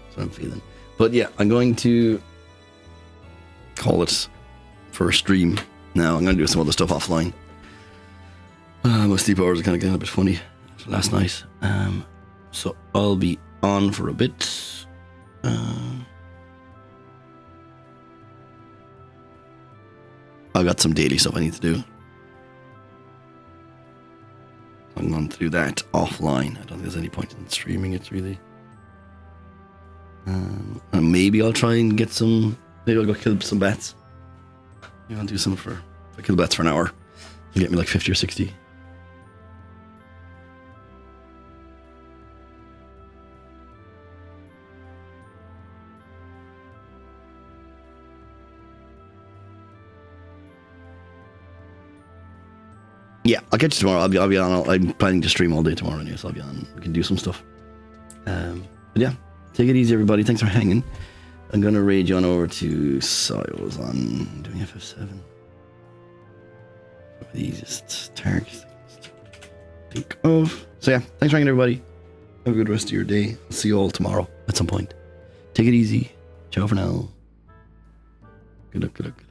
That's what I'm feeling. But yeah, I'm going to call it for a stream now. I'm going to do some other stuff offline. My sleep hours are kind of getting a bit funny after last night. So I'll be on for a bit. I've got some daily stuff I need to do. I'm going to do that offline. I don't think there's any point in streaming it really. And maybe I'll try and get some. Maybe I'll go kill some bats. I'll do some for, if I kill bats for an hour. It'll get me like 50 or 60. Yeah, I'll catch you tomorrow. I'll be on. I'm planning to stream all day tomorrow anyway, so I'll be on. We can do some stuff. But yeah, take it easy, everybody. Thanks for hanging. I'm gonna raid you on over to Siles on doing FF7. The easiest targets to think of. So yeah, thanks for hanging, everybody. Have a good rest of your day. I'll see you all tomorrow at some point. Take it easy. Ciao for now. Good luck. Good luck.